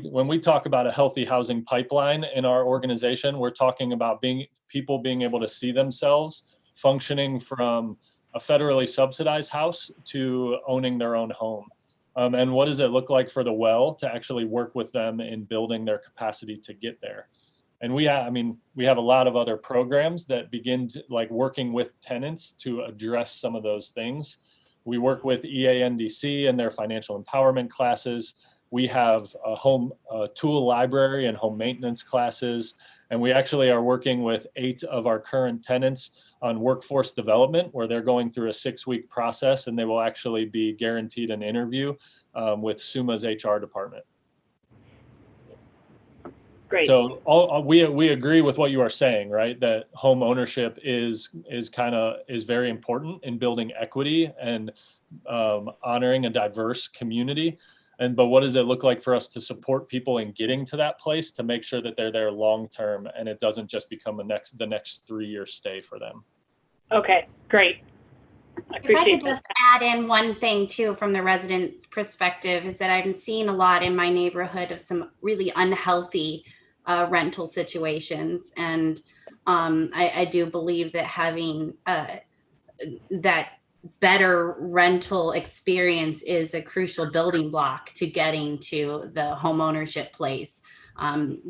S9: when we talk about a healthy housing pipeline in our organization, we're talking about people being able to see themselves functioning from a federally subsidized house to owning their own home. And what does it look like for the well to actually work with them in building their capacity to get there? And we have a lot of other programs that begin to, like, working with tenants to address some of those things. We work with EANDC and their financial empowerment classes. We have a home tool library and home maintenance classes. And we actually are working with 8 of our current tenants on workforce development, where they're going through a 6-week process, and they will actually be guaranteed an interview with SUMA's HR department.
S4: Great.
S9: So we agree with what you are saying, right? That home ownership is very important in building equity and honoring a diverse community. But what does it look like for us to support people in getting to that place to make sure that they're there long term and it doesn't just become the next 3-year stay for them?
S4: Okay, great.
S21: If I
S4: appreciate
S21: could just add in one thing too, from the resident's perspective, is that I'm seeing a lot in my neighborhood of some really unhealthy rental situations. And I do believe that having that better rental experience is a crucial building block to getting to the home ownership place,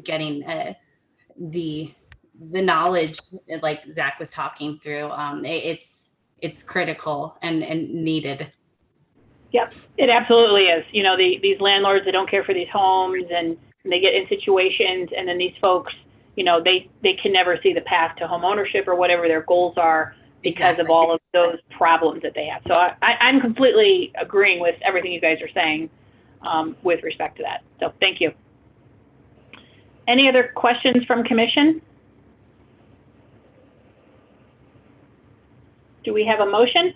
S21: getting the knowledge like Zach was talking through. It's critical and needed.
S4: Yep, it absolutely is. You know, these landlords, they don't care for these homes, and they get in situations, and then these folks, you know, they can never see the path to home ownership or whatever their goals are because of all of those problems that they have. So I'm completely agreeing with everything you guys are saying with respect to that. So thank you. Any other questions from commission? Do we have a motion?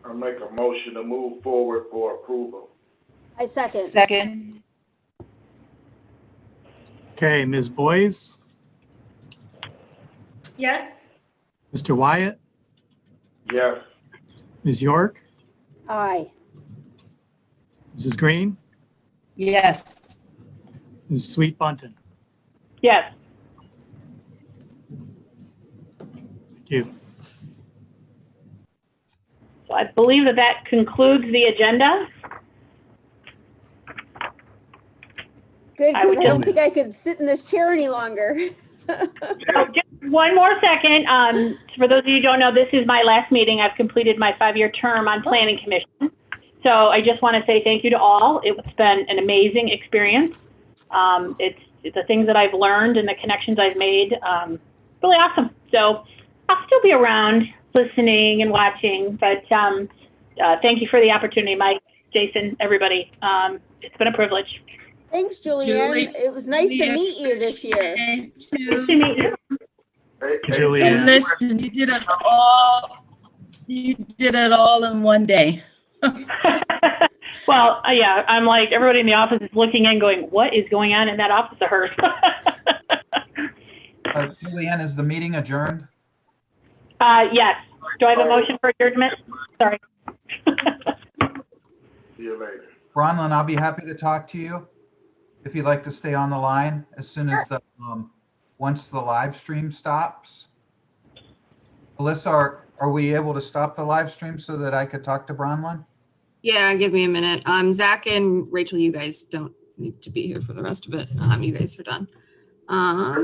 S14: I make a motion to move forward for approval.
S12: I second.
S8: Second.
S1: Okay, Ms. Boyes,
S6: Yes.
S1: Mr. Wyatt,
S14: Yes.
S1: Ms. York,
S12: Aye.
S1: Mrs. Green,
S8: Yes.
S1: Ms. Sweet Bunton.
S4: Yes.
S1: Thank you.
S4: So I believe that concludes the agenda.
S12: Good,
S4: I
S12: because
S4: would
S12: I don't
S4: just-
S12: think I could sit in this chair any longer.
S4: Oh, just one more second. For those of you who don't know, this is my last meeting. I've completed my 5-year term on Planning Commission. So I just want to say thank you to all. It's been an amazing experience. It's the things that I've learned and the connections I've made, really awesome. So I'll still be around listening and watching, but thank you for the opportunity, Mike, Jason, everybody. It's been a privilege.
S12: Thanks, Julianne. It was nice to meet you this year.
S4: Nice to meet you.
S1: Julianne.
S8: And listen, you did it all. You did it all in one day.
S4: Well, yeah, I'm like, everybody in the office is looking in going, what is going on in that office of hers?
S2: Julianne, is the meeting adjourned?
S4: Yes. Do I have a motion for adjournment? Sorry.
S14: See you later.
S2: Bronlyn, I'll be happy to talk to you if you'd like to stay on the line as soon as the, once the live stream stops. Alyssa, are we able to stop the live stream so that I could talk to Bronlyn?
S5: Yeah, give me a minute. Zach and Rachel, you guys don't need to be here for the rest of it. You guys are done.